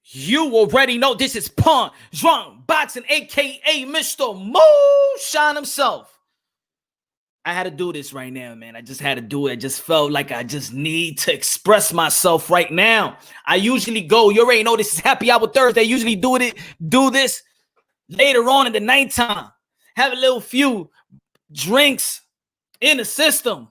You already know this is Pun Drunk Boxing, aka Mr. Moonshine himself. I had to do this right now, man. I just had to do it. I just felt like I just need to express myself right now. I usually go, you already know this is Happy Hour Thursday. I usually do this later on in the nighttime. Have a little few drinks in the system.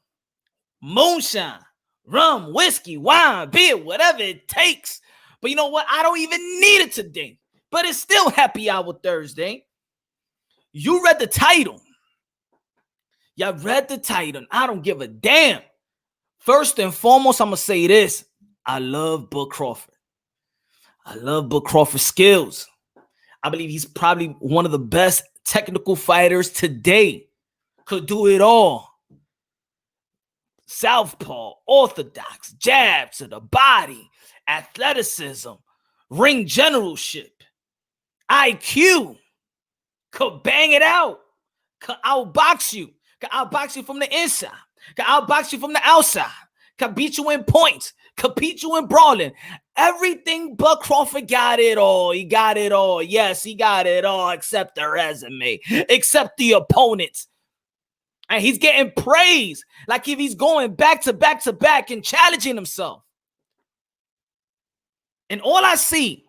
Moonshine, rum, whiskey, wine, beer, whatever it takes. But you know what? I don't even need it today. But it's still Happy Hour Thursday. You read the title. Y'all read the title. I don't give a damn. First and foremost, I'm going to say this. I love Bud Crawford. I love Bud Crawford's skills. I believe he's probably one of the best technical fighters today. Could do it all. Southpaw, orthodox, jab to the body, athleticism, ring generalship, IQ, could bang it out, could outbox you from the inside, could outbox you from the outside, could beat you in points, could beat you in brawling. Everything but Crawford got it all. He got it all. Yes, he got it all except the resume, except the opponents. And he's getting praise like if he's going back to back to back and challenging himself. And all I see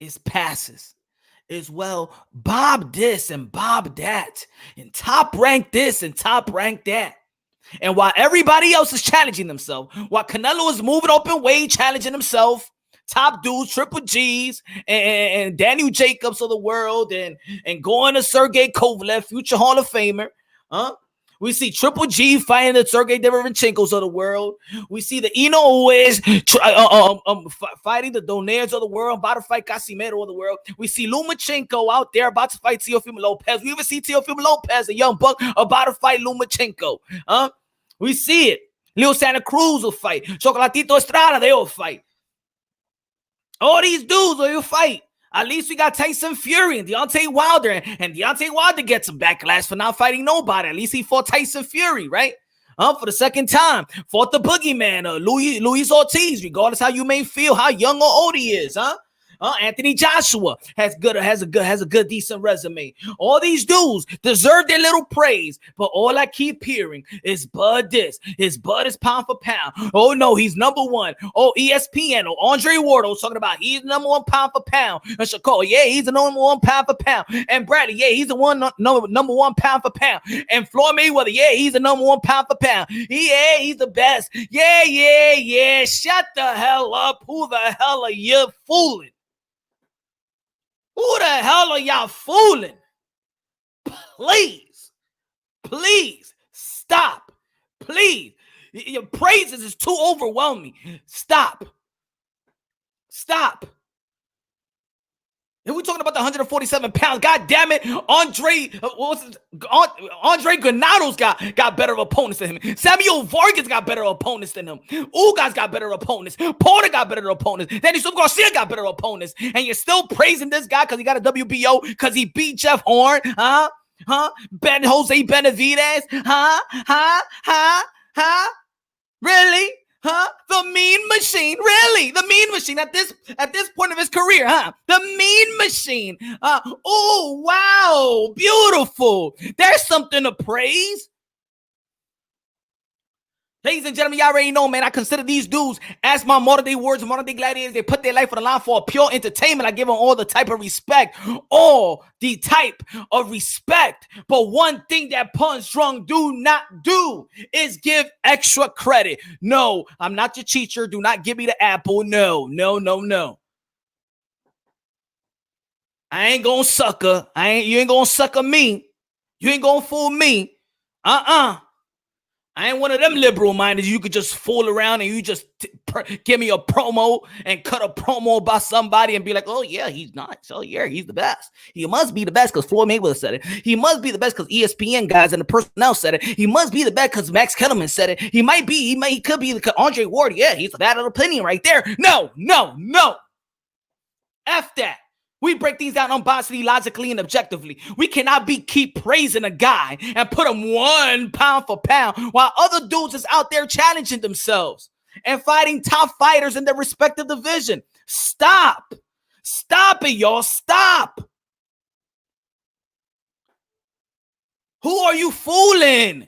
is passes. Is well, Bob this and Bob that. And top rank this and top rank that. And while everybody else is challenging themselves, while Canelo is moving open weight, challenging himself, top dudes, Triple G's, and Daniel Jacobs of the world, and going to Sergey Kovalev, future Hall of Famer. We see Triple G fighting the Sergey Deverenchenko's of the world. We see the Inoue fighting the Donairs of the world, about to fight Casimiro of the world. We see Lomachenko out there about to fight Teofimo Lopez. We even see Teofimo Lopez, a young buck, about to fight Lomachenko. We see it. Leo Santa Cruz will fight. Chocolatito Estrada, they will fight. All these dudes will fight. At least we got Tyson Fury and Deontay Wilder. And Deontay Wilder gets some backlash for not fighting nobody. At least he fought Tyson Fury, right? For the second time. Fought the boogeyman, Luis Ortiz, regardless how you may feel, how young or old he is, Anthony Joshua has a good decent resume. All these dudes deserve their little praise, but all I keep hearing is Bud this. His Bud is pound for pound. Oh no, he's number one. Oh, ESPN. Oh, Andre Wardle's talking about he's number one pound for pound. And Shakur, yeah, he's the number one pound for pound. And Bradley, yeah, he's the number one pound for pound. And Floyd Mayweather, yeah, he's the number one pound for pound. Yeah, he's the best. Yeah. Shut the hell up. Who the hell are you fooling? Who the hell are y'all fooling? Please, stop. Please. Your praises is too overwhelming. Stop. And we're talking about the 147 pounds. God damn it. Andre Granado's got better opponents than him. Samuel Vargas got better opponents than him. Ugas got better opponents. Porter got better opponents. Danny Super Garcia got better opponents. And you're still praising this guy because he got a WBO, because he beat Jeff Horn. Ben Jose Benavidez. Really? The Mean Machine, really? The Mean Machine at this point of his career, The Mean Machine. Oh, wow, beautiful. There's something to praise. Ladies and gentlemen, y'all already know, man, I consider these dudes as my modern-day warriors, modern-day gladiators. They put their life on the line for pure entertainment. I give them all the type of respect. But one thing that Punch Drunk do not do is give extra credit. No, I'm not your teacher. Do not give me the apple. No. I ain't gonna sucker. You ain't gonna sucker me. You ain't gonna fool me. I ain't one of them liberal minded. You could just fool around and you just give me a promo and cut a promo about somebody and be like, oh yeah, he's nice. Oh yeah, he's the best. He must be the best because Floyd Mayweather said it. He must be the best because ESPN guys and the personnel said it. He must be the best because Max Kellerman said it. He could be the Andre Ward. Yeah, he's a valid opinion right there. No. F that. We break things down unbiasedly, logically, and objectively. We cannot keep praising a guy and put him 1 pound for pound while other dudes is out there challenging themselves and fighting top fighters in their respective division. Stop. Stop it, y'all. Stop. Who are you fooling?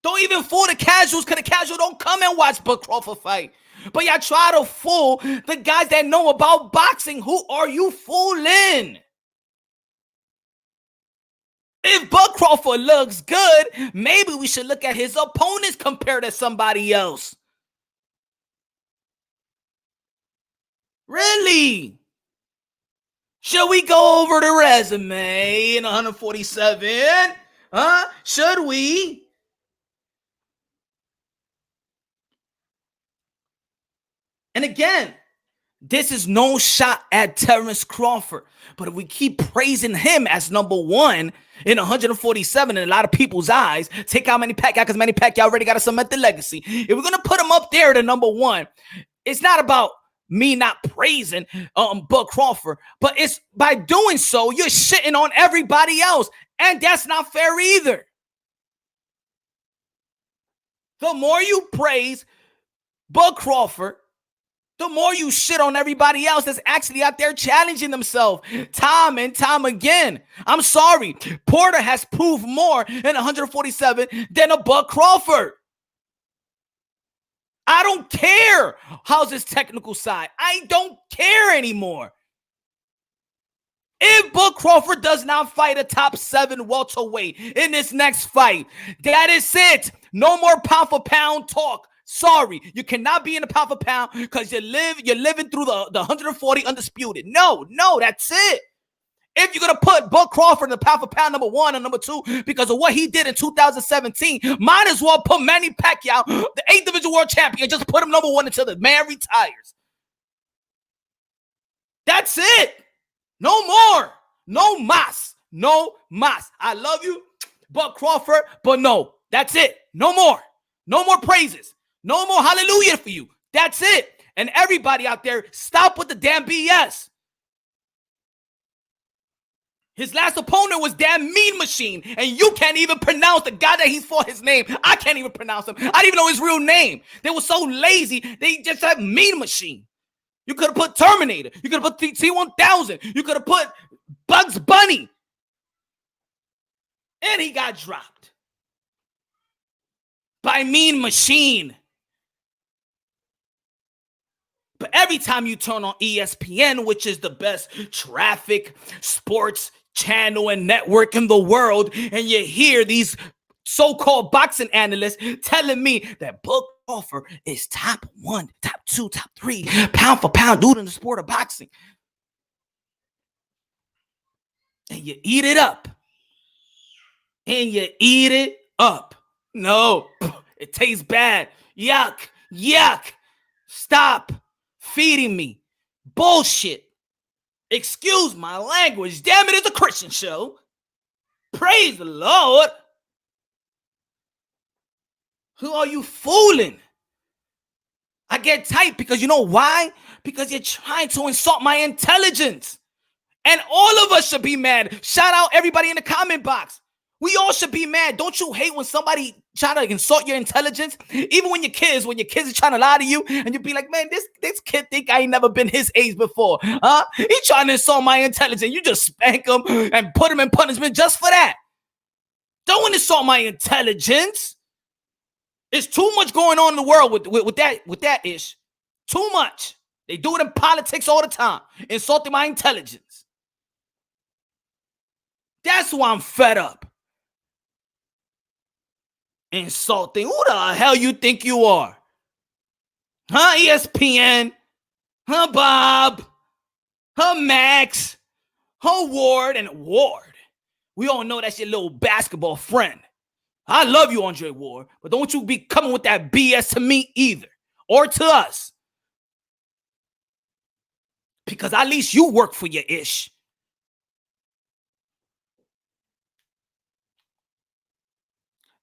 Don't even fool the casuals, because the casual don't come and watch Bud Crawford fight. But y'all try to fool the guys that know about boxing. Who are you fooling? If Bud Crawford looks good, maybe we should look at his opponents compared to somebody else. Really? Should we go over the resume in 147? Huh? Should we? And again, this is no shot at Terrence Crawford. But if we keep praising him as number one in 147 in a lot of people's eyes, take out Manny Pacquiao, because Manny Pacquiao already got to cement the legacy. If we're going to put him up there to number one, it's not about me not praising Bud Crawford, but it's by doing so, you're shitting on everybody else. And that's not fair either. The more you praise Bud Crawford, the more you shit on everybody else that's actually out there challenging themselves time and time again. I'm sorry. Porter has proved more in 147 than a Bud Crawford. I don't care how's his technical side. I don't care anymore. If Bud Crawford does not fight a top 7 welterweight in this next fight, that is it. No more pound for pound talk. Sorry, you cannot be in the pound for pound because you're living through the 140 undisputed. No, that's it. If you're going to put Bud Crawford in the pound for pound number 1 and number 2 because of what he did in 2017, might as well put Manny Pacquiao, the 8th division world champion, just put him number 1 until the man retires. That's it. No more. No mas. No mas. I love you, Bud Crawford, but no. That's it. No more. No more praises. No more hallelujah for you. That's it. And everybody out there, stop with the damn BS. His last opponent was damn Mean Machine. And you can't even pronounce the guy that he fought his name. I can't even pronounce him. I didn't even know his real name. They were so lazy. They just said Mean Machine. You could have put Terminator. You could have put T-1000. You could have put Bugs Bunny. And he got dropped by Mean Machine. But every time you turn on ESPN, which is the best traffic sports channel and network in the world, and you hear these so-called boxing analysts telling me that Bud Crawford is top 1, top 2, top 3 pound for pound dude in the sport of boxing, and you eat it up. No, it tastes bad. Yuck. Stop feeding me bullshit. Excuse my language. Damn it, it's a Christian show. Praise the Lord. Who are you fooling? I get tight because you know why? Because you're trying to insult my intelligence. And all of us should be mad. Shout out everybody in the comment box. We all should be mad. Don't you hate when somebody try to insult your intelligence? Even when your kids are trying to lie to you, and you be like, man, this kid think I ain't never been his age before. Huh? He trying to insult my intelligence. You just spank him and put him in punishment just for that. Don't insult my intelligence. There's too much going on in the world with that ish. Too much. They do it in politics all the time, insulting my intelligence. That's why I'm fed up. Insulting. Who the hell you think you are? Huh, ESPN? Huh, Bob? Huh, Max? Huh, Ward? And Ward. We all know that's your little basketball friend. I love you, Andre Ward, but don't you be coming with that BS to me either, or to us. Because at least you work for your ish.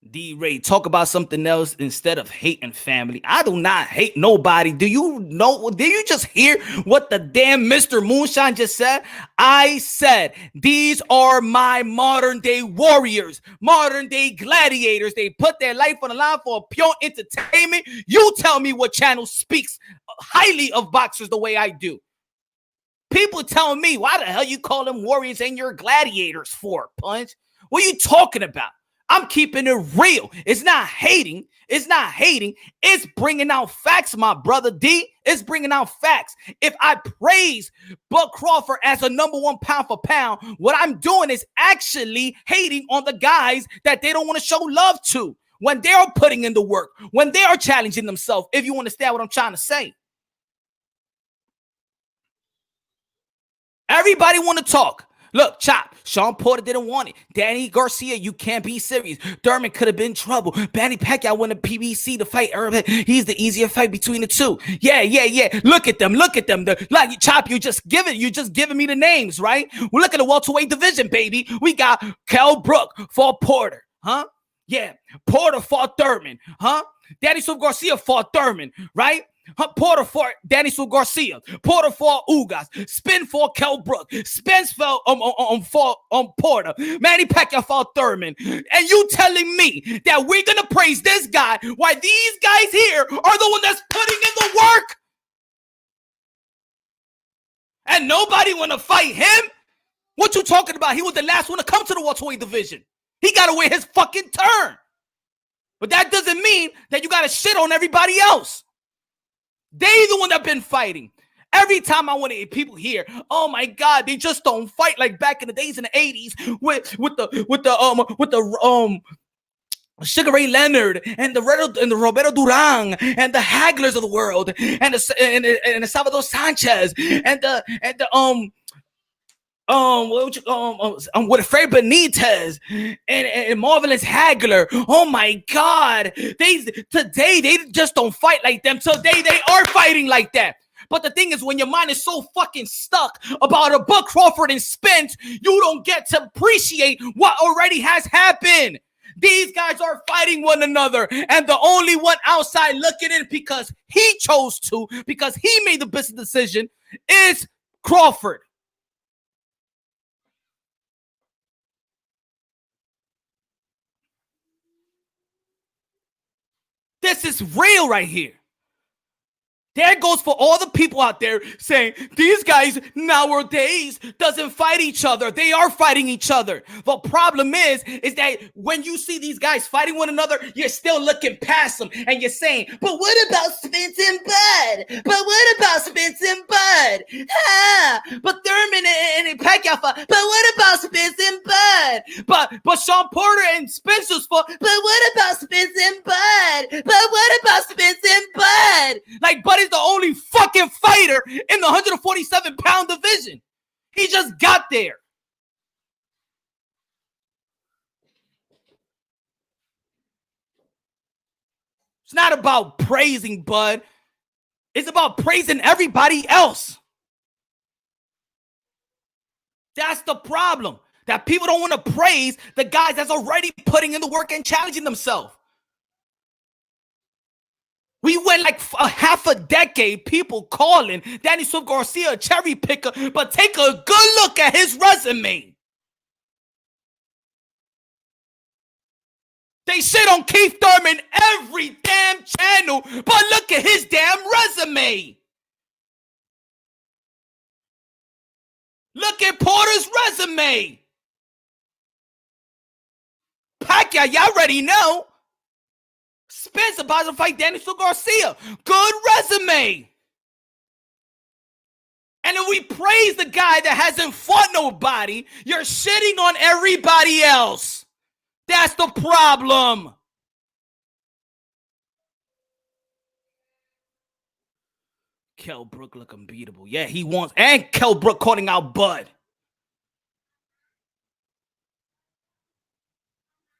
D-Ray, talk about something else instead of hating family. I do not hate nobody. Do you know? Did you just hear what the damn Mr. Moonshine just said? I said, these are my modern day warriors, modern day gladiators. They put their life on the line for pure entertainment. You tell me what channel speaks highly of boxers the way I do. People telling me, why the hell you call them warriors and you're gladiators for, Punch? What are you talking about? I'm keeping it real. It's not hating. It's not hating. It's bringing out facts, my brother D. It's bringing out facts. If I praise Bud Crawford as a number one pound for pound, what I'm doing is actually hating on the guys that they don't want to show love to when they are putting in the work, when they are challenging themselves, if you understand what I'm trying to say. Everybody want to talk. Look, Chop, Sean Porter didn't want it. Danny Garcia, you can't be serious. Thurman could have been in trouble. Manny Pacquiao won a PBC to fight Urban. He's the easier fight between the two. Yeah. Look at them. Like, Chop, you just giving me the names, right? Well, look at the welterweight division, baby. We got Kell Brook fought Porter, huh? Yeah, Porter fought Thurman, huh? Danny Swift Garcia fought Thurman, right? Porter fought Danny Swift Garcia. Porter fought Ugas. Spin fought Kell Brook. Spence fought Porter. Manny Pacquiao fought Thurman. And you telling me that we're gonna praise this guy while these guys here are the one that's putting in the work? And nobody wanna fight him? What you talking about? He was the last one to come to the welterweight division. He gotta wait his fucking turn. But that doesn't mean that you gotta shit on everybody else. They the one that been fighting. Every time I want to people hear, oh my God, they just don't fight like back in the days in the 80s with the Sugar Ray Leonard and the Roberto Duran and the Haglers of the world and the Salvador Sanchez and with Fred Benitez and Marvelous Hagler. Oh my God. Today they just don't fight like them. Today they are fighting like that. But the thing is, when your mind is so fucking stuck about a Bud Crawford and Spence, you don't get to appreciate what already has happened. These guys are fighting one another, and the only one outside looking in because he chose to, because he made the business decision, is Crawford. This is real right here. There goes for all the people out there saying these guys nowadays doesn't fight each other. They are fighting each other. The problem is that when you see these guys fighting one another, you're still looking past them and you're saying, but what about Spence and Bud? But what about Spence and Bud? But Thurman and Pacquiao fought. But what about Spence and Bud? But Sean Porter and Spencer's fought. But what about Spence and Bud? But what about Spence and Bud? Like, Bud is the only fucking fighter in the 147-pound division. He just got there. It's not about praising Bud. It's about praising everybody else. That's the problem. That people don't want to praise the guys that's already putting in the work and challenging themselves. We went like a half a decade, people calling Danny Swift Garcia a cherry picker, but take a good look at his resume. They shit on Keith Thurman every damn channel, but look at his damn resume. Look at Porter's resume. Pacquiao, y'all already know. Spence about to fight Danny Swift Garcia. Good resume. And if we praise the guy that hasn't fought nobody, you're shitting on everybody else. That's the problem. Kell Brook look unbeatable. Yeah, he wants. And Kell Brook calling out Bud.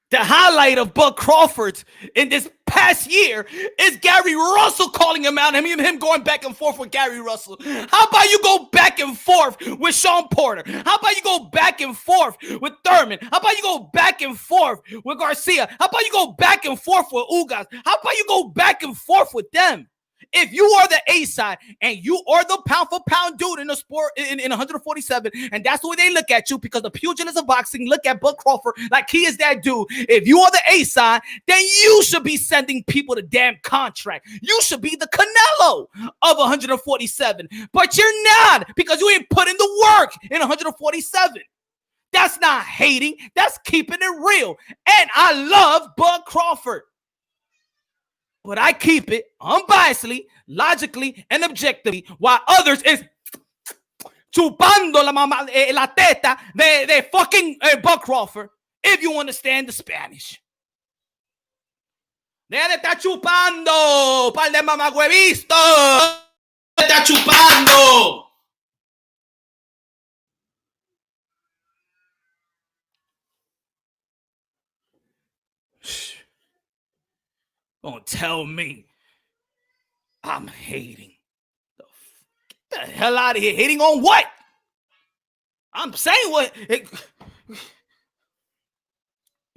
The highlight of Bud Crawford in this past year is Gary Russell calling him out and him going back and forth with Gary Russell. How about you go back and forth with Sean Porter? How about you go back and forth with Thurman? How about you go back and forth with Garcia? How about you go back and forth with Ugas? How about you go back and forth with them? If you are the A side and you are the pound for pound dude in the sport in 147, and that's the way they look at you because the pugilist of boxing look at Bud Crawford like he is that dude. If you are the A side, then you should be sending people the damn contract. You should be the Canelo of 147, but you're not because you ain't put in the work in 147. That's not hating. That's keeping it real. And I love Bud Crawford. But I keep it unbiasedly, logically, and objectively, while others is chupando la teta de fucking Bud Crawford, if you understand the Spanish. De está chupando, par de mamagüevisto. Está chupando. Don't tell me I'm hating. Get the hell out of here. Hating on what? I'm saying what?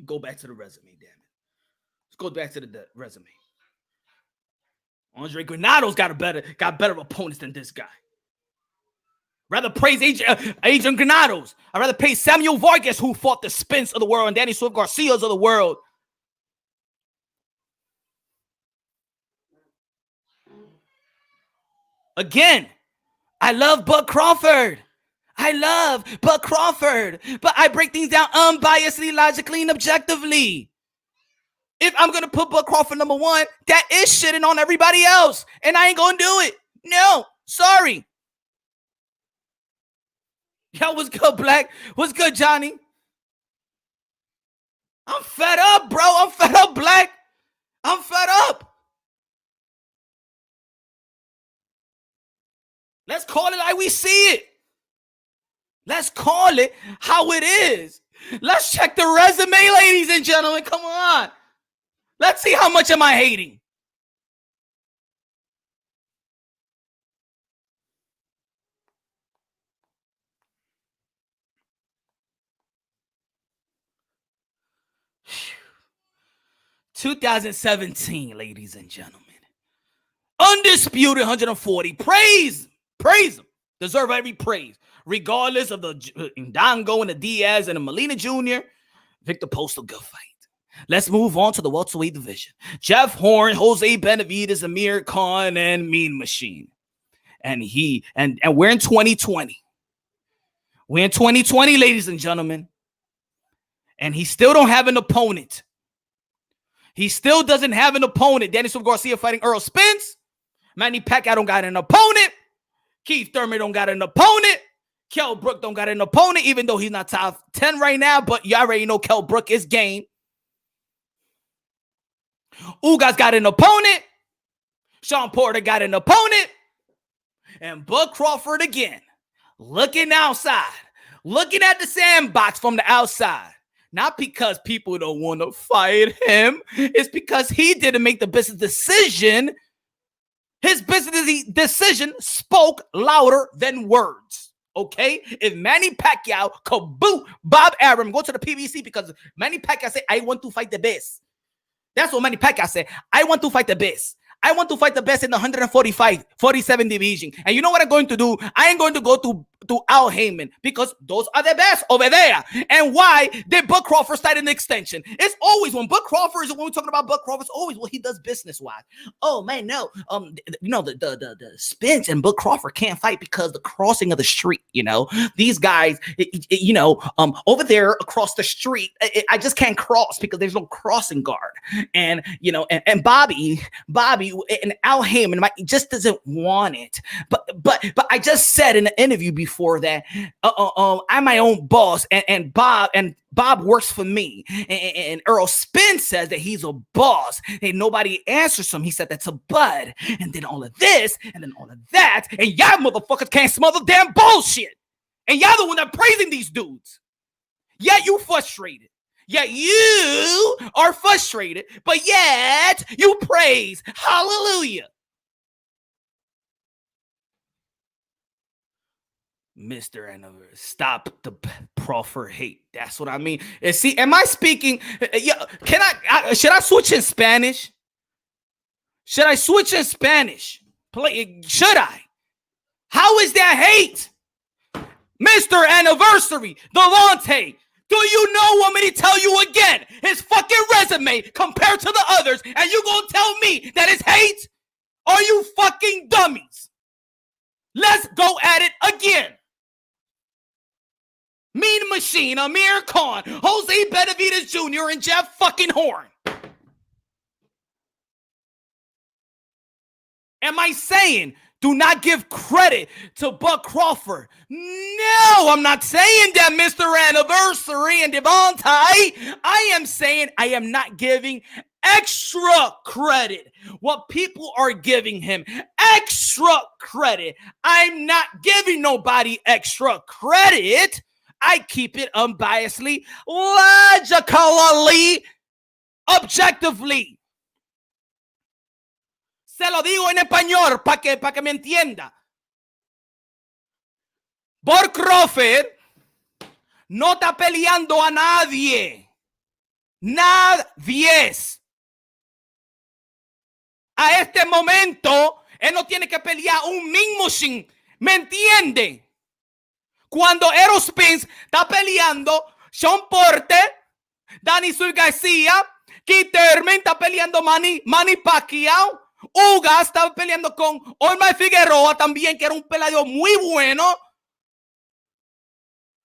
Go back to the resume, damn it. Let's go back to the resume. Andre Granado's got better opponents than this guy. Rather praise Adrian Granados. I'd rather praise Samuel Vargas, who fought the Spence of the world, and Danny Swift Garcia's of the world. Again, I love Bud Crawford. I love Bud Crawford. But I break things down unbiasedly, logically, and objectively. If I'm going to put Bud Crawford number one, that is shitting on everybody else. And I ain't going to do it. No, sorry. Yo, what's good, Black? What's good, Johnny? I'm fed up, bro. I'm fed up, Black. I'm fed up. Let's call it like we see it. Let's call it how it is. Let's check the resume, ladies and gentlemen. Come on. Let's see how much am I hating. Whew. 2017, ladies and gentlemen. Undisputed 140. Praise him. Deserve every praise. Regardless of the Ndango and the Diaz and the Molina Jr., Victor Postal, good fight. Let's move on to the welterweight division. Jeff Horn, Jose Benavidez, Amir Khan, and Mean Machine. And we're in 2020. We're in 2020, ladies and gentlemen. And he still don't have an opponent. He still doesn't have an opponent. Danny Swift Garcia fighting Earl Spence. Manny Pacquiao don't got an opponent. Keith Thurman don't got an opponent. Kell Brook don't got an opponent, even though he's not top 10 right now. But you already know Kell Brook is game. Ugas got an opponent. Sean Porter got an opponent. And Bud Crawford again. Looking outside. Looking at the sandbox from the outside. Not because people don't want to fight him. It's because he didn't make the business decision. His business decision spoke louder than words. Okay? If Manny Pacquiao could boot Bob Arum, go to the PBC because Manny Pacquiao said, I want to fight the best. That's what Manny Pacquiao said. I want to fight the best. I want to fight the best in the 147 division. And you know what I'm going to do? I ain't going to go to Al Heyman because those are the best over there. And why did Bud Crawford start an extension? It's always when Bud Crawford is when we're talking about Bud Crawford, it's always what he does business-wise. Oh man, no. The Spence and Bud Crawford can't fight because the crossing of the street, these guys, over there across the street, I just can't cross because there's no crossing guard. And and Bobby and Al Heyman just doesn't want it. But I just said in the interview before that I'm my own boss and Bob works for me. And Earl Spence says that he's a boss and nobody answers him. He said that's a Bud. And then all of this and then all of that. And y'all motherfuckers can't smell the damn bullshit. And y'all the one that praising these dudes. Yet you frustrated. Yet you are frustrated, but yet you praise. Hallelujah. Mr. Another, stop the Crawford hate. That's what I mean. And see, am I speaking? Should I switch in Spanish? Should I switch in Spanish? Should I? How is that hate? Mr. Anniversary, Devontae, do you know, want me to tell you again, his fucking resume compared to the others, and you gonna tell me that it's hate? Are you fucking dummies? Let's go at it again. Mean Machine, Amir Khan, Jose Benavidez Jr., and Jeff fucking Horn. Am I saying do not give credit to Buck Crawford? No, I'm not saying that, Mr. Anniversary and Devontae. I am saying I am not giving extra credit. What people are giving him extra credit. I'm not giving nobody extra credit. I keep it unbiasedly, logically, objectively. Se lo digo en español para que me entienda. Buck Crawford no está peleando a nadie. Nadie. A este momento, él no tiene que pelear un mismo shin. ¿Me entiende? Cuando Errol Spence está peleando, Sean Porter, Danny Sur García, Keith Thurman está peleando Manny Pacquiao, Ugas está peleando con Olmar Figueroa también, que era un peleador muy bueno.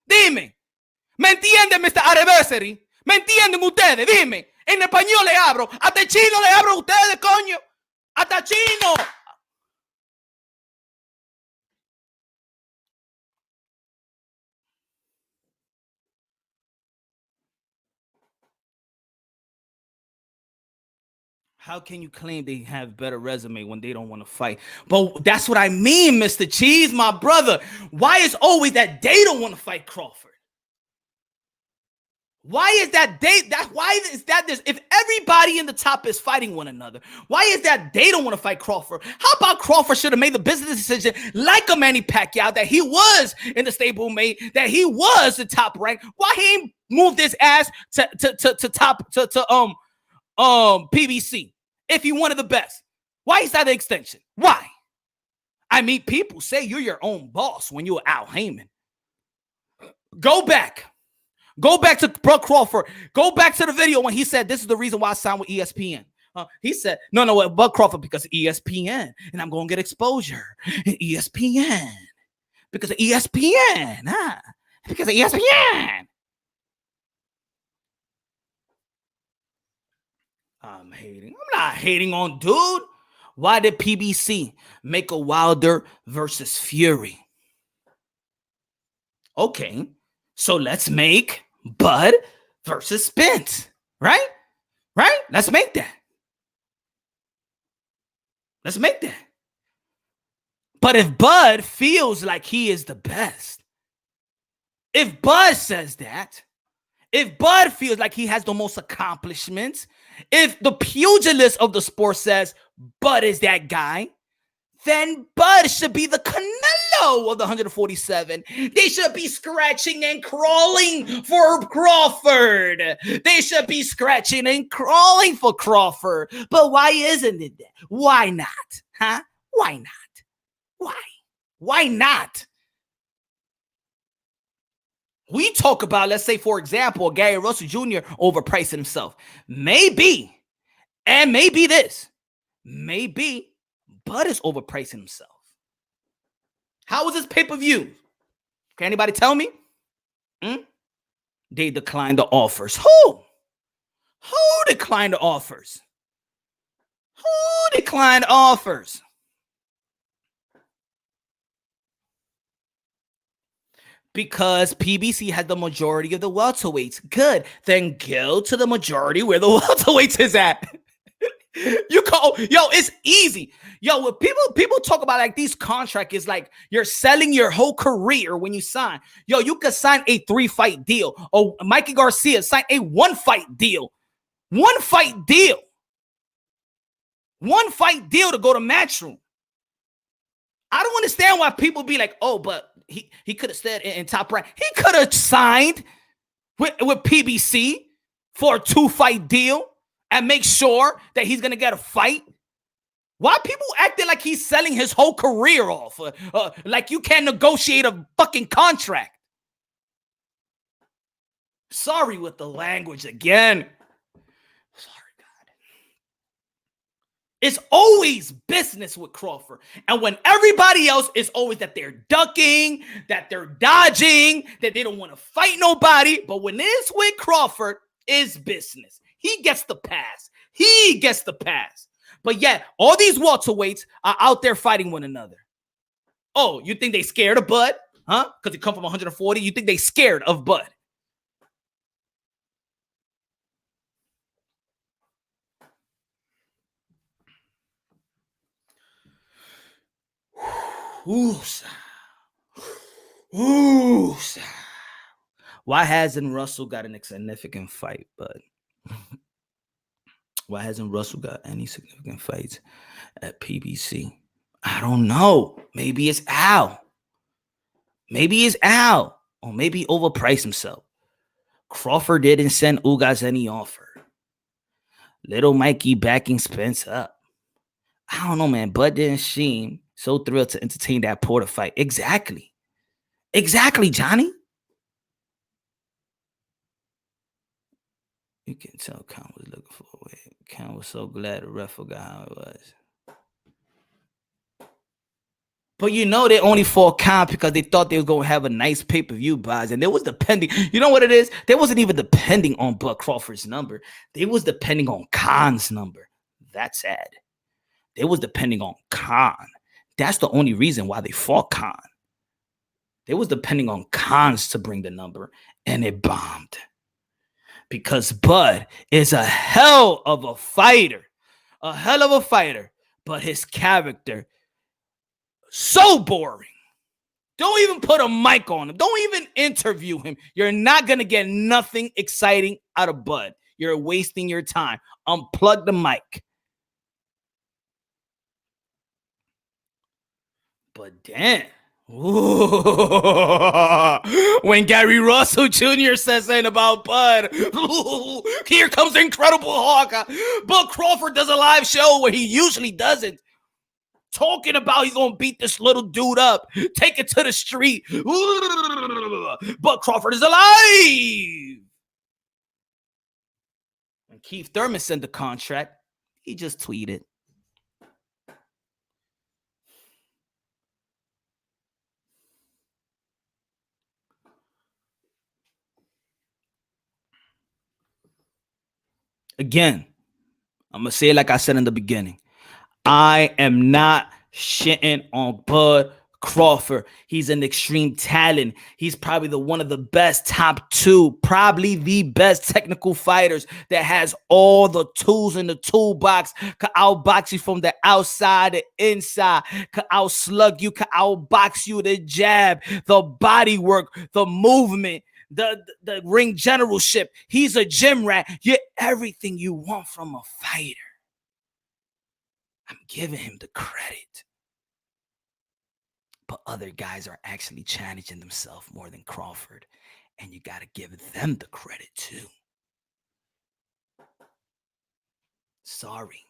Dime, ¿me entienden, Mr. Anniversary? ¿Me entienden ustedes? Dime, en español le abro, hasta chino le abro a ustedes, coño, hasta chino. How can you claim they have better resume when they don't want to fight? But that's what I mean, Mr. Cheese, my brother. Why is always that they don't want to fight Crawford? Why is that why is that this? If everybody in the top is fighting one another, why is that they don't want to fight Crawford? How about Crawford should have made the business decision like a Manny Pacquiao, that he was in the stablemate, that he was the top rank? Why he ain't moved his ass to PBC if he wanted the best? Why is that the extension? Why? I mean, people say you're your own boss when you're Al Heyman. Go back to Buck Crawford. Go back to the video when he said, this is the reason why I signed with ESPN. He said, no, Buck Crawford, because of ESPN. And I'm going to get exposure. ESPN. Because of ESPN. Because of ESPN. I'm not hating on dude. Why did PBC make a Wilder versus Fury? Okay, so let's make Bud versus Spence, right? Right? Let's make that. But if Bud feels like he is the best, if Bud says that, if Bud feels like he has the most accomplishments, if the pugilist of the sport says Bud is that guy, then Bud should be the Canelo of the 147. They should be scratching and crawling for Crawford. They should be scratching and crawling for Crawford. But why isn't it that? Why not? Huh? Why not? Why? Why not? We talk about, let's say, for example, Gary Russell Jr. overpricing himself. Maybe, and maybe this. Maybe Bud is overpricing himself. How was this pay-per-view? Can anybody tell me? They declined the offers. Who? Who declined the offers? Who declined offers? Because PBC had the majority of the welterweights. Good. Then go to the majority where the welterweights is at. You call, it's easy. When people talk about like these contracts, is like you're selling your whole career when you sign. You could sign a 3-fight deal. Or Mikey Garcia signed a 1-fight deal. 1-fight deal. 1-fight deal to go to Matchroom. I don't understand why people be like, oh, but he could have said in Top Rank. He could have signed with PBC for a 2-fight deal and make sure that he's going to get a fight. Why people acting like he's selling his whole career off? Like you can't negotiate a fucking contract. Sorry with the language again. Sorry, God. It's always business with Crawford. And when everybody else is always that they're ducking, that they're dodging, that they don't want to fight nobody. But when it's with Crawford, it's business. He gets the pass. He gets the pass. But yet, all these welterweights are out there fighting one another. Oh, you think they scared of Bud? Huh? Because he come from 140? You think they scared of Bud? Ooh. Ooh. Why hasn't Russell got a significant fight, Bud? Why hasn't Russell got any significant fights at PBC? I don't know. Maybe it's Al. Maybe it's Al. Or maybe he overpriced himself. Crawford didn't send Ugas any offer. Little Mikey backing Spence up. I don't know, man. Bud didn't seem so thrilled to entertain that Porter fight. Exactly. Exactly, Johnny. You can tell Khan was looking for a way. Khan was so glad the ref forgot how it was. But you know they only fought Khan because they thought they were going to have a nice pay-per-view buys. And they was depending, you know what it is? They wasn't even depending on Bud Crawford's number. They was depending on Khan's number. That's sad. They was depending on Khan. That's the only reason why they fought Khan. They was depending on Khan's to bring the number, and it bombed. Because Bud is a hell of a fighter. A hell of a fighter. But his character, so boring. Don't even put a mic on him. Don't even interview him. You're not going to get nothing exciting out of Bud. You're wasting your time. Unplug the mic. But damn. When Gary Russell Jr. says something about Bud, here comes the Incredible Hulk. Bud Crawford does a live show where he usually doesn't. Talking about he's going to beat this little dude up. Take it to the street. Bud Crawford is alive. When Keith Thurman sent the contract, he just tweeted. Again, I'm going to say it like I said in the beginning. I am not shitting on Bud Crawford. He's an extreme talent. He's probably one of the best top two, probably the best technical fighters that has all the tools in the toolbox. Could outbox you from the outside to inside. Could outslug you. Could outbox you. The jab, the body work, the movement. The ring generalship. He's a gym rat. You're everything you want from a fighter. I'm giving him the credit. But other guys are actually challenging themselves more than Crawford. And you got to give them the credit too. Sorry.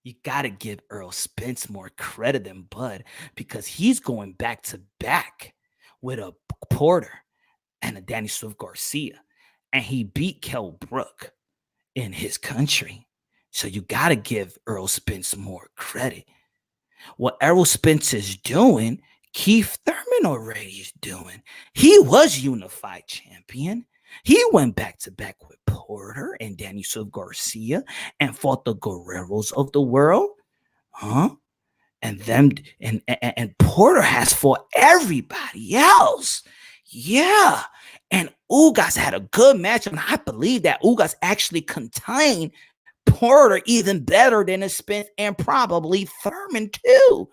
You got to give Errol Spence more credit than Bud because he's going back to back with a Porter and a Danny Swift Garcia. And he beat Kell Brook in his country. So you got to give Errol Spence more credit. What Errol Spence is doing, Keith Thurman already is doing. He was unified champion. He went back to back with Porter and Danny Swift Garcia and fought the Guerreros of the world. And them and Porter has fought everybody else. Yeah. And Ugas had a good match. And I believe that Ugas actually contained Porter even better than a Spence and probably Thurman too.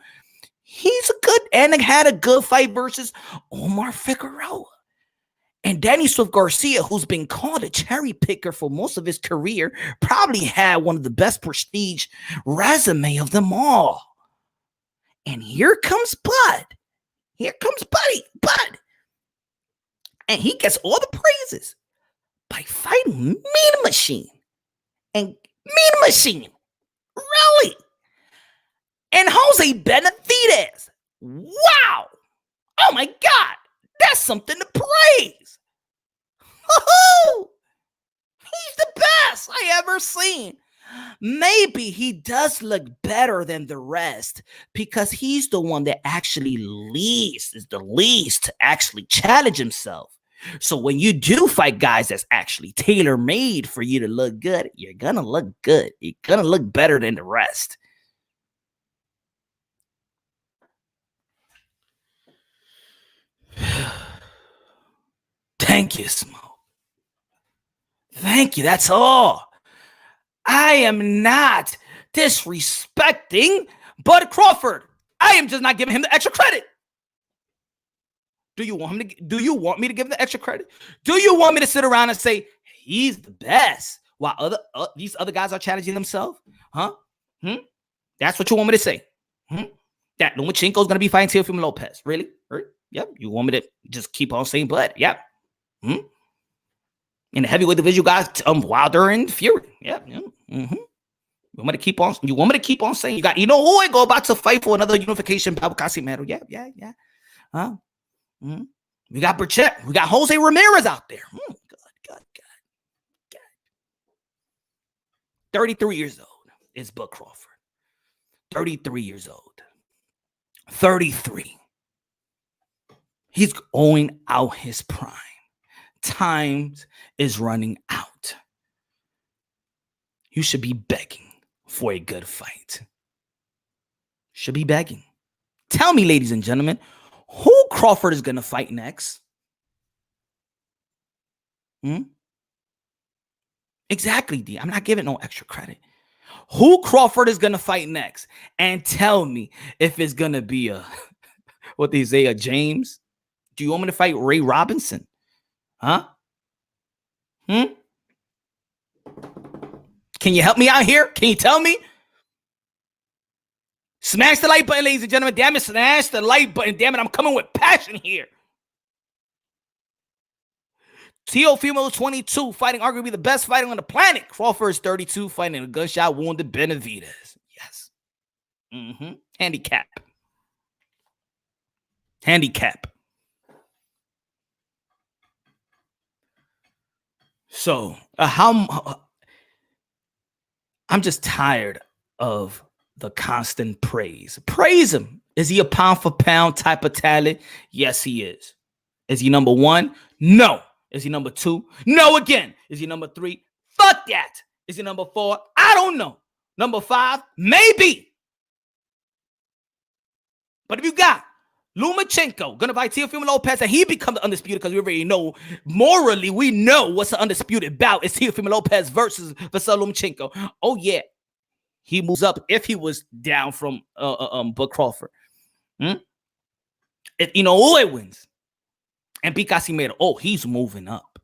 He's a good and had a good fight versus Omar Figueroa. And Danny Swift Garcia, who's been called a cherry picker for most of his career, probably had one of the best prestige resume of them all. And here comes Bud. Here comes Bud. And he gets all the praises by fighting Mean Machine. And Mean Machine, really? and Jose Benavidez. Wow. Oh my God. That's something to praise. Woo-hoo! He's the best I ever seen. Maybe he does look better than the rest because he's the one that actually is the least to actually challenge himself. So when you do fight guys that's actually tailor-made for you to look good, you're gonna look good. You're gonna look better than the rest. Thank you, Smoke. Thank you. That's all. I am not disrespecting Bud Crawford. I am just not giving him the extra credit. Do you want me to give him the extra credit? Do you want me to sit around and say he's the best while these other guys are challenging themselves? Huh? That's what you want me to say? That Lomachenko is going to be fighting Teofimo Lopez? Really? Yep. You want me to just keep on saying Bud? Yep. In the heavyweight division, you got Wilder and Fury. Yep. You want me to keep on saying you know who I go about to fight for another unification bout with Casimero? Yeah. Huh? We got Burchett. We got Jose Ramirez out there. God. 33 years old is Bud Crawford. 33 years old. 33. He's going out his prime. Time is running out. You should be begging for a good fight. Should be begging. Tell me, ladies and gentlemen, who Crawford is going to fight next? Exactly, D. I'm not giving no extra credit. Who Crawford is going to fight next? And tell me if it's going to be a James? Do you want me to fight Ray Robinson? Huh? Can you help me out here? Can you tell me? Smash the like button, ladies and gentlemen. Damn it, smash the like button. Damn it, I'm coming with passion here. Teofimo 22, fighting arguably the best fighter on the planet. Crawford is 32, fighting a gunshot wounded Benavidez. Yes. Handicap. So, I'm just tired of the constant praise. Praise him. Is he a pound for pound type of talent? Yes, he is. Is he number one? No. Is he number two? No again. Is he number three? Fuck that. Is he number four? I don't know. Number five? Maybe. But if you got Lomachenko gonna fight Teofimo Lopez and he becomes the undisputed, because we already know morally, we know what's the undisputed bout. It's Teofimo Lopez versus Vasily Lomachenko. Oh yeah, he moves up if he was down from Bud Crawford. If Inoue wins and beat Casimero, he's moving up.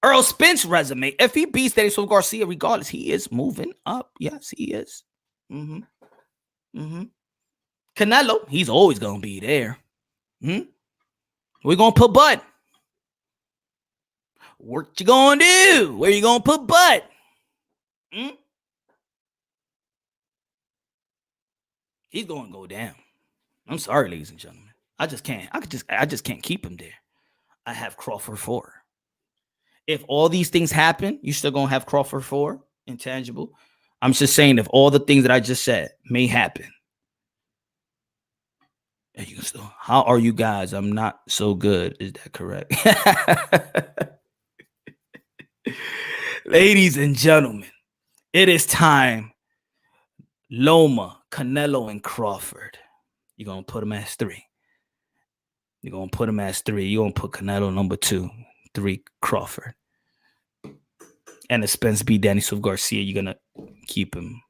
Earl Spence resume, if he beats Daniel Garcia, regardless, he is moving up. Yes, he is. Canelo, he's always gonna be there. We're gonna put Bud. What you gonna do? Where you gonna put Bud? He's gonna go down. I'm sorry, ladies and gentlemen. I just can't keep him there. I have Crawford 4. If all these things happen, you still gonna have Crawford 4, intangible. I'm just saying, if all the things that I just said may happen, and you still, how are you guys? I'm not so good. Is that correct? Ladies and gentlemen, it is time. Loma, Canelo, and Crawford. You're going to put them as 3. You're going to put Canelo number 2, 3, Crawford. And the Spence B. Danny Swift Garcia, you're going to keep him.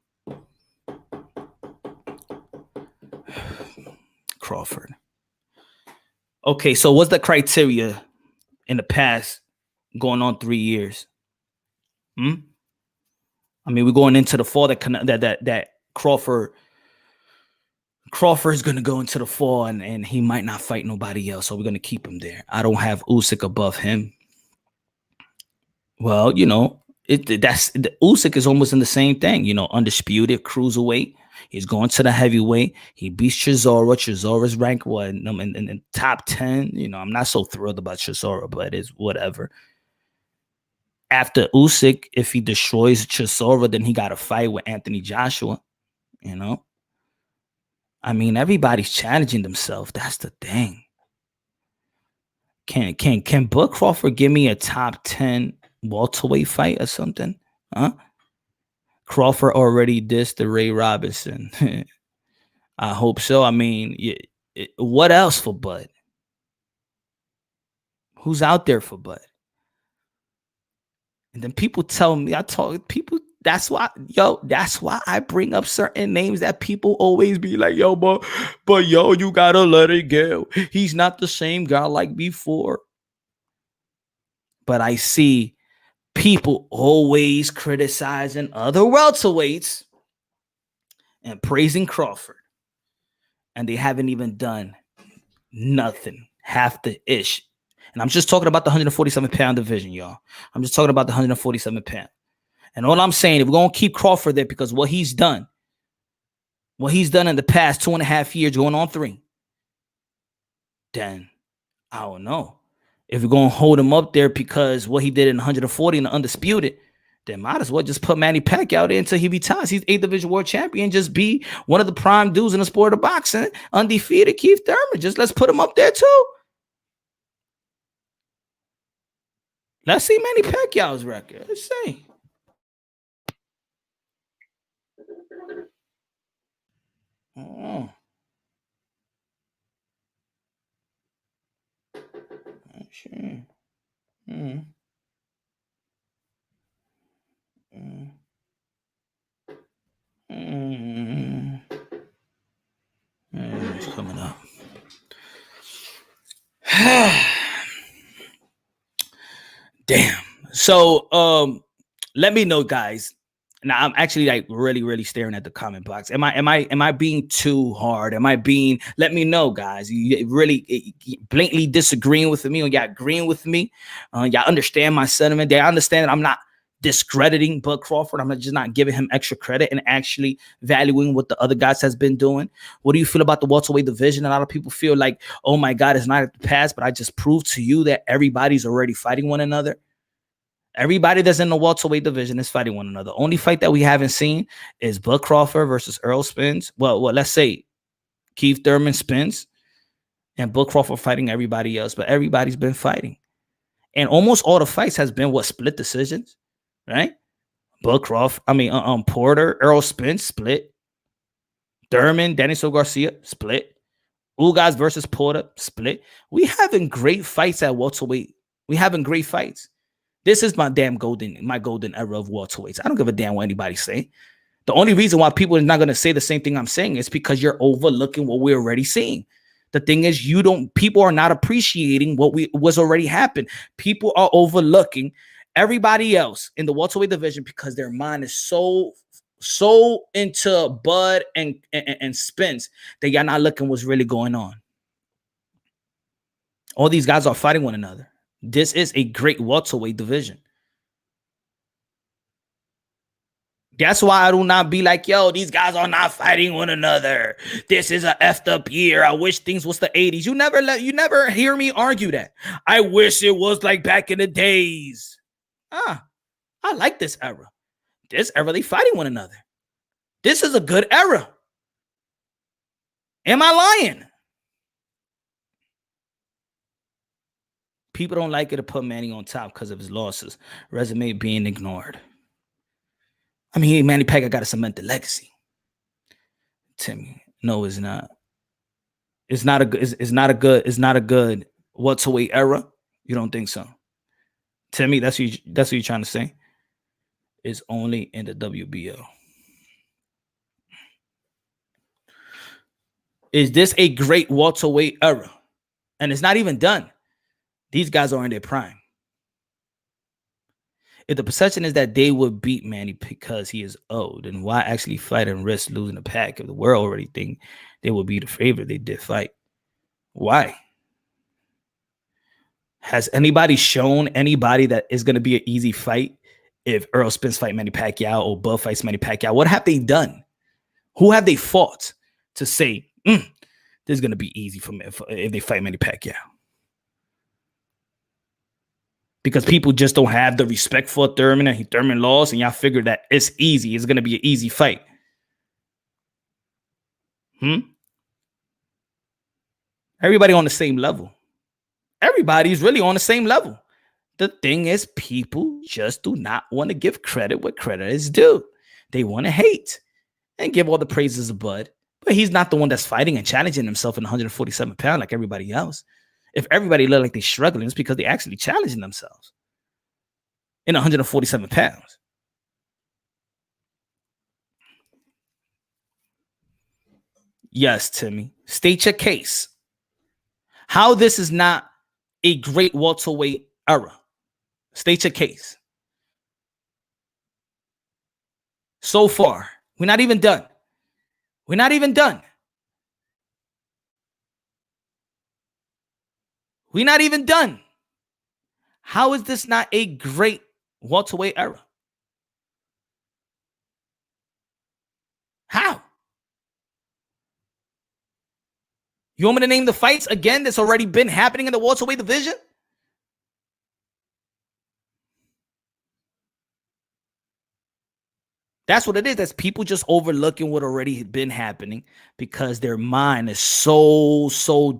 Crawford. Okay, so what's the criteria in the past going on 3 years? I mean, we're going into the fall that Crawford is going to go into the fall and he might not fight nobody else, so we're going to keep him there. I don't have Usyk above him. Well, Usyk is almost in the same thing, undisputed cruiserweight. He's going to the heavyweight. He beats Chisora. Chisora's ranked what in the top 10. You know, I'm not so thrilled about Chisora, but it's whatever. After Usyk, if he destroys Chisora, then he got to fight with Anthony Joshua. You know, I mean, everybody's challenging themselves. That's the thing. Can Bud Crawford give me a top 10 welterweight fight or something? Huh? Crawford already dissed the Ray Robinson. I hope so. I mean, what else for Bud? Who's out there for Bud? And then people tell me, that's why I bring up certain names that people always be like, yo, but yo, you gotta let it go. He's not the same guy like before. But I see people always criticizing other welterweights and praising Crawford. And they haven't even done nothing, half the ish. And I'm just talking about the 147-pound division, y'all. I'm just talking about the 147-pound. And all I'm saying, if we're going to keep Crawford there because what he's done in the past 2.5 years, going on 3, then I don't know. If we're going to hold him up there because what he did in 140 in the undisputed, then might as well just put Manny Pacquiao there until he retires. He's 8th division world champion. Just be one of the prime dudes in the sport of boxing. Undefeated Keith Thurman. Just let's put him up there too. Let's see Manny Pacquiao's record. Let's see. Oh. Sure. Mm. Mm. Mm. It's coming up. Damn. So let me know, guys. Now I'm actually like really staring at the comment box. Am I being too hard? Let me know, guys. You really blatantly disagreeing with me or y'all agreeing with me? Y'all understand my sentiment. They understand that I'm not discrediting Bud Crawford. I'm just not giving him extra credit and actually valuing what the other guys has been doing. What do you feel about the welterweight division? A lot of people feel like, oh my God, it's not at the past, but I just proved to you that everybody's already fighting one another. Everybody that's in the welterweight division is fighting one another. Only fight that we haven't seen is Bud Crawford versus Errol Spence. Well, let's say Keith Thurman Spence and Bud Crawford fighting everybody else, but everybody's been fighting. And almost all the fights has been split decisions, right? Bud Crawford, Porter, Errol Spence, split. Thurman, Daniel Garcia, split. Ugas versus Porter, split. We having great fights at welterweight. We having great fights. This is my golden era of welterweights. I don't give a damn what anybody say. The only reason why people are not going to say the same thing I'm saying is because you're overlooking what we're already seeing. The thing is, people are not appreciating what's already happened. People are overlooking everybody else in the welterweight division because their mind is so into Bud and Spence that y'all not looking what's really going on. All these guys are fighting one another. This is a great welterweight division. That's why I do not be like, yo, these guys are not fighting one another. This is a effed up year. I wish things was the 80s. You never hear me argue that. I wish it was like back in the days. I like this era. This era, they fighting one another. This is a good era. Am I lying? People don't like it to put Manny on top because of his losses. Resume being ignored. I mean, Manny Pacquiao got to cement the legacy. Timmy, no, it's not. It's not a good welterweight era. You don't think so? Timmy, that's what you're trying to say. It's only in the WBO. Is this a great welterweight era? And it's not even done. These guys are in their prime. If the perception is that they would beat Manny because he is old, then why actually fight and risk losing the pack if the world already think they would be the favorite? They did fight. Why? Has anybody shown anybody that is going to be an easy fight if Errol Spence fight Manny Pacquiao or Bud fights Manny Pacquiao? What have they done? Who have they fought to say, this is going to be easy for me if they fight Manny Pacquiao? Because people just don't have the respect for Thurman, and Thurman lost, and y'all figure that it's easy. It's going to be an easy fight. Everybody on the same level. Everybody's really on the same level. The thing is, people just do not want to give credit what credit is due. They want to hate and give all the praises to Bud. But he's not the one that's fighting and challenging himself in 147 pounds like everybody else. If everybody look like they're struggling, it's because they're actually challenging themselves in 147 pounds. Yes, Timmy. State your case. How this is not a great welterweight era. State your case. So far, we're not even done. We're not even done. We're not even done. How is this not a great welterweight era? How? You want me to name the fights again that's already been happening in the welterweight division? That's what it is. That's people just overlooking what already had been happening because their mind is so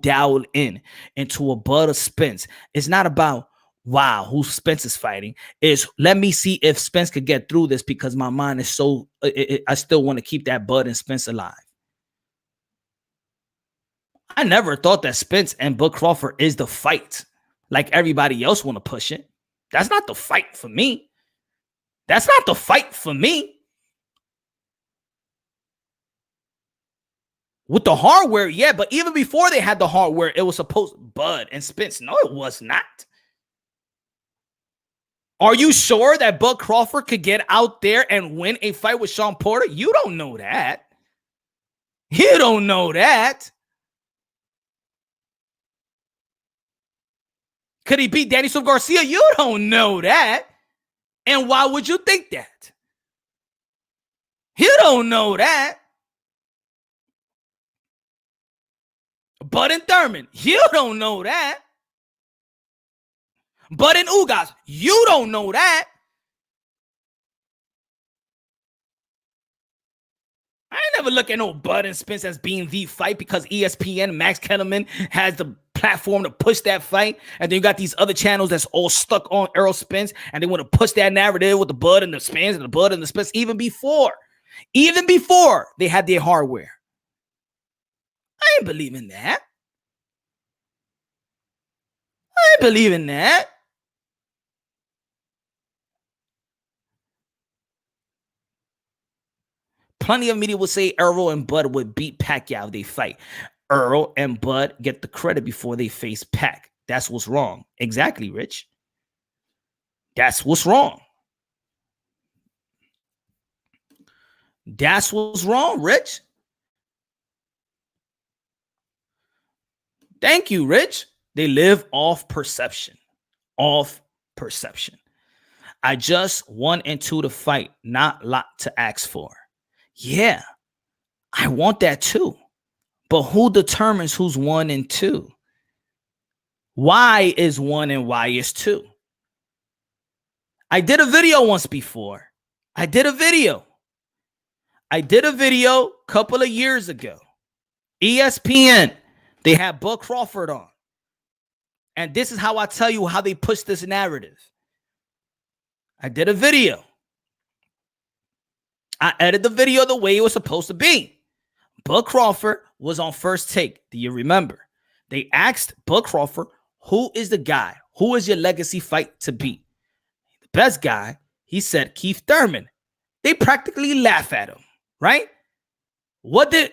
dialed into a Bud of Spence. It's not about, wow, who Spence is fighting. It's let me see if Spence could get through this because my mind is so, I still want to keep that Bud and Spence alive. I never thought that Spence and Bud Crawford is the fight like everybody else want to push it. That's not the fight for me. That's not the fight for me. With the hardware, yeah, but even before they had the hardware, it was supposed Bud and Spence. No, it was not. Are you sure that Bud Crawford could get out there and win a fight with Sean Porter? You don't know that. You don't know that. Could he beat Danny Swift Garcia? You don't know that. And why would you think that? You don't know that. Bud and Thurman, you don't know that. Bud and Ugas, you don't know that. I ain't never look at no Bud and Spence as being the fight because ESPN, Max Kellerman has the platform to push that fight. And then you got these other channels that's all stuck on Errol Spence and they want to push that narrative with the Bud and the Spence and the Bud and the Spence even before they had their hardware. I ain't believing that. I ain't believing that. Plenty of media will say Errol and Bud would beat Pacquiao if they fight. Errol and Bud get the credit before they face Pac. That's what's wrong. Exactly, Rich. That's what's wrong. That's what's wrong, Rich. Thank you, Rich. They live off perception. Off perception. I just 1 and 2 to fight, not a lot to ask for. Yeah, I want that too. But who determines who's 1 and 2? Why is 1 and why is 2? I did a video once before. I did a video a couple of years ago. ESPN, they had Bud Crawford on. And this is how I tell you how they push this narrative. I did a video. I edited the video the way it was supposed to be. Bud Crawford was on First Take. Do you remember? They asked Bud Crawford, who is the guy? Who is your legacy fight to beat? The best guy, he said Keith Thurman. They practically laugh at him, right? What did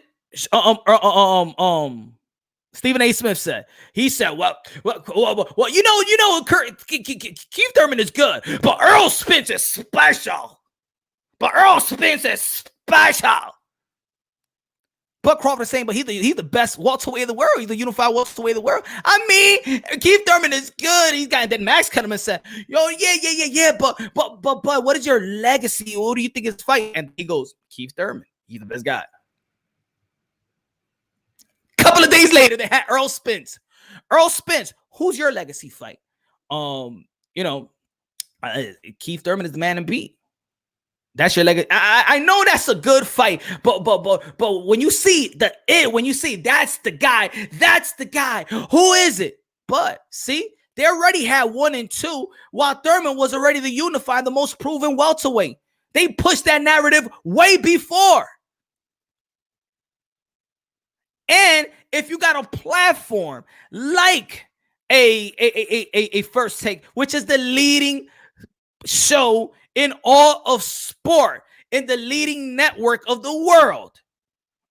Stephen A. Smith said? He said, well, you know, Keith Thurman is good, but Errol Spence is special. But Bud Crawford is saying, but he's the best welterweight in the world. He's the unified welterweight in the world. I mean, Keith Thurman is good. He's got that. Max Kellerman said, yo, yeah. But what is your legacy? What do you think is fight? And he goes, Keith Thurman. He's the best guy. couple of days later, they had Earl Spence. Earl Spence, who's your legacy fight? You know, Keith Thurman is the man to beat. That's your legacy. I know that's a good fight, but when you see when you see that's the guy, who is it? But see, they already had 1 and 2, while Thurman was already the unified, the most proven welterweight. They pushed that narrative way before. And if you got a platform like a First Take, which is the leading show in all of sport, in the leading network of the world,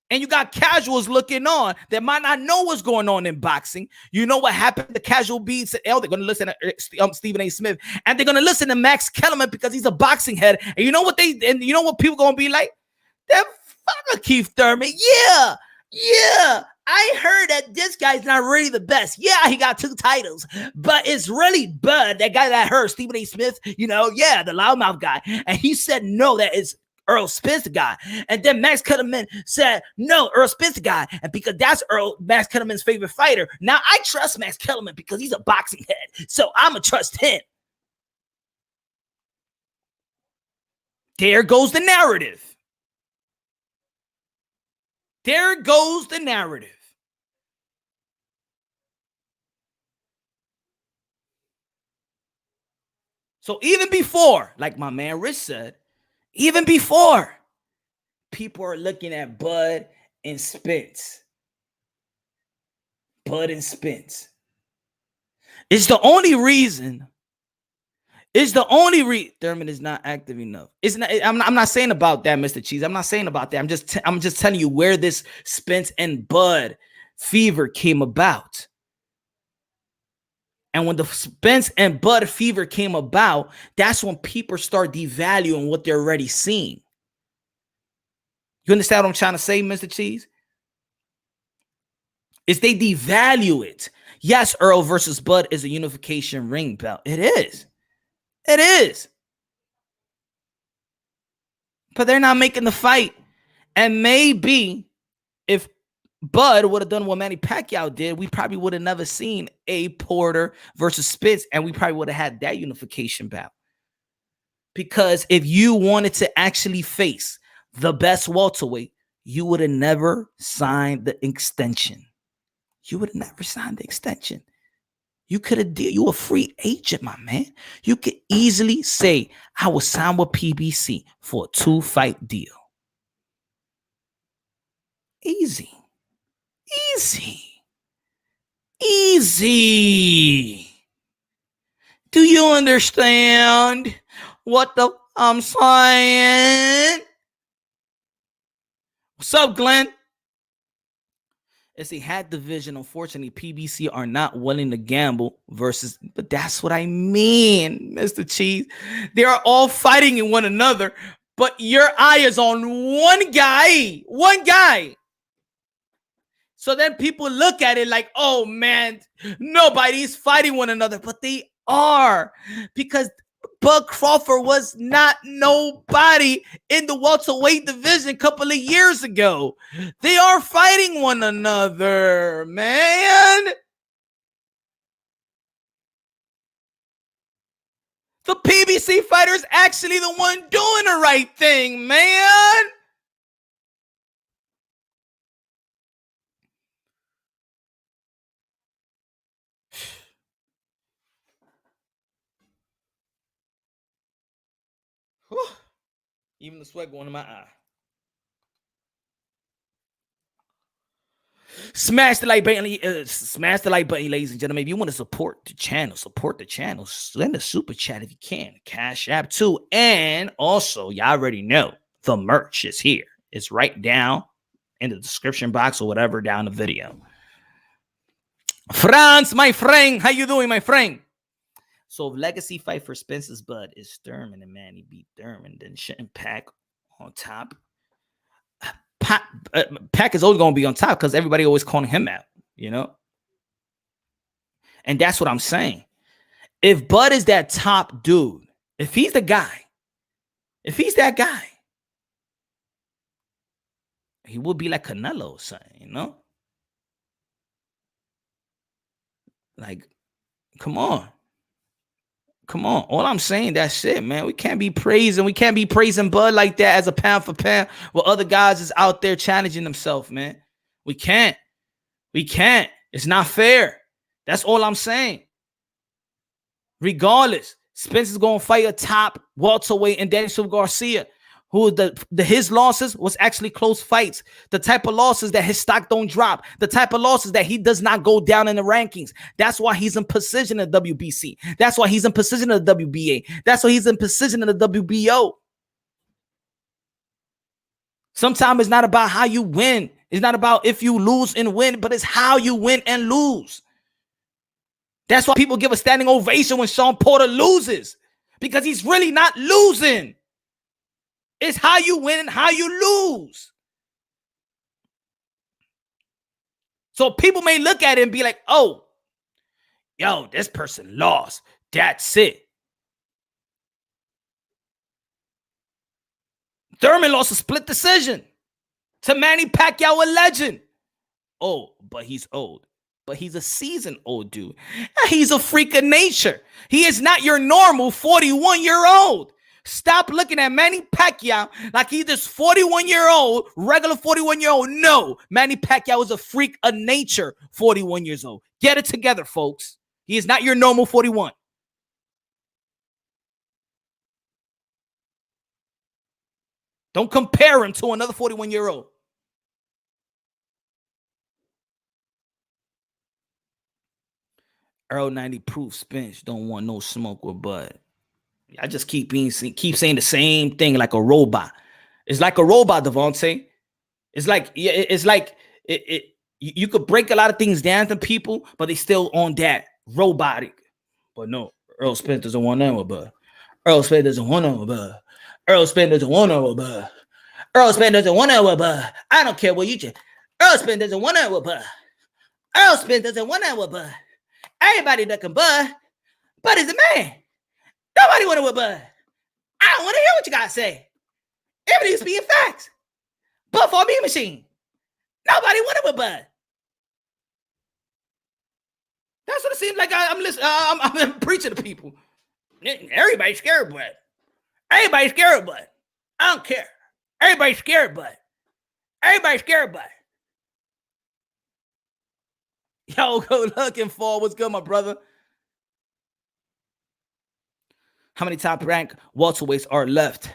and you got casuals looking on that might not know what's going on in boxing, you know what happened? The casual beats, they're going to listen to Stephen A. Smith, and they're going to listen to Max Kellerman because he's a boxing head. And you know what people going to be like? That fucker Keith Thurman. Yeah. I heard that this guy's not really the best. Yeah, he got 2 titles, but it's really Bud, that guy that hurt, Stephen A. Smith, the loudmouth guy. And he said, no, that is Earl Spence guy. And then Max Kellerman said, no, Earl Spence guy. And because that's Max Kellerman's favorite fighter, now I trust Max Kellerman because he's a boxing head. So I'm going to trust him. There goes the narrative. There goes the narrative. So even before, like my man Rich said, even before, people are looking at Bud and Spence. Bud and Spence. It's the only reason. Thurman is not active enough. It's not. I'm not saying about that, Mr. Cheese. I'm not saying about that. I'm just telling you where this Spence and Bud fever came about. And when the Spence and Bud fever came about, that's when people start devaluing what they're already seeing. You understand what I'm trying to say, Mr. Cheese? Is they devalue it. Yes, Earl versus Bud is a unification ring belt. It is. It is. But they're not making the fight. And maybe if Bud would have done what Manny Pacquiao did, we probably would have never seen a Porter versus Spence, and we probably would have had that unification bout. Because if you wanted to actually face the best welterweight, you would have never signed the extension. You would have never signed the extension. You could have did. You a free agent, my man. You could easily say, I will sign with PBC for a 2-fight deal. Easy. Do you understand what I'm saying? What's up, Glenn? It's a hat division. Unfortunately, PBC are not willing to gamble versus, but that's what I mean, Mr. Cheese. They are all fighting in one another, but your eye is on one guy. So then people look at it like, oh man, nobody's fighting one another, but they are, because Bud Crawford was not nobody in the welterweight division a couple of years ago. They are fighting one another, man. The PBC fighter is actually the one doing the right thing, man. Even the sweat going in my eye. Smash the like button, ladies and gentlemen. If you want to support the channel. Send a super chat if you can. Cash App too. And also, y'all already know the merch is here. It's right down in the description box or whatever down the video. Franz, my friend, how you doing, my friend? So if legacy fight for Spence's Bud is Thurman and Manny beat Thurman, then shouldn't Pac on top? Pac is always going to be on top because everybody always calling him out, And that's what I'm saying. If Bud is that top dude, if he's that guy, he will be like Canelo or something, Like, come on. Come on. All I'm saying, that's shit, man. We can't be praising Bud like that as a pound for pound while other guys is out there challenging themselves, man. We can't. We can't. It's not fair. That's all I'm saying. Regardless, Spencer's going to fight a top welterweight and Daniel Garcia, who his losses was actually close fights. The type of losses that his stock don't drop. The type of losses that he does not go down in the rankings. That's why he's in position in the WBC. That's why he's in position in the WBA. That's why he's in position in the WBO. Sometimes it's not about how you win. It's not about if you lose and win, but it's how you win and lose. That's why people give a standing ovation when Sean Porter loses, because he's really not losing. It's how you win and how you lose. So people may look at it and be like, oh, yo, this person lost. That's it. Thurman lost a split decision to Manny Pacquiao, a legend. Oh, but he's old. But he's a seasoned old dude. He's a freak of nature. He is not your normal 41-year-old. Stop looking at Manny Pacquiao like he's this 41-year-old, regular 41-year-old. No, Manny Pacquiao is a freak of nature, 41 years old. Get it together, folks. He is not your normal 41. Don't compare him to another 41-year-old. Earl 90 proof Spence don't want no smoke with Bud. I just keep saying the same thing like a robot. It's like a robot, Devontae. It's like you could break a lot of things down to people, but they still on that robotic. But no, Earl Spence doesn't want none with Bud. Earl Spence doesn't want none with Bud. Earl Spence doesn't want none with Bud. Earl Spence doesn't want none with Bud. I don't care what you just. Earl Spence doesn't want none with Bud. Earl Spence doesn't want none with Bud. Everybody ducking Bud. Bud is the man. Nobody want to with Bud. I don't want to hear what you got to say. Everything's being facts. Bud for a beat machine. Nobody want to with Bud. That's what it seems like. I'm listening. I'm preaching to people. Everybody's scared of Bud. Everybody's scared of Bud. I don't care. Everybody's scared of Bud. Everybody's scared of Bud. Yo, go looking for what's good, my brother. How many top-ranked welterweights are left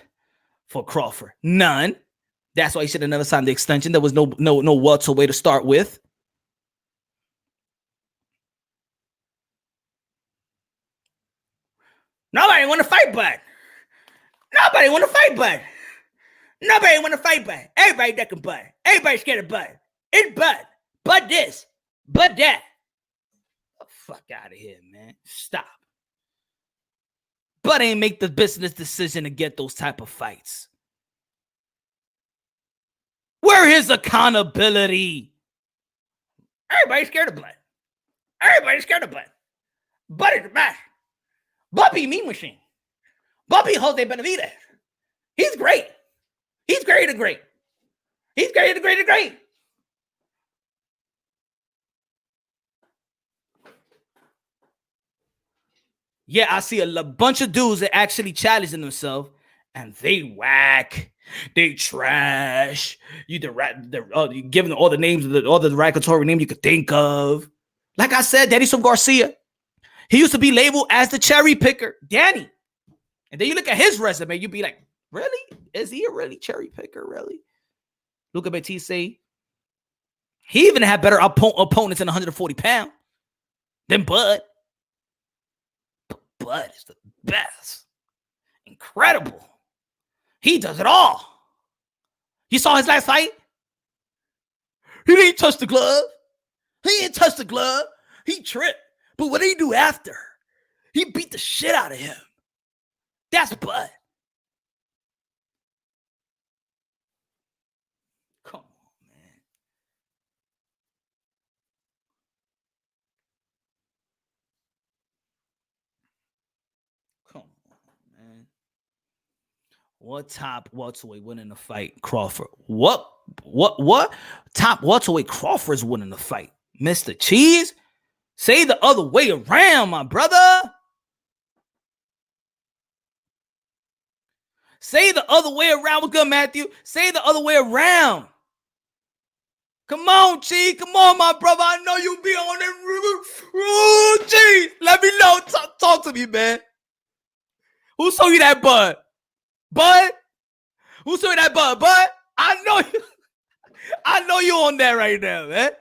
for Crawford? None. That's why he should have never signed the extension. There was no welterweight to start with. Nobody want to fight Bud. Nobody want to fight Bud. Nobody want to fight Bud. Everybody ducking Bud. Everybody scared of Bud. It's Bud. Bud this. Bud that. Oh, fuck out of here, man. Stop. Bud ain't make the business decision to get those type of fights. Where is accountability? Everybody's scared of Bud. Everybody's scared of Bud. Bud is the best. Bud be mean machine. Bud be Jose Benavidez. He's great. He's great to great. He's great to great to great. Yeah, I see a bunch of dudes that actually challenging themselves, and they whack, they trash. You giving all the names of all the derogatory names you could think of. Like I said, Daniel Garcia, he used to be labeled as the cherry picker, Danny. And then you look at his resume, you'd be like, really? Is he a really cherry picker? Really? Luca Batiste, he even had better opponents in 140 pounds than Bud. Bud is the best. Incredible. He does it all. You saw his last fight? He didn't touch the glove. He didn't touch the glove. He tripped. But what did he do after? He beat the shit out of him. That's Bud. Come on, man. Come on, man. What top welterweight winning the fight? Crawford. What? Top welterweight Crawford's winning the fight? Mr. Cheese? Say the other way around, my brother. Say the other way around. What's good, Matthew? Say the other way around. Come on, G. Come on, my brother. I know you be on it. G. Let me know. Talk to me, man. Who sold you that bud? Bud? Who sold you that bud? Bud? I know you. I know you on that right now, man.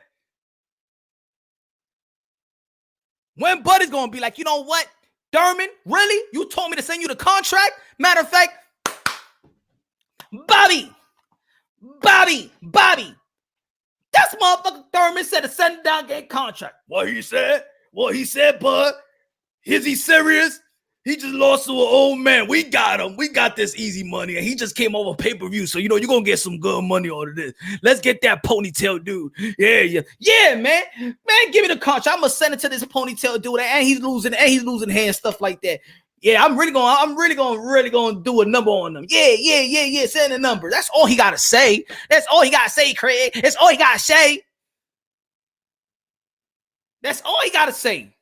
When Bud is going to be like, you know what, Thurman, really? You told me to send you the contract? Matter of fact, Bobby. That's motherfucker Thurman said to send down game contract. What he said, Bud. Is he serious? He just lost to an old man. We got him. We got this easy money. And he just came over pay-per-view. So, you're going to get some good money out of this. Let's get that ponytail dude. Yeah, man. Man, give me the contract. I'm going to send it to this ponytail dude. And he's losing hands, stuff like that. Yeah, I'm really going to do a number on them. Yeah. Send a number. That's all he got to say. That's all he got to say, Craig. That's all he got to say. That's all he got to say.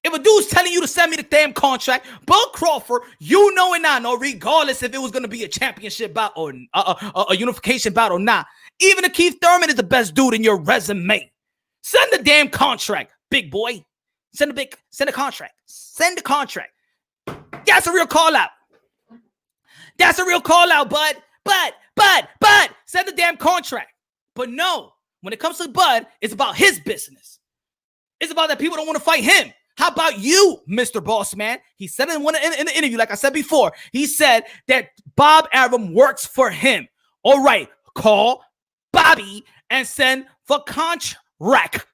If a dude's telling you to send me the damn contract, Bud Crawford, you know and I know, regardless if it was going to be a championship bout or a unification bout or not, even if Keith Thurman is the best dude in your resume, send the damn contract, big boy. Send the contract. Send the contract. That's a real call out. That's a real call out, Bud. Bud. Send the damn contract. But no, when it comes to Bud, it's about his business. It's about that people don't want to fight him. How about you, Mr. Boss Man? He said in the interview, like I said before, he said that Bob Arum works for him. All right, call Bobby and send for contract.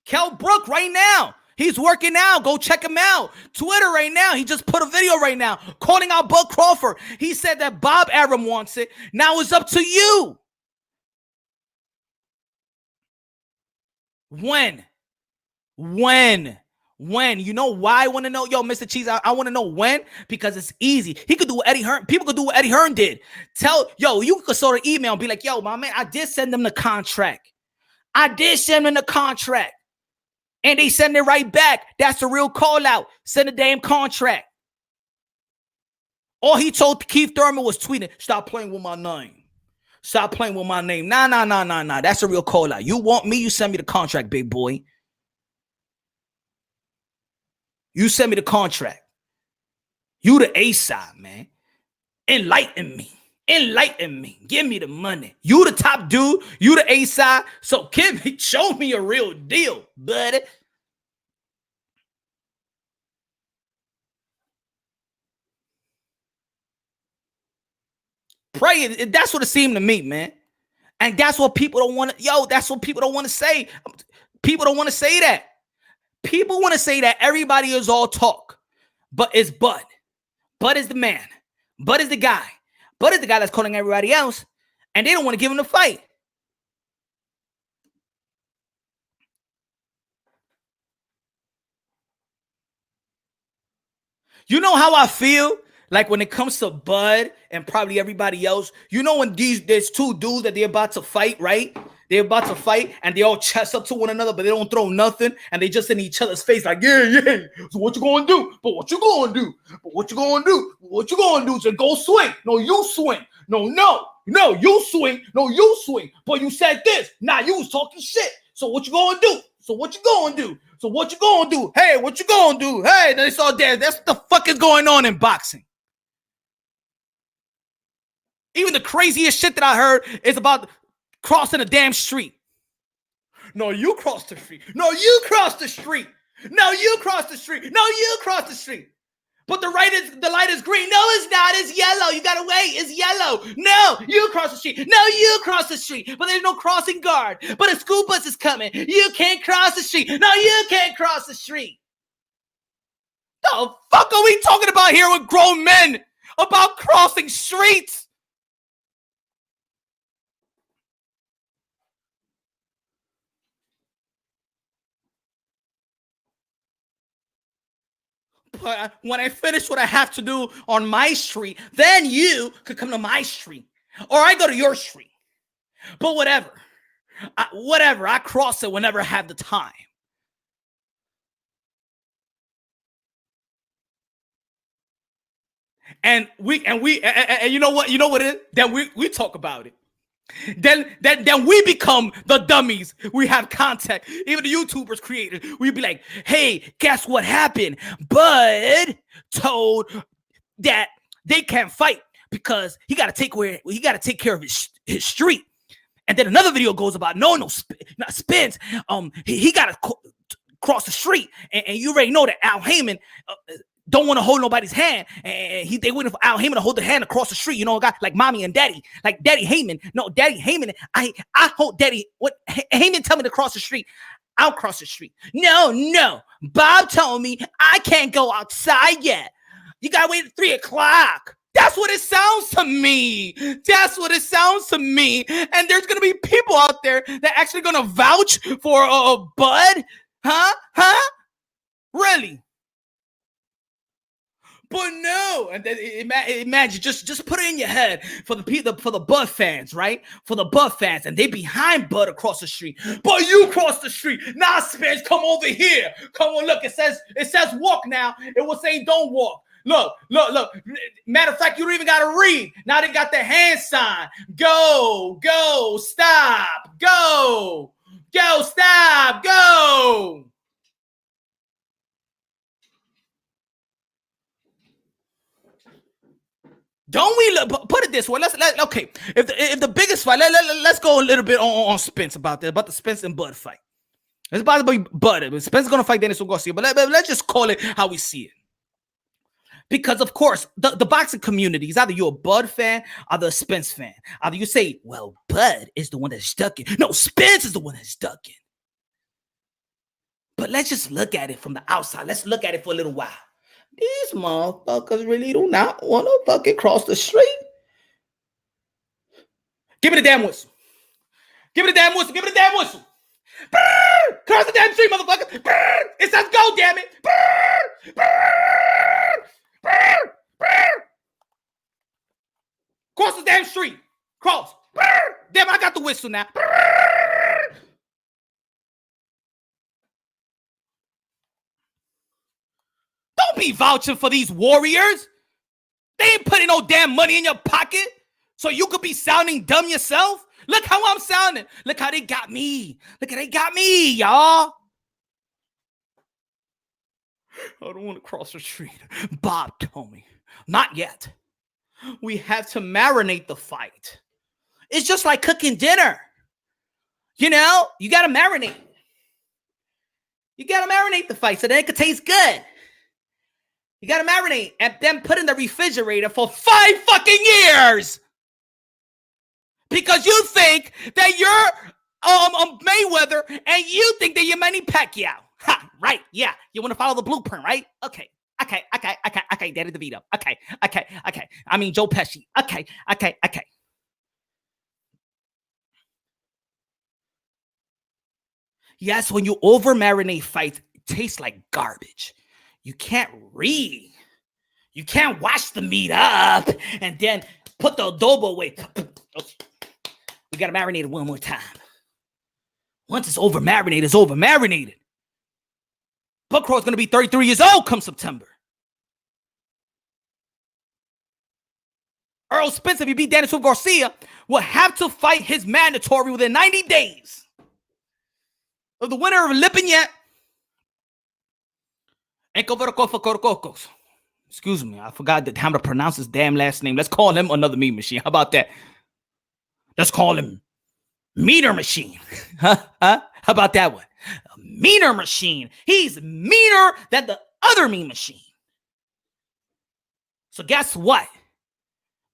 Kell Brook right now. He's working now. Go check him out. Twitter right now. He just put a video right now calling out Bud Crawford. He said that Bob Arum wants it. Now it's up to you. When? You know why I want to know? Yo, Mr. Cheese, I want to know when, because it's easy. He could do what Eddie Hearn. People could do what Eddie Hearn did. You could sort of email and be like, yo, my man, I did send them the contract. And they send it right back. That's a real call out. Send the damn contract. All he told Keith Thurman was tweeting, stop playing with my name. Stop playing with my name. Nah. That's a real call out. You want me, you send me the contract, big boy. You send me the contract. You the A-side, man. Enlighten me. Give me the money. You the top dude. You the A-side. So show me a real deal, buddy. Pray. That's what it seemed to me, man. And that's what people don't want to. That's what people don't want to say. People don't want to say that. People want to say that everybody is all talk, but it's Bud. Bud is the man. Bud is the guy. Bud is the guy that's calling everybody else, and they don't want to give him the fight. You know how I feel? Like when it comes to Bud and probably everybody else, you know when there's two dudes that they're about to fight, right? They're about to fight and they all chest up to one another, but they don't throw nothing and they just in each other's face like, yeah. So what you gonna do? But what you gonna do? But what you gonna do? What you gonna do? So go swing. No, you swing. No, you swing. No, you swing. But you said this. Nah, you was talking shit. So what you gonna do? So what you gonna do? So what you gonna do? Hey, what you gonna do? Hey, then it's all there. That's what the fuck is going on in boxing. Even the craziest shit that I heard is about crossing a damn street. No, you crossed the street. No, you crossed the street. No, you crossed the street. No, you crossed the street. But the light is green. No, it's not. It's yellow. You gotta wait. It's yellow. No, you cross the street. No, you cross the street. But there's no crossing guard. But a school bus is coming. You can't cross the street. No, you can't cross the street. The fuck are we talking about here with grown men about crossing streets? But when I finish what I have to do on my street, then you could come to my street. Or I go to your street. But whatever. Whatever. I cross it whenever I have the time. And you know what? You know what it is? Then we talk about it. Then we become the dummies. We have contact. Even the YouTubers created. We'd be like, hey, guess what happened? Bud told that they can't fight because he got to take care of his street. And then another video goes about not Spence. He got to cross the street, and you already know that Al Heyman don't want to hold nobody's hand, and they waiting for Al Heyman to hold the hand across the street. You know, a guy like mommy and daddy, like Daddy Heyman. No, Daddy Heyman. I hold Daddy. What Heyman tell me to cross the street? I'll cross the street. No. Bob told me I can't go outside yet. You gotta wait at 3:00. That's what it sounds to me. That's what it sounds to me. And there's gonna be people out there that actually gonna vouch for Bud, huh? Really? But no, and then imagine just put it in your head for the Bud fans, right? For the Bud fans, and they behind Bud across the street. But you cross the street. Nah, Spence, come over here. Come on, look. It says walk now. It was saying don't walk. Look. Matter of fact, you don't even got to read. Now they got the hand sign. Go, stop, go, stop, go. Don't we put it this way? Okay. If the biggest fight, let's go a little bit on Spence about the Spence and Bud fight. It's about to be Bud. Spence is gonna fight Dennis Garcia, but let's just call it how we see it. Because of course, the boxing community is either you're a Bud fan or the Spence fan. Either you say, well, Bud is the one that's stuck in. No, Spence is the one that's stuck in. But let's just look at it from the outside. Let's look at it for a little while. These motherfuckers really do not want to fucking cross the street. Give me the damn whistle. Give me the damn whistle. Give me the damn whistle. Brrr! Cross the damn street, motherfucker. Brrr! It says go, damn it. Brrr! Brrr! Brrr! Brrr! Cross the damn street. Cross. Brrr! Damn, I got the whistle now. Brrr! Don't be vouching for these warriors. They ain't putting no damn money in your pocket so you could be sounding dumb yourself. Look how I'm sounding. Look how they got me. Look how they got me, y'all. I don't want to cross the street. Bob told me. Not yet. We have to marinate the fight. It's just like cooking dinner. You know, you got to marinate. You got to marinate the fight so that it could taste good. You got to marinate and then put in the refrigerator for 5 fucking years. Because you think that you're Mayweather and you think that you're Manny Pacquiao. Ha, right, yeah. You want to follow the blueprint, right? Okay. Danny DeVito. Okay. I mean, Joe Pesci. Okay. Yes, when you over-marinate fights, it tastes like garbage. You can't read. You can't wash the meat up and then put the adobo away. We got to marinate it one more time. Once it's over-marinated, it's over-marinated. Buckcraw's going to be 33 years old come September. Earl Spence, if he beat Dennis Garcia, will have to fight his mandatory within 90 days of the winner of Lipinette and Kovarokos. Excuse me, I forgot how to pronounce his damn last name. Let's call him another meat machine. How about that? Let's call him Meaner Machine. How about that one? A meaner machine. He's meaner than the other mean machine. So guess what?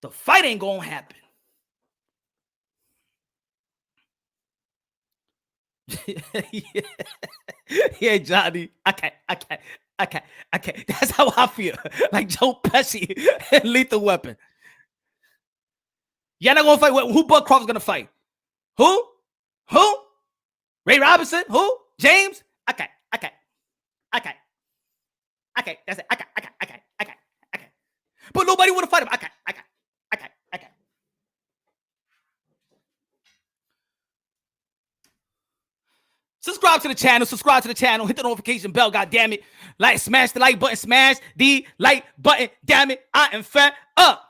The fight ain't gonna happen. Yeah, Johnny. Okay. That's how I feel. Like Joe Pesci and Lethal Weapon. Y'all not gonna fight. Who Bud Crawford's gonna fight? Who? Ray Robinson? Who? James? Okay. That's it. Okay. But nobody want to fight him. Okay. Subscribe to the channel. Subscribe to the channel. Hit the notification bell. God damn it. Like, smash the like button. Smash the like button. Damn it. I am fed up.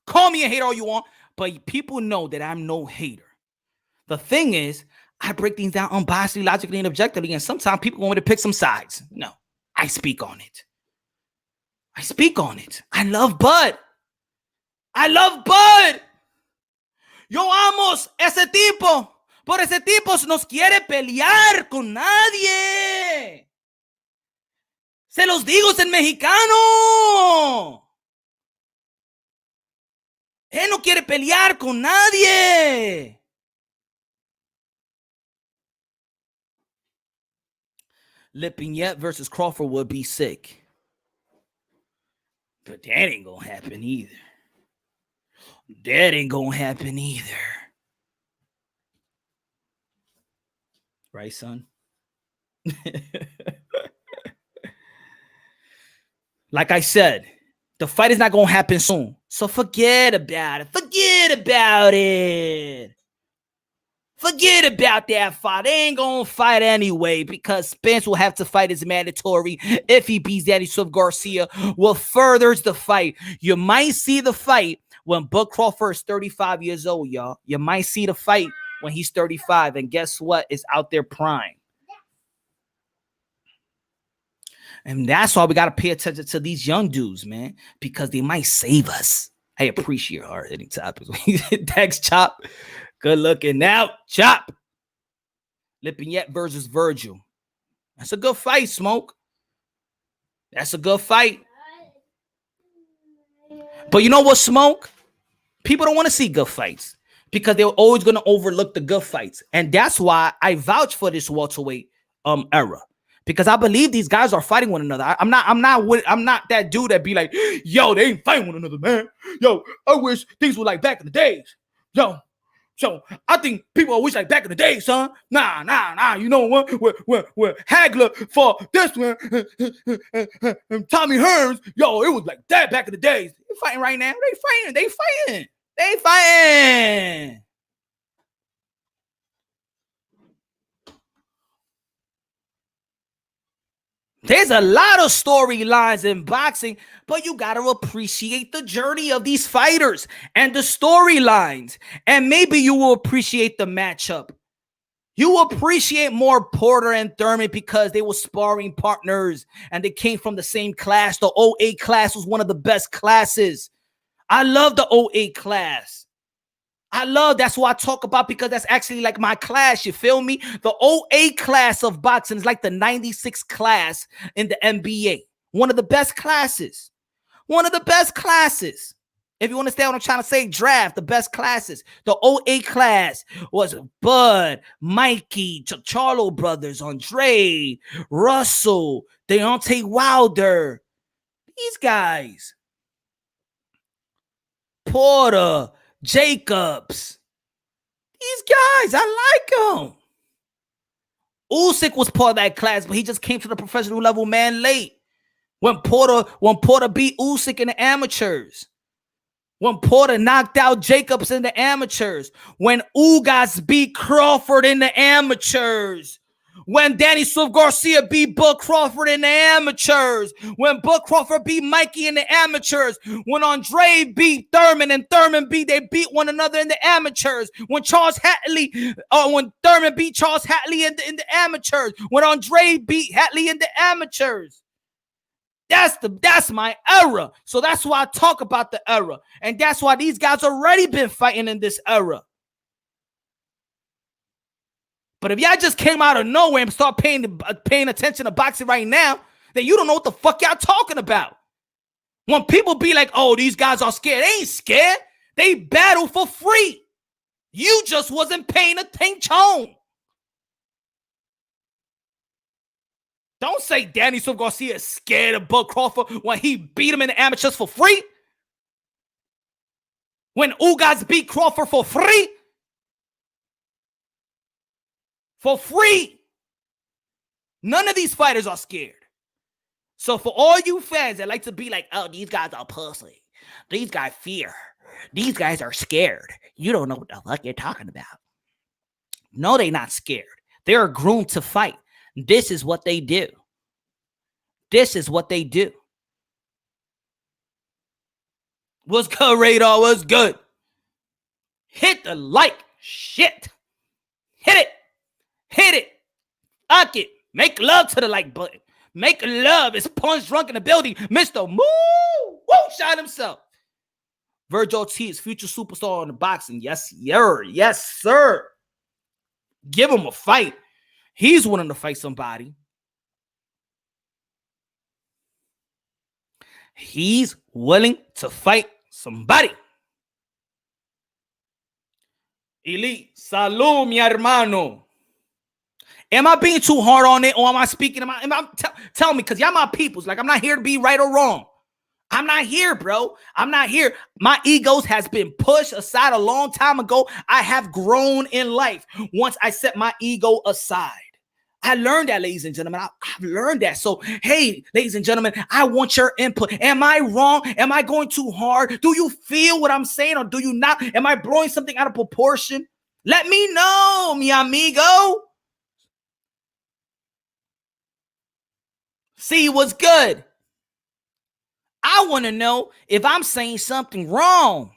Call me a hater all you want, but people know that I'm no hater. The thing is, I break things down unbiasedly, logically, and objectively, and sometimes people want me to pick some sides. No, I speak on it. I speak on it. I love Bud. I love Bud. Yo amo ese tipo. Por ese tipo nos quiere pelear con nadie. Se los digo en mexicano. Él no quiere pelear con nadie. Lipinette versus Crawford would be sick. But that ain't gonna happen either. That ain't gonna happen either. Right, son? Like I said, the fight is not gonna happen soon. So forget about it. Forget about it. Forget about that fight. They ain't gonna fight anyway because Spence will have to fight as mandatory if he beats Danny Swift Garcia. Well, furthers the fight. You might see the fight when Bud Crawford is 35 years old, y'all. You might see the fight when he's 35. And guess what? It's out there prime. And that's why we got to pay attention to these young dudes, man, because they might save us. I appreciate hard hitting topics. Thanks, Chop. Good looking now. Chop. Lipinette versus Virgil. That's a good fight, Smoke. That's a good fight. But you know what, Smoke? People don't want to see good fights because they're always going to overlook the good fights. And that's why I vouch for this welterweight era. Because I believe these guys are fighting one another. I'm not that dude that be like, yo, they ain't fighting one another, man. Yo, I wish things were like back in the days. Yo, so I think people always like back in the days, son. Nah. You know what? Where Hagler for this one and Tommy Hearns, yo, it was like that back in the days. They're fighting right now. They fighting. There's a lot of storylines in boxing, but you got to appreciate the journey of these fighters and the storylines. And maybe you will appreciate the matchup. You will appreciate more Porter and Thurman because they were sparring partners and they came from the same class. The 08 class was one of the best classes. I love the 08 class. That's what I talk about because that's actually like my class. You feel me? The 08 class of boxing is like the 96 class in the NBA. One of the best classes. If you understand what I'm trying to say, draft the best classes. The 08 class was Bud, Mikey, Charlo brothers, Andre, Russell, Deontay Wilder. These guys. Porter, Jacobs. These guys, I like them. Usyk was part of that class, but he just came to the professional level, man, late. When Porter beat Usyk in the amateurs. When Porter knocked out Jacobs in the amateurs. When Ugas beat Crawford in the amateurs. When Danny Swift Garcia beat Bud Crawford in the amateurs. When Bud Crawford beat Mikey in the amateurs. When Andre beat Thurman and they beat one another in the amateurs. When when Thurman beat Charles Hatley in the amateurs. When Andre beat Hatley in the amateurs. That's my era. So that's why I talk about the era. And that's why these guys already been fighting in this era. But if y'all just came out of nowhere and start paying attention to boxing right now, then you don't know what the fuck y'all talking about. When people be like, oh, these guys are scared. They ain't scared. They battle for free. You just wasn't paying attention. Don't say Danny Swift Garcia is scared of Bud Crawford when he beat him in the amateurs for free. When Ugas beat Crawford for free. For free. None of these fighters are scared. So for all you fans that like to be like, oh, these guys are pussy. These guys fear. These guys are scared. You don't know what the fuck you're talking about. No, they're not scared. They're groomed to fight. This is what they do. This is what they do. What's good, Radar? What's good? Hit the like. Shit. Hit it. Hit it. Fuck it. Make love to the like button. Make love. It's Punch Drunk in the building. Mr. Moo. Woo, shot himself. Virgil Ortiz, future superstar in the boxing. Yes, sir. Yes, sir. Give him a fight. He's willing to fight somebody. He's willing to fight somebody. Elite, salud, mi hermano. Am I being too hard on it, or am I speaking? Tell me, because y'all my peoples. Like, I'm not here to be right or wrong. I'm not here, bro. I'm not here. My egos has been pushed aside a long time ago. I have grown in life once I set my ego aside. I learned that, ladies and gentlemen. I've learned that. So, hey, ladies and gentlemen, I want your input. Am I wrong? Am I going too hard? Do you feel what I'm saying, or do you not? Am I blowing something out of proportion? Let me know, mi amigo. See what's good. I want to know if I'm saying something wrong.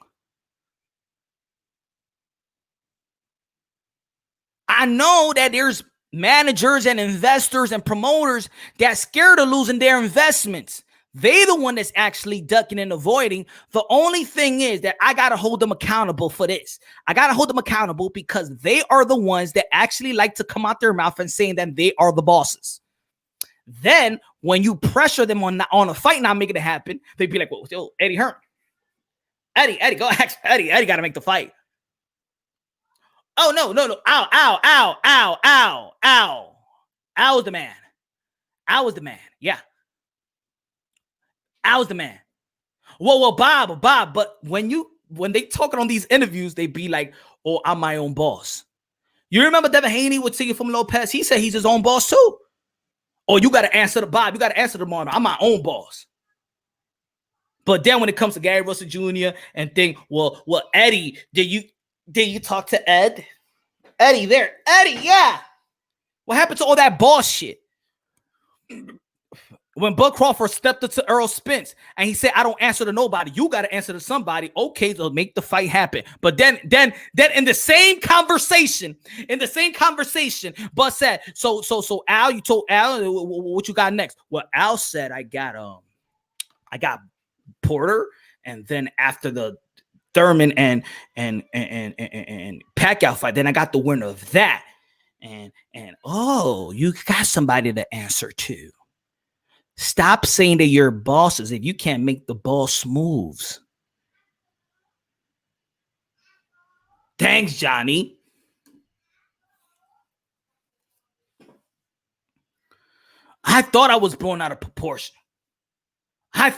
I know that there's managers and investors and promoters that's scared of losing their investments. They the one that's actually ducking and avoiding. The only thing is that I got to hold them accountable for this. I got to hold them accountable because they are the ones that actually like to come out their mouth and saying that they are the bosses. Then when you pressure them on a fight not making it happen, they'd be like, well, yo, Eddie Hearn. Eddie, go ask Eddie. Eddie got to make the fight. Oh, no. Ow. I was the man. Yeah. I was the man. Whoa, Bob. But when they talking on these interviews, they be like, oh, I'm my own boss. You remember Devin Haney with Tiggy from Lopez? He said he's his own boss too. Oh, you got to answer to Bob. You got to answer to Marlon. I'm my own boss. But then when it comes to Gary Russell Jr. and think, well, Eddie, did you talk to Ed? Eddie, yeah. What happened to all that boss shit? When Bud Crawford stepped up to Earl Spence and he said, I don't answer to nobody. You got to answer to somebody. Okay, so make the fight happen. But then in the same conversation, Bud said, so Al, you told Al what you got next? Well, Al said, I got Porter, and then after the Thurman and Pacquiao fight, then I got the winner of that. And oh, you got somebody to answer to. Stop saying that you're bosses if you can't make the boss moves. Thanks, Johnny. I thought I was blown out of proportion. I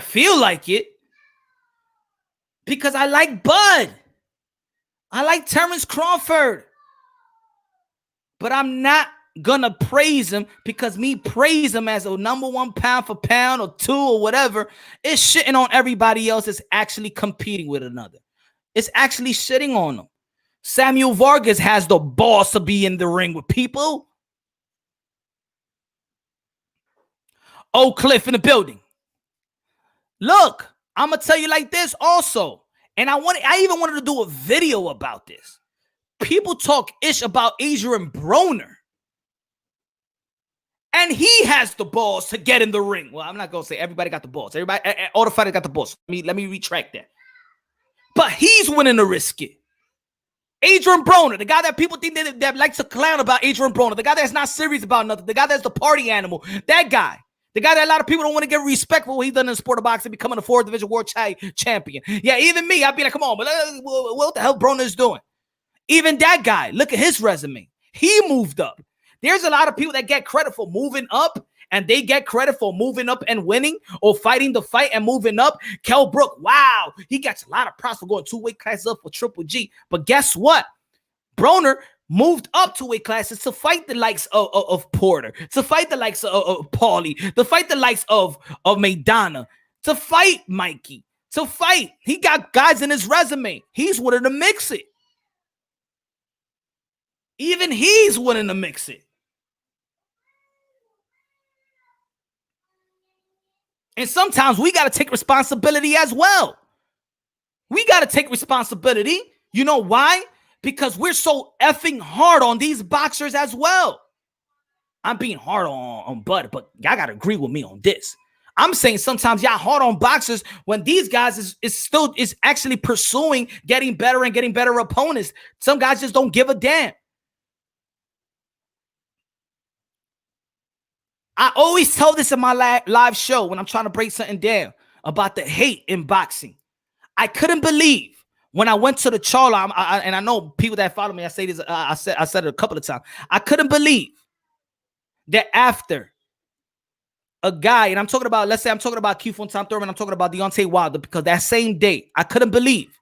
feel like it because I like Bud. I like Terrence Crawford. But I'm not gonna praise him because me praise him as a number one pound for pound or two or whatever is shitting on everybody else that's actually competing with another. It's actually shitting on them. Samuel Vargas has the balls to be in the ring with people. Oak Cliff in the building. Look, I'm gonna tell you like this also, and I even wanted to do a video about this. People talk ish about Adrian Broner, and he has the balls to get in the ring. Well, I'm not gonna say everybody got the balls. All the fighters got the balls. Let me retract that. But he's willing to risk it. Adrian Broner, the guy that people think that likes to clown about Adrian Broner, the guy that's not serious about nothing, the guy that's the party animal, that guy. The guy that a lot of people don't want to give respect for what he's done in the sport of boxing, becoming a 4th division world champion. Yeah, even me, I'd be like, come on, but what the hell Broner is doing? Even that guy, look at his resume. He moved up. There's a lot of people that get credit for moving up, and they get credit for moving up and winning or fighting the fight and moving up. Kell Brook, wow, he gets a lot of props for going 2 weight classes up for Triple G. But guess what? Broner moved up 2 weight classes to fight the likes of Porter, to fight the likes of Paulie, to fight the likes of Maidana, to fight Mikey, to fight. He got guys in his resume. He's willing to mix it. Even he's willing to mix it. And sometimes we got to take responsibility as well. We got to take responsibility. You know why? Because we're so effing hard on these boxers as well. I'm being hard on Bud, but y'all got to agree with me on this. I'm saying sometimes y'all hard on boxers when these guys is actually pursuing getting better and getting better opponents. Some guys just don't give a damn. I always tell this in my live show when I'm trying to break something down about the hate in boxing. I couldn't believe when I went to the Charlo, and I know people that follow me, I say this, I said it a couple of times. I couldn't believe that after a guy, and I'm talking about, let's say I'm talking about Keith Tom Thurman, I'm talking about Deontay Wilder, because that same day, I couldn't believe,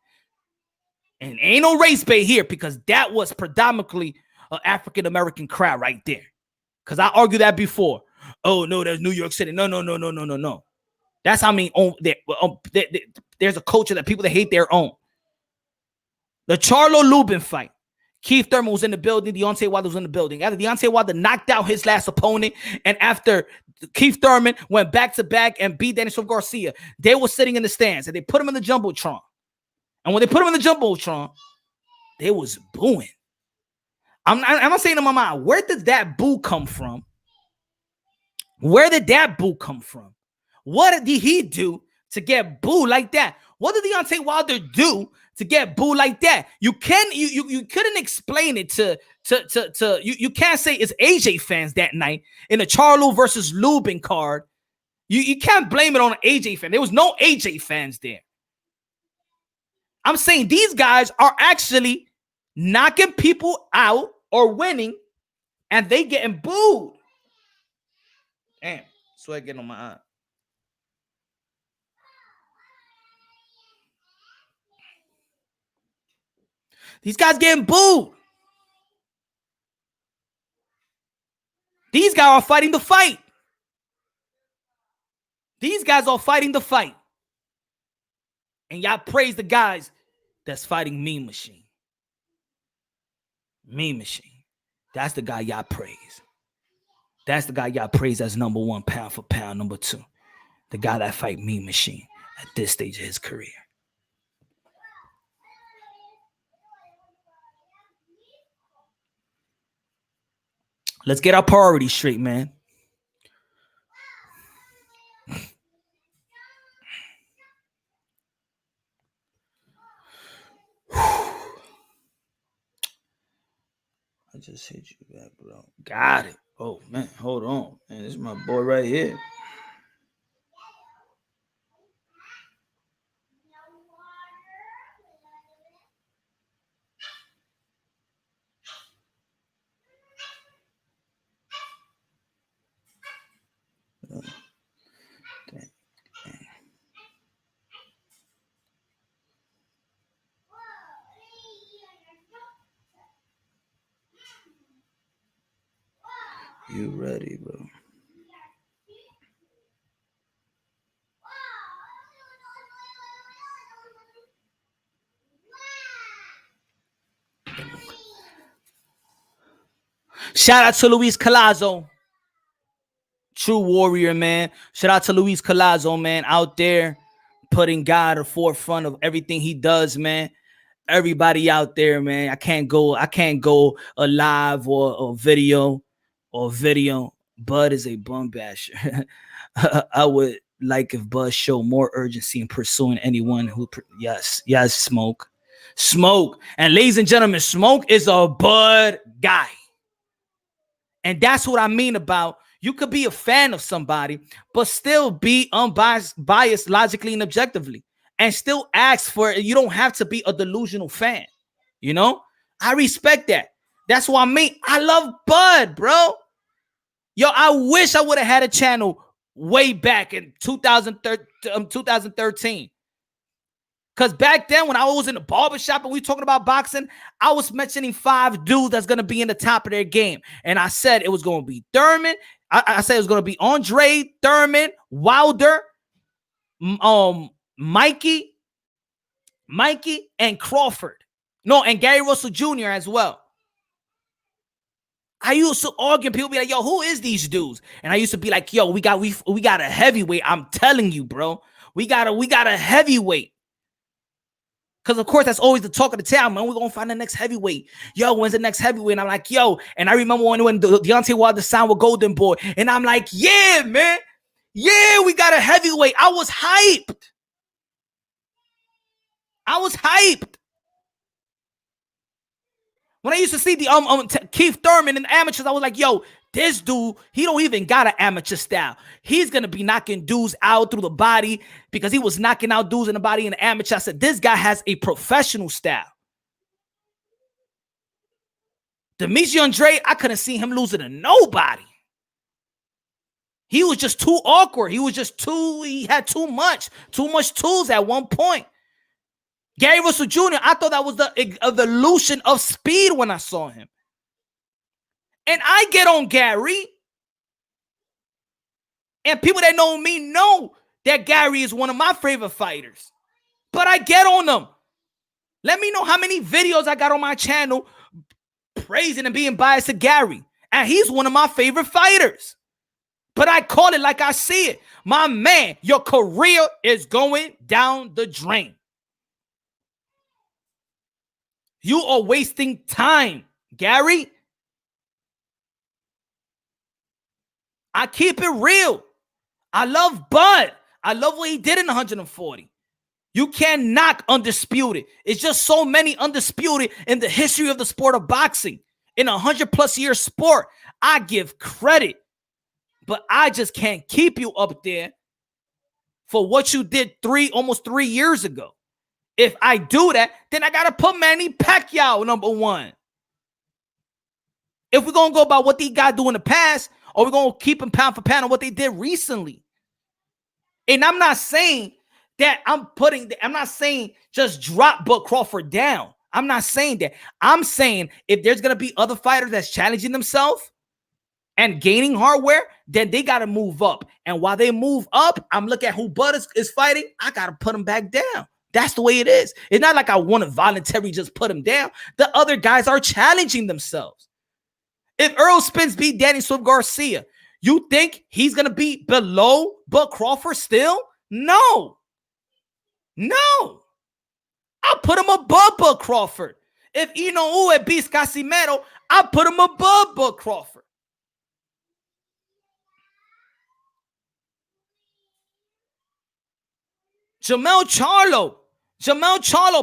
and ain't no race bait here, because that was predominantly an African-American crowd right there. Because I argued that before. Oh, no, there's New York City. No. That's how I mean, there's a culture that people that hate their own. The Charlo Lubin fight. Keith Thurman was in the building. Deontay Wilder was in the building. After Deontay Wilder knocked out his last opponent, and after Keith Thurman went back-to-back and beat Daniel Garcia, they were sitting in the stands, and they put him in the Jumbotron. And when they put him in the Jumbotron, they was booing. I'm not saying in my mind, where did that boo come from? Where did that boo come from? What did he do to get booed like that? What did Deontay Wilder do to get booed like that? You couldn't explain it to you can't say it's AJ fans that night in the Charlo versus Lubin card. You can't blame it on an AJ fan. There was no AJ fans there. I'm saying these guys are actually knocking people out or winning, and they getting booed. Damn, sweat getting on my eye. These guys getting booed. These guys are fighting the fight. These guys are fighting the fight. And y'all praise the guys that's fighting Mean Machine. Mean Machine. That's the guy y'all praise. That's the guy y'all praise as number one, pound for pound, number two. The guy that fight Mean Machine at this stage of his career. Let's get our priorities straight, man. I just hit you back, bro. Got it. Oh, man, hold on. Man, this is my boy right here. You ready, bro? Shout out to Luis Collazo. True warrior, man. Shout out to Luis Collazo, man. Out there putting God at the forefront of everything he does, man. Everybody out there, man. I can't go a live or video. Bud is a bum basher. I would like if Bud showed more urgency in pursuing anyone who yes, Smoke. And ladies and gentlemen, Smoke is a Bud guy. And that's what I mean about you could be a fan of somebody, but still be biased logically and objectively, and still ask for it. You don't have to be a delusional fan. You know, I respect that. That's what I mean. I love Bud, bro. Yo, I wish I would have had a channel way back in 2013. Because back then, when I was in the barbershop and we talking about boxing, I was mentioning 5 dudes that's going to be in the top of their game. And I said it was going to be Thurman. I said it was going to be Andre, Thurman, Wilder, Mikey, and Crawford. No, and Gary Russell Jr. as well. I used to argue, and people be like, yo, who is these dudes? And I used to be like, yo, we got a heavyweight. I'm telling you, bro. We got a heavyweight. Because, of course, that's always the talk of the town, man. We're going to find the next heavyweight. Yo, when's the next heavyweight? And I'm like, yo. And I remember when Deontay Wilder signed with Golden Boy. And I'm like, yeah, man. Yeah, we got a heavyweight. I was hyped. When I used to see the Keith Thurman in the amateurs, I was like, yo, this dude, he don't even got an amateur style. He's going to be knocking dudes out through the body because he was knocking out dudes in the body in the amateur. I said, this guy has a professional style. Demetri Andrade, I couldn't see him losing to nobody. He was just too awkward. He had too much tools at one point. Gary Russell Jr., I thought that was the evolution of speed when I saw him. And I get on Gary. And people that know me know that Gary is one of my favorite fighters. But I get on them. Let me know how many videos I got on my channel praising and being biased to Gary. And he's one of my favorite fighters. But I call it like I see it. My man, your career is going down the drain. You are wasting time, Gary. I keep it real. I love Bud. I love what he did in 140. You can't knock Undisputed. It's just so many Undisputed in the history of the sport of boxing. In a 100+ year sport, I give credit. But I just can't keep you up there for what you did almost 3 years ago. If I do that, then I got to put Manny Pacquiao number one. If we're going to go by what they got to do in the past, or we're going to keep them pound for pound on what they did recently. And I'm not saying that I'm not saying just drop Bud Crawford down. I'm not saying that. I'm saying if there's going to be other fighters that's challenging themselves and gaining hardware, then they got to move up. And while they move up, I'm looking at who Bud is fighting. I got to put him back down. That's the way it is. It's not like I want to voluntarily just put him down. The other guys are challenging themselves. If Errol Spence beat Danny Swift Garcia, you think he's going to be below Bud Crawford still? No. I'll put him above Bud Crawford. If Inoue beats Casimero, I'll put him above Bud Crawford. Jamel Charlo,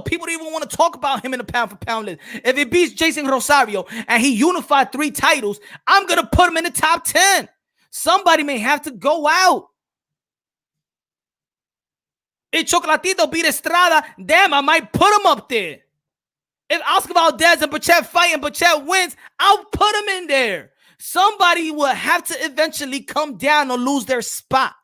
people don't even want to talk about him in the pound for pound list. If he beats Jason Rosario and he unified 3 titles, I'm going to put him in the top 10. Somebody may have to go out. If Chocolatito beat Estrada, damn, I might put him up there. If Oscar Valdez and Bachet fight and Bachet wins, I'll put him in there. Somebody will have to eventually come down or lose their spot.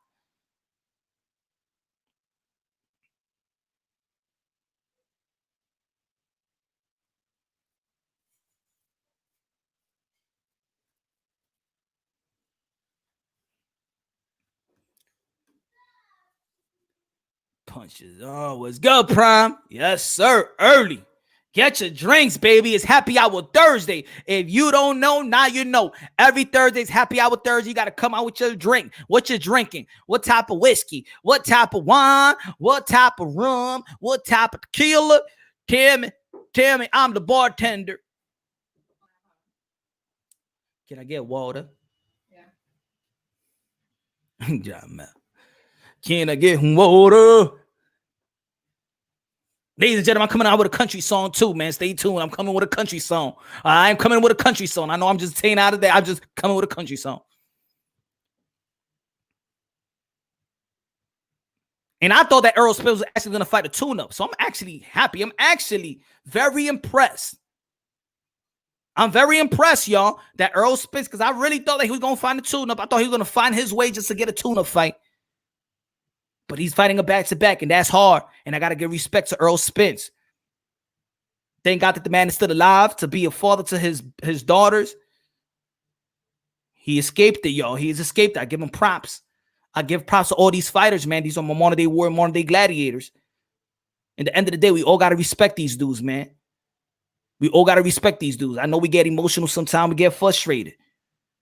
Punches. Oh, what's good, Prime? Yes, sir. Early. Get your drinks, baby. It's Happy Hour Thursday. If you don't know, now you know. Every Thursday's Happy Hour Thursday. You got to come out with your drink. What you drinking? What type of whiskey? What type of wine? What type of rum? What type of tequila? Tell me. I'm the bartender. Can I get water? Yeah. Can I get water? Ladies and gentlemen, I'm coming out with a country song too, man. Stay tuned. I'm coming with a country song. I'm coming with a country song. I know I'm just staying out of there. I'm just coming with a country song. And I thought that Errol Spence was actually going to fight a tune-up. So I'm actually happy. I'm actually very impressed. I'm very impressed, y'all, that Errol Spence, because I really thought that he was going to find a tune-up. I thought he was going to find his way just to get a tune-up fight. But he's fighting a back-to-back, and that's hard. And I got to give respect to Errol Spence. Thank God that the man is still alive to be a father to his daughters. He escaped it, y'all. He's escaped it. I give him props. I give props to all these fighters, man. These are my modern day war, modern day gladiators. At the end of the day, we all got to respect these dudes, man. We all got to respect these dudes. I know we get emotional sometimes. We get frustrated.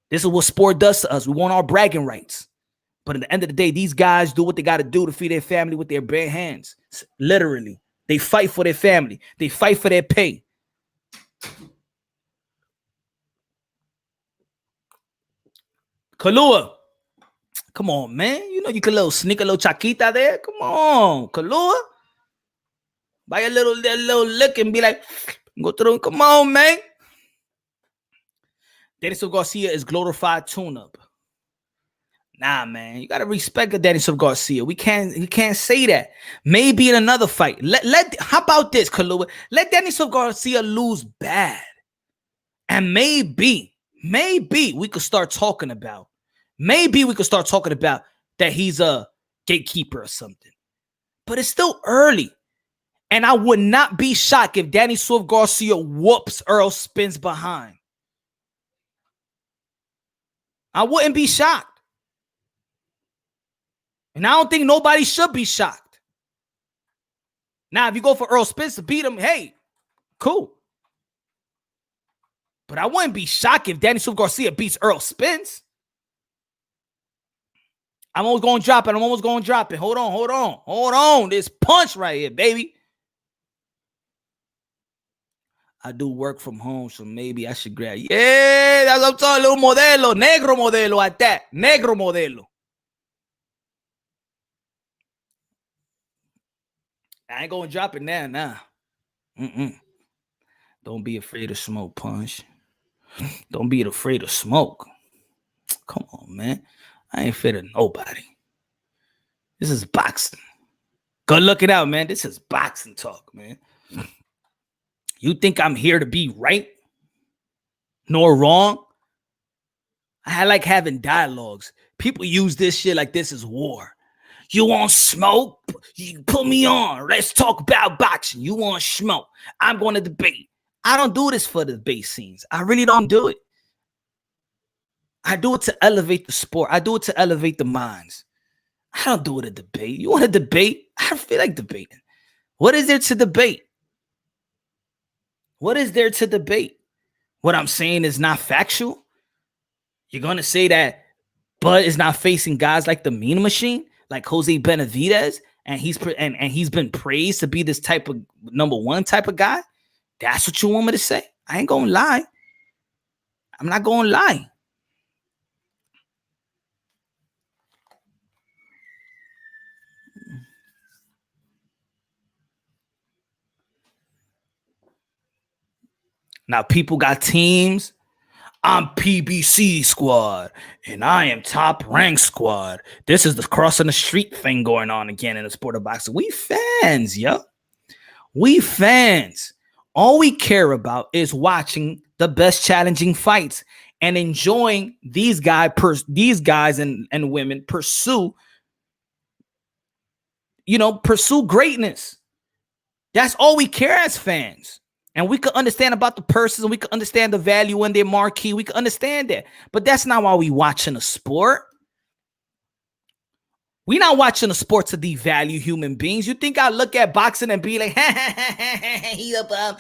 This is what sport does to us. We want our bragging rights. But at the end of the day, these guys do what they got to do to feed their family with their bare hands. Literally. They fight for their family. They fight for their pay. Kalua. Come on, man. You know you can sneak a little chaquita there. Come on, Kalua. Buy a little lick and be like, go through. Come on, man. Dennis Garcia is glorified tune-up. Nah, man, you gotta respect Daniel Garcia. We can't say that. Maybe in another fight. How about this, Kalua? Let Daniel Garcia lose bad, and maybe we could start talking about. Maybe we could start talking about that he's a gatekeeper or something. But it's still early, and I would not be shocked if Danny Swift Garcia whoops Earl Spence behind. I wouldn't be shocked. And I don't think nobody should be shocked. Now, if you go for Earl Spence to beat him, hey, cool. But I wouldn't be shocked if Danny Swift Garcia beats Earl Spence. I'm almost going to drop it. Hold on. This punch right here, baby. I do work from home, so maybe I should grab. Yeah, that's what I'm talking. Little modelo, negro modelo at that. Negro modelo. I ain't going to drop it now. Nah. Don't be afraid of smoke, Punch. Don't be afraid of smoke. Come on, man. I ain't afraid of nobody. This is boxing. Go look it out, man. This is boxing talk, man. You think I'm here to be right nor wrong? I like having dialogues. People use this shit like this is war. You want smoke? You put me on. Let's talk about boxing. You want smoke? I'm going to debate. I don't do this for the debate scenes. I really don't do it. I do it to elevate the sport. I do it to elevate the minds. I don't do it to debate. You want to debate? I don't feel like debating. What is there to debate? What is there to debate? What I'm saying is not factual. You're going to say that Bud is not facing guys like the Mean Machine, like Jose Benavidez, and he's been praised to be this type of number one type of guy. That's what you want me to say? I ain't gonna lie. I'm not gonna lie. Now people got teams. I'm PBC squad, and I am top rank squad. This is the crossing the street thing going on again in the sport of boxing. We fans, yo. We fans. All we care about is watching the best challenging fights and enjoying these guys and women pursue greatness. That's all we care as fans. And we could understand about the persons, and we could understand the value in their marquee. We could understand that. But that's not why we watching a sport. We're not watching a sport to devalue human beings. You think I look at boxing and be like, he's a bum.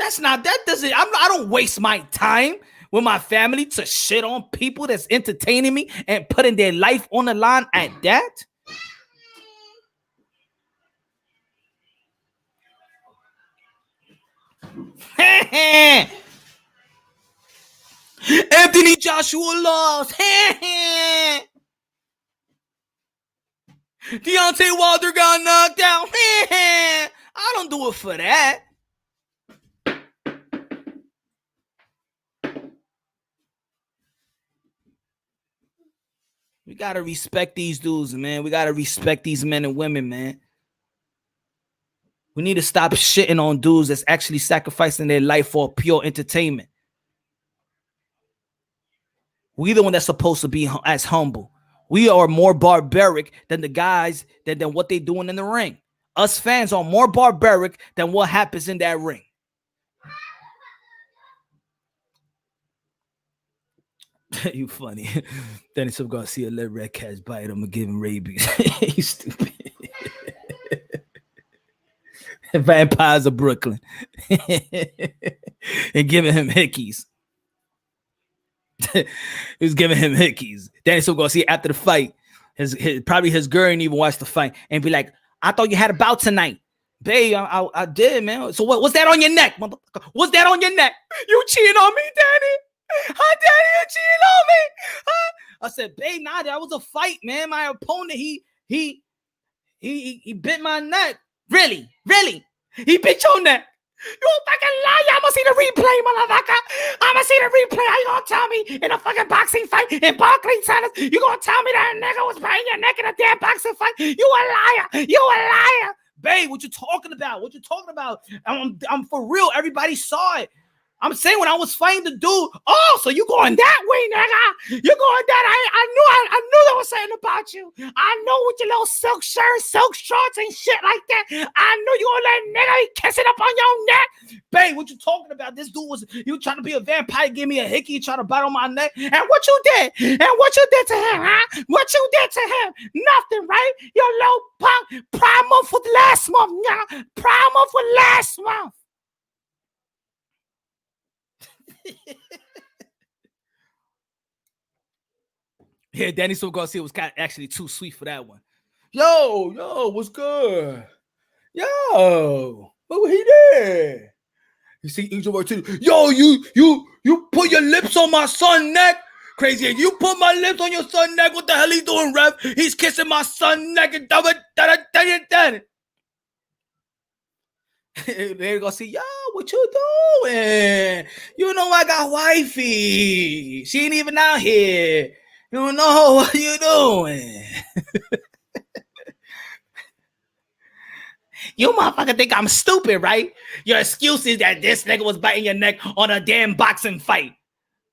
I don't waste my time with my family to shit on people that's entertaining me and putting their life on the line at that. Anthony Joshua lost. Deontay Wilder got knocked out. I don't do it for that. We got to respect these dudes, man. We got to respect these men and women, man. We need to stop shitting on dudes that's actually sacrificing their life for pure entertainment. We the one that's supposed to be as humble. We are more barbaric than the guys than what they doing in the ring. Us fans are more barbaric than what happens in that ring. You funny. Danny Silver Garcia let red cats bite him and give him rabies. You stupid. Vampires of Brooklyn. And giving him hickeys. He was giving him hickeys. Danny Silver Garcia after the fight, probably his girl didn't even watch the fight and be like, I thought you had a bout tonight. Babe, I did, man. So what's that on your neck, motherfucker? What's that on your neck? You cheating on me, Danny? Huh, Danny, you cheating on me? Huh? I said, babe, nah, that was a fight, man. My opponent, he bit my neck. Really? He bit your neck. You a fucking liar. I'ma see the replay, motherfucker. I'ma see the replay. How you gonna tell me in a fucking boxing fight in Barclays Center? You gonna tell me that nigga was biting your neck in a damn boxing fight? You a liar. You a liar. Babe, what you talking about? What you talking about? I'm for real. Everybody saw it. I'm saying when I was fighting the dude, oh, so you going that way, nigga? You going that? I knew there was something about you. I know with your little silk shirt, silk shorts, and shit like that. I knew you gonna let nigga kissing up on your neck. Babe, what you talking about? This dude was you trying to be a vampire, give me a hickey, trying to bite on my neck. And what you did? And what you did to him, huh? What you did to him? Nothing, right? Your little punk. Prime month was last month, nigga. Prime month was last month. Yeah, Danny Silver Garcia was actually too sweet for that one. Yo, what's good? Yo, what he did? You see, Angel Word too. Yo, you put your lips on my son's neck. Crazy, you put my lips on your son's neck. What the hell he doing, Rev? He's kissing my son's neck and they're gonna see, yo, what you doing? You know I got wifey. She ain't even out here. You don't know what you doing. You motherfucker think I'm stupid, right? Your excuse is that this nigga was biting your neck on a damn boxing fight.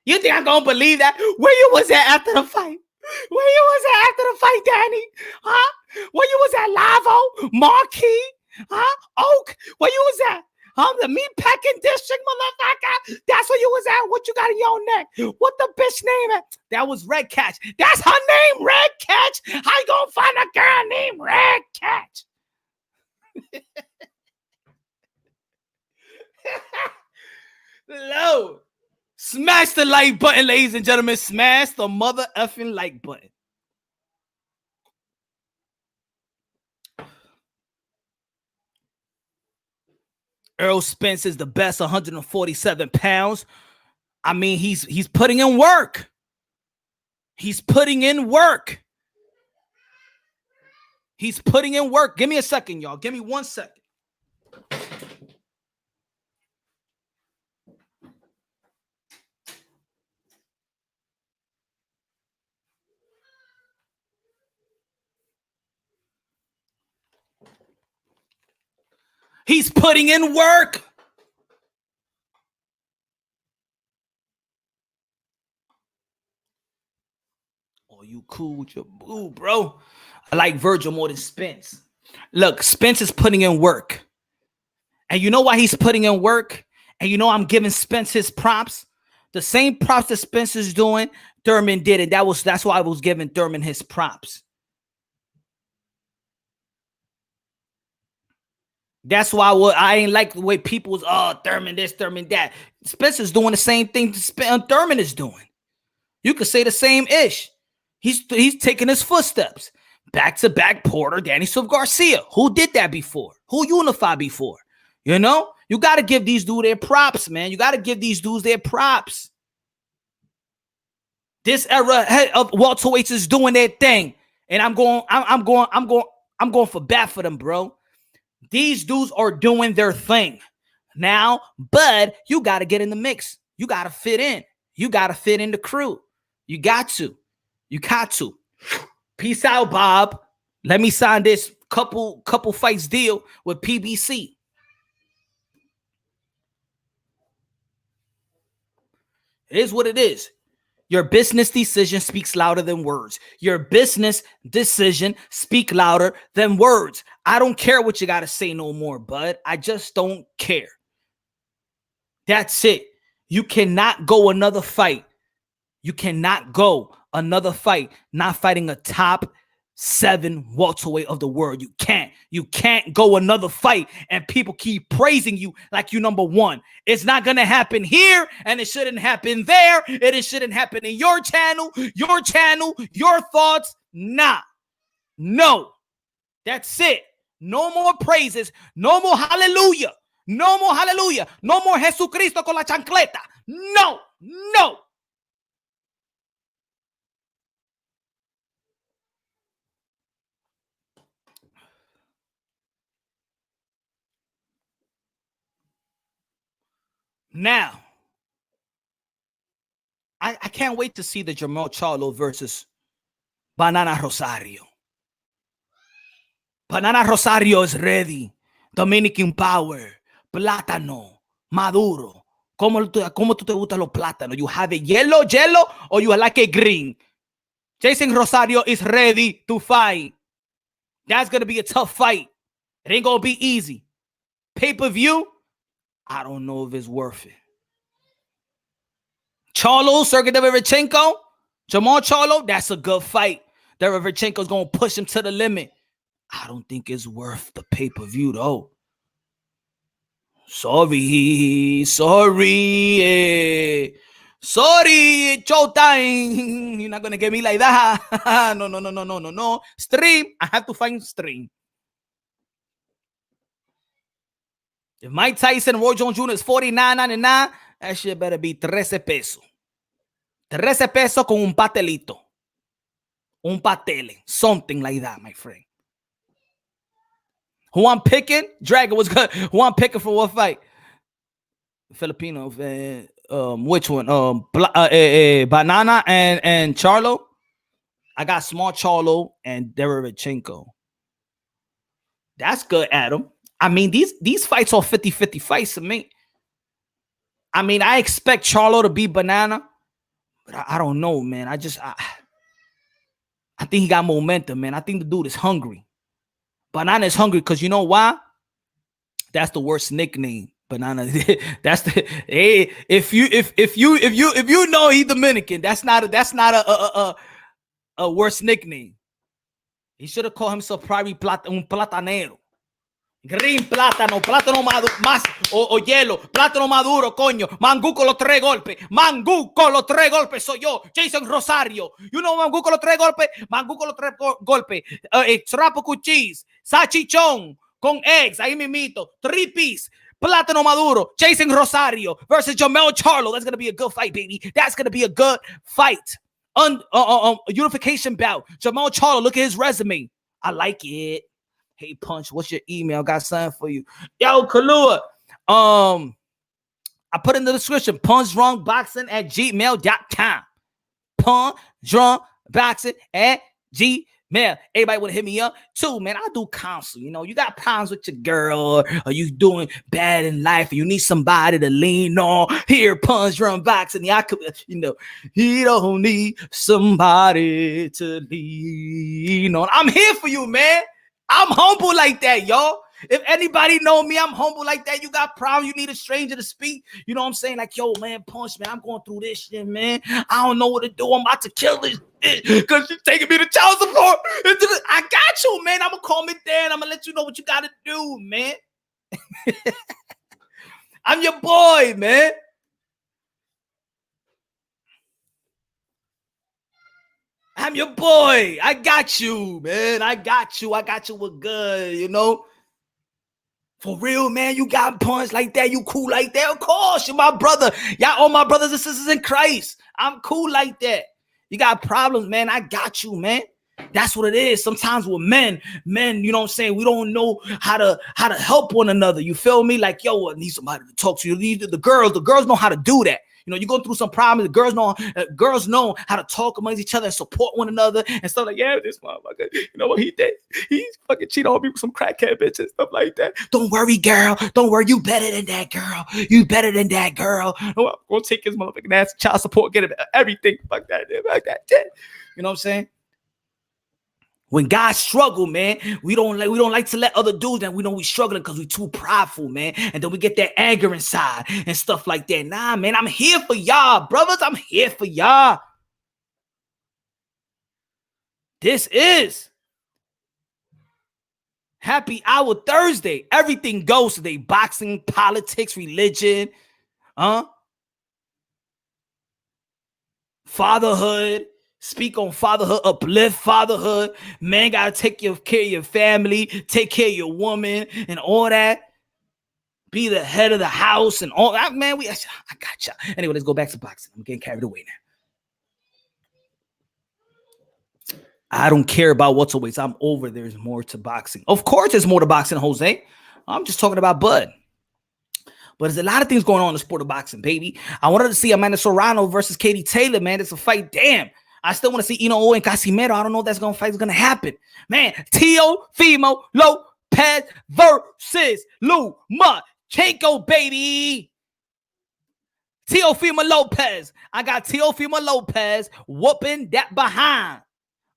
You think I'm gonna believe that? Where you was at after the fight? Where you was at after the fight, Danny? Huh? Where you was at, Lavo? Marquis? Huh? Oak? Where you was at? The meat packing district, motherfucker. That's where you was at. What you got in your neck? What the bitch name at? That was Red Catch. That's her name, Red Catch. How you gonna find a girl named Red Catch? Low. Smash the like button, ladies and gentlemen. Smash the mother effing like button. Errol Spence is the best, 147 pounds. I mean, he's putting in work. He's putting in work. He's putting in work. Give me a second, y'all. Give me 1 second. He's putting in work. Oh, you cool with your boo, bro? I like Virgil more than Spence. Look, Spence is putting in work. And you know why he's putting in work? And you know I'm giving Spence his props. The same props that Spence is doing, Thurman did it. That's why I was giving Thurman his props. That's why I ain't like the way people was, Thurman this, Thurman that. Spencer's doing the same thing Thurman is doing. You could say the same ish. He's taking his footsteps. Back-to-back Porter, Danny Silver Garcia. Who did that before? Who unified before? You know? You got to give these dudes their props, man. You got to give these dudes their props. This era of welterweights is doing their thing. And I'm going for bat for them, bro. These dudes are doing their thing. Now, Bud, you got to get in the mix. You got to fit in. You got to fit in the crew. You got to. You got to. Peace out, Bob. Let me sign this couple fights deal with PBC. It is what it is. Your business decision speaks louder than words. Your business decision speak louder than words. I don't care what you got to say no more, bud. I just don't care. That's it. You cannot go another fight. You cannot go another fight not fighting a top 7 welterweight of the world. You can't. You can't go another fight and people keep praising you like you number one. It's not going to happen here, and it shouldn't happen there. It shouldn't happen in your channel, your thoughts. Nah. No. That's it. No more praises. No more hallelujah. No more hallelujah. No more Jesucristo con la chancleta. No. No. Now, I can't wait to see the Jermell Charlo versus Banana Rosario. Banana Rosario is ready. Dominican Power. Plátano. Maduro. ¿Cómo tú te gustan los plátanos? You have it yellow, or you like it green? Jason Rosario is ready to fight. That's going to be a tough fight. It ain't going to be easy. Pay-per-view, I don't know if it's worth it. Charlo, Sergey Derevchenko, Jermell Charlo, that's a good fight. Derevchenko's going to push him to the limit. I don't think it's worth the pay-per-view, though. Sorry, showtime. You're not going to get me like that. No. Stream, I have to find stream. If Mike Tyson and Roy Jones Jr. is $49.99, that shit better be 13 pesos. 13 pesos con un patelito. Un patele. Something like that, my friend. Who I'm picking? Dragon was good. Who I'm picking for what fight? Filipino. Which one? Banana and Charlo. I got Small Charlo and Derevchenko. That's good, Adam. I mean, these fights are 50-50 fights to me. I mean, I expect Charlo to beat Banana, but I don't know, man. I think he got momentum, man. I think the dude is hungry. Banana is hungry because you know why? That's the worst nickname. Banana. That's the hey. If you know he's Dominican, that's not a worse nickname. He should have called himself probably un platanero. Green plátano maduro, más o hielo, plátano maduro, coño, mangú con los 3 golpes, mangú con los 3 golpes, soy yo, Jason Rosario. You know mangú con los 3 golpes, mangú con los 3 golpes, tropical cheese, salchichón con eggs, ahí mimito, 3-piece, plátano maduro, Jason Rosario versus Jermell Charlo. That's gonna be a good fight, baby. That's gonna be a good fight. Unification bout. Jermell Charlo, look at his resume. I like it. Hey, Punch, what's your email? Got something for you. Yo, Kalua. I put in the description, punchdrunkboxing@gmail.com. Punchdrunkboxing@gmail. Everybody want to hit me up too, man. I do counsel. You know, you got problems with your girl, or you doing bad in life, and you need somebody to lean on. Here, Punch Drunk Boxing. I could, you know, he don't need somebody to lean on. I'm here for you, man. I'm humble like that, y'all. If anybody know me, I'm humble like that. You got problems, you need a stranger to speak. You know what I'm saying? Like, yo, man, Punch, man, I'm going through this shit, man. I don't know what to do. I'm about to kill this shit because you're taking me to child support. I got you, man. I'm going to calm it down. I'm going to let you know what you got to do, man. I'm your boy, man. I'm your boy. I got you, man. I got you. With good, you know. For real, man. You got Punch like that. You cool like that. Of course, you're my brother. Y'all all my brothers and sisters in Christ. I'm cool like that. You got problems, man. I got you, man. That's what it is. Sometimes with men, you know what I'm saying? We don't know how to help one another. You feel me? Like, yo, I need somebody to talk to you. The girls know how to do that. You know, you go through some problems. The girls know how to talk amongst each other and support one another and stuff like, yeah, this motherfucker, you know what he did? He's fucking cheating on me with some crackhead bitch and stuff like that. Don't worry, girl. Don't worry. You better than that girl. You better than that girl. Oh, I'm gonna take his motherfucking ass, child support, get him everything. Fuck that. You know what I'm saying? When guys struggle, man, we don't like to let other dudes that we know we struggling because we too prideful, man. And then we get that anger inside and stuff like that. Nah, man, I'm here for y'all, brothers. I'm here for y'all. This is Happy Hour Thursday. Everything goes today. Boxing, politics, religion, fatherhood. Speak on fatherhood, uplift fatherhood. Man, gotta take care of your family, take care of your woman, and all that. Be the head of the house and all that. Man, I got you. Anyway, let's go back to boxing. I'm getting carried away now. I don't care about what's always. I'm over. There's more to boxing. Of course, there's more to boxing, Jose. I'm just talking about Bud. But there's a lot of things going on in the sport of boxing, baby. I wanted to see Amanda Serrano versus Katie Taylor, man. It's a fight. Damn. I still want to see Inoue and Casimero. I don't know if that's fight is going to happen. Man, Teofimo Lopez versus Lomachenko, baby. Teofimo Lopez. I got Teofimo Lopez whooping that behind.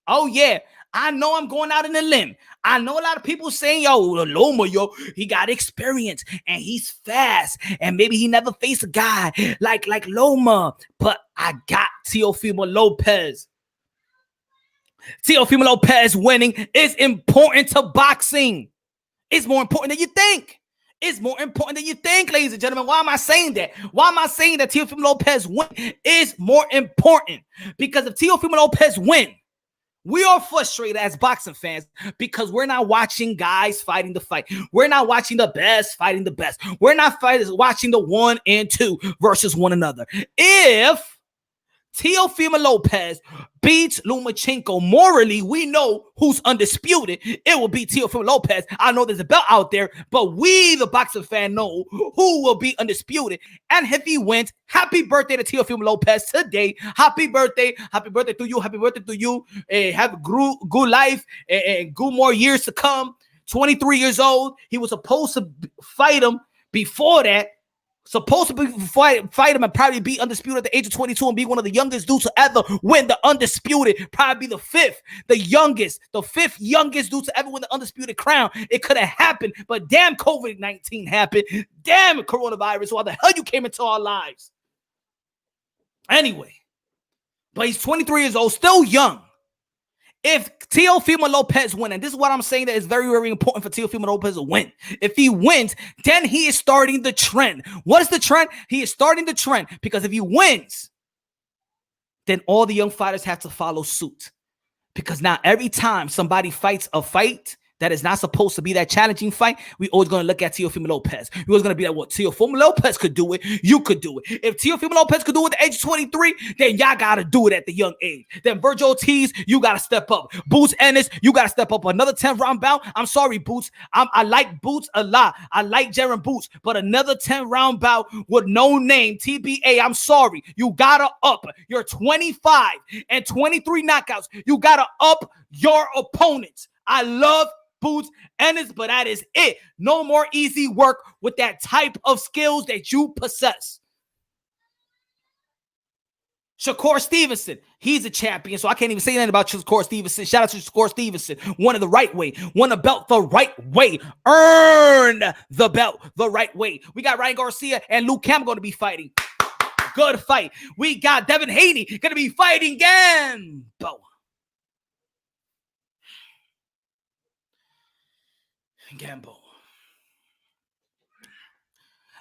Oh, yeah. I know I'm going out in a limb. I know a lot of people saying, Loma, he got experience and he's fast. And maybe he never faced a guy like Loma. But I got Teofimo Lopez. Teofimo Lopez winning is important to boxing. It's more important than you think. It's more important than you think, ladies and gentlemen. Why am I saying that? Why am I saying that Teofimo Lopez win is more important? Because if Teofimo Lopez win, we are frustrated as boxing fans because we're not watching guys fighting the fight. We're not watching the best fighting the best. We're not watching the 1 and 2 versus one another. If Teofimo Lopez beats Lomachenko morally, we know who's undisputed. It will be Teofimo Lopez. I know there's a belt out there, but we, the boxing fan, know who will be undisputed. And if he wins, happy birthday to Teofimo Lopez today. Happy birthday. Happy birthday to you. Happy birthday to you. Have a good life and good more years to come. 23 years old. He was supposed to fight him before that. Supposed to be fight him and probably be undisputed at the age of 22 and be one of the youngest dudes to ever win the undisputed. Probably be the fifth youngest dude to ever win the undisputed crown. It could have happened, but damn COVID-19 happened. Damn coronavirus. Why the hell you came into our lives? Anyway, but he's 23 years old, still young. If Teofimo Lopez wins, and this is what I'm saying that is very, very important for Teofimo Lopez to win. If he wins, then he is starting the trend. What is the trend? He is starting the trend because if he wins, then all the young fighters have to follow suit. Because now every time somebody fights a fight that is not supposed to be that challenging fight, we always going to look at Teofimo Lopez. We always going to be like, what, Teofimo Lopez could do it, you could do it. If Teofimo Lopez could do it at the age of 23, then y'all got to do it at the young age. Then Virgil Ortiz, you got to step up. Boots Ennis, you got to step up. Another 10-round bout. I'm sorry, Boots. I like Boots a lot. I like Jaron Boots. But another 10-round bout with no name, TBA, I'm sorry. You got to up. You're 25 and 23 knockouts. You got to up your opponents. I love Boots Ennis, but that is it. No more easy work with that type of skills that you possess. Shakur Stevenson, he's a champion, so I can't even say anything about Shakur Stevenson. Shout out to Shakur Stevenson. Won it the right way. Won the belt the right way. Earned the belt the right way. We got Ryan Garcia and Luke Campbell going to be fighting. Good fight. We got Devin Haney going to be fighting Gambo. Gambo.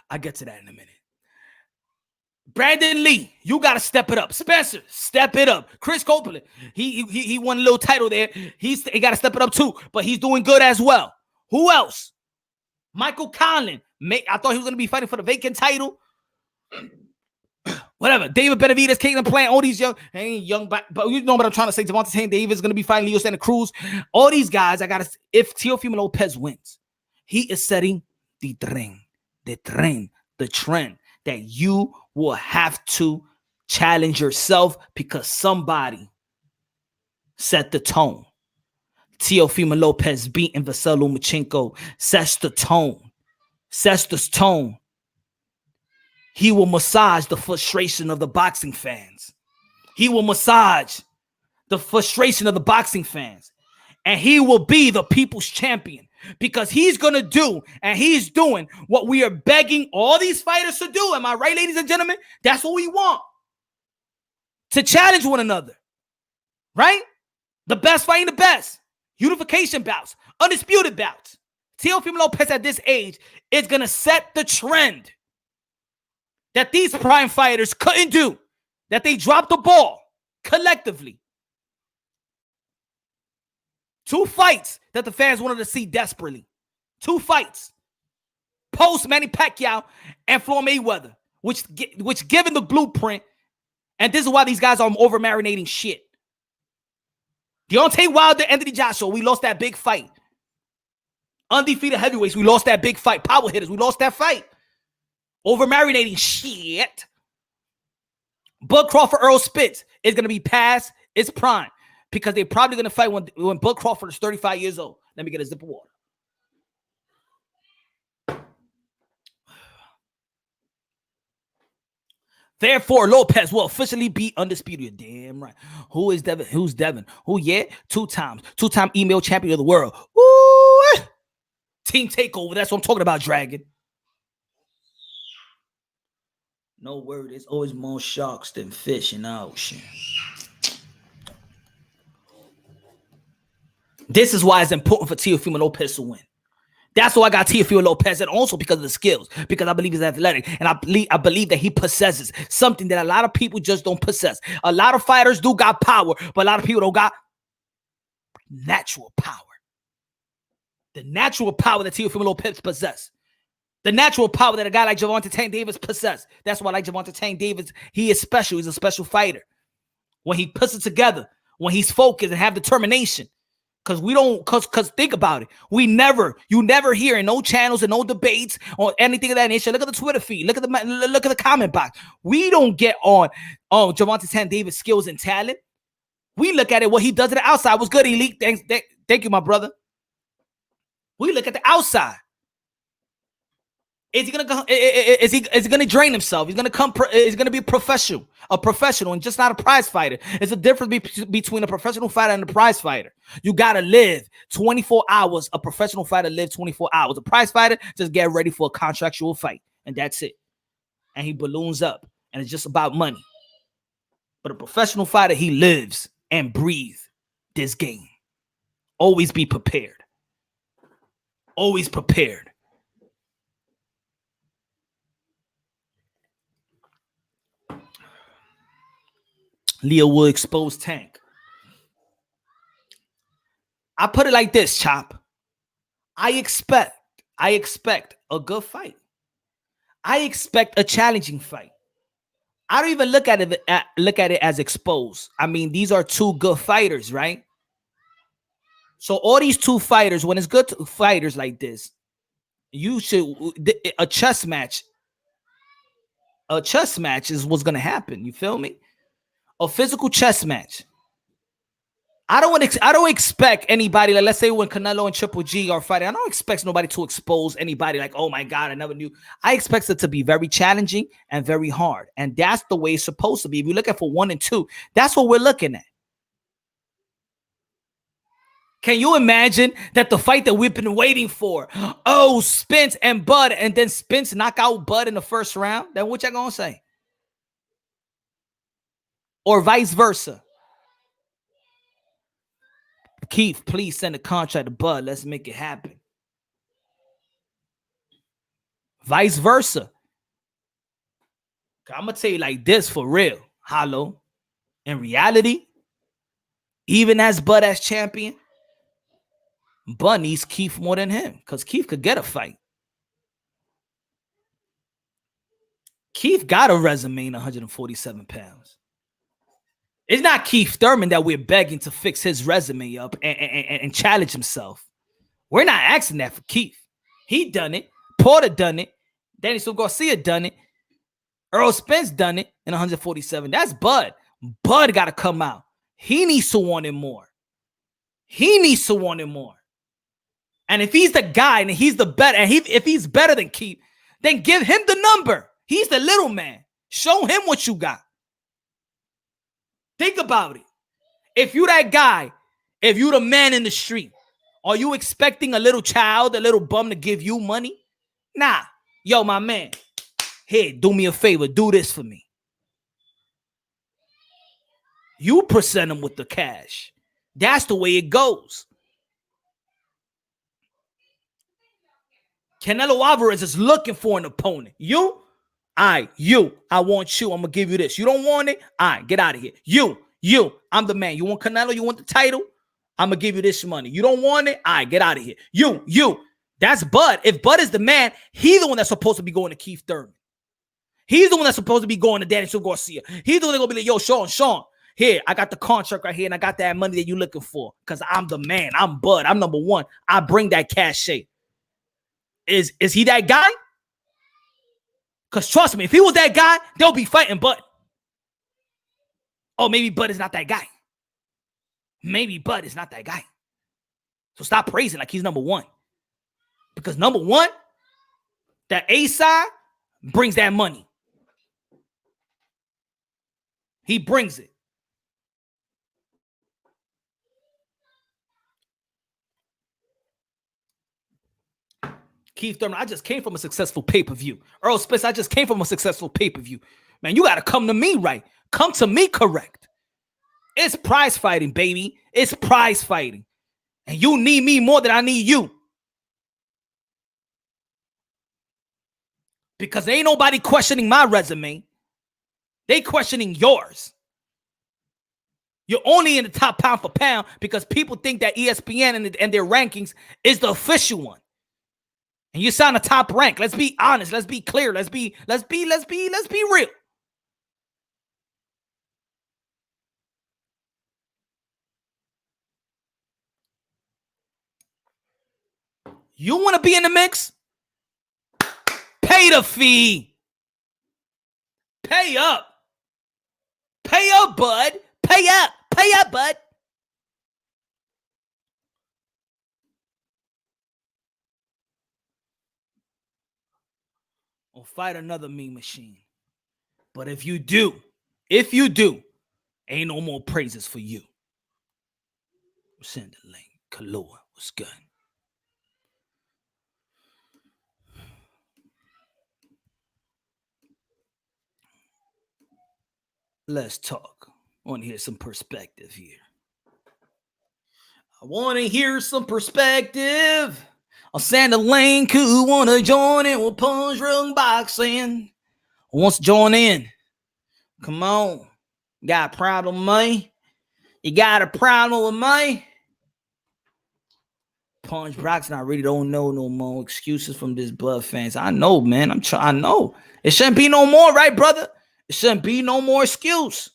I'll get to that in a minute. Brandon Lee, you got to step it up. Spencer, step it up. Chris Copeland, he won a little title there. He got to step it up too, but he's doing good as well. Who else? Michael Conlon. I thought he was going to be fighting for the vacant title. Whatever. David Benavidez, Caitlin Plant, all these young, but you know what I'm trying to say. Devonta Tank Davis is going to be fighting Leo Santa Cruz. All these guys, if Teofimo Lopez wins, he is setting the trend that you will have to challenge yourself because somebody set the tone. Teofimo Lopez beating Vasily Lomachenko sets the tone. He will massage the frustration of the boxing fans. And he will be the people's champion because he's going to do and he's doing what we are begging all these fighters to do. Am I right, ladies and gentlemen? That's what we want. To challenge one another. Right? The best fighting the best. Unification bouts. Undisputed bouts. Teofimo Lopez at this age is going to set the trend that these prime fighters couldn't do. That they dropped the ball collectively. 2 fights that the fans wanted to see desperately. 2 fights. Post Manny Pacquiao and Floyd Mayweather, which given the blueprint, and this is why these guys are over marinating shit. Deontay Wilder, Anthony Joshua, we lost that big fight. Undefeated heavyweights, we lost that big fight. Power hitters, we lost that fight. Over marinating shit. Bud Crawford, Earl Spitz is going to be past its prime because they're probably going to fight when Bud Crawford is 35 years old. Let me get a sip of water. Therefore, Lopez will officially be undisputed. Damn right. Who is Devin? Who's Devin? Who, yeah? 2 times. 2-time email champion of the world. Ooh. Team takeover. That's what I'm talking about, Dragon. No word. There's always more sharks than fish in the ocean. This is why it's important for Teofimo Lopez to win. That's why I got Teofimo Lopez, and also because of the skills, because I believe he's athletic, and I believe that he possesses something that a lot of people just don't possess. A lot of fighters do got power, but a lot of people don't got natural power. The natural power that Teofimo Lopez possesses. The natural power that a guy like Gervonta Tank Davis possesses. That's why I like Gervonta Tank Davis. He is special. He's a special fighter. When he puts it together, when he's focused and have determination. Because think about it. You never hear in no channels and no debates or anything of that nature. Look at the Twitter feed. Look at the comment box. We don't get on Gervonta Tank Davis' skills and talent. We look at it. What he does at the outside was good. Elite. Thank you, my brother. We look at the outside. Is he gonna go? Is he gonna drain himself? He's gonna come. He's gonna be a professional, and just not a prize fighter. It's a difference between a professional fighter and a prize fighter. You gotta live 24 hours. A professional fighter lives 24 hours. A prize fighter just get ready for a contractual fight, and that's it. And he balloons up, and it's just about money. But a professional fighter, he lives and breathes this game. Always be prepared. Always prepared. Leo will expose Tank. I put it like this, Chop. I expect a good fight. I expect a challenging fight. I don't even look at it as exposed. I mean, these are 2 good fighters, right? So all these 2 fighters, when it's good fighters like this, you should a chess match. A chess match is what's gonna happen. You feel me? A physical chess match. I don't expect anybody, like, let's say when Canelo and Triple G are fighting, I don't expect nobody to expose anybody like, oh my God, I never knew. I expect it to be very challenging and very hard. And that's the way it's supposed to be. If you look at for 1 and 2, that's what we're looking at. Can you imagine that the fight that we've been waiting for? Oh, Spence and Bud, and then Spence knock out Bud in the first round? Then what y'all gonna say? Or vice versa. Keith, please send a contract to Bud. Let's make it happen. Vice versa. I'm going to tell you like this for real. Hollow. In reality, even as Bud as champion, Bud needs Keith more than him because Keith could get a fight. Keith got a resume in 147 pounds. It's not Keith Thurman that we're begging to fix his resume up and challenge himself. We're not asking that for Keith. He done it. Porter done it. Daniel Garcia done it. Earl Spence done it in 147. That's Bud. Bud got to come out. He needs to want it more. He needs to want it more. And if he's the guy and he's the better, and if he's better than Keith, then give him the number. He's the little man. Show him what you got. Think about it. If you that guy, if you the man in the street, are you expecting a little child, a little bum to give you money? Nah. Yo, my man, here, do me a favor. Do this for me. You present him with the cash. That's the way it goes. Canelo Alvarez is looking for an opponent. You, I want you. I'm going to give you this. You don't want it? Get out of here. You, I'm the man. You want Canelo? You want the title? I'm going to give you this money. You don't want it? Get out of here. You. That's Bud. If Bud is the man, he's the one that's supposed to be going to Keith Thurman. He's the one that's supposed to be going to Daniel Garcia. He's the one that's going to be like, yo, Sean, here, I got the contract right here, and I got that money that you're looking for because I'm the man. I'm Bud. I'm number one. I bring that cachet. Is he that guy? Because trust me, if he was that guy, they'll be fighting Bud. Oh, maybe Bud is not that guy. Maybe Bud is not that guy. So stop praising like he's number one. Because number one, that A side brings that money. He brings it. Keith Thurman, I just came from a successful pay-per-view. Earl Spence, I just came from a successful pay-per-view. Man, you got to come to me right. Come to me correct. It's prize fighting, baby. It's prize fighting. And you need me more than I need you. Because ain't nobody questioning my resume. They questioning yours. You're only in the top pound for pound because people think that ESPN and their rankings is the official one. And you sound a top rank. Let's be honest. Let's be clear. Let's be real. You want to be in the mix? Pay the fee. Pay up. Pay up, bud. Pay up. Pay up, bud. Or fight another mean machine. But if you do, ain't no more praises for you. Send the link. Kalua was good. Let's talk. I want to hear some perspective here. I'll send a link who want to join in with Punch Drunk Boxing. Who wants to join in? Come on. Got a problem with me? You got a problem with me? Punch Boxing, I really don't know no more excuses from this blood fans. I know, man. I know. It shouldn't be no more, right, brother? It shouldn't be no more excuse.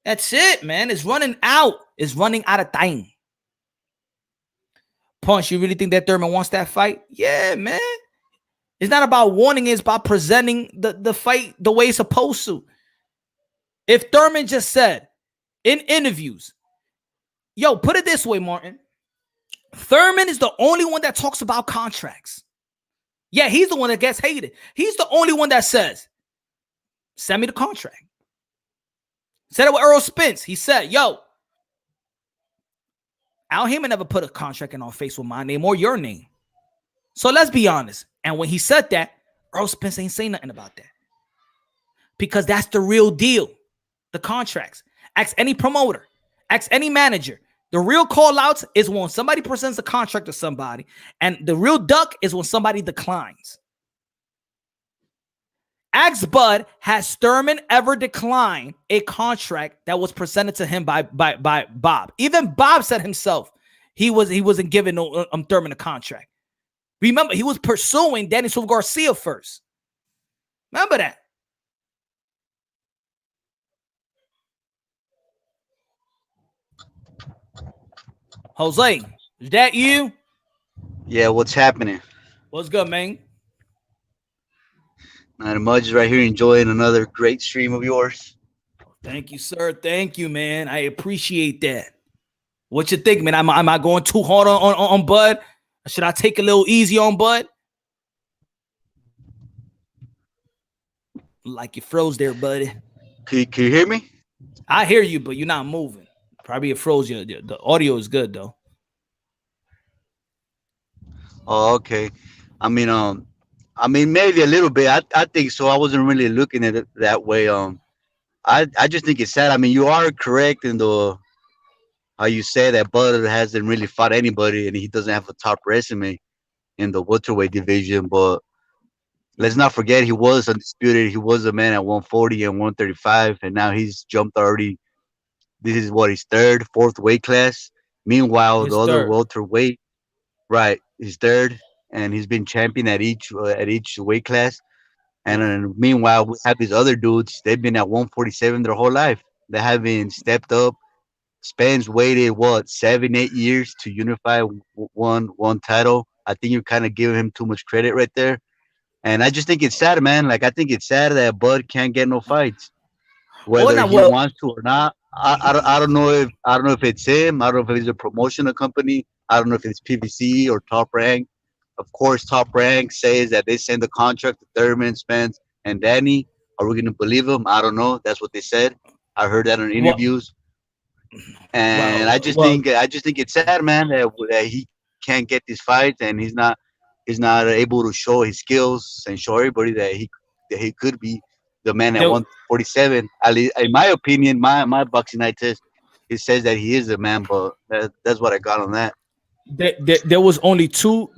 That's it, man. It's running out. It's running out of time. Punch, you really think that Thurman wants that fight? Yeah, man. It's not about wanting it. It's about presenting the fight the way it's supposed to. If Thurman just said in interviews, yo, put it this way, Martin. Thurman is the only one that talks about contracts. Yeah, he's the one that gets hated. He's the only one that says, send me the contract. Said it with Earl Spence. He said, yo, Al Heyman never put a contract in our face with my name or your name. So let's be honest. And when he said that, Earl Spence ain't saying nothing about that. Because that's the real deal. The contracts. Ask any promoter. Ask any manager. The real call outs is when somebody presents a contract to somebody. And the real duck is when somebody declines. Ask Bud, has Thurman ever declined a contract that was presented to him by Bob? Even Bob said himself he wasn't giving Thurman a contract. Remember, he was pursuing Daniel Garcia first. Remember that. Jose, is that you? Yeah, what's happening? What's good, man? Not much, right here enjoying another great stream of yours. Thank you, sir. Thank you, man. I appreciate that. What you think, man? Am I going too hard on Bud? Or should I take a little easy on Bud? Like you froze there, buddy. Can you hear me? I hear you, but you're not moving. Probably it froze you. The audio is good though. Oh, okay. I mean, maybe a little bit. I think so. I wasn't really looking at it that way. I just think it's sad. I mean, you are correct in the how you say that Bud hasn't really fought anybody and he doesn't have a top resume in the welterweight division. But let's not forget he was undisputed. He was a man at 140 and 135, and now he's jumped already. This is what his third, fourth weight class. Meanwhile, the His other third. welterweight, right, is third, and he's been champion at each weight class. And Yeah. meanwhile, we have these other dudes. They've been at 147 their whole life. They haven't stepped up. Spence waited what 7, 8 years to unify one title. I think you're kind of giving him too much credit right there. And I just think it's sad, man. Like I think it's sad that Bud can't get no fights, Oh, whether now, he well, wants to or not. I don't know if it's him. I don't know if it's a promotional company. I don't know if it's PVC or Top Rank. Of course, Top Rank says that they send the contract to Thurman, Spence, and Danny. Are we gonna believe them? I don't know. That's what they said. I heard that in well, interviews, and well. I just think it's sad, man, that he can't get these fights, and he's not able to show his skills and show everybody that he could be the man at There, 147. At least, in my opinion, my boxing night test, it says that he is the man, but that's what I got on that. there was only two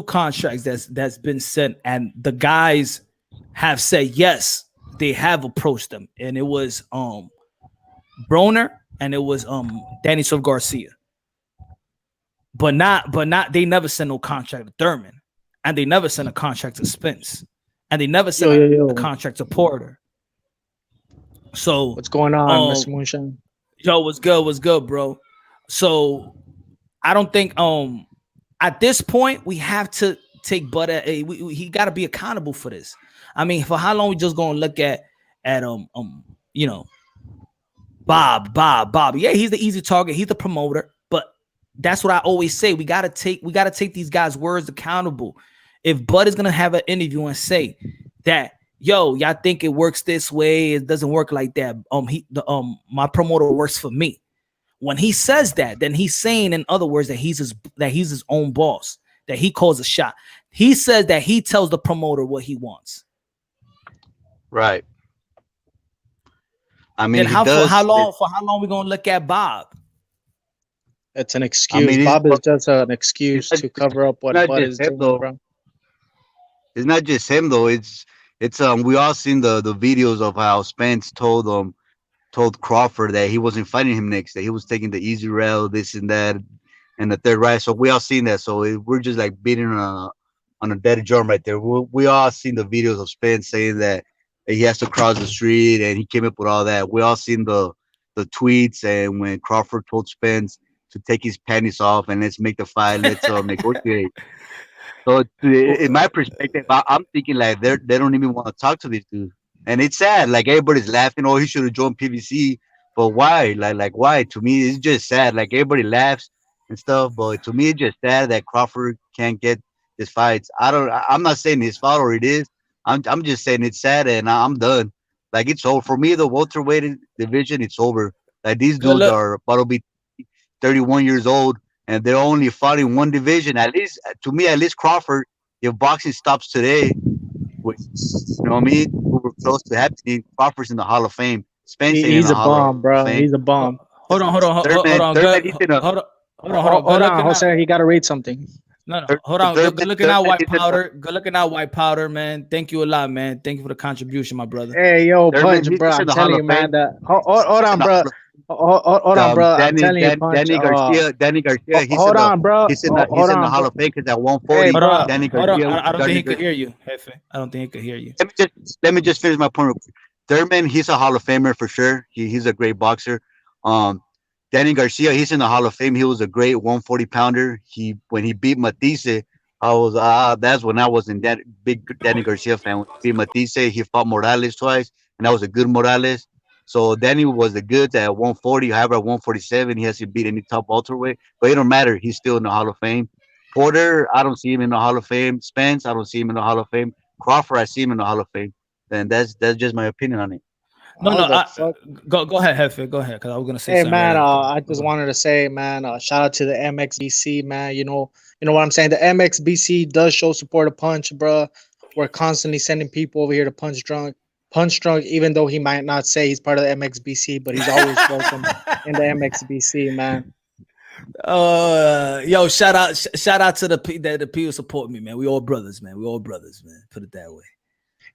contracts that's been sent, and the guys have said yes, they have approached them, and it was Broner and it was Danny Silva Garcia, but not they never sent no contract to Thurman, and they never sent a contract to Spence, and they never Yo, sent yo, a yo. contract to Porter. So What's going on, um Mr. Moonshine? yo, what's good, bro? So I don't think at this point we have to take Bud at he got to be accountable for this. I mean, for how long we just gonna look at you know Bob. Yeah, he's the easy target. He's the promoter, but that's what I always say. We gotta take these guys' words accountable. If Bud is gonna have an interview and say that, yo, y'all think it works this way, it doesn't work like that. My promoter works for me. When he says that, then he's saying, in other words, that he's his own boss, that he calls a shot. He says that he tells the promoter what he wants. Right. I Then mean, he how for how does. long for how long we gonna look at Bob? It's an I excuse. mean, Bob is just an it's excuse not, to cover up it's what not Bud just is him doing, though. bro. It's not just him though. It's we all seen the videos of how Spence told Crawford that he wasn't fighting him next, that he was taking the easy route, this and that, and the third right. So we all seen that. So we're just like beating on a dead drum right there. We all seen the videos of Spence saying that he has to cross the street, and he came up with all that. We all seen the tweets and when Crawford told Spence to take his panties off and let's make the fight, let's negotiate. So in my perspective, I'm thinking like they don't even want to talk to this dude, and it's sad. Like everybody's laughing. Oh, he should have joined PVC, but why? Like why? To me, it's just sad. Like everybody laughs and stuff, but to me, it's just sad that Crawford can't get his fights. I don't. I'm not saying his fault or it is. I'm just saying it's sad, and I'm done. Like it's over for me. The welterweight division, it's over. Like these Good dudes luck. are probably 31 years old and they're only fighting one division. At least to me, at least Crawford, if boxing stops today, which you know what I mean, we were close to happening. Crawford's in the Hall of Fame. Spence ain't in He's the a Hall of bum, bro. Fame. He's a bum. Hold on. Thurman, Good. he's in a Good Hold on, looking out. Jose. He got to read something. No. Hold on. Good looking out, Thurman, white he's in a powder. Good looking out, white powder, man. Thank you a lot, man. Thank you for the contribution, my brother. Hey, yo, Punch, He's bro. in I'm the Hall telling of you, man. Fame. That hold He's in on, the bro. Hall of Hold on, bro. I'm telling you, Punch. Danny Garcia, Hold on, bro. he's Hold in the on, Hall bro. of Fame because at Hey, 140, Hold bro. on. Danny Hold on. Garcia, I don't think Danny he could Garcia. hear you, Jefe. I don't think he could hear you. Let me just finish my point. Real quick. Thurman, he's a Hall of Famer for sure. He's a great boxer. Um, Danny Garcia, he's in the Hall of Fame. He was a great 140 pounder. He when he beat Matisse, I was that's when I was in that big Danny Garcia fan. When he beat Matisse, he fought Morales twice, and that was a good Morales. So Danny was the goods at 140. However, at 147, he hasn't beat any top welterweight. But it don't matter. He's still in the Hall of Fame. Porter, I don't see him in the Hall of Fame. Spence, I don't see him in the Hall of Fame. Crawford, I see him in the Hall of Fame. And that's just my opinion on it. No. How the fuck? Go ahead, Jefe. Go ahead, because I was gonna say Hey, something right man. after. I Go just ahead. wanted to say, man. Shout out to the MXBC, man. You know what I'm saying. The MXBC does show support of Punch, bro. We're constantly sending people over here to Punch Drunk. punch drunk, even though he might not say he's part of the MXBC, but he's always welcome in the MXBC, man. Yo, shout out to the people support me, man. We all brothers, man. We all brothers, man. Put it that way.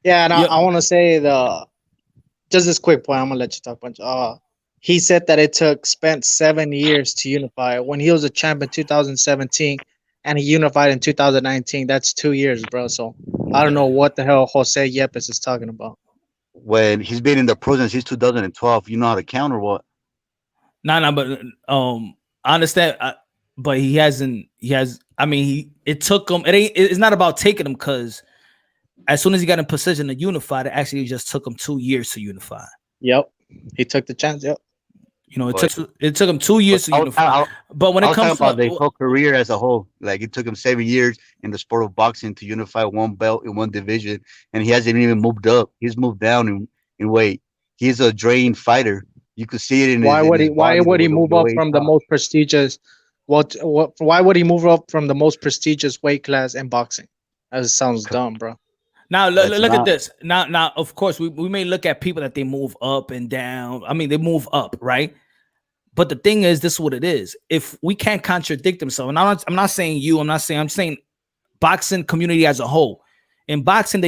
Yeah, and Yo, I want to say just this quick point. I'm gonna let you talk, bunch. He said that it spent 7 years to unify. When he was a champ in 2017, and he unified in 2019. That's 2 years, bro. So I don't know what the hell Jose Yepes is talking about. When he's been in the prison since 2012, you know how to count or what? nah, but I understand, but he hasn't. He has. I mean, it took him. It's not about taking him, because as soon as he got in position to unify, it actually just took him 2 years to unify. Yep, he took the chance. Yep. You know, it took him 2 years to unify. But when it comes to the whole career as a whole, like it took him 7 years in the sport of boxing to unify one belt in one division, and he hasn't even moved up. He's moved down in weight. He's a drained fighter. You could see it in why his would he move up from the most prestigious? Why would he move up from the most prestigious weight class in boxing? That sounds dumb, bro. Now look at this. Now, of course, we may look at people that they move up and down. I mean, they move up, right? But the thing is, this is what it is. If we can't contradict themselves, and I'm not saying you, I'm saying boxing community as a whole. In boxing,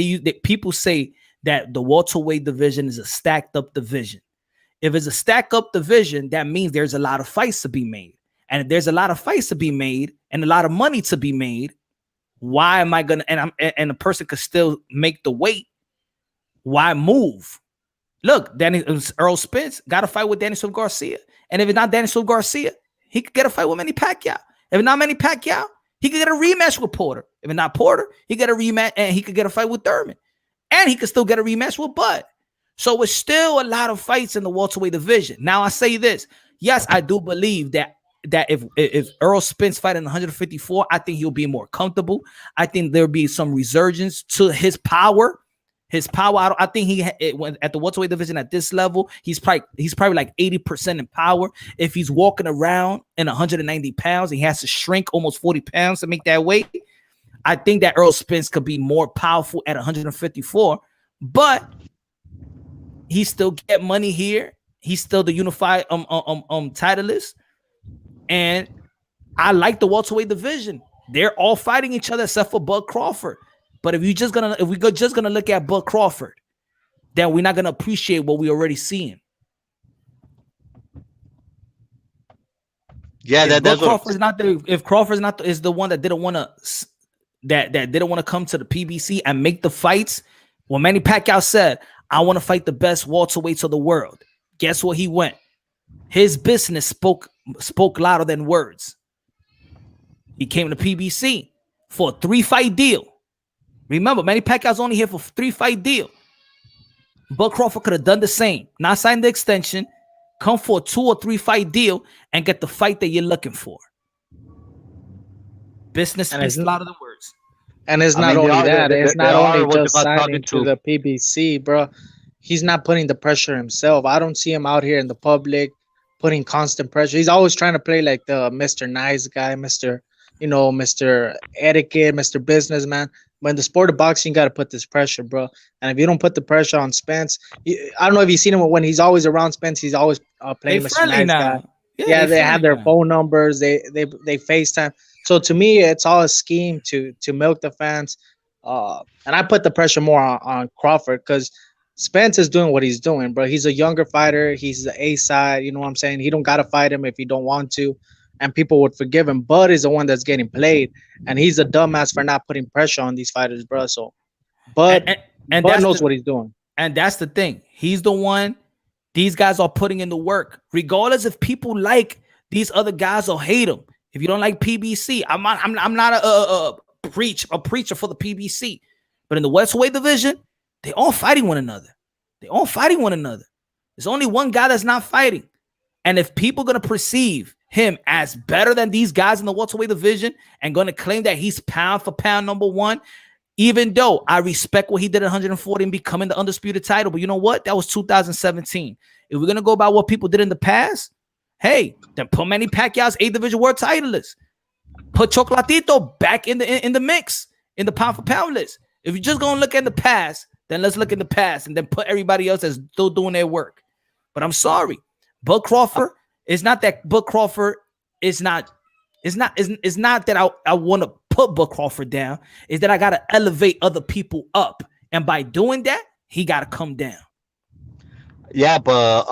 people say that the welterweight division is a stacked up division. If it's a stacked up division, that means there's a lot of fights to be made. And if there's a lot of fights to be made and a lot of money to be made, why am I gonna and a person could still make the weight? Why move? Look, Earl Spence got a fight with Daniel Garcia. And if it's not Daniel Garcia, he could get a fight with Manny Pacquiao. If it's not Manny Pacquiao, he could get a rematch with Porter. If it's not Porter, he get a rematch and he could get a fight with Thurman. And he could still get a rematch with Bud. So it's still a lot of fights in the welterweight division. Now I say this. Yes, I do believe that if Earl Spence fight in 154, I think he'll be more comfortable. I think there'll be some resurgence to his power. I think when at the welterweight division at this level, he's probably like 80% in power. If he's walking around in 190 pounds, he has to shrink almost 40 pounds to make that weight. I think that Earl Spence could be more powerful at 154, but he still get money here. He's still the unified titleist, and I like the welterweight division. They're all fighting each other except for Bud Crawford. But if we're just gonna look at Bud Crawford, then we're not gonna appreciate what we already seeing. Yeah, that's Crawford's not there. If Crawford's not is the one that didn't want to that didn't want to come to the PBC and make the fights. When Manny Pacquiao said, "I want to fight the best welterweights of the world," guess what? He went. His business spoke louder than words. He came to PBC for a 3-fight deal. Remember, Manny Pacquiao's only here for a 3-fight deal. Bud Crawford could have done the same. Not sign the extension, come for a 2 or 3-fight deal, and get the fight that you're looking for. Business speaks louder than words. And it's not only that. It's not only just signing to the PBC, bro. He's not putting the pressure himself. I don't see him out here in the public putting constant pressure. He's always trying to play like the Mr. Nice guy, Mr. Etiquette, Mr. Businessman. But in the sport of boxing, you got to put this pressure, bro. And if you don't put the pressure on Spence, I don't know if you've seen him when he's always around Spence. He's always playing Mr. Nice guy. Yeah, they have their phone numbers. They FaceTime. So to me, it's all a scheme to milk the fans. And I put the pressure more on Crawford because Spence is doing what he's doing, bro. He's a younger fighter. He's the A side. You know what I'm saying? He don't got to fight him if he don't want to. And people would forgive him. Bud is the one that's getting played. And he's a dumbass for not putting pressure on these fighters, bro. So Bud knows what he's doing. And that's the thing. He's the one. These guys are putting in the work. Regardless if people like these other guys or hate them. If you don't like PBC, I'm not a preacher for the PBC. But in the welterweight division, they all fighting one another. There's only one guy that's not fighting. And if people are going to perceive him as better than these guys in the welterweight division and going to claim that he's pound for pound number one, even though I respect what he did at 140 and becoming the undisputed title, but you know what? That was 2017. If we're going to go by what people did in the past, hey, then put Manny Pacquiao's 8th division world titleist. Put Chocolatito back in the mix, in the pound for pound list. If you're just going to look at the past, Then let's look in the past and then put everybody else that's still doing their work. But I'm sorry, Bud Crawford is not that. Bud Crawford is not. It's not that I want to put Bud Crawford down. Is that I got to elevate other people up, and by doing that, he got to come down. Yeah, but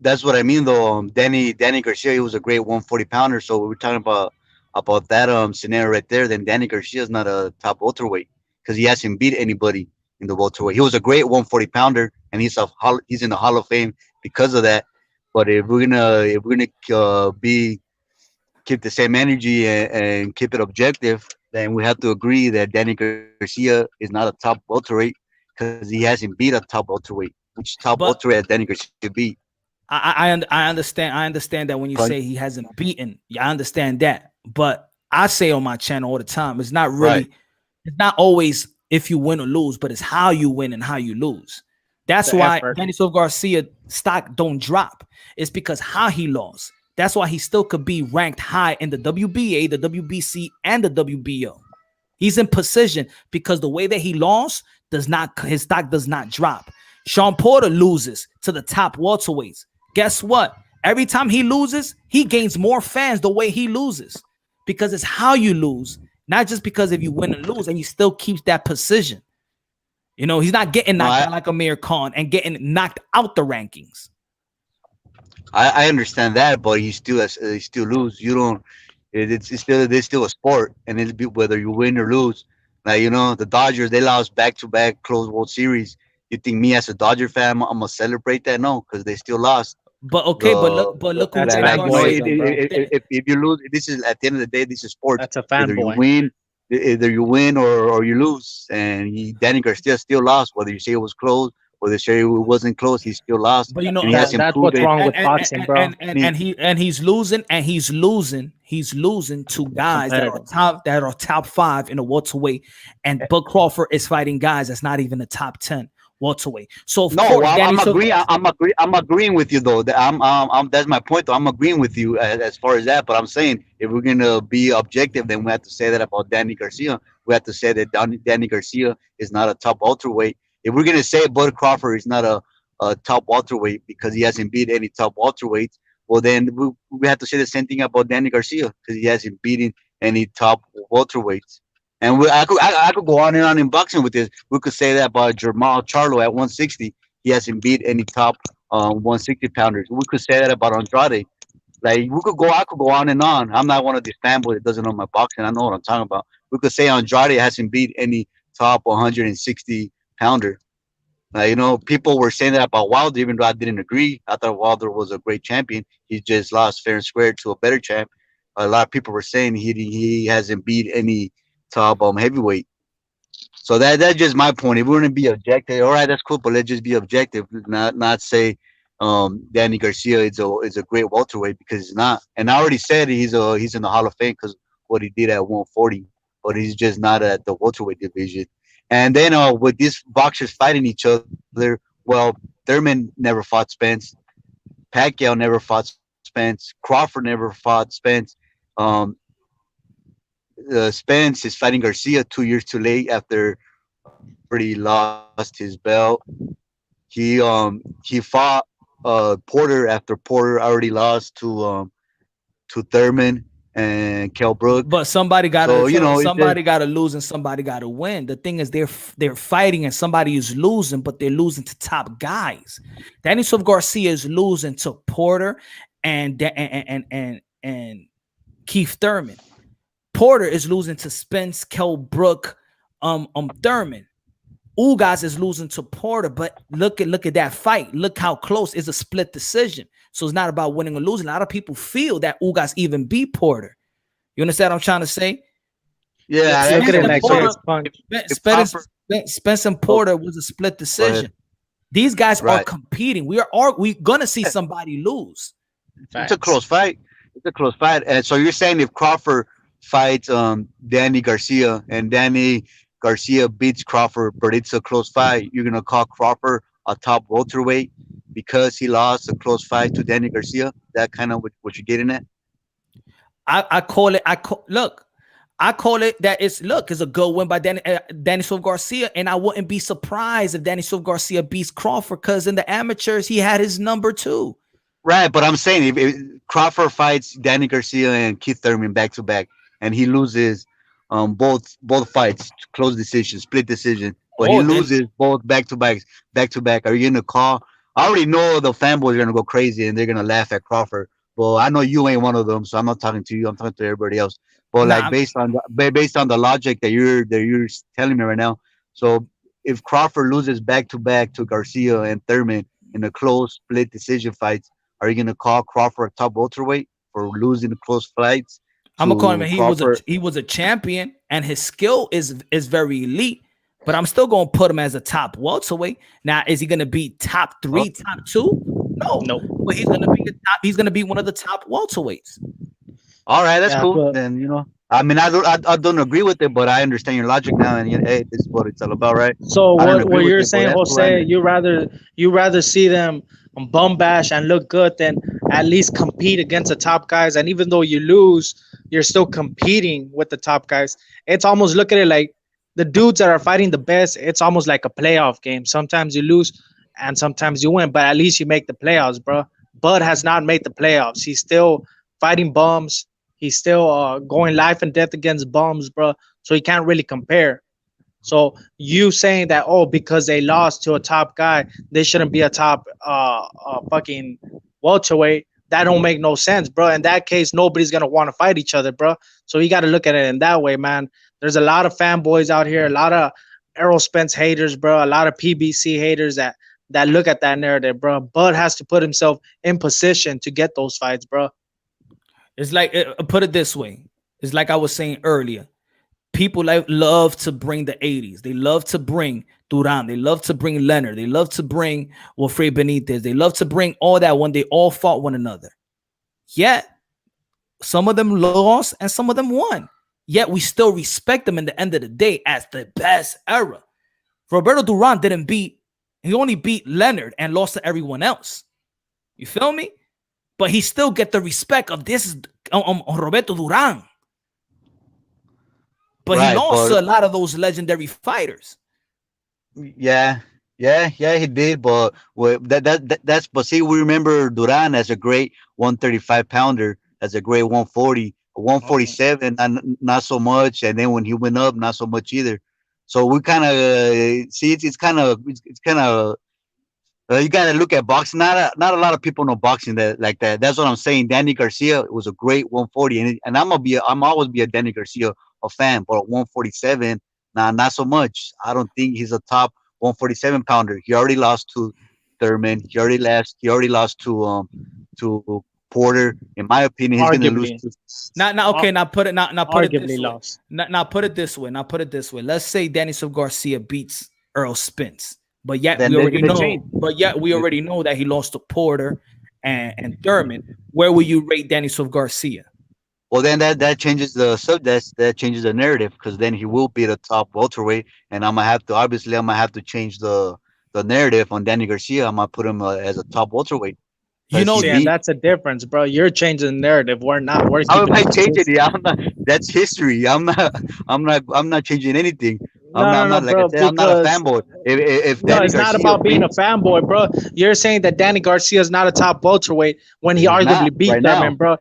that's what I mean though. Danny Garcia, he was a great 140 pounder. So we were talking about that scenario right there. Then Danny Garcia is not a top welterweight because he hasn't beat anybody in the welterweight. He was a great 140 pounder, and he's in the Hall of Fame because of that. But if we're gonna be keep the same energy and keep it objective, then we have to agree that Danny Garcia is not a top welterweight because he hasn't beat a top welterweight. Which top But welterweight Danny Garcia beat? I understand. I understand that when you say he hasn't beaten, yeah, I understand that. But I say on my channel all the time, it's not really, Right. it's not always if you win or lose, but it's how you win and how you lose. That's The why effort. Danny Silva Garcia stock don't drop. It's because how he lost. That's why he still could be ranked high in the WBA, the WBC, and the WBO. He's in position because the way that he lost his stock does not drop. Sean Porter loses to the top welterweights. Guess what? Every time he loses, he gains more fans the way he loses because it's how you lose, not just because if you win and lose and you still keeps that position. You know, he's not getting No, knocked out like Amir Khan and getting knocked out the rankings. I understand that, but he still lose. You don't. It's still a sport, and it'll be whether you win or lose. Like the Dodgers, they lost back-to-back close World Series. You think me as a Dodger fan, I'm gonna celebrate that? No, because they still lost. But okay, but look who That's Danny Garcia. fanboyism, bro. If you lose, this is at the end of the day, this is sports. That's a Either you fanboy. win, or you lose. And Danny Garcia still lost. Whether you say it was close, whether you say it wasn't close, he still lost, But you know, and he hasn't That's proved what's it. wrong with boxing, bro. And he's losing to guys Competitive. that are top 5 in the welterweight, and Bud Crawford is fighting guys that's not even the top 10 welterweight. So of No, course, well, Danny Silva, I'm agreeing with you though. That's my point. Though I'm agreeing with you as far as that. But I'm saying if we're gonna be objective, then we have to say that about Danny Garcia. We have to say that Danny Garcia is not a top welterweight. If we're gonna say Bud Crawford is not a top welterweight because he hasn't beat any top welterweights, well then we have to say the same thing about Danny Garcia because he hasn't beaten any top welterweights. And I could go on and on in boxing with this. We could say that about Jermall Charlo at 160. He hasn't beat any top 160 pounders. We could say that about Andrade. Like I could go on and on. I'm not one of these fanboys that doesn't know my boxing. I know what I'm talking about. We could say Andrade hasn't beat any top 160 pounder. People were saying that about Wilder, even though I didn't agree. I thought Wilder was a great champion. He just lost fair and square to a better champ. A lot of people were saying he hasn't beat any top heavyweight. So that's just my point. If we're gonna be objective, all right, that's cool, but let's just be objective, not say Danny Garcia is a great welterweight because he's not. And I already said he's in the Hall of Fame because what he did at 140, but he's just not at the welterweight division. And then with these boxers fighting each other, well, Thurman never fought Spence, Pacquiao never fought Spence, Crawford never fought Spence. Um, Spence is fighting Garcia 2 years too late after already lost his belt. He fought Porter after Porter already lost to Thurman and Kell Brook. but somebody got So to it's just somebody got to lose and somebody got to win. The thing is, they're fighting and somebody is losing, but they're losing to top guys. Danny Silva Garcia is losing to Porter and Keith Thurman. Porter is losing to Spence, Kell Brook, Thurman. Ugas is losing to Porter, but look at that fight. Look how close. It's a split decision. So it's not about winning or losing. A lot of people feel that Ugas even beat Porter. You understand what I'm trying to say? yeah. Look at it like Porter- this. Punch. Spence and Porter was a split decision. These guys are Right. competing. We gonna see somebody lose. It's a close fight. It's a close fight. And so you're saying if Crawford fights Danny Garcia and Danny Garcia beats Crawford, but it's a close fight, you're gonna call Crawford a top welterweight because he lost a close fight to Danny Garcia? That kind of what you're getting at? I call it. Look. I call it that it's a good win by Danny Swift Garcia, and I wouldn't be surprised if Danny Swift Garcia beats Crawford because in the amateurs he had his number too. Right, but I'm saying if Crawford fights Danny Garcia and Keith Thurman back to back, and he loses both fights, close decision, split decision, but he Oh, then loses both back to back. Are you gonna call? I already know the fanboys are gonna go crazy and they're gonna laugh at Crawford. Well, I know you ain't one of them, so I'm not talking to you. I'm talking to everybody else. But like nah. based on the logic that you're telling me right now, so if Crawford loses back to back to Garcia and Thurman in a close split decision fight, are you gonna call Crawford a top welterweight for losing the close fights I'm gonna call him. to Crawford? He was a champion, and his skill is very elite. But I'm still gonna put him as a top welterweight. Now, is he gonna be top Oh, three, top two? No, Nope. but he's gonna be he's gonna be one of the top welterweights. all right, that's Yeah, cool. but Then I mean, I don't agree with it, but I understand your logic now, and hey, this is what it's all about, right? so I don't what agree with you're it, but saying, that's cool. I Jose, understand. you rather see them bum bash and look good than at least compete against the top guys. And even though you lose, you're still competing with the top guys. It's almost, look at it like the dudes that are fighting the best. It's almost like a playoff game. Sometimes you lose and sometimes you win, but at least you make the playoffs, bro. Bud has not made the playoffs. He's still fighting bums. He's still going life and death against bums, bro. So he can't really compare. So you saying that, oh, because they lost to a top guy, they shouldn't be a top fucking welterweight. That don't make no sense, bro. In that case, nobody's gonna want to fight each other, bro. So you got to look at it in that way, man. There's a lot of fanboys out here, a lot of Errol Spence haters, bro. A lot of PBC haters that look at that narrative, bro. Bud has to put himself in position to get those fights, bro. It's like put it this way. It's like I was saying earlier. People love to bring the 80s. They love to bring Duran. They love to bring Leonard. They love to bring Wilfred Benitez. They love to bring all that when they all fought one another. Yet some of them lost and some of them won. Yet we still respect them in the end of the day as the best era. Roberto Duran didn't beat, he only beat Leonard and lost to everyone else. You feel me? But he still get the respect of this Roberto Duran. But he Right, lost but to a lot of those legendary fighters. yeah, he did. But that's but see, we remember Duran as a great 135 pounder, as a great 140, Okay. 147, and not so much. And then when he went up, not so much either. So we kind of see it's kind of you gotta look at boxing. Not a lot of people know boxing that like that. That's what I'm saying. Danny Garcia was a great 140, and I'm always be a Danny Garcia a fan, but 147, nah, not so much. I don't think he's a top 147 pounder. He already lost to Thurman. He already lost to Porter. In my opinion, he's gonna lose Arguably, to. Now okay, now put it this arguably way. lost. Now put it this way. Now put it this way. Let's say Danny Sub Garcia beats Earl Spence. But yet Then we they're already gonna know, change. that he lost to Porter and Thurman. Where will you rate Danny Sub Garcia? Well, then that changes the that changes the narrative because then he will be the top welterweight, and I'm gonna have to change the narrative on Danny Garcia. I'm gonna put him as a top welterweight You because know, he See, and beat. that's a difference, bro. You're changing the narrative. We're not. We're How am keeping I it changing it? consistent. I'm not. That's history. I'm not changing anything. I'm No, not. no, I'm no, not like I bro. said. I'm not a Because fanboy. If no, Danny it's not Garcia about being a beats, fanboy, bro. You're saying that Danny Garcia is not a top welterweight when he he's not arguably beat right now. Thurman, bro.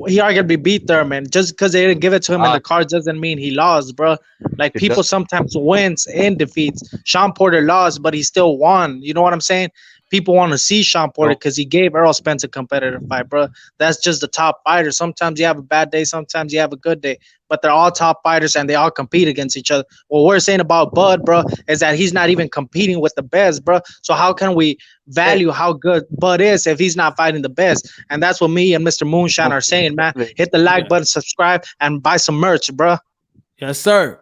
He arguably beat Thurman. Just because they didn't give it to him in Uh, the cards doesn't mean he lost, bro. Like it does. people sometimes wins and defeats. Sean Porter lost, but he still won. You know what I'm saying? People want to see Sean Porter So, because he gave Errol Spence a competitive fight, bro. That's just the top fighter. Sometimes you have a bad day, sometimes you have a good day, but they're all top fighters and they all compete against each other. What we're saying about Bud, bro, is that he's not even competing with the best, bro. So how can we hey, value how good Bud is if he's not fighting the best? And that's what me and Mr. Moonshine well, are saying, man. wait, Hit the like yeah, button, subscribe, and buy some merch, bro. yes, sir.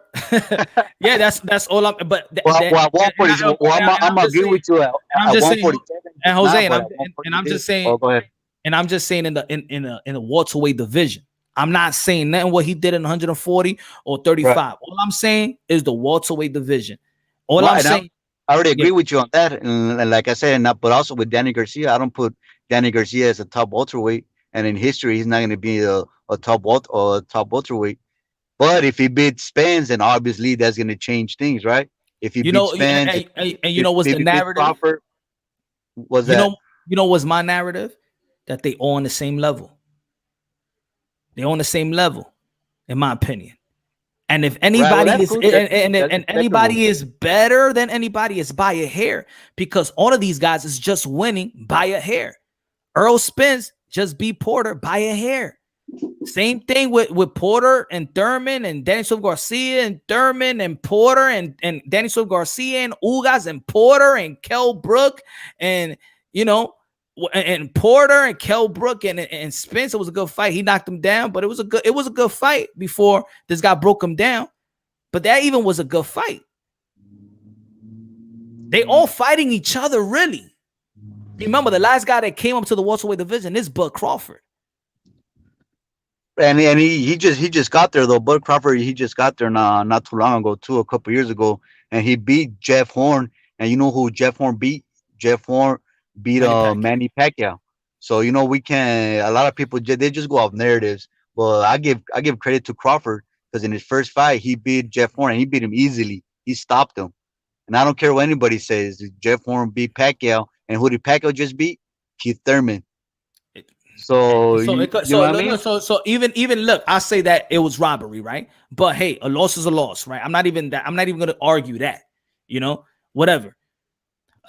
Yeah, that's all I'm. But well, and, 140. Well, I'm just agree saying, with you and I'm at just saying, 147. and He's Jose, not, and but I'm at and 140 I'm he is. just saying, Oh, go ahead. and I'm just saying in the welterweight division. I'm not saying nothing what he did in 140 or Right. 35. All I'm saying is the welterweight division. All I'm Right. And saying, I already yeah, agree with you on that. And like I said, but also with Danny Garcia, I don't put Danny Garcia as a top welterweight. And in history, he's not going to be a top welterweight. But if he beats Spence, then obviously that's going to change things, right? If he You beats know, Spence, and you know what's if the he beats narrative? Crawford, was You that know, what's my narrative? That they all on the same level. They on the same level, in my opinion. And if right? Well, anybody that's is cool. That's and respectable. anybody is better than anybody, it's by a hair. Because all of these guys is just winning by a hair. Earl Spence just beat Porter by a hair. Same thing with Porter and Thurman and Daniel Garcia and Thurman and Porter and Daniel Garcia and Ugas and Porter and Kell Brook and you know and Porter and Kell Brook and Spencer was a good fight. He knocked him down, but it was a good fight before this guy broke him down. But that even was a good fight. They all fighting each other really. Remember the last guy that came up to the welterweight division is Bud Crawford. And he just got there though. Bud Crawford, he just got there not too long ago, too, a couple years ago, and he beat Jeff Horn. And you know who Jeff Horn beat? Jeff Horn beat Manny Pacquiao. Manny Pacquiao. So we can. A lot of people they just go off narratives, but I give credit to Crawford because in his first fight he beat Jeff Horn and he beat him easily. He stopped him, and I don't care what anybody says. Jeff Horn beat Pacquiao, and who did Pacquiao just beat? Keith Thurman. So you know what I mean? So even look, I say that it was robbery, right? But hey, a loss is a loss, right? I'm not even going to argue that, whatever.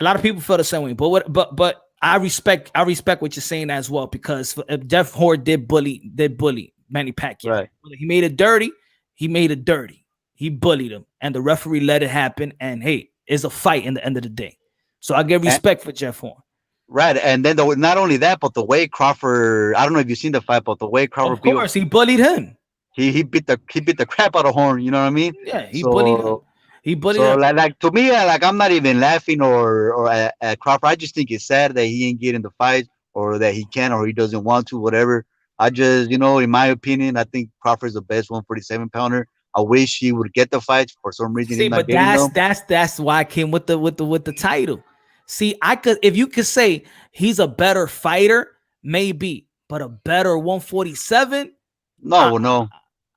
A lot of people feel the same way, but I respect what you're saying as well because Jeff Horn did bully Manny Pacquiao. Right. He made it dirty. He bullied him, and the referee let it happen. And hey, it's a fight in the end of the day. So I get respect for Jeff Horn. Right, and then not only that, but the way Crawford—I don't know if you've seen the fight, but the way Crawford, of course, he bullied him. He beat the crap out of Horn. You know what I mean? Yeah, he bullied him. He bullied him. Like to me, like I'm not even laughing or at Crawford. I just think it's sad that he ain't getting the fight, or that he can, or he doesn't want to, whatever. I just, in my opinion, I think Crawford's the best 147 pounder. I wish he would get the fights. For some reason, he's not but getting them. that's why I came with the title. See, if you could say he's a better fighter, maybe, but a better 147. No.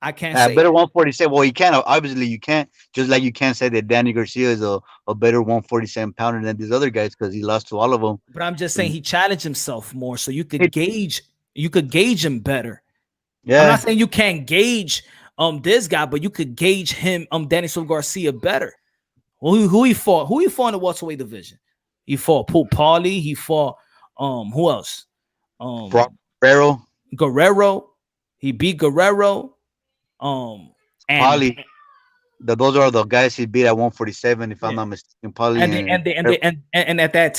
I can't say better 147. Well, you can't. Obviously, you can't. Just like you can't say that Danny Garcia is a better 147 pounder than these other guys because he lost to all of them. But I'm just saying he challenged himself more, so you could gauge him better. Yeah. I'm not saying you can't gauge this guy, but you could gauge him Daniel Garcia better. Who he fought? Who he fought in the welterweight division? He fought Pope Paulie. He fought who else? Guerrero. He beat Guerrero. And Paulie. Those are the guys he beat at 147, if I'm not mistaken. Paulie and at that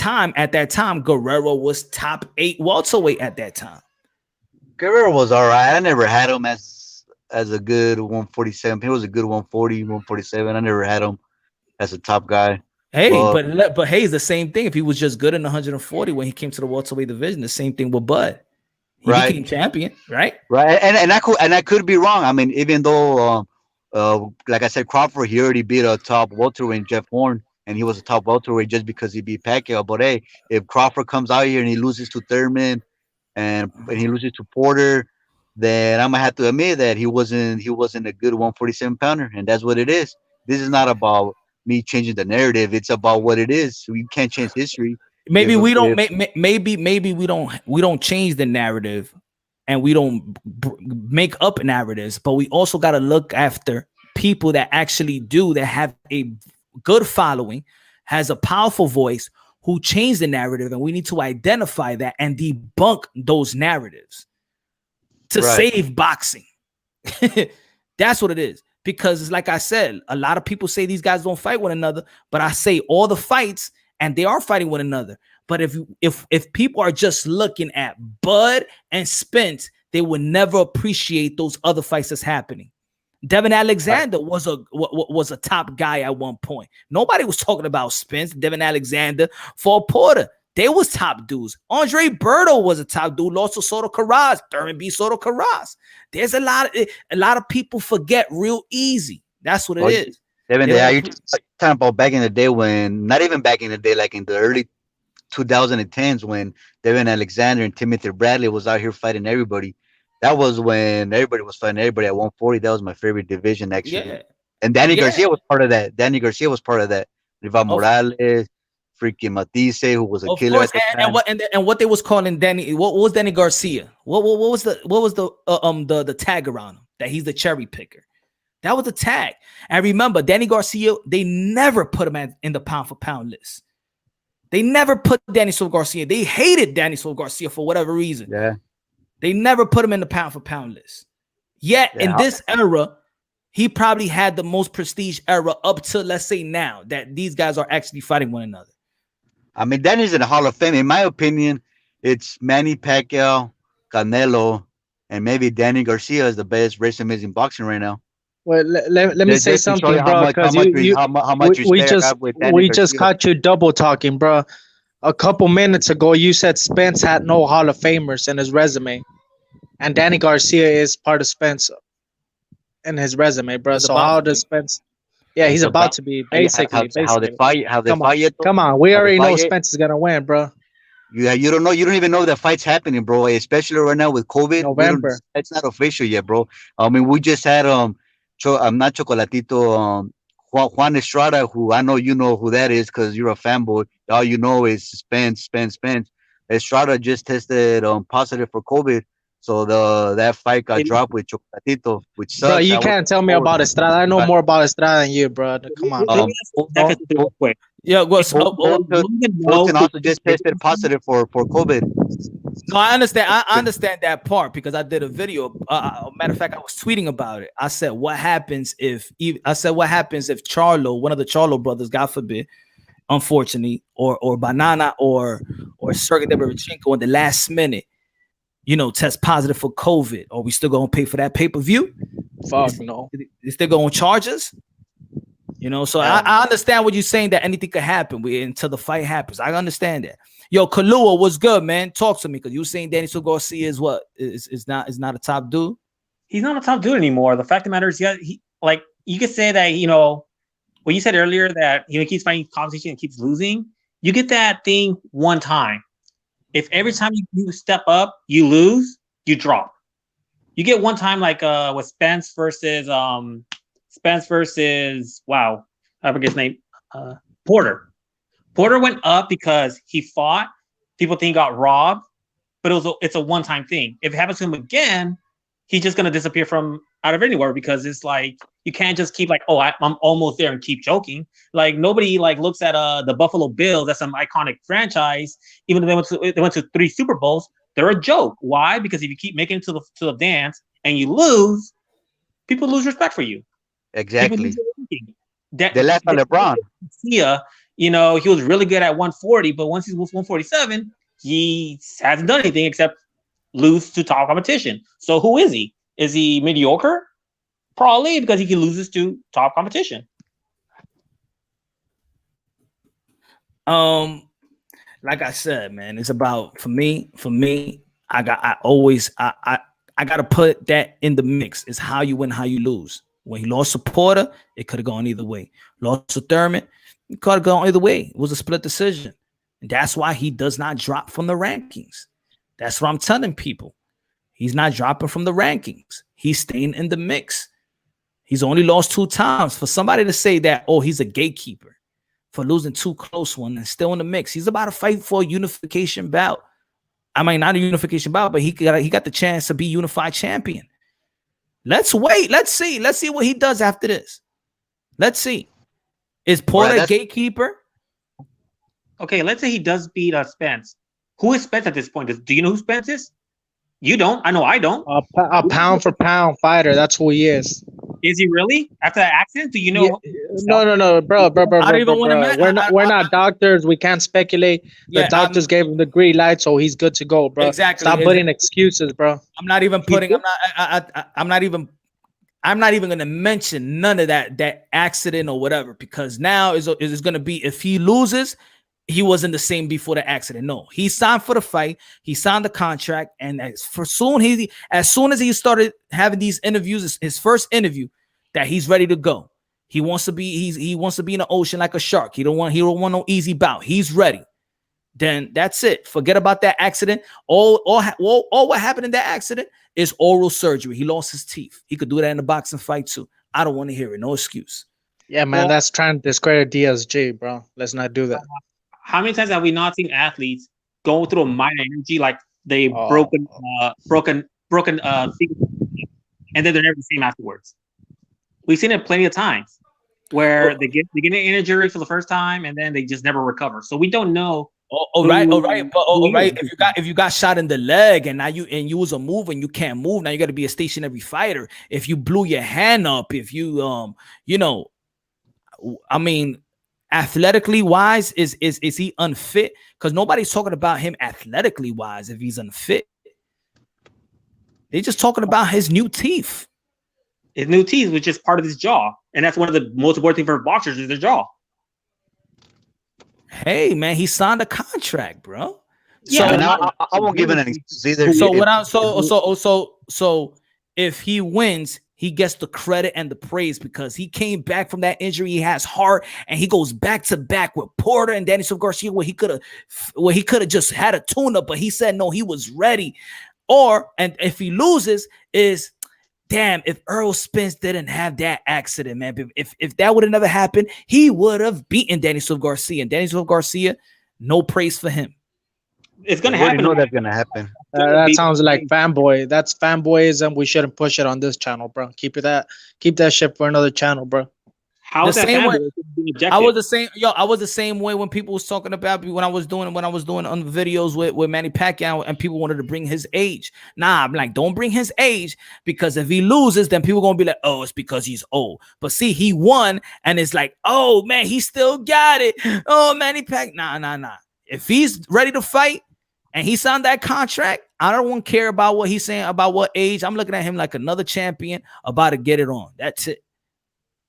time, Guerrero was top 8 welterweight at that time. Guerrero was all right. I never had him as a good 147. He was a good 140, 147. I never had him as a top guy. Hey, but hey, it's the same thing. If he was just good in 140 when he came to the welterweight division, the same thing with Bud. He became champion, right? Right, and I could be wrong. I mean, even though, like I said, Crawford, he already beat a top welterweight, Jeff Horn, and he was a top welterweight just because he beat Pacquiao. But hey, if Crawford comes out here and he loses to Thurman, and he loses to Porter, then I'm gonna have to admit that he wasn't a good 147 pounder, and that's what it is. This is not about me changing the narrative. It's about what it is. We can't change history. Maybe we don't. Maybe we don't change the narrative, and we don't make up narratives. But we also got to look after people that actually that have a good following, has a powerful voice, who change the narrative, and we need to identify that and debunk those narratives to save boxing. That's what it is. Because it's like I said, a lot of people say these guys don't fight one another, but I say all the fights, and they are fighting one another. But if people are just looking at Bud and Spence, they would never appreciate those other fights that's happening. Devin Alexander was a top guy at one point. Nobody was talking about Spence. Devin Alexander fought Porter. They was top dudes. Andre Berto was a top dude. Lost to Soto Carras. Thurman beat Soto Carras. There's a lot of people forget real easy. That's what it is. Devin, you're talking about back in the day when, not even back in the day, like in the early 2010s when Devin Alexander and Timothy Bradley was out here fighting everybody. that was when everybody was fighting everybody at 140. That was my favorite division actually. Yeah, And Danny yeah. Garcia was part of that. Danny Garcia was part of that. Rival Of Morales, freaking Matisse, who was a of killer course, at the and time. what they was calling Danny? What was Danny Garcia? What was the tag around him that he's the cherry picker? That was the tag. And remember, Danny Garcia, they never put him in the pound for pound list. They never put Danny Silva Garcia. They hated Danny Silva Garcia for whatever reason. Yeah. They never put him in the pound for pound list. Yet in this era, he probably had the most prestige era up to, let's say, now that these guys are actually fighting one another. I mean, Danny's in the Hall of Fame. In my opinion, it's Manny Pacquiao, Canelo, and maybe Danny Garcia is the best resumes in boxing right now. Well, let me say Just to show you something, bro, because how much we respect I just have with Danny we just Garcia. caught you double talking, bro. A couple minutes ago, you said Spence had no Hall of Famers in his resume, and Danny Garcia is part of Spence in his resume, bro. He's So about how to does be. Spence? Yeah, he's It's about about to be how they basically. fight, how they Come on, fight it, come on. We how they already know fight it. Spence is gonna win, bro. You don't know. You don't even know that fight's happening, bro. Especially right now with COVID, we don't. November. It's not official yet, bro. I mean, we just had I'm not Chocolatito, Juan Estrada, who I know you know who that is because you're a fanboy. All you know is Spence. Estrada just tested positive for COVID, so that fight got dropped with Chocolatito, which Bro, sucks. you I was can't tell me forward. about Estrada. I know But more about Estrada than you, bro. Come on, Let bro. me ask you real quick. Yeah, well, Fulton also just tested positive for COVID. no, I understand. I understand that part because I did a video. Matter of fact, I was tweeting about it. I said, "What happens if?" What happens if Charlo, one of the Charlo brothers, God forbid, unfortunately, or Banana or Sergey Deverchenko in the last minute, test positive for COVID? Are we still gonna pay for that pay-per-view? Fuck no. Is still gonna charge us? So I understand what you're saying that anything could happen until the fight happens. I understand that. Yo, Kalua, what's good, man? Talk to me because you saying Danny Garcia is what is not a top dude. He's not a top dude anymore. The fact of the matter is, like you could say that what you said earlier that he keeps fighting competition and keeps losing. You get that thing one time. If every time you step up, you lose, you drop. You get one time like with Spence versus wow, I forget his name. Porter. Porter went up because he fought. People think he got robbed, but it's a one-time thing. If it happens to him again, he's just gonna disappear from out of anywhere because it's like you can't just keep like, oh, I'm almost there and keep joking. Like nobody like looks at the Buffalo Bills. That's some iconic franchise. Even though they went to 3 Super Bowls, they're a joke. Why? Because if you keep making it to the dance and you lose, people lose respect for you. Exactly. They laugh at LeBron. He was really good at 140, but once he was 147, he hasn't done anything except lose to top competition. So who is he? Is he mediocre? Probably because he loses to top competition. Like I said, man, it's about for me. I gotta put that in the mix. It's how you win, how you lose. When he lost to Porter, it could have gone either way. Lost to Thurman, it could have gone either way. It was a split decision. And that's why he does not drop from the rankings. That's what I'm telling people. He's not dropping from the rankings. He's staying in the mix. He's only lost 2 times. For somebody to say that, oh, he's a gatekeeper for losing 2 close ones and still in the mix. He's about to fight for a unification bout. I mean, not a unification bout, but he got the chance to be unified champion. Let's wait. Let's see. Let's see what he does after this. Let's see. Is Porter a gatekeeper? Okay, let's say he does beat Spence. Who is Spence at this point? Do you know who Spence is? You don't. I know I don't. A pound for pound fighter. That's who he is. Is he really? After that accident, do you know? Yeah. No, bro. We're not doctors. We can't speculate. The doctors gave him the green light, so he's good to go, bro. Exactly. Stop putting excuses, bro. I'm not even gonna mention none of that accident or whatever because now is gonna be if he loses, he wasn't the same before the accident. No, he signed for the fight. He signed the contract, and as soon as he started having these interviews, his first interview, that he's ready to go. He wants to be in the ocean like a shark. He don't want no easy bout. He's ready. then that's it. Forget about that accident. All what happened in that accident is oral surgery. He lost his teeth. He could do that in a boxing fight too. I don't want to hear it. No excuse. Yeah, man, that's trying to discredit DSJ, bro. Let's not do that. How many times have we not seen athletes go through a minor injury, like they broken and then they're never the same afterwards? We've seen it plenty of times where they get an injury for the first time and then they just never recover. So we don't know. Right. If you got shot in the leg and now you was a mover and you can't move, now you got to be a stationary fighter. If you blew your hand up, if you I mean, athletically wise, is he unfit? Because nobody's talking about him athletically wise if he's unfit. They're just talking about his new teeth. His new teeth, which is part of his jaw. And that's one of the most important things for boxers is their jaw. Hey, man, he signed a contract, bro. Yeah, so I won't give it any either. So if he wins, he gets the credit and the praise because he came back from that injury. He has heart, and he goes back to back with Porter and Daniel Garcia, where he could have just had a tune-up, but he said no, he was ready. And if he loses, is damn, if Earl Spence didn't have that accident, man, if that would have never happened, he would have beaten Daniel Garcia. And Daniel Garcia, no praise for him. It's gonna happen. I know that's gonna happen. That sounds like fanboy. That's fanboyism. We shouldn't push it on this channel, bro. Keep that shit for another channel, bro. How the same way? I was the same way when people was talking about me when I was doing on videos with Manny Pacquiao and people wanted to bring his age. Nah, I'm like, don't bring his age, because if he loses, then people gonna be like, oh, it's because he's old. But see, he won, and it's like, oh man, he still got it. Oh, Manny Pacquiao, nah. If he's ready to fight and he signed that contract, I don't want to care about what he's saying about what age. I'm looking at him like another champion about to get it on. That's it.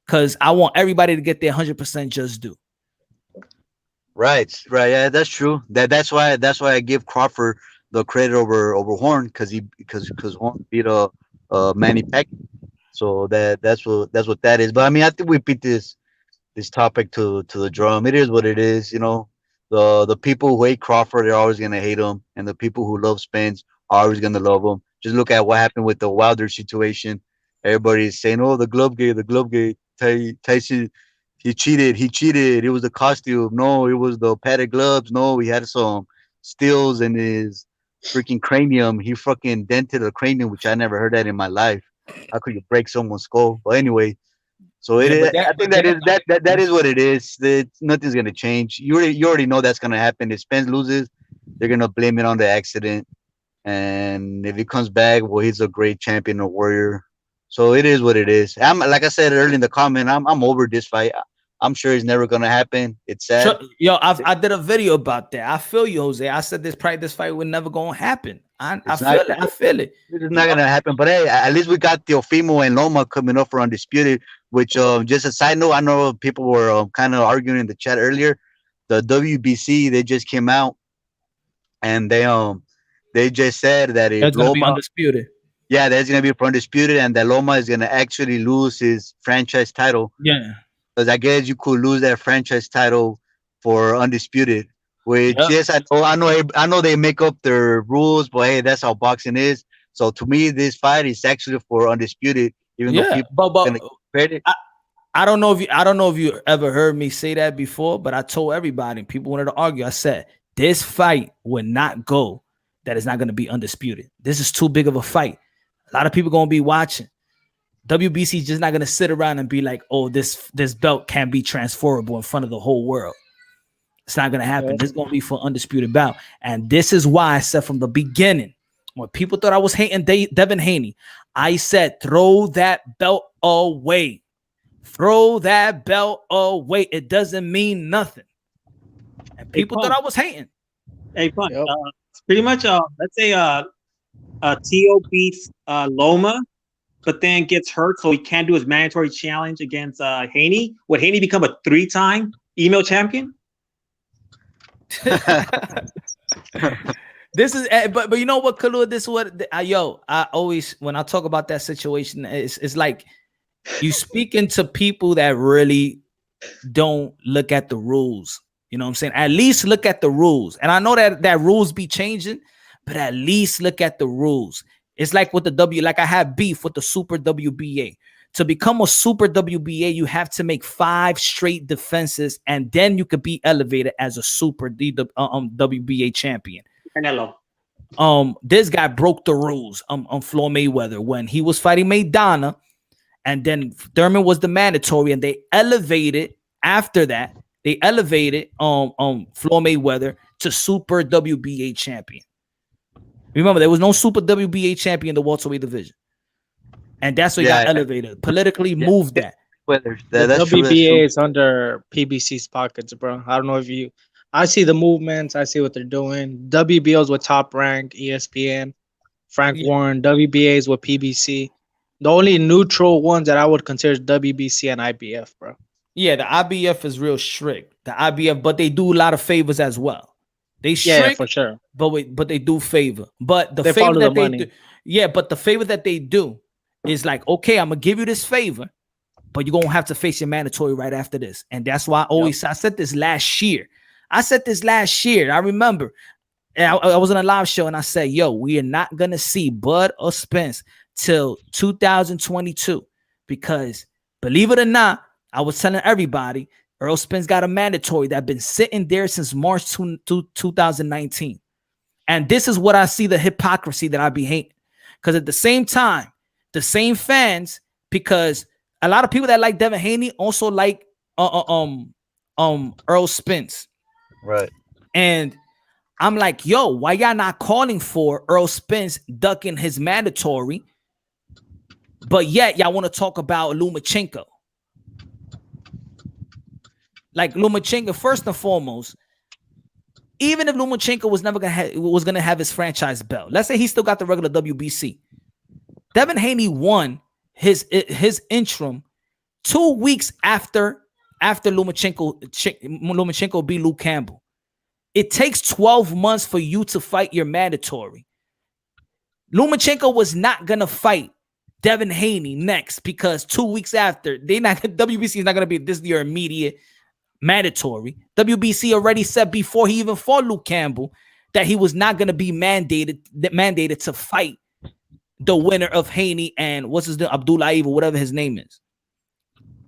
Because I want everybody to get their 100% just due. Right. Yeah, that's true. That's why I give Crawford the credit over Horn, because Horn beat Manny Pacquiao. So that's what that is. But I mean, I think we beat this topic to the drum. It is what it is. You know, the people who hate Crawford are always gonna hate him, and the people who love Spence are always gonna love him. Just look at what happened with the Wilder situation. Everybody's saying, "Oh, the glove gate." Tyson, he cheated. It was the costume. No, it was the padded gloves. No, he had some steels in his freaking cranium. He fucking dented a cranium, which I never heard that in my life. How could you break someone's skull? But anyway, so I think that is what it is. Nothing's gonna change. You already know that's gonna happen. If Spence loses, they're gonna blame it on the accident, and if he comes back, well, he's a great champion or warrior. So it is what it is. Like I said earlier in the comment, I'm over this fight. I'm sure it's never gonna happen. It's sad. Yo, I did a video about that. I feel you, Jose. I said this fight would never gonna happen. I feel it. It's not gonna happen. But hey, at least we got Teofimo and Loma coming up for Undisputed. Which just a side note, I know people were kind of arguing in the chat earlier. The WBC, they just came out and they just said that it's gonna be Undisputed. Yeah, that's going to be for Undisputed, and that Loma is going to actually lose his franchise title. Yeah. Because I guess you could lose that franchise title for Undisputed, which, yes, I know they make up their rules, but hey, that's how boxing is. So to me, this fight is actually for Undisputed, even though people I don't know if you ever heard me say that before, but I told everybody, people wanted to argue. I said, this fight would not go that is not going to be Undisputed. This is too big of a fight. A lot of people going to be watching. WBC is just not going to sit around and be like, oh, this belt can't be transferable in front of the whole world. It's not going to happen. This is going to be for Undisputed bout. And this is why I said from the beginning, when people thought I was hating Devin Haney, I said, throw that belt away. Throw that belt away. It doesn't mean nothing. And people thought I was hating. Hey, fun. Pretty much, let's say Tio beats Loma, but then gets hurt, so he can't do his mandatory challenge against Haney. Would Haney become a 3-time email champion? This is, but you know what, Kalua? This is what I always, when I talk about that situation, it's like you speaking to people that really don't look at the rules. You know what I'm saying? At least look at the rules. And I know that rules be changing, but at least look at the rules. It's like with the like I have beef with the Super WBA. To become a Super WBA, you have to make 5 straight defenses, and then you could be elevated as a Super WBA champion. Canelo. This guy broke the rules on Floyd Mayweather when he was fighting Maidana, and then Thurman was the mandatory, and they elevated after that. They elevated Floyd Mayweather to Super WBA champion. Remember, there was no Super WBA champion in the welterweight division, and that's what got elevated. Politically moved that. The WBA is under PBC's pockets, bro. I don't know if you. I see the movements. I see what they're doing. WBO's with Top Rank, ESPN, Frank Warren. WBA's with PBC. The only neutral ones that I would consider is WBC and IBF, bro. Yeah, the IBF is real strict. The IBF, but they do a lot of favors as well. They strict, yeah, for sure. But they do favor. But the favor that they do, but the favor that they do is like, okay, I'm gonna give you this favor, but you're gonna have to face your mandatory right after this. And that's why I said this last year. I remember I was on a live show and I said, yo, we are not gonna see Bud or Spence till 2022, because believe it or not, I was telling everybody Earl Spence got a mandatory that been sitting there since March 2019. And this is what I see, the hypocrisy that I be hating. Because at the same time, the same fans, because a lot of people that like Devin Haney also like Earl Spence. Right. And I'm like, yo, why y'all not calling for Earl Spence ducking his mandatory? But yet y'all want to talk about Lomachenko. Like Lomachenko, first and foremost, even if Lomachenko was never gonna have his franchise belt, let's say he still got the regular WBC. Devin Haney won his interim 2 weeks after Lomachenko beat Luke Campbell. It takes 12 months for you to fight your mandatory. Lomachenko was not gonna fight Devin Haney next because 2 weeks after, WBC is not gonna be this your immediate mandatory. WBC already said before he even fought Luke Campbell that he was not gonna be mandated to fight the winner of Haney and what's his name, Abdulaev or whatever his name is.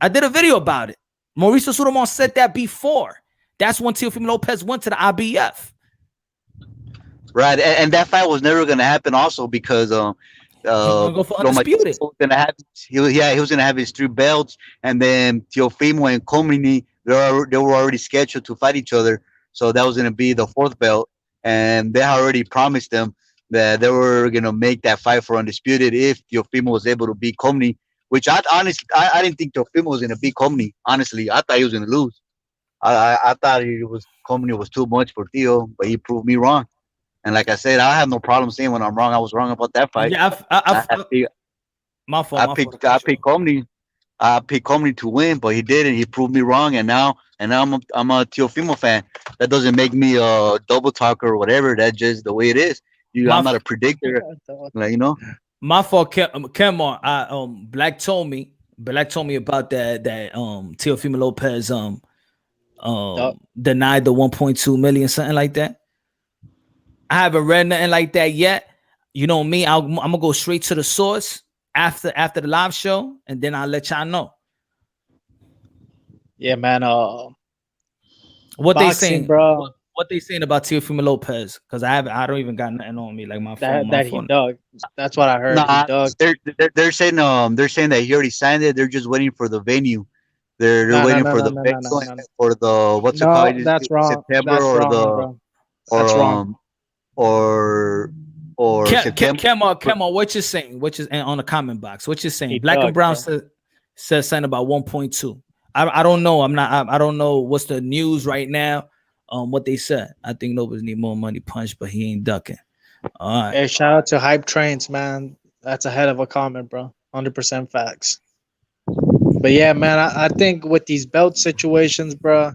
I did a video about it. Mauricio Sulaiman said that before. That's when Teofimo Lopez went to the IBF. Right, and that fight was never going to happen also because go for undisputed. He was going to have his 3 belts, and then Teofimo and Komini, they were already scheduled to fight each other, so that was going to be the 4th belt, and they already promised them that they were going to make that fight for undisputed if Teofimo was able to beat Komini, which I didn't think Teofimo was going to beat Komini. Honestly, I thought he was going to lose. I thought Komini was too much for Theo, but he proved me wrong. And like I said, I have no problem saying when I'm wrong. I was wrong about that fight. Yeah, my fault. I picked Komini. I picked Komini to win, but he didn't. He proved me wrong, and now I'm a Teofimo fan. That doesn't make me a double talker or whatever. That's just the way it is. I'm not a predictor, like, you know. My fault, Kemar. Black told me about that Teofimo Lopez denied the 1.2 million, something like that. I haven't read nothing like that yet. You know me, I'm gonna go straight to the source after the live show, and then I'll let y'all know. Yeah, man. What boxing, they saying, bro? What they saying about Teofimo Lopez? Because I don't even got nothing on me, like my phone. That he dug. That's what I heard. Nah, he dug. they're saying that he already signed it. They're just waiting for the venue. They're waiting for the venue for the what's it called? That's wrong. September that's or wrong, the bro. That's wrong. Or Kemar, what you saying? What you on the comment box? What you saying? Black and Brown says something about 1.2. I don't know. I don't know what's the news right now. What they said. I think Lopez need more money punch, but he ain't ducking. All right. Hey, shout out to Hype Trains, man. That's a head of a comment, bro. 100% facts. But yeah, man, I think with these belt situations, bro,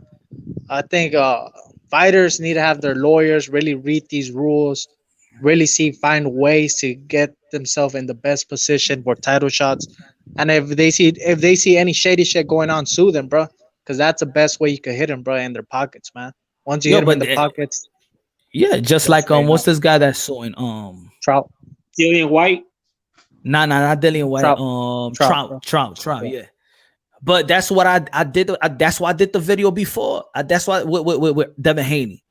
I think fighters need to have their lawyers really read these rules, really find ways to get themselves in the best position for title shots. And if they see any shady shit going on, sue them, bro. because that's the best way you could hit him, bro, in their pockets, man. Once you Yo, hit him in but the pockets, yeah, just they'll like straighten what's up. this guy that's suing Trout, Dillian White. not Dillian White, Trout, bro. Trout, Yeah. yeah. But that's what I did. That's why I did the video before. That's why with Devin Haney.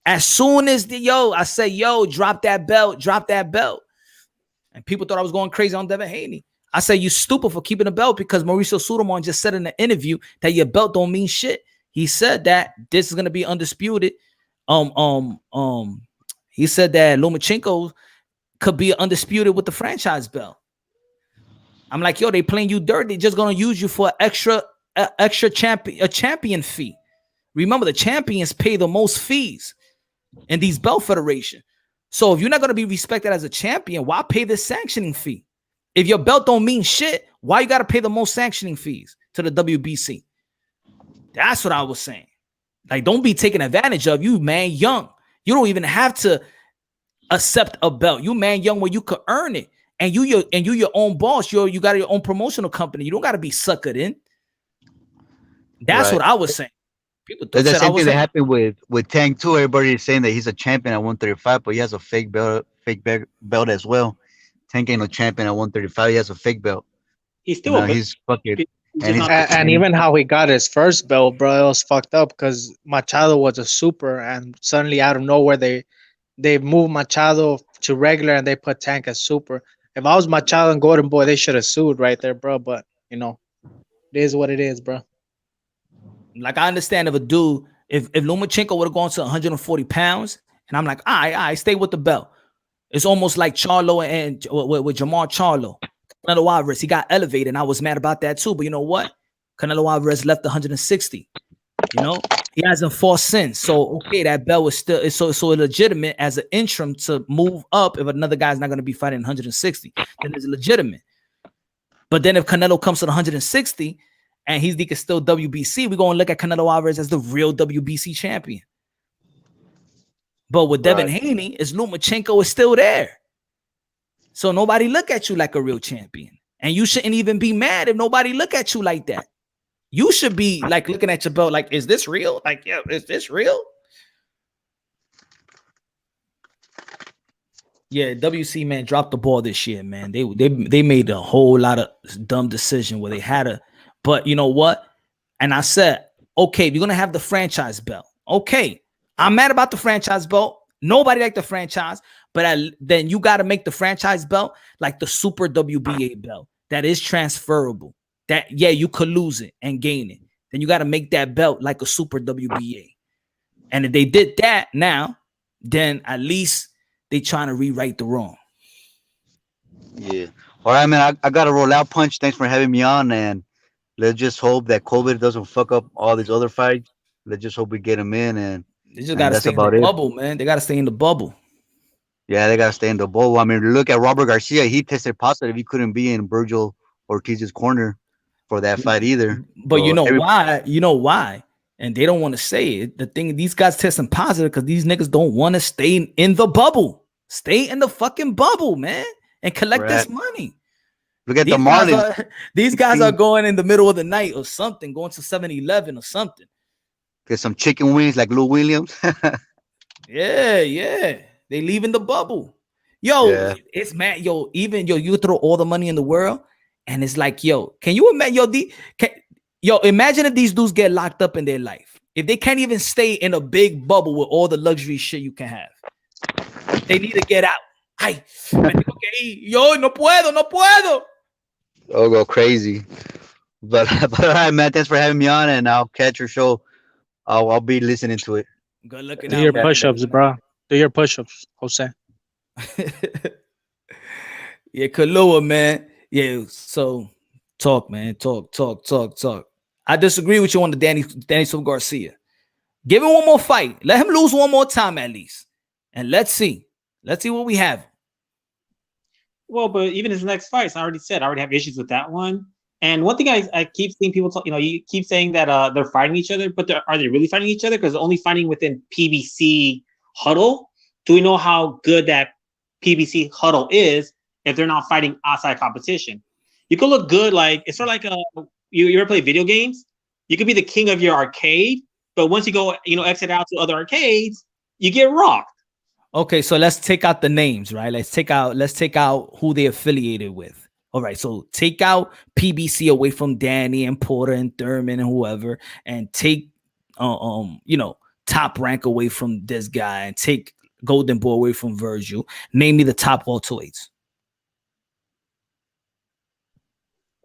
As soon as I said, yo, drop that belt. And people thought I was going crazy on Devin Haney. I said, you stupid for keeping the belt because Mauricio Sudamon just said in the interview that your belt don't mean shit. He said that this is gonna be undisputed. He said that Lomachenko could be undisputed with the franchise belt. I'm like, yo, they playing you dirt. They just gonna use you for extra champion fee. Remember, the champions pay the most fees in these belt federation. So if you're not gonna be respected as a champion, why pay the sanctioning fee? If your belt don't mean shit, why you gotta pay the most sanctioning fees to the WBC? That's what I was saying. Like, don't be taken advantage of. You man young. You don't even have to accept a belt. You man young where you could earn it. And you your own boss. You got your own promotional company. You don't got to be suckered in. That's what I was saying. People That's the same thing that happened with Tank too. Everybody is saying that he's a champion at 135, but he has a fake belt as well. Tank ain't no champion at 135. He has a fake belt. He's still he's fucking and even how he got his first belt, bro, it was fucked up because Machado was a super, and suddenly out of nowhere they moved Machado to regular and they put Tank as super. If I was Machado and Gordon Boy, they should have sued right there, bro. But it is what it is, bro. Like, I understand if Lomachenko would have gone to 140 pounds, and I'm like, I stay with the belt. It's almost like Charlo and with Jamal Charlo. Canelo Alvarez, he got elevated, and I was mad about that too. But you know what? Canelo Alvarez left 160. He hasn't fought since. So okay, that belt was still so legitimate as an interim to move up. If another guy's not going to be fighting 160, then it's legitimate. But then if Canelo comes to 160 and he's still WBC, we're going to look at Canelo Alvarez as the real WBC champion. But with Devin Haney, Lomachenko is still there. So nobody look at you like a real champion. And you shouldn't even be mad if nobody look at you like that. You should be like looking at your belt like, is this real? Like, yeah, is this real? Yeah, WC, man, dropped the ball this year, man. They made a whole lot of dumb decision where they had to. But you know what? And I said, okay, you're going to have the franchise belt. Okay, I'm mad about the franchise belt. Nobody liked the franchise. But then you got to make the franchise belt like the super WBA belt that is transferable. That, yeah, you could lose it and gain it. Then you got to make that belt like a super WBA. And if they did that now, then at least they trying to rewrite the wrong. Yeah. All right, man. I got to roll out, Punch. Thanks for having me on. And let's just hope that COVID doesn't fuck up all these other fights. Let's just hope we get them in. And they just got to stay in the bubble, man. They got to stay in the bubble. Yeah, they got to stay in the bubble. I mean, look at Robert Garcia. He tested positive. He couldn't be in Virgil Ortiz's corner for that fight either. But so why? You know why? And they don't want to say it. The thing, these guys testing positive because these niggas don't want to stay in the bubble. Stay in the fucking bubble, man, and collect this money. Look at the Marlins. These guys are going in the middle of the night or something, going to 7-Eleven or something. Get some chicken wings like Lou Williams. Yeah. They leaving the bubble. It's mad. You throw all the money in the world, and it's like, can you imagine? Imagine if these dudes get locked up in their life. If they can't even stay in a big bubble with all the luxury shit you can have, they need to get out. Ay, no puedo. Oh, go crazy. But all right, man. Thanks for having me on, and I'll catch your show. I'll be listening to it. Good looking. Do your push-ups, bro. Do your push-ups, Jose. Yeah, Kalua, man. Yeah, so talk, man. Talk. I disagree with you on the Danny Silva Garcia. Give him one more fight. Let him lose one more time at least. And let's see. Let's see what we have. Well, but even his next fights, I already have issues with that one. And one thing I keep seeing people talk, you keep saying that they're fighting each other, but are they really fighting each other? Because they're only fighting within PBC huddle. Do we know how good that PBC huddle is if they're not fighting outside competition? You could look good, like it's sort of like you ever play video games You could be the king of your arcade, but once you go, exit out to other arcades, you get rocked. Okay, so let's take out the names, right? Let's take out who they affiliated with. All right, so take out PBC away from Danny and Porter and Thurman and whoever, and take Top Rank away from this guy, and take Golden Boy away from Virgil. Name me the top welterweights.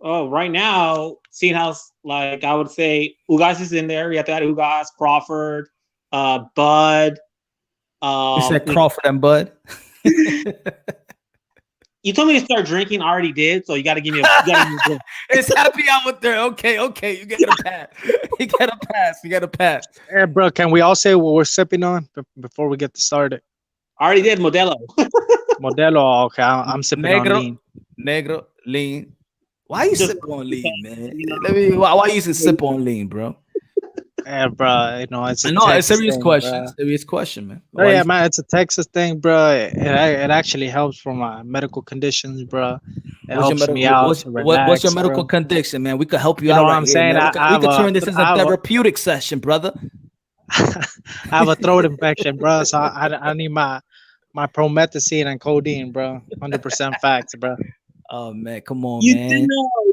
Oh, right now, seeing how, like, I would say Ugas is in there. We have to add Ugas, Crawford, Bud. You said Crawford and Bud? You told me to start drinking. I already did, so you got to give me a drink. It's happy hour there. Okay. You get a pass. You got a pass. Hey, bro, can we all say what we're sipping on before we get started? I already did Modelo. Modelo. Okay, I'm sipping on lean. Negro, lean. Why you sip on lean, man? Why you sip on lean, bro? Yeah, bro. It's a it's a serious thing, question. Bro. Serious question, man. Oh, yeah, man. It's a Texas thing, bro. It actually helps for my medical conditions, bro. It helps me out. What's your medical condition, man? We could help you out. You know what I'm saying? We could turn this into a therapeutic session, brother. I have a throat infection, bro. So I need my promethazine and codeine, bro. 100% facts, bro. Oh man, come on, man.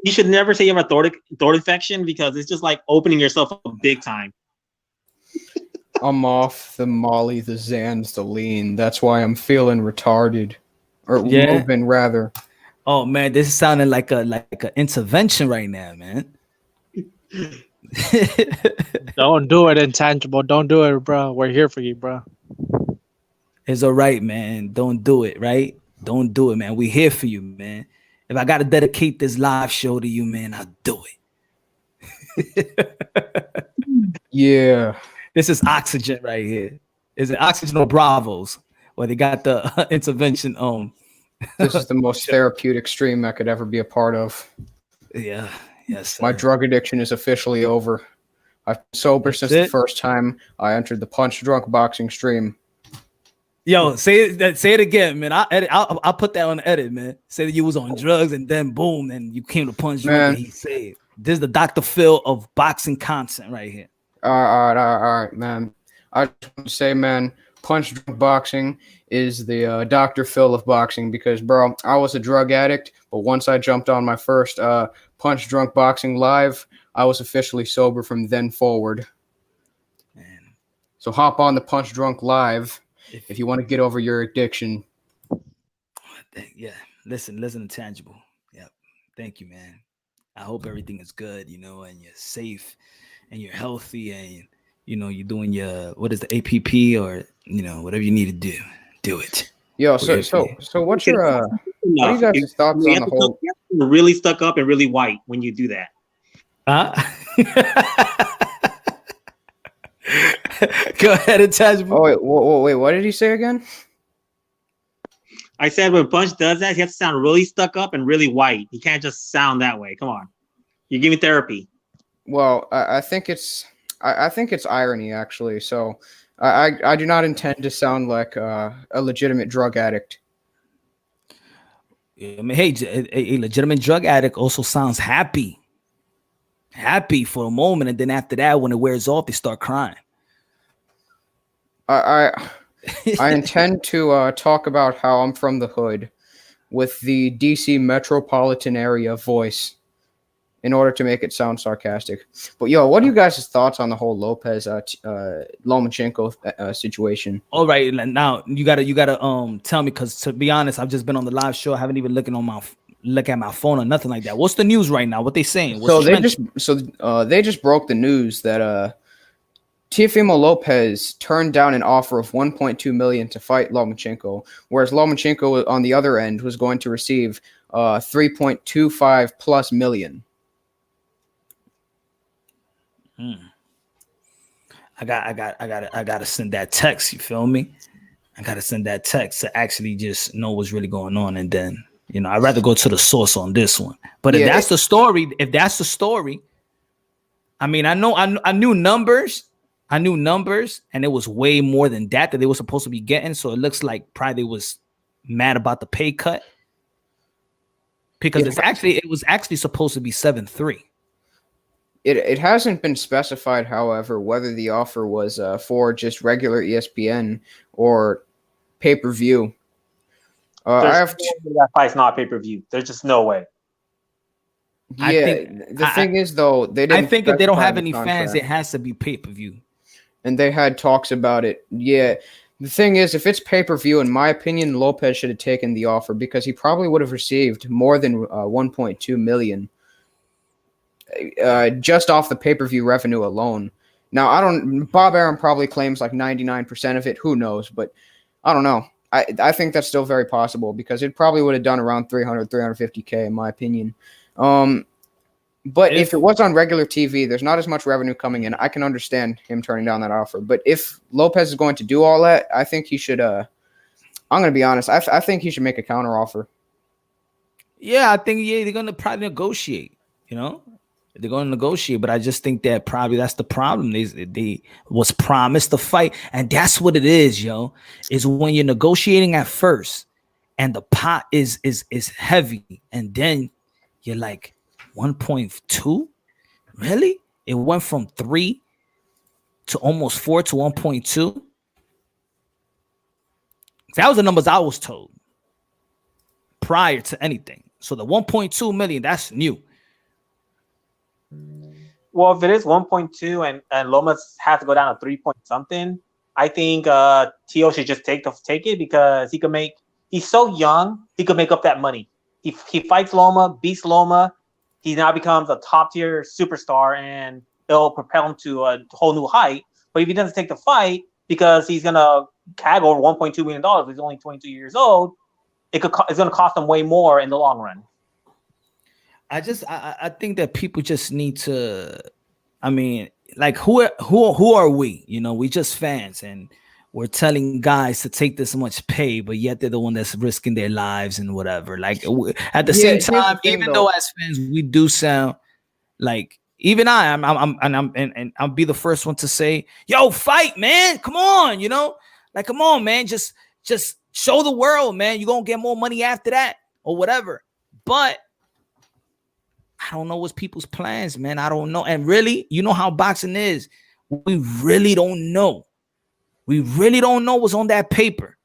You should never say you have a throat infection because it's just like opening yourself up big time. I'm off the Molly, the Zans, the lean. That's why I'm feeling retarded, or moving rather. Oh man, this is sounding like a intervention right now, man. Don't do it, Intangible. Don't do it, bro. We're here for you, bro. It's all right, man. Don't do it, right? Don't do it, man. We're here for you, man. If I got to dedicate this live show to you, man, I'll do it. Yeah. This is Oxygen right here. Is it Oxygen or Bravos? Where they got the intervention on. This is the most therapeutic stream I could ever be a part of. Yeah. Yes. Sir. My drug addiction is officially over. I've been sober since the first time I entered the Punch Drunk Boxing stream. Yo, say it again, man. I'll put that on the edit, man. Say that you was on drugs and then boom, and you came to Punch Drunk and he said, this is the Dr. Phil of boxing content right here. All right, man. I just want to say, man, Punch Drunk Boxing is the Dr. Phil of boxing because, bro, I was a drug addict, but once I jumped on my first Punch Drunk Boxing live, I was officially sober from then forward. Man. So hop on the Punch Drunk live if you want to get over your addiction. Yeah, listen, Intangible. Yep. Thank you, man. I hope everything is good, and you're safe and you're healthy and, you're doing your, what is the APP or, whatever you need to do it. Yo, so what's your, what are you guys' thoughts on the whole? You're really stuck up and really white when you do that. Go ahead, Intangible. Oh, wait, what did he say again? I said when Punch does that, he has to sound really stuck up and really white. He can't just sound that way. Come on. You're giving therapy. Well, I think it's irony, actually. So I do not intend to sound like a legitimate drug addict. I mean, hey, a legitimate drug addict also sounds happy for a moment, and then after that, when it wears off, they start crying. I intend to talk about how I'm from the hood with the DC metropolitan area voice in order to make it sound sarcastic. But yo, what are you guys' thoughts on the whole Lopez Lomachenko situation? All right, now you gotta tell me, because to be honest, I've just been on the live show. I haven't even look at my phone or nothing like that. What's the news right now? What they saying? They just broke the news that Teofimo Lopez turned down an offer of $1.2 million to fight Lomachenko, whereas Lomachenko on the other end was going to receive $3.25 plus million. I gotta send that text. You feel me? I gotta send that text to actually just know what's really going on, and then I'd rather go to the source on this one. But if that's the story, I mean, I knew numbers, and it was way more than that they were supposed to be getting. So it looks like probably they was mad about the pay cut because it was actually supposed to be 7-3. It hasn't been specified, however, whether the offer was for just regular ESPN or pay-per-view. I have that fight's not pay-per-view. There's just no way. Yeah, the thing is, though, they didn't. I think if they don't specify have in the any fans, contract. it has to be pay-per-view. And they had talks about it. Yeah, the thing is, if it's pay-per-view, in my opinion, Lopez should have taken the offer because he probably would have received more than 1.2 million just off the pay-per-view revenue alone. Now, I don't. Bob Arum probably claims like 99% of it. Who knows? But I don't know. I think that's still very possible because it probably would have done around 350K in my opinion. But if it was on regular TV, there's not as much revenue coming in. I can understand him turning down that offer. But if Lopez is going to do all that, I think he should. I'm going to be honest. I think he should make a counter offer. Yeah, I think they're going to probably negotiate. You know, they're going to negotiate. But I just think that probably that's the problem. They was promised the fight, and that's what it is, yo. Is when you're negotiating at first, and the pot is heavy, and then you're like 1.2, really? It went from 3 to almost 4 to 1.2. That was the numbers I was told prior to anything. So the 1.2 million, that's new. Well, if it is 1.2 and Lomas has to go down to 3 point something, I think Tio should just take it because he could make. He's so young, he could make up that money. He fights Loma, beats Loma. He now becomes a top tier superstar, and it'll propel him to a whole new height. But if he doesn't take the fight because he's gonna tag over $1.2 million, he's only 22 years old. It's gonna cost him way more in the long run. I think that people just need to. I mean, like who are we? You know, we just fans, and we're telling guys to take this much pay, but yet they're the one that's risking their lives and whatever. Like at the same time, even though as fans we do sound like, even I'll be the first one to say, "Yo, fight, man! Come on, you know, like come on, man, just show the world, man. You're gonna get more money after that or whatever." But I don't know what's people's plans, man. I don't know, and really, you know how boxing is. We really don't know. We really don't know what's on that paper.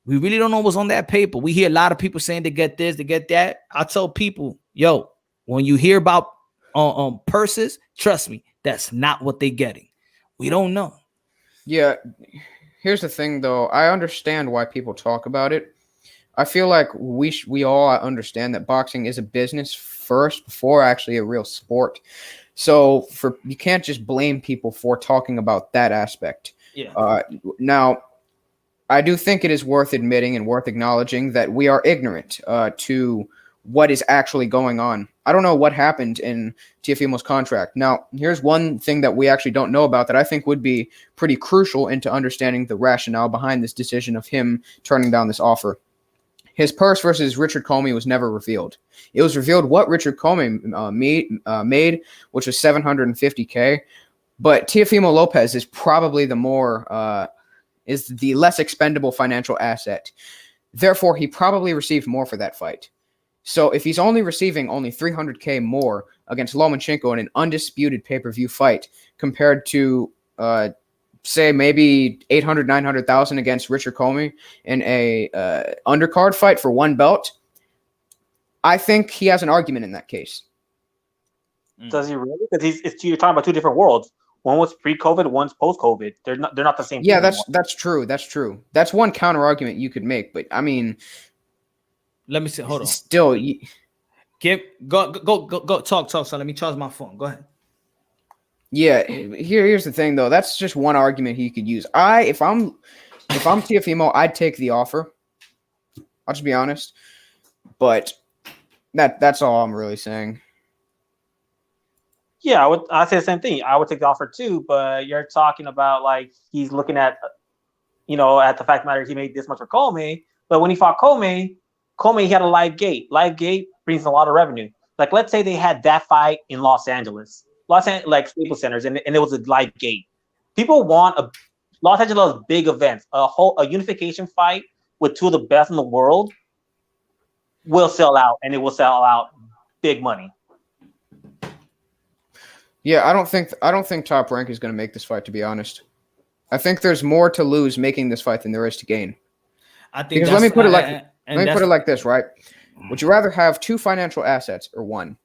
We really don't know what's on that paper. We hear a lot of people saying they get this, they get that. I tell people, yo, when you hear about purses, trust me, that's not what they're getting. We don't know. Yeah, here's the thing, though. I understand why people talk about it. I feel like we all understand that boxing is a business first before actually a real sport. So you can't just blame people for talking about that aspect. Yeah. Now, I do think it is worth admitting and worth acknowledging that we are ignorant to what is actually going on. I don't know what happened in Teofimo's contract. Now, here's one thing that we actually don't know about that I think would be pretty crucial into understanding the rationale behind this decision of him turning down this offer. His purse versus Richard Comey was never revealed. It was revealed what Richard Comey made, which was $750K. But Teofimo Lopez is probably is the less expendable financial asset. Therefore, he probably received more for that fight. So if he's only receiving only $300K more against Lomachenko in an undisputed pay-per-view fight compared to, say, maybe 800, 900,000 against Richard Comey in a undercard fight for one belt, I think he has an argument in that case. Does he really? Because you're talking about two different worlds. One was pre-COVID, one's post-COVID. They're not the same. Yeah, that's true. That's true. That's one counter argument you could make. But I mean, let me see. Hold on. Still, go talk. So let me charge my phone. Go ahead. Yeah, here's the thing though. That's just one argument he could use. If I'm Teofimo, I'd take the offer. I'll just be honest. But that's all I'm really saying. Yeah, I'd say the same thing. I would take the offer too, but you're talking about like he's looking at, at the fact of the matter he made this much for Comey, but when he fought Comey he had a live gate. Live gate brings a lot of revenue. Like let's say they had that fight in Los Angeles, like Staples Centers, and it was a live gate. People want Los Angeles big events, a unification fight with two of the best in the world will sell out, and it will sell out big money. Yeah, I don't think Top Rank is going to make this fight. To be honest, I think there's more to lose making this fight than there is to gain. I think Because that's, let me put it like this, right? Would you rather have 2 financial assets or 1?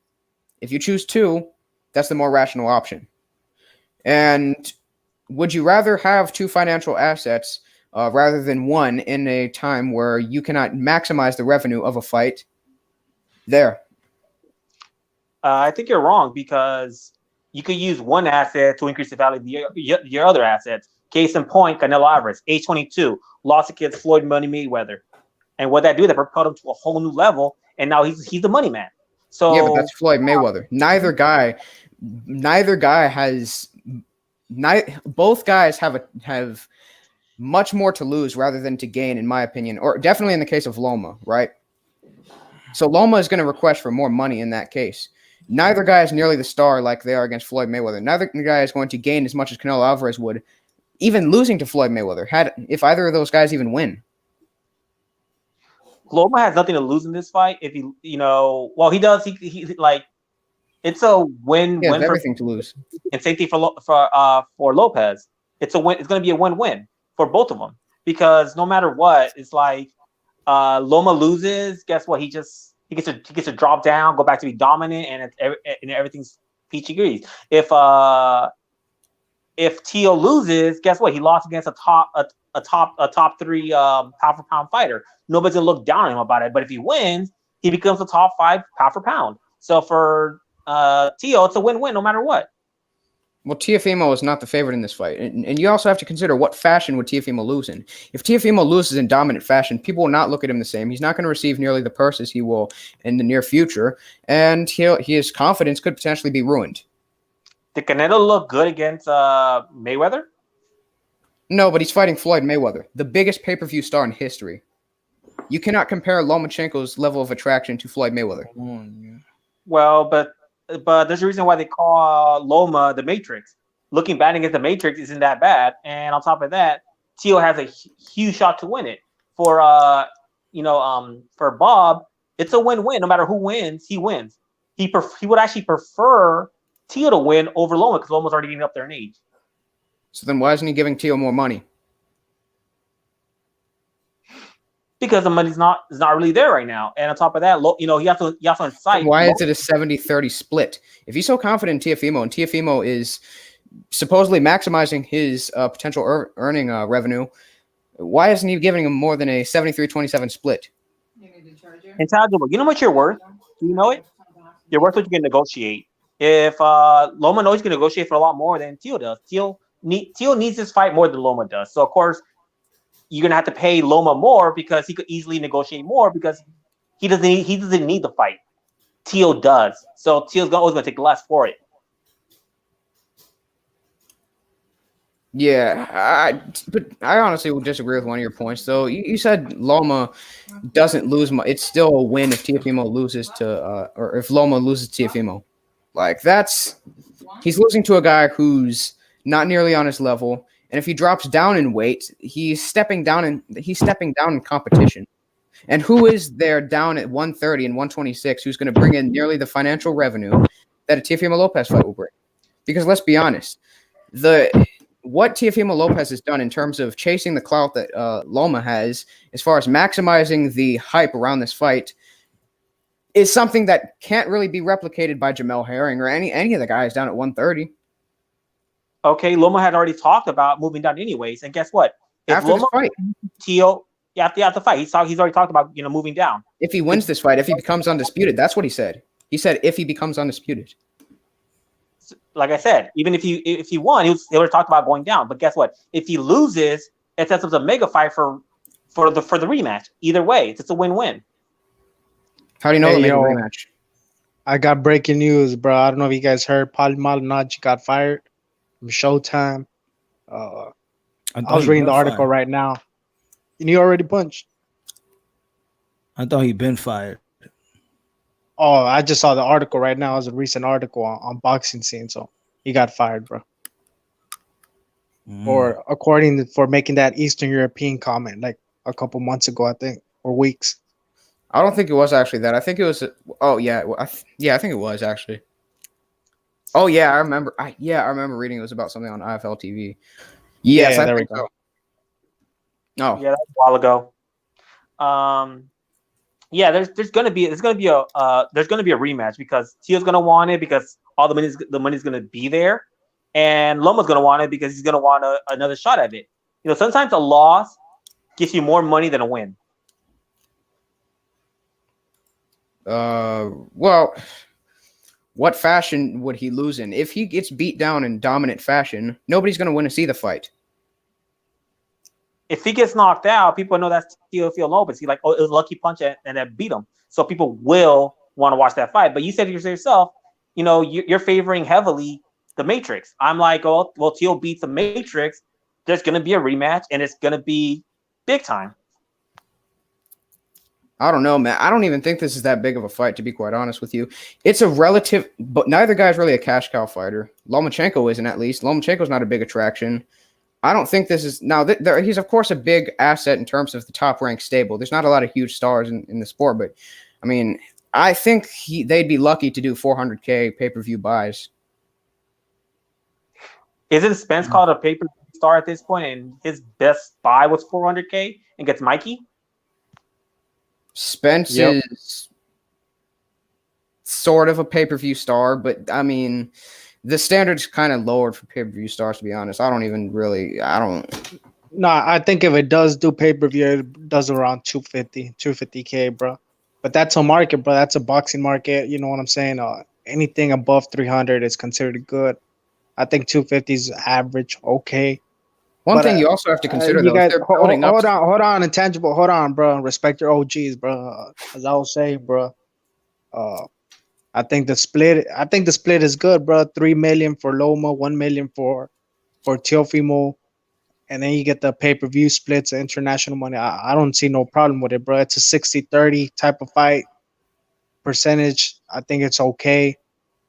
If you choose 2, that's the more rational option. And would you rather have 2 financial assets rather than 1 in a time where you cannot maximize the revenue of a fight? There. I think you're wrong because you could use one asset to increase the value of your other assets. Case in point, Canelo Alvarez, age 22, lost against Floyd Money Mayweather. And what that do, that propelled him to a whole new level, and now he's the money man. So yeah, but that's Floyd Mayweather. Both guys have much more to lose rather than to gain, in my opinion, or definitely in the case of Loma, right? So Loma is going to request for more money in that case. Neither guy is nearly the star like they are against Floyd Mayweather. Neither guy is going to gain as much as Canelo Alvarez would, even losing to Floyd Mayweather, if either of those guys even win. Loma has nothing to lose in this fight. If he he does. He like it's a win. He has everything to lose. And same thing for Lopez. It's a win. It's going to be a win-win for both of them because no matter what, it's like Loma loses. Guess what? He gets to drop down, go back to be dominant, and everything's peachy grease. If Tio loses, guess what? He lost against a top 3 pound for pound fighter. Nobody's gonna look down on him about it. But if he wins, he becomes a top 5 pound for pound. So for Tio, it's a win-win no matter what. Well, Teofimo is not the favorite in this fight. And you also have to consider what fashion would Teofimo lose in. If Teofimo loses in dominant fashion, people will not look at him the same. He's not going to receive nearly the purses he will in the near future. And his confidence could potentially be ruined. Did Canelo look good against Mayweather? No, but he's fighting Floyd Mayweather, the biggest pay-per-view star in history. You cannot compare Lomachenko's level of attraction to Floyd Mayweather. Well, but there's a reason why they call Loma the Matrix. Looking bad against the Matrix isn't that bad, and on top of that, Tio has a huge shot to win it. For Bob, it's a win-win. No matter who wins, he wins. He would actually prefer Tio to win over Loma because Loma's already getting up there in age. So then why isn't he giving Tio more money? Because the money's not really there right now. And on top of that, he has to incite. Why is it a 70-30 split? If he's so confident in Teofimo, and Teofimo is supposedly maximizing his potential earning revenue, why isn't he giving him more than a 73-27 split? Intelligible. You know what you're worth? Do you know it? You're worth what you can negotiate. If Loma knows he can negotiate for a lot more than Tio does. Tio needs this fight more than Loma does. So, of course, you're gonna have to pay Loma more because he could easily negotiate more because he doesn't need the fight. Tio does. So Tio's always gonna take less for it. Yeah, but I honestly would disagree with one of your points. Though you said Loma doesn't lose much. It's still a win if Teofimo loses to, or if Loma loses to Teofimo. Like he's losing to a guy who's not nearly on his level. And if he drops down in weight, he's stepping down in competition. And who is there down at 130 and 126 who's going to bring in nearly the financial revenue that a Teofimo Lopez fight will bring? Because let's be honest, what Teofimo Lopez has done in terms of chasing the clout that Loma has, as far as maximizing the hype around this fight, is something that can't really be replicated by Jamel Herring or any of the guys down at 130. Okay, Loma had already talked about moving down anyways, and guess what? If After Loma this fight, Tio, after the fight, he's already talked about moving down. If he wins this fight, if he becomes undisputed, that's what he said. He said if he becomes undisputed. Like I said, even if he won, he already talked about going down. But guess what? If he loses, it sets up a mega fight for the rematch. Either way, it's a win-win. How do you know the mega rematch? I got breaking news, bro. I don't know if you guys heard. Paulie Malignaggi got fired from Showtime. I was reading the article right now. And he already punched. I thought he'd been fired. Oh, I just saw the article right now. It was a recent article on Boxing Scene. So he got fired, bro. Or for making that Eastern European comment like a couple months ago, I think, or weeks. I don't think it was actually that. I think it was. Oh yeah, I think it was actually. Oh yeah, I remember. I remember reading it was about something on IFL TV. Yes, I think so. Oh yeah, that's a while ago. Yeah, there's gonna be a rematch because Teal's gonna want it because all the money's gonna be there, and Loma's gonna want it because he's gonna want another shot at it. You know, sometimes a loss gives you more money than a win. Well, what fashion would he lose in? If he gets beat down in dominant fashion, nobody's gonna want to see the fight. If he gets knocked out, people know that's Teofimo Lopez. He like, oh, it was a lucky punch and that beat him. So people will want to watch that fight. But you said to yourself, you know, you're favoring heavily the Matrix. I'm like, oh, well, Teal beats the Matrix. There's going to be a rematch, and it's going to be big time. I don't know, man. I don't even think this is that big of a fight, to be quite honest with you. It's a relative, but neither guy's really a cash cow fighter. Lomachenko isn't, at least. Lomachenko's not a big attraction. I don't think this is now. He's of course a big asset in terms of the top ranked stable. There's not a lot of huge stars in the sport, but I mean, I think they'd be lucky to do 400K pay-per-view buys. Isn't Spence called a pay-per-view star at this point, and his best buy was 400K and gets Mikey? Spence is sort of a pay-per-view star, but I mean, the standard's kind of lowered for pay-per-view stars, to be honest. No, I think if it does do pay-per-view, it does around 250K, bro. But that's a market, bro. That's a boxing market. You know what I'm saying? Anything above 300 is considered good. I think 250 is average, okay. One thing you also have to consider, though, guys, hold on, intangible. Hold on, bro. Respect your OGs, bro. As I was saying, bro. I think the split is good, bro. 3 million for Loma, 1 million for Teofimo, and then you get the pay-per-view splits, international money. I don't see no problem with it, bro. It's a 60-30 type of fight percentage. I think it's okay.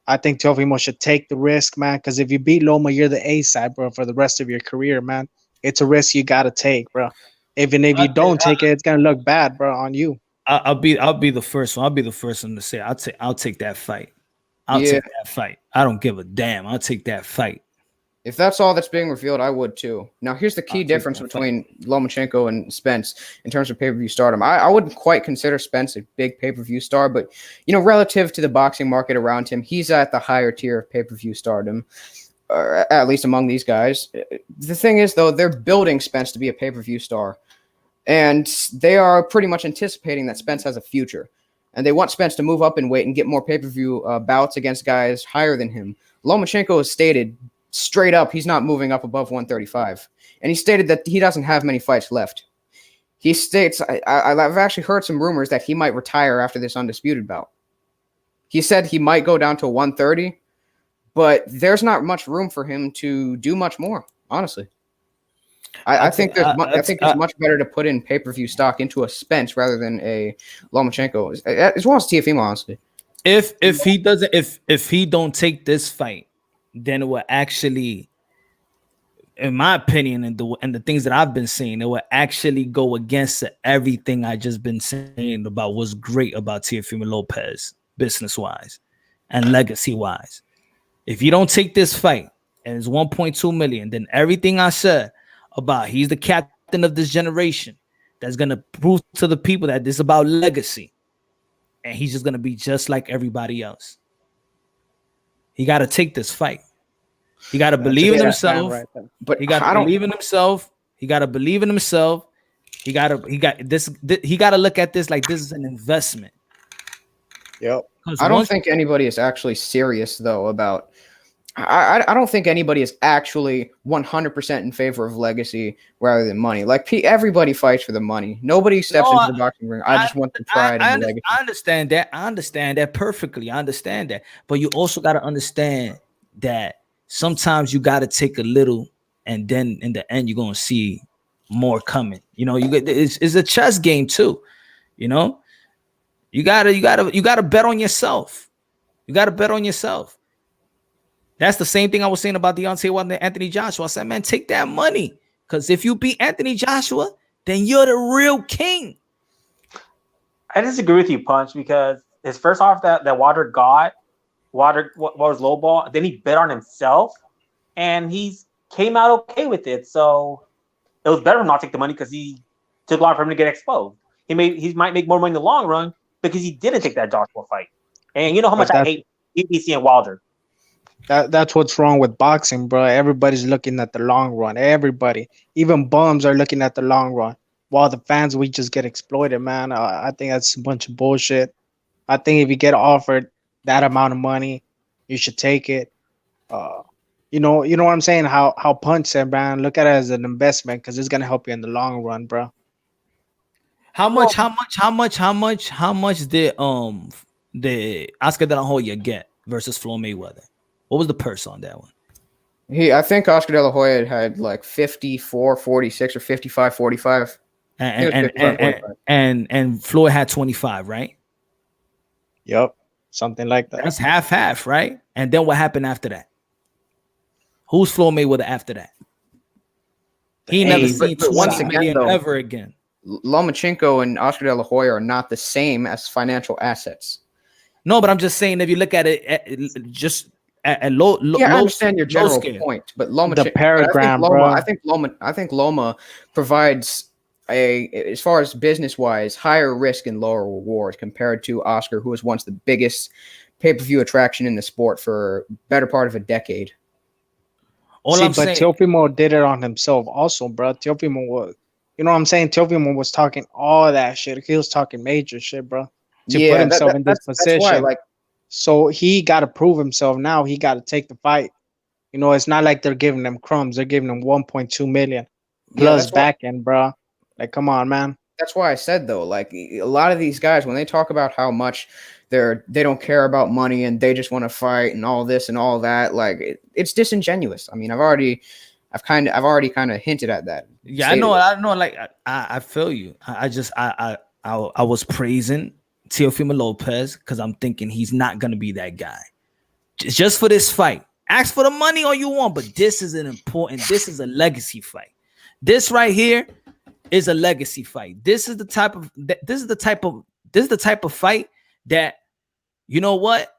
I think Teofimo should take the risk, man, because if you beat Loma, you're the A side, bro, for the rest of your career, man. It's a risk you gotta take, bro. Even if you don't take it, it's gonna look bad, bro, on you. I'll be the first one. I'll be the first one to say I'll take that fight. I'll take that fight. I don't give a damn. I'll take that fight. If that's all that's being revealed, I would too. Now, here's the key difference between Lomachenko and Spence in terms of pay-per-view stardom. I wouldn't quite consider Spence a big pay-per-view star, but you know, relative to the boxing market around him, he's at the higher tier of pay-per-view stardom, at least among these guys. The thing is, though, they're building Spence to be a pay-per-view star, and they are pretty much anticipating that Spence has a future, and they want Spence to move up in weight and get more pay-per-view bouts against guys higher than him. Lomachenko has stated straight up he's not moving up above 135, and he stated that he doesn't have many fights left. He states, I've actually heard some rumors that he might retire after this undisputed bout. He said he might go down to 130, but there's not much room for him to do much more, honestly. I think it's much better to put in pay-per-view stock into a Spence rather than a Lomachenko, as well as Teofimo, honestly. If he don't take this fight, then it will actually, in my opinion, and the things that I've been saying, it will actually go against everything I just been saying about what's great about Teofimo Lopez, business-wise and legacy-wise. If you don't take this fight and it's 1.2 million, then everything I said about he's the captain of this generation that's going to prove to the people that this is about legacy, and he's just going to be just like everybody else. He got to take this fight. He got to believe in himself. But he got to believe in himself. He got to believe in himself. He got to look at this like this is an investment. Yep. I don't think anybody is actually serious though about. I don't think anybody is actually 100% in favor of legacy rather than money. Like everybody fights for the money. Nobody steps into the boxing ring. I just want the pride and the legacy. I understand that. I understand that perfectly. I understand that. But you also got to understand that sometimes you got to take a little, and then in the end you're gonna see more coming. You know, it's a chess game too. You know, you gotta bet on yourself. You gotta bet on yourself. That's the same thing I was saying about Deontay Wilder and Anthony Joshua. I said, man, take that money. Because if you beat Anthony Joshua, then you're the real king. I disagree with you, Punch, because his first offer that Wilder got Wilder's low ball. Then he bet on himself, and he came out okay with it. So it was better not to take the money because he took long for him to get exposed. He might make more money in the long run because he didn't take that Joshua fight. And you know how much I hate PBC and Wilder. That's what's wrong with boxing, bro. Everybody's looking at the long run. Everybody, even bums, are looking at the long run. While the fans, we just get exploited, man. I think that's a bunch of bullshit. I think if you get offered that amount of money, you should take it. You know what I'm saying? How Punch said, man, look at it as an investment because it's gonna help you in the long run, bro. How much did the Oscar De La Hoya get versus Floyd Mayweather? What was the purse on that one? I think Oscar De La Hoya had like 54-46 or 55-45. And Floyd had 25, right? Yep, something like that. That's half, right? And then what happened after that? Who's Floyd Mayweather after that? He never seen 20 million ever again. Lomachenko and Oscar De La Hoya are not the same as financial assets. No, but I'm just saying if you look at it at low, I understand your general point, but Lomachenko, the paragram, I think Loma provides as far as business wise, higher risk and lower reward compared to Oscar, who was once the biggest pay-per-view attraction in the sport for better part of a decade. Teofimo did it on himself also, bro. Teofimo was, you know what I'm saying? Teofimo was talking all that shit. He was talking major shit, bro. To put himself in this position. So he got to prove himself now. He got to take the fight. You know, it's not like they're giving him crumbs. They're giving him 1.2 million plus back end, bro. Like, come on, man. That's why I said, though, like a lot of these guys, when they talk about how much they don't care about money and they just want to fight and all this and all that, like it's disingenuous. I mean, I've already kind of hinted at that. Yeah, I know. Like I feel you. I was praising Teofimo Lopez because I'm thinking he's not gonna be that guy. Just for this fight. Ask for the money all you want, but this is this is a legacy fight. This right here is a legacy fight. This is the type of fight that, you know what,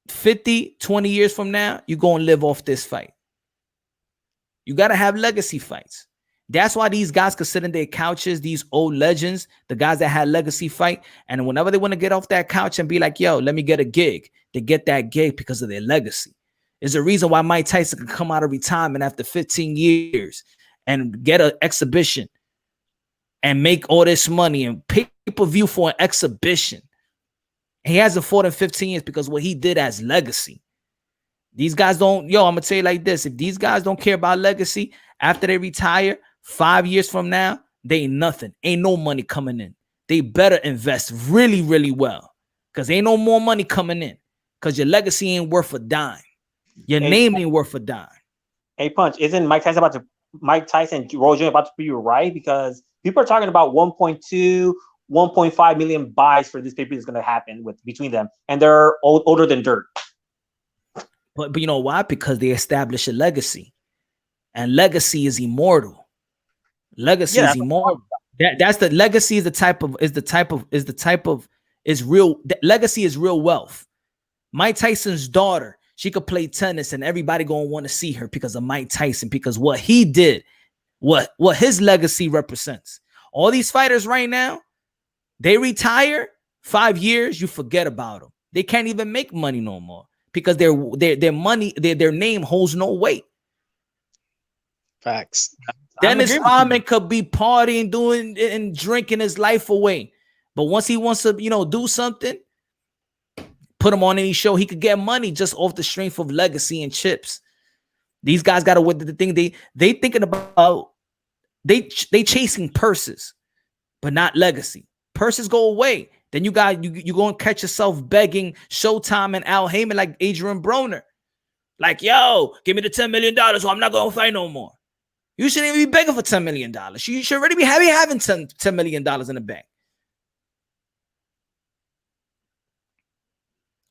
50, 20 years from now, you're going to live off this fight. You got to have legacy fights. That's why these guys could sit in their couches, these old legends, the guys that had legacy fight, and whenever they want to get off that couch and be like, yo, let me get a gig, they get that gig because of their legacy. There's a reason why Mike Tyson can come out of retirement after 15 years and get an exhibition and make all this money and pay-per-view for an exhibition. He hasn't fought in 15 years because what he did as legacy. These guys don't, I'm going to tell you like this. If these guys don't care about legacy, after they retire, 5 years from now, they ain't nothing. Ain't no money coming in. They better invest really, really well because ain't no more money coming in because your legacy ain't worth a dime. Your name ain't worth a dime. Hey, Punch, isn't Mike Tyson, Roy Jones about to be right? Because people are talking about 1.2, 1.5 million buys for this pay-per-view is going to happen between them, and they're older than dirt. But you know why? Because they establish a legacy, and legacy is immortal. Legacy is immortal. That's the legacy is real. Legacy is real wealth. Mike Tyson's daughter, she could play tennis, and everybody gonna want to see her because of Mike Tyson, because what he did, what his legacy represents. All these fighters right now, they retire 5 years, you forget about them. They can't even make money no more because their money, their name holds no weight. Facts. Dennis Rodman could be partying, doing and drinking his life away, but once he wants to, do something, put him on any show, he could get money just off the strength of legacy and chips. These guys got to win the thing. They thinking about they chasing purses, but not legacy. Purses go away. Then you go and catch yourself begging Showtime and Al Heyman like Adrian Broner. Like, yo, give me the $10 million or I'm not going to fight no more. You shouldn't even be begging for $10 million. You should already be having $10 million in the bank.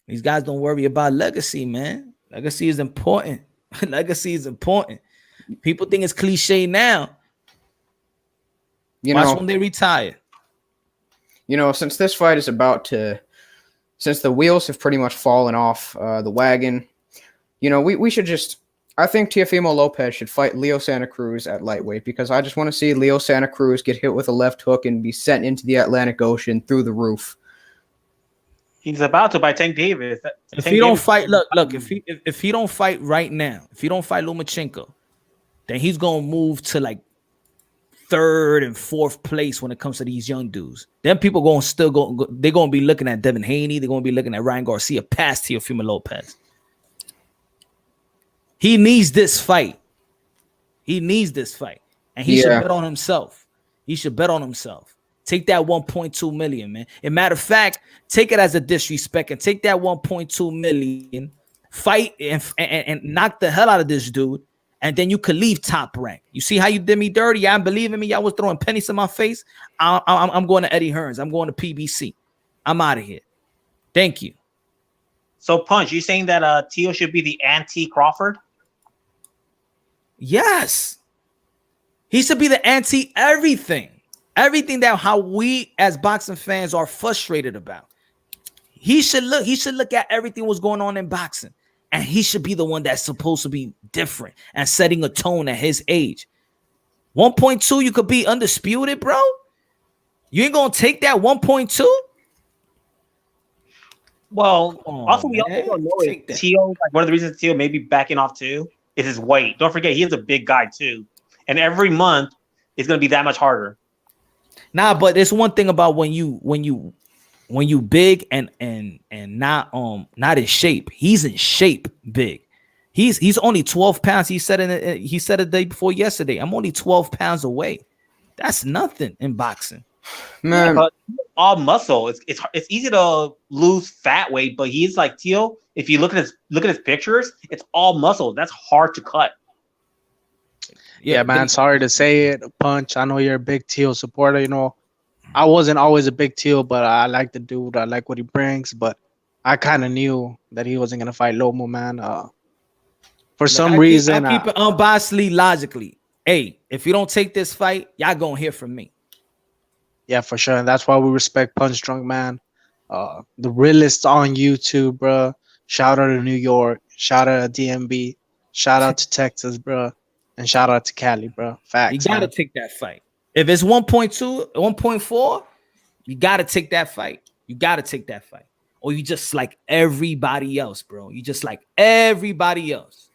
These guys don't worry about legacy, man. Legacy is important. Legacy is important. People think it's cliche now. Watch when they retire. Since this fight is about to since the wheels have pretty much fallen off the wagon, we should just. I think Teofimo Lopez should fight Leo Santa Cruz at lightweight because I just want to see Leo Santa Cruz get hit with a left hook and be sent into the Atlantic Ocean through the roof. He's about to by Tank Davis. If he don't fight, look. If he don't fight right now, if he don't fight Lomachenko, then he's gonna move to like 3rd and 4th place when it comes to these young dudes. Then people they're gonna be looking at Devin Haney. They're gonna be looking at Ryan Garcia past Teofimo Lopez. He needs this fight. And he should bet on himself. Take that 1.2 million, man. As a matter of fact, take it as a disrespect and take that 1.2 million, fight and knock the hell out of this dude, and then you could leave Top Rank. You see how you did me dirty? Y'all believe in me? Y'all was throwing pennies in my face. I'm going to Eddie Hearns. I'm going to PBC. I'm out of here. Thank you. So, Punch, you saying that Teo should be the anti-Crawford? Yes. He should be the anti-everything. Everything that how we as boxing fans are frustrated about. He should look at everything what's going on in boxing. And he should be the one that's supposed to be different and setting a tone at his age. 1.2, you could be undisputed, bro. You ain't gonna take that 1.2? Well, also we also don't know if Teo, like one of the reasons Teo may be backing off too is his weight. Don't forget he is a big guy too. And every month it's gonna be that much harder. Nah, but there's one thing about when you big and not in shape. He's in shape big. He's only 12 pounds. He said the day before yesterday, I'm only 12 pounds away. That's nothing in boxing. Man, but all muscle. It's easy to lose fat weight, but he's like Teo. If you look at his pictures, it's all muscle. That's hard to cut. Yeah, man. Sorry to say it, Punch. I know you're a big Teo supporter. I wasn't always a big Teo, but I like the dude. I like what he brings. But I kind of knew that he wasn't gonna fight Lomo, man. For some reason, I keep it unbiasedly, logically. Hey, if you don't take this fight, y'all gonna hear from me. Yeah, for sure. And that's why we respect Punch Drunk, man. The realest on YouTube, bro. Shout out to New York. Shout out to DMB. Shout out to Texas, bro. And shout out to Cali, bro. Facts. You gotta take that fight. If it's 1.2, 1.4, you gotta take that fight. Or you just like everybody else, bro. You just like everybody else.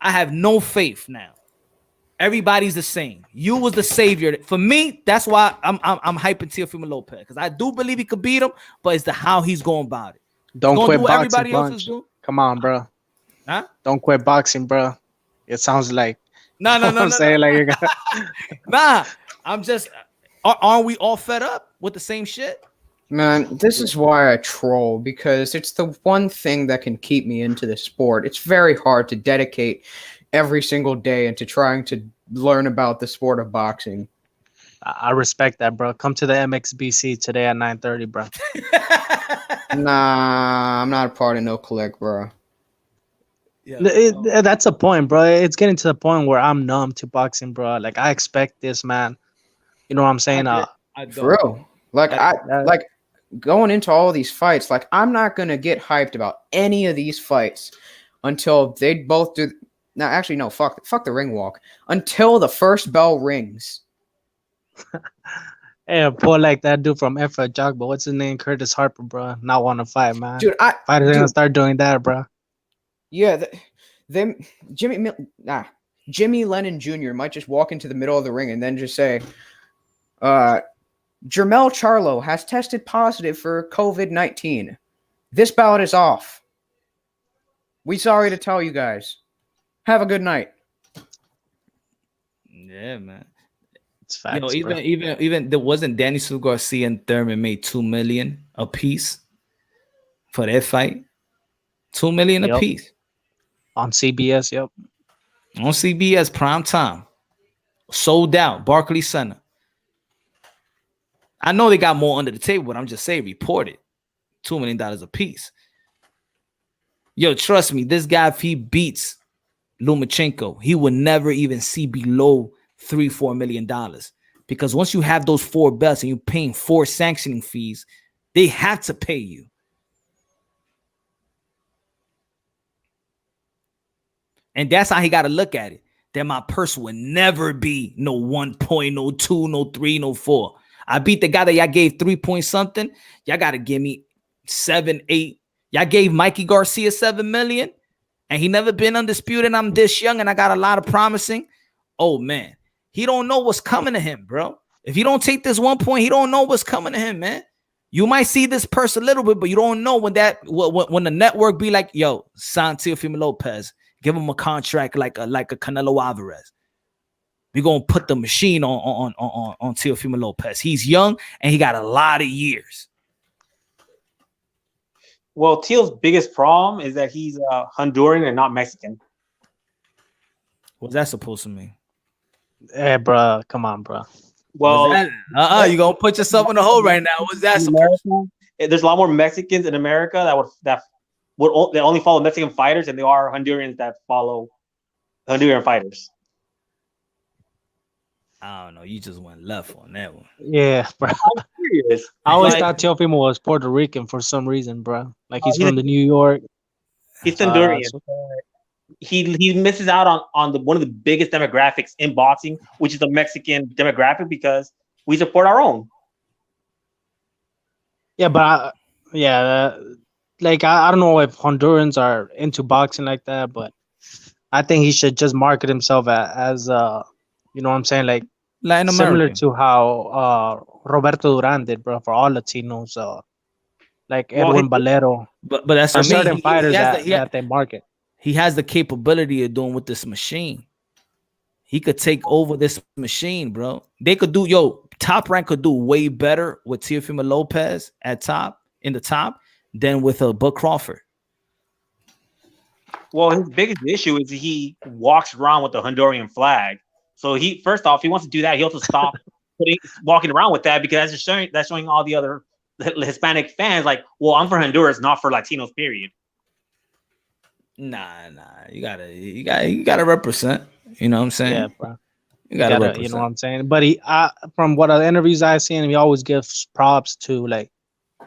I have no faith now. Everybody's the same. You was the savior. For me, that's why I'm hyping Teofimo Lopez. Because I do believe he could beat him, but it's the how he's going about it. Don't quit boxing, Punch. Come on, bro. Huh? Don't quit boxing, bro. It sounds like no. I'm saying like you're gonna nah. I'm just aren't we all fed up with the same shit? Man, this is why I troll, because it's the one thing that can keep me into the sport. It's very hard to dedicate every single day into trying to learn about the sport of boxing. I respect that, bro. Come to the MXBC today at 9:30, bro. Nah, I'm not a part of no clique, bro. Yeah, that's the point, bro. It's getting to the point where I'm numb to boxing, bro. Like I expect this, man. You know what I'm saying? For real. Like like going into all these fights, like I'm not gonna get hyped about any of these fights until they both do. Now, actually, no. Fuck the ring walk until the first bell rings. Hey, boy, like that dude from Effort Jog, but what's his name? Curtis Harper, bro. Not want to fight, man. Dude, fighters gonna start doing that, bro. Yeah, Jimmy Lennon Jr. might just walk into the middle of the ring and then just say, Jermell Charlo has tested positive for COVID-19. This bout is off. We sorry to tell you guys. Have a good night. Yeah, man. It's facts, even there wasn't Danny Sue Garcia and Thurman made $2 million a piece for that fight. $2 million a piece. On CBS, yep. On CBS, prime time. Sold out. Barclays Center. I know they got more under the table, but I'm just saying reported. $2 million a piece. Yo, trust me, this guy, if he beats Lomachenko, he would never even see below $3-4 million. Because once you have those 4 belts and you're paying 4 sanctioning fees, they have to pay you. And that's how he got to look at it. That my purse would never be no 1.02, no 2, no 3, no 4. I beat the guy that y'all gave 3 point something. Y'all got to give me 7, 8. Y'all gave Mikey Garcia 7 million, and he never been undisputed. I'm this young, and I got a lot of promising. Oh, man. He don't know what's coming to him, bro. If he don't take this 1 point, he don't know what's coming to him, man. You might see this purse a little bit, but you don't know when the network be like, yo, sign Teofimo Lopez. Give him a contract like a Canelo Alvarez. We're gonna put the machine on Teofimo Lopez. He's young and he got a lot of years. Well, Teal's biggest problem is that he's Honduran and not Mexican. What's that supposed to mean? Hey, bro, come on, bro. Well, you gonna put yourself in a hole right now. What's that supposed to mean? There's a lot more Mexicans in America that only follow Mexican fighters, and there are Hondurans that follow Honduran fighters. I don't know. You just went left on that one. Yeah, bro. I'm serious. I always thought Teofimo was Puerto Rican for some reason, bro. Like he's from the New York. He's Honduran. He misses out on one of the biggest demographics in boxing, which is the Mexican demographic, because we support our own. Yeah, but like I don't know if Hondurans are into boxing like that, but I think he should just market himself as you know what I'm saying, like Latin similar American. to how Roberto Duran did, bro, for all Latinos, like Edwin Valero. But that's for what I mean. certain fighters that they market. He has the capability of doing with this machine. He could take over this machine, bro. They could do, Top Rank could do way better with Teofimo Lopez in the top than with Bud Crawford. Well, his biggest issue is he walks around with the Honduran flag. So he wants to do that. He also stop walking around with that, because that's showing all the other Hispanic fans like, well, I'm for Honduras, not for Latinos, period. Nah. You gotta represent. You know what I'm saying? Yeah, bro. You gotta represent. You know what I'm saying? But from what other interviews I've seen, he always gives props to like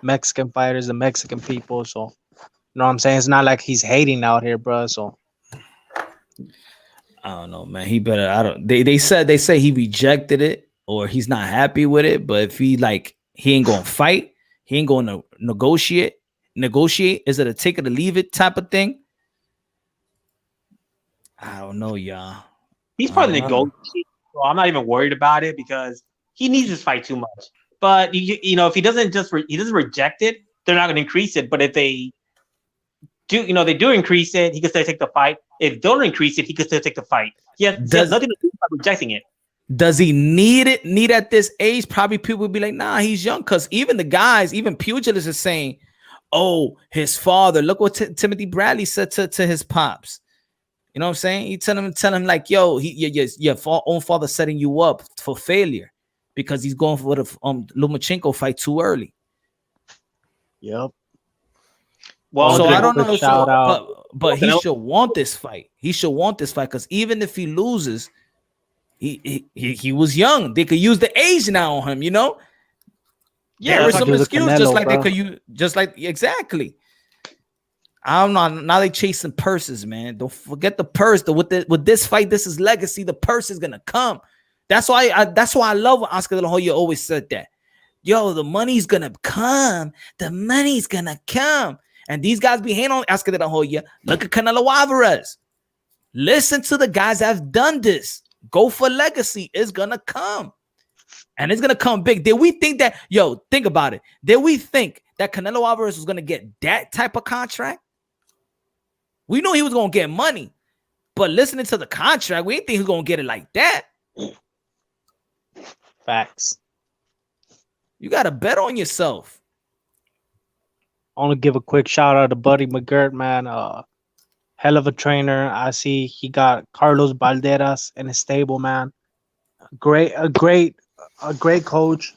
Mexican fighters and Mexican people. So you know what I'm saying? It's not like he's hating out here, bro. So I don't know, man. He better. They say he rejected it or he's not happy with it. But if he ain't gonna fight, he ain't gonna negotiate. Is it a take it or leave it type of thing? I don't know, y'all. He's probably negotiating. So I'm not even worried about it, because he needs this fight too much. But if he doesn't reject it, they're not going to increase it. But if they do increase it, he can still take the fight. If they don't increase it, he can still take the fight. He has nothing to do with rejecting it. Does he need at this age? Probably people would be like, nah, he's young. Because even the guys, even pugilists is saying, oh, his father. Look what Timothy Bradley said to his pops. You know what I'm saying? You tell him like, yo, your own father setting you up for failure because he's going for the Lomachenko fight too early. Yep. Well, so I don't know. But he should want this fight. He should want this fight, because even if he loses, he was young. They could use the age now on him. You know. Yeah, there is some excuse, just like they could use, exactly. I don't know. Now they chasing purses, man. Don't forget the purse. With this fight, this is legacy. The purse is gonna come. That's why I love when Oscar De La Hoya always said that. Yo, the money's gonna come. The money's gonna come. And these guys be hating on Oscar De La Hoya. Look at Canelo Alvarez. Listen to the guys that have done this. Go for legacy. It's gonna come. And it's gonna come big. Did we think that? Yo, think about it. Did we think that Canelo Alvarez was gonna get that type of contract? We knew he was gonna get money, but listening to the contract, we didn't think he was gonna get it like that. Facts. You gotta bet on yourself. I want to give a quick shout out to Buddy McGirt, man. Hell of a trainer. I see he got Carlos Balderas in his stable, man. A great coach.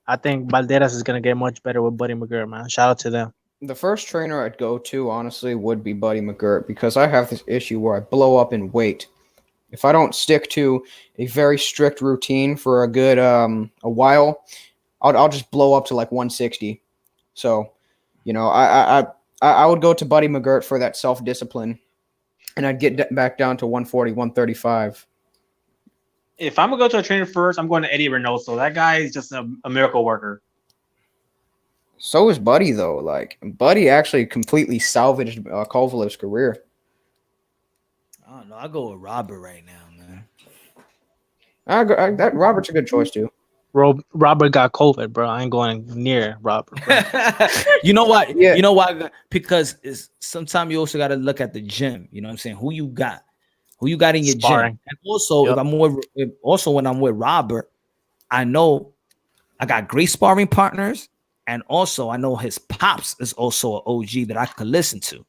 I think Balderas is gonna get much better with Buddy McGirt, man. Shout out to them. The first trainer I'd go to, honestly, would be Buddy McGirt, because I have this issue where I blow up in weight. If I don't stick to a very strict routine for a good a while, I'll just blow up to like 160. So, I would go to Buddy McGirt for that self-discipline. and I'd get back down to 140, 135. If I'm gonna go to a trainer first, I'm going to Eddie Reynoso. That guy is just a miracle worker. So is Buddy though. Like Buddy actually completely salvaged Kovalev's career. I don't know. I go with Robert right now, man. That Robert's a good choice too. Robert got COVID, bro. I ain't going near Robert. Bro. You know what? Yeah. You know why? Because sometimes you also got to look at the gym. You know what I'm saying? Who you got in your Sparring. gym? And also, when I'm with Robert, I know I got great sparring partners, and also I know his pops is also an OG that I could listen to.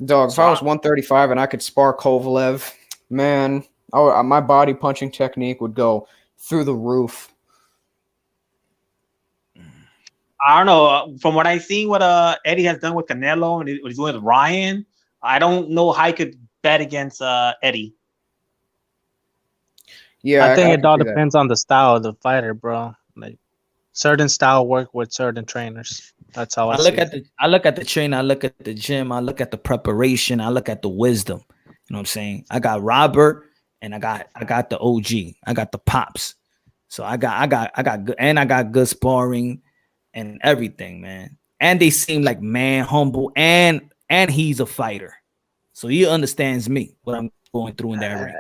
Dog, if I was 135 and I could spar Kovalev, man, my body punching technique would go through the roof. I don't know. From what I've seen, what Eddie has done with Canelo and what he's doing with Ryan, I don't know how he could bet against Eddie. Yeah, I think it all depends on the style of the fighter, bro. Like certain style work with certain trainers. That's how I look at the. I look at the trainer. I look at the gym. I look at the preparation. I look at the wisdom. You know what I'm saying? I got Robert, and I got the OG. I got the pops. So I got good, and I got good sparring and everything, man. And they seem like man humble, and he's a fighter, so he understands me what I'm going through in that ring.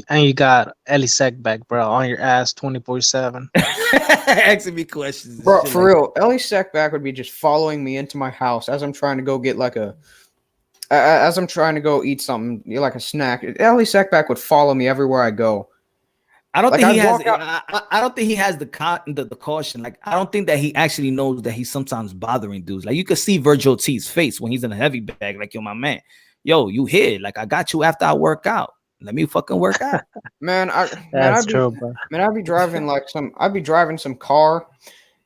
And you got Ellie Sekback, bro, on your ass 24/7. Asking me questions, bro. For real, Ellie Sekback would be just following me into my house as I'm trying to go get as I'm trying to go eat something, like a snack. Ellie Sekback would follow me everywhere I go. I don't think he has. I don't think he has the caution. Like I don't think that he actually knows that he's sometimes bothering dudes. Like you could see Virgil T's face when he's in a heavy bag. Like yo, my man, yo, you here? Like I got you after I work out. Let me fucking work out. That's true, bro. Man, I'd be driving some car,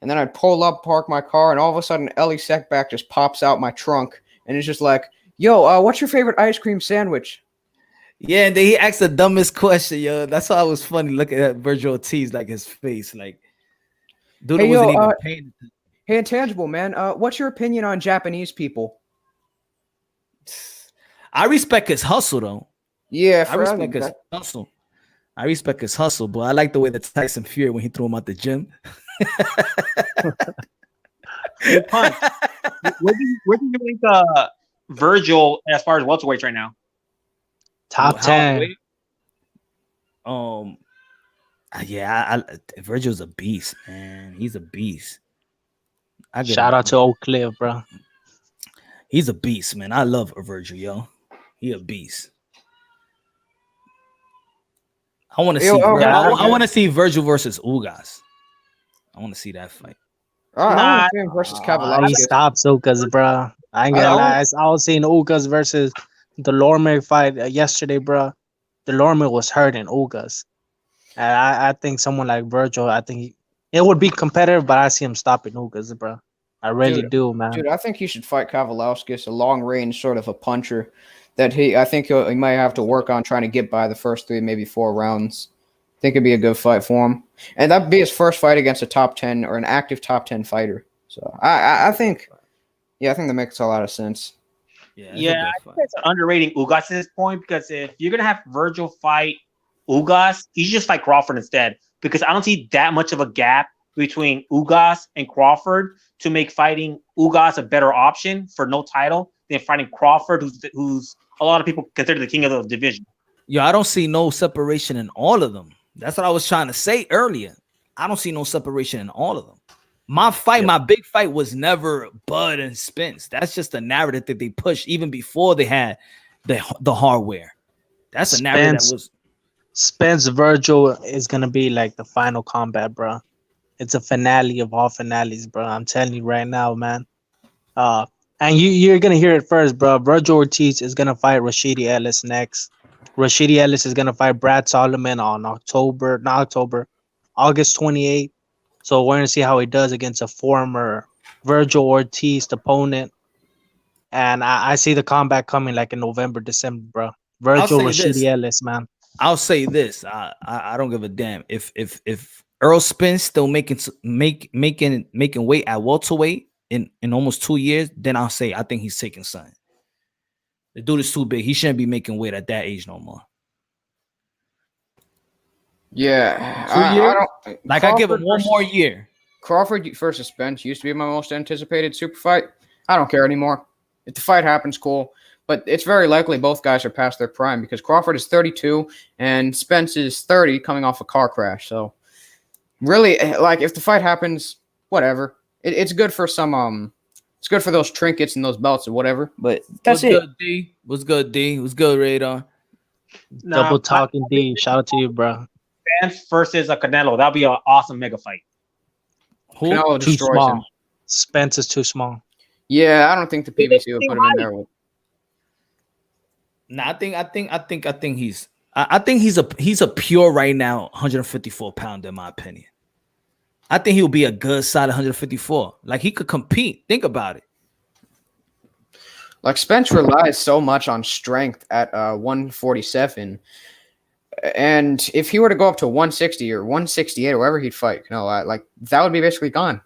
and then I'd pull up, park my car, and all of a sudden Ellie Sekback just pops out my trunk, and it's just like, yo, what's your favorite ice cream sandwich? Yeah, and then he asked the dumbest question, yo. That's why it was funny looking at Virgil Ortiz, like his face, like dude wasn't even paying. Hey, Intangible, man, what's your opinion on Japanese people? I respect his hustle, though. Yeah, I respect his hustle. I respect his hustle, but I like the way that Tyson Fury when he threw him out the gym. Hey, Punch, where do you think Virgil as far as welterweights right now? Top 10. Yeah, Virgil's a beast, man. He's a beast. Shout out to Oak Cliff, bro. He's a beast, man. I love Virgil, yo. He a beast. I want to see. I want to see Virgil versus Ugas. I want to see that fight. I want to see him versus Cavallari. He stops Ugas, bro. I ain't gonna lie. I was seeing Ugas versus Delorme fight yesterday, bro. Delorme was hurting Ugas. And I think someone like Virgil, I think it would be competitive, but I see him stopping Ugas, bro. I really do, man. Dude, I think he should fight Kavalauskas, a long range sort of a puncher that I think he might have to work on trying to get by the first 3, maybe 4 rounds. I think it'd be a good fight for him. And that'd be his first fight against a top 10 or an active top 10 fighter. So I think that makes a lot of sense. Yeah, I think that's underrating Ugas at this point, because if you're gonna have Virgil fight Ugas, you should just fight Crawford instead, because I don't see that much of a gap between Ugas and Crawford to make fighting Ugas a better option for no title than fighting Crawford, who's a lot of people consider the king of the division. Yo, I don't see no separation in all of them. That's what I was trying to say earlier. I don't see no separation in all of them. My big fight was never Bud and Spence. That's just a narrative that they pushed even before they had the hardware. That's a narrative that was. Spence Virgil is gonna be like the final combat, bro. It's a finale of all finales, bro. I'm telling you right now, man. And you're gonna hear it first, bro. Virgil Ortiz is gonna fight Rashidi Ellis next. Rashidi Ellis is gonna fight Brad Solomon on August 28th. So we're gonna see how he does against a former Virgil Ortiz opponent. And I see the combat coming like in November, December, bro. Virgil Rashidi Ellis, man. I'll say this. I don't give a damn if Earl Spence still making weight at welterweight in almost 2 years. Then I'll say I think he's taking something. The dude is too big. He shouldn't be making weight at that age no more. Yeah, 2 years? I don't Like, I give him one more year. Crawford versus Spence used to be my most anticipated super fight. I don't care anymore. If the fight happens, cool. But it's very likely both guys are past their prime because Crawford is 32 and Spence is 30 coming off a car crash. So really, like, if the fight happens, whatever. It's good for some it's good for those trinkets and those belts or whatever. But that's What's good, D? What's good, D? What's good, Radar? Double talking D. Shout out to you, bro. Spence versus a Canelo. That'll be an awesome mega fight. Who? Canelo Too destroys small. him. Spence is too small. Yeah, I don't think the PBC would put him in there with. Nah, I think he's a pure right now 154 pounder in my opinion. I think he'll be a good side 154. Like, he could compete. Think about it. Like, Spence relies so much on strength at 147. And if he were to go up to 160 or 168 or wherever he'd fight, like, that would be basically gone.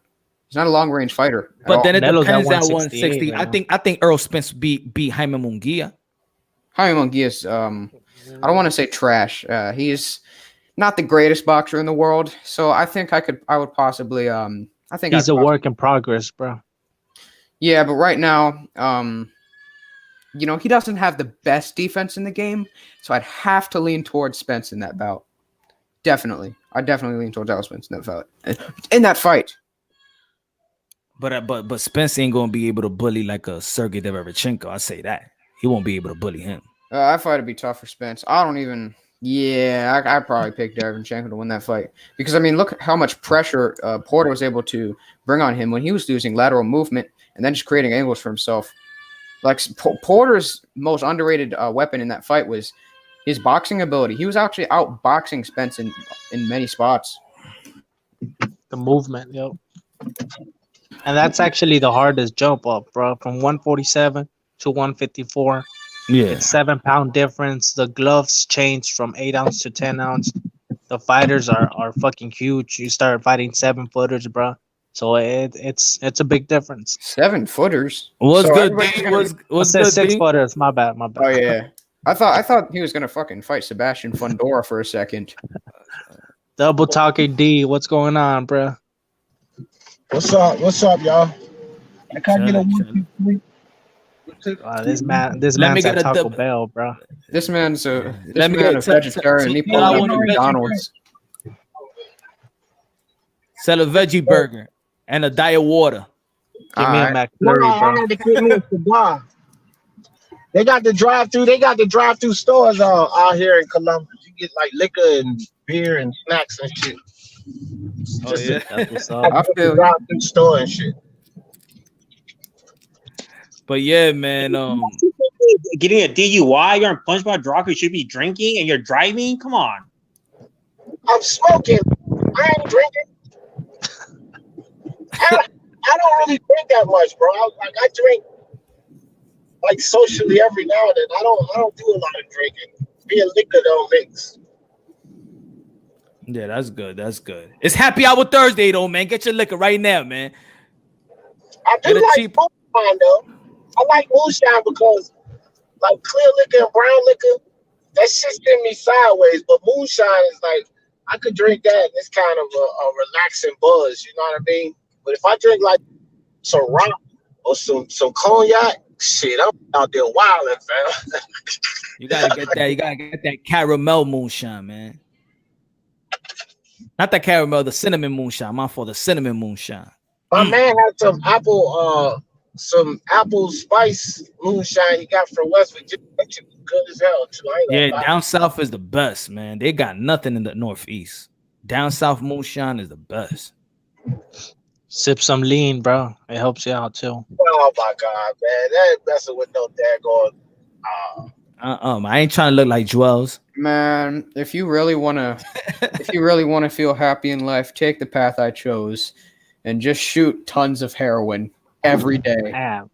He's not a long range fighter. But then it Canelo's depends at at 160. right I think Earl Spence beat Jaime Munguia. Jaime Munguia's, I don't want to say trash. He's not the greatest boxer in the world. So I think I would possibly, I think he's a work in progress, bro. Yeah, but right now, he doesn't have the best defense in the game, so I'd have to lean towards Spence in that bout. Definitely. I'd definitely lean towards Errol Spence in that fight. In that fight. But Spence ain't gonna be able to bully like a Sergey Deverchenko. I say that. He won't be able to bully him. That fight would be tough for Spence. I'd probably pick Deverchenko to win that fight. Because, I mean, look how much pressure Porter was able to bring on him when he was using lateral movement and then just creating angles for himself. Like, Porter's most underrated weapon in that fight was his boxing ability. He was actually outboxing Spence in many spots. The movement, yep. And that's actually the hardest jump up, bro. From 147 to 154. Yeah. It's 7 pound difference. The gloves changed from 8 ounce to 10 ounce. The fighters are fucking huge. You start fighting 7-footers, bro. So it's a big difference. 7-footers. What's So good? everybody's What's good? 6-footers. My bad. Oh yeah. I thought he was gonna fucking fight Sebastian Fundora for a second. Double talking D. What's going on, bro? What's up, y'all? I can't get a 1, 2, 3. This man's at Taco Bell, bro. This man's a Let me get a vegetarian. He pulled up from McDonald's. Sell a veggie burger and a diet water. Give me a No, McFlurry, I bro. had to get me a cigar. They got the drive-through stores out here in Columbus. You get like liquor and beer and snacks and shit. Oh yeah. That's what's up. I feel Drive-through store and shit. But yeah, man. Getting a DUI, you're on punishment drunk, you should be drinking and you're driving. Come on. I'm smoking. I ain't drinking. I don't really drink that much, bro. I drink like socially every now and then. I don't do a lot of drinking. Me and liquor don't mix. Yeah, that's good. That's good. It's happy hour Thursday though, man. Get your liquor right now, man. I do Get it like cheap. moonshine though. I like moonshine because like clear liquor and brown liquor, that shit send me sideways. But moonshine is like I could drink that. And it's kind of a relaxing buzz. You know what I mean? But if I drink like some rock or some cognac, shit, I'm out there wilding, fam. You gotta get that. You gotta get that caramel moonshine, man. Not the caramel, the cinnamon moonshine. My fault, the cinnamon moonshine. My man had some apple spice moonshine he got from West Virginia. That shit was good as hell too. I ain't gonna Yeah, lie. down south is the best, man. They got nothing in the Northeast. Down south moonshine is the best. Sip some lean, bro. It helps you out too. Oh my god, man, that ain't messing with no daggone. I ain't trying to look like Joel's. Man, if you really wanna feel happy in life, take the path I chose and just shoot tons of heroin every day. Damn.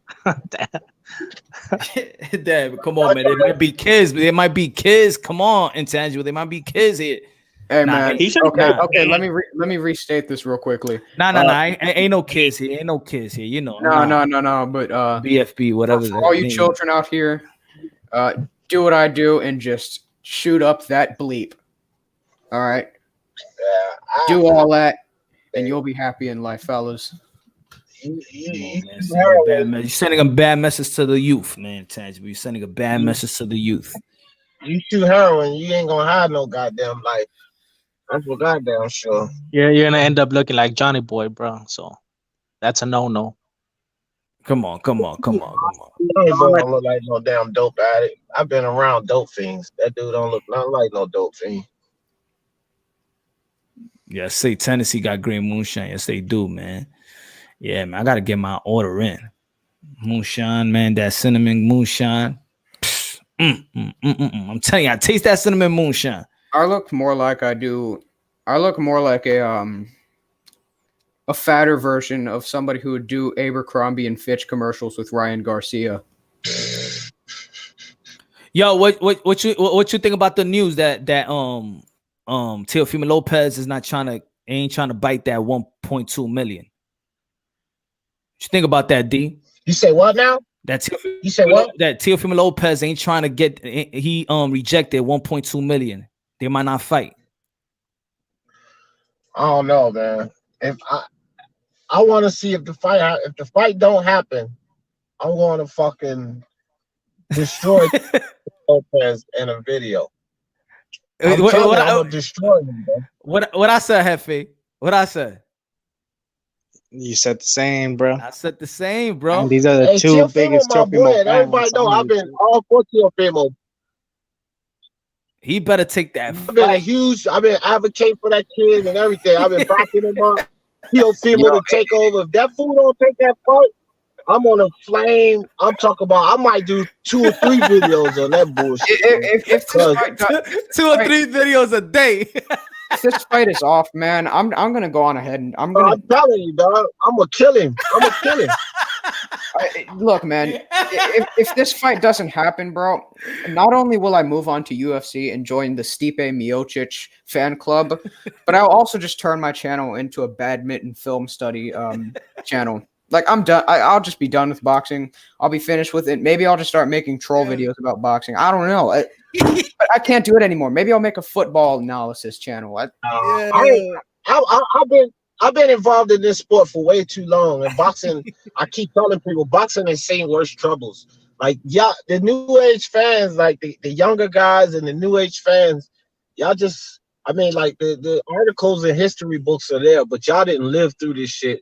Damn, come on, man. They might be kids, but they might be kids. Come on, intangible. They might be kids here. Hey Nah, man, he should- okay. Let me restate this real quickly. Nah. Ain't no kids here. Ain't no kids here. You know. No. But BFB, whatever. for all you children out here, do what I do and just shoot up that bleep. All right. Yeah, Do all that, and you'll be happy in life, fellas. You're sending a bad message to the youth, man. Tangible. You're sending a bad message to the youth. You shoot heroin, you ain't gonna have no goddamn life. That's for goddamn sure. You're gonna end up looking like Johnny Boy, bro. So that's a no. Come on. Johnny Boy don't look like no damn dope addict. I've been around dope fiends. That dude don't look nothing like no dope fiend. Yeah, say Tennessee got green moonshine. Yes, they do, man. Yeah, man. I gotta get my order in. Moonshine, man. That cinnamon moonshine. I'm telling you, I taste that cinnamon moonshine. I look more like I look more like a fatter version of somebody who would do Abercrombie and Fitch commercials with Ryan Garcia. Yo, what you think about the news that Teofimo Lopez is ain't trying to bite that 1.2 million? What you think about that, D? You say what now? You say what? That Teofimo Lopez ain't trying to get. He rejected 1.2 million. They might not fight. I don't know, man. If I want to see if the fight don't happen, I'm going to fucking destroy Lopez in a video. I'm gonna destroy him, bro. What I said, Hefe? What I said? You said the same, bro. I said the same, bro. And these are the two biggest Teofimo fans. Everybody know I've been all for Teofimo. He better take that. I've been advocating for that kid and everything. I've been backing him up. Teofimo to take over. If that fool don't take that fight, I'm on a flame. I'm talking about. I might do 2 or 3 videos on that bullshit. If 2 or 3 videos a day. If this fight is off, man, I'm gonna go on ahead and I'm telling you, dog. I'm gonna kill him. Look, man. If this fight doesn't happen, bro, not only will I move on to UFC and join the Stipe Miocic fan club, but I'll also just turn my channel into a badminton film study channel. Like, I'm done. I'll just be done with boxing. I'll be finished with it. Maybe I'll just start making troll videos about boxing. I don't know. I can't do it anymore. Maybe I'll make a football analysis channel. I've been involved in this sport for way too long. And boxing, I keep telling people, boxing has seen worse troubles. Like, the new age fans, like the younger guys and the new age fans, y'all just, like the articles and history books are there, but y'all didn't live through this shit.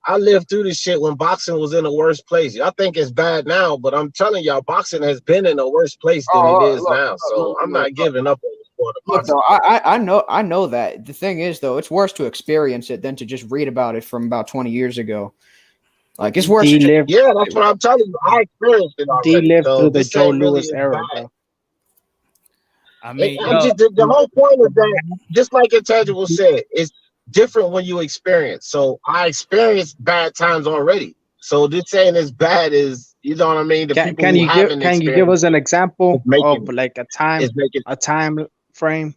I lived through this shit when boxing was in a worse place. Y'all think it's bad now, but I'm telling y'all, boxing has been in a worse place than it is now. So I'm not giving up on the sport of boxing. Look, I know that. The thing is, though, it's worse to experience it than to just read about it from about 20 years ago. Like, it's worse. Yeah, that's what I'm telling you. I experienced it already. Lived through the Joe Louis era, bro. The whole point is that, just like Intangible said, it's different when you experience. So I experienced bad times already. So this saying as bad as, you know what I mean? Can you give us an example of like a time frame?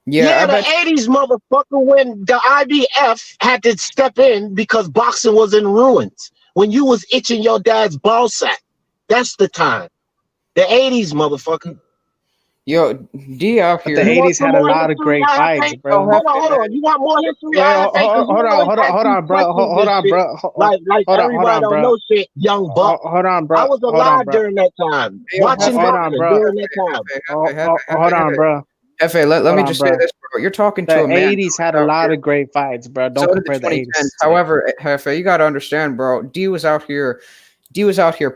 Yeah, the 80s, motherfucker, when the IBF had to step in because boxing was in ruins. When you was itching your dad's ball sack. That's the time. The 80s, motherfucker. Yo, D out here. The 80s had a lot of great fights, bro. Hold on. You want more history? Hold on, bro. Like everybody don't know shit, young buck. Hold on, bro. I was alive during that time. Watching boxing during that time. Hold on, bro. F.A., let me just say this, bro. You're talking to a man. The 80s had a lot of great fights, bro. Don't compare the 80s. However, F.A., you got to understand, bro. D was out here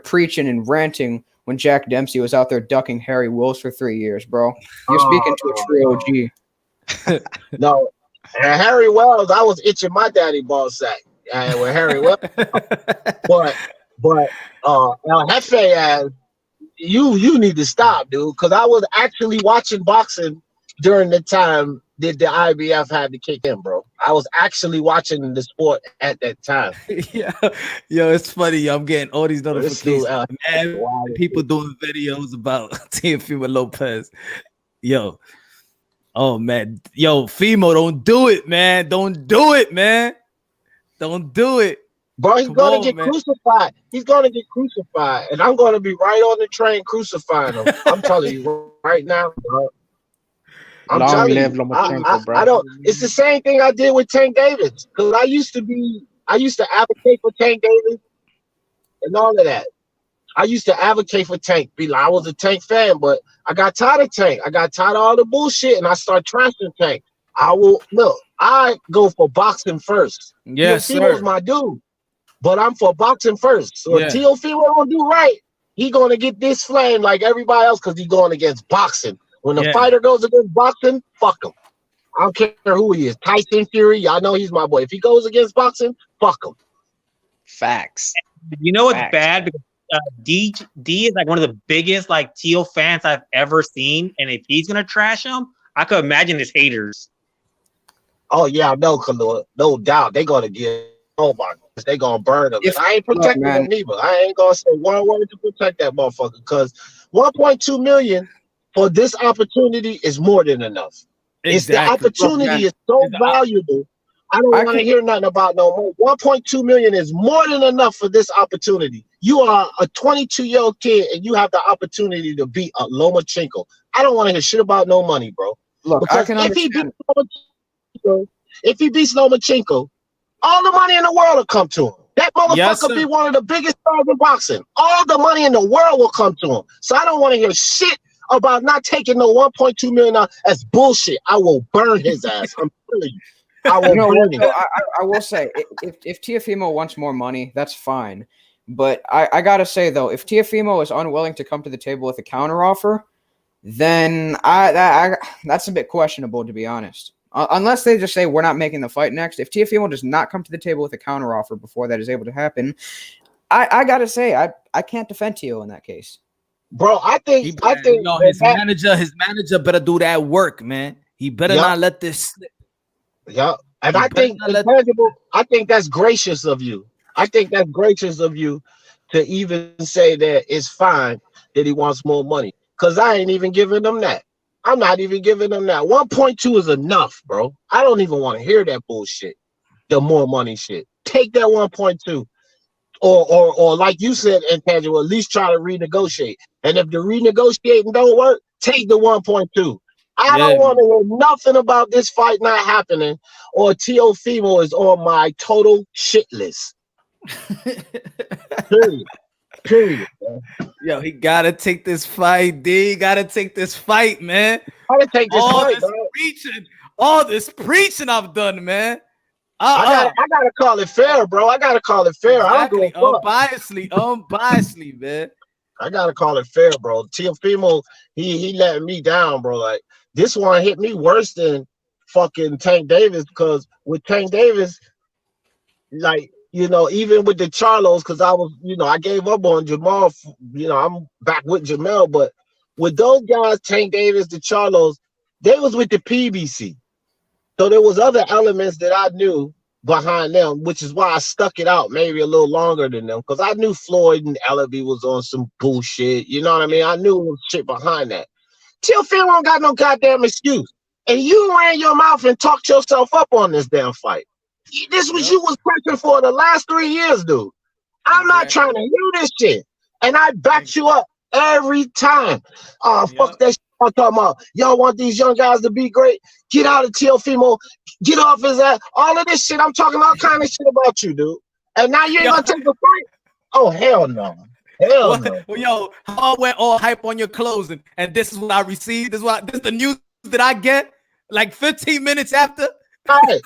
preaching and ranting when Jack Dempsey was out there ducking Harry Wills for 3 years, bro. You're speaking to a true OG. No, Harry Wells, I was itching my daddy ball sack with Harry Wells. but El Jefe, you need to stop, dude, because I was actually watching boxing during the time that the IBF had to kick in, bro. I was actually watching the sport at that time. Yo, it's funny. Yo, I'm getting all these notifications. People doing videos about Teofimo Lopez. Yo, oh man, yo, Fimo, don't do it, man. Don't do it, man. Don't do it. Bro, he's Come gonna on, get man. crucified. He's gonna get crucified, and I'm gonna be right on the train crucifying him. I'm telling you right now, bro. I'm Long telling live you, Lomachenko, bro. I don't. It's the same thing I did with Tank Davis because I used to advocate for Tank Davis and all of that. I used to advocate for Tank. Be like, I was a Tank fan, but I got tired of Tank. I got tired of all the bullshit, and I started trashing Tank. I will look. I go for boxing first. Yes, Teofimo's sir. my dude, but I'm for boxing first. So if Yeah. Teofimo don't do right, he gonna get this flame like everybody else because he going against boxing. When the Yeah. fighter goes against boxing, fuck him. I don't care who he is. Tyson Fury, y'all know he's my boy. If he goes against boxing, fuck him. Facts. You know what's Facts. bad? Because D is like one of the biggest like Teal fans I've ever seen, and if he's gonna trash him, I could imagine his haters. Oh yeah, I know, Khalil. No doubt. They gonna get oh my goodness, they gonna burn him. If- And I ain't protecting man. him neither. I ain't gonna say one word to protect that motherfucker because 1.2 million for this opportunity is more than enough. It's the Exactly. opportunity is so valuable. I don't want to hear nothing about no more. 1.2 million is more than enough for this opportunity. You are a 22-year-old kid and you have the opportunity to beat a Lomachenko. I don't want to hear shit about no money, bro. Look, Because I can understand. if he beats Lomachenko, all the money in the world will come to him. That motherfucker Yes, be one of the biggest stars in boxing. All the money in the world will come to him. So I don't want to hear shit about not taking no 1.2 million. That's bullshit. I will burn his ass. I'm telling you. I will burn him. I will say, if Teofimo wants more money, that's fine. But I gotta say though, if Teofimo is unwilling to come to the table with a counteroffer, then that's a bit questionable, to be honest. Unless they just say we're not making the fight next. If Teofimo does not come to the table with a counteroffer before that is able to happen, I gotta say I can't defend Teo in that case. Bro, I think his manager better do that work, man. He better not let this slip. Yeah. And I think I think that's gracious of you. I think that's gracious of you to even say that it's fine that he wants more money. Because I ain't even giving him that. I'm not even giving him that. 1.2 is enough, bro. I don't even want to hear that bullshit. The more money shit. Take that 1.2. Or like you said, Intangible, at least try to renegotiate. And if the renegotiating don't work, take the 1.2. I don't want to hear nothing about this fight not happening or Teofimo is on my total shit list. Period. Yo, he gotta take this fight, D. He gotta take this fight, man. Gotta take this fight, all this preaching I've done, man. I gotta call it fair, bro. I gotta call it fair. Exactly. I don't go unbiasedly, man. I gotta call it fair, bro. Teofimo, he letting me down, bro. Like this one hit me worse than fucking Tank Davis because with Tank Davis, like even with the Charlos, because I was, I gave up on Jamal. I'm back with Jamel, but with those guys, Tank Davis, the Charlos, they was with the PBC. So there was other elements that I knew behind them, which is why I stuck it out maybe a little longer than them, because I knew Floyd and Ellaby was on some bullshit. You know what I mean? I knew there was shit behind that. Teofimo don't got no goddamn excuse. And you ran your mouth and talked yourself up on this damn fight. This was you was prepping for the last 3 years, dude. I'm not trying to hear this shit. And I backed you up every time. Fuck that shit I'm talking about. Y'all want these young guys to be great? Get out of Teofimo. Get off his ass. All of this shit. I'm talking all kind of shit about you, dude. And now you ain't gonna take the fight? Oh, hell no. Hell no. Well, yo, I went all hype on your closing, and this is what I received. This is the news that I get like 15 minutes after. Right.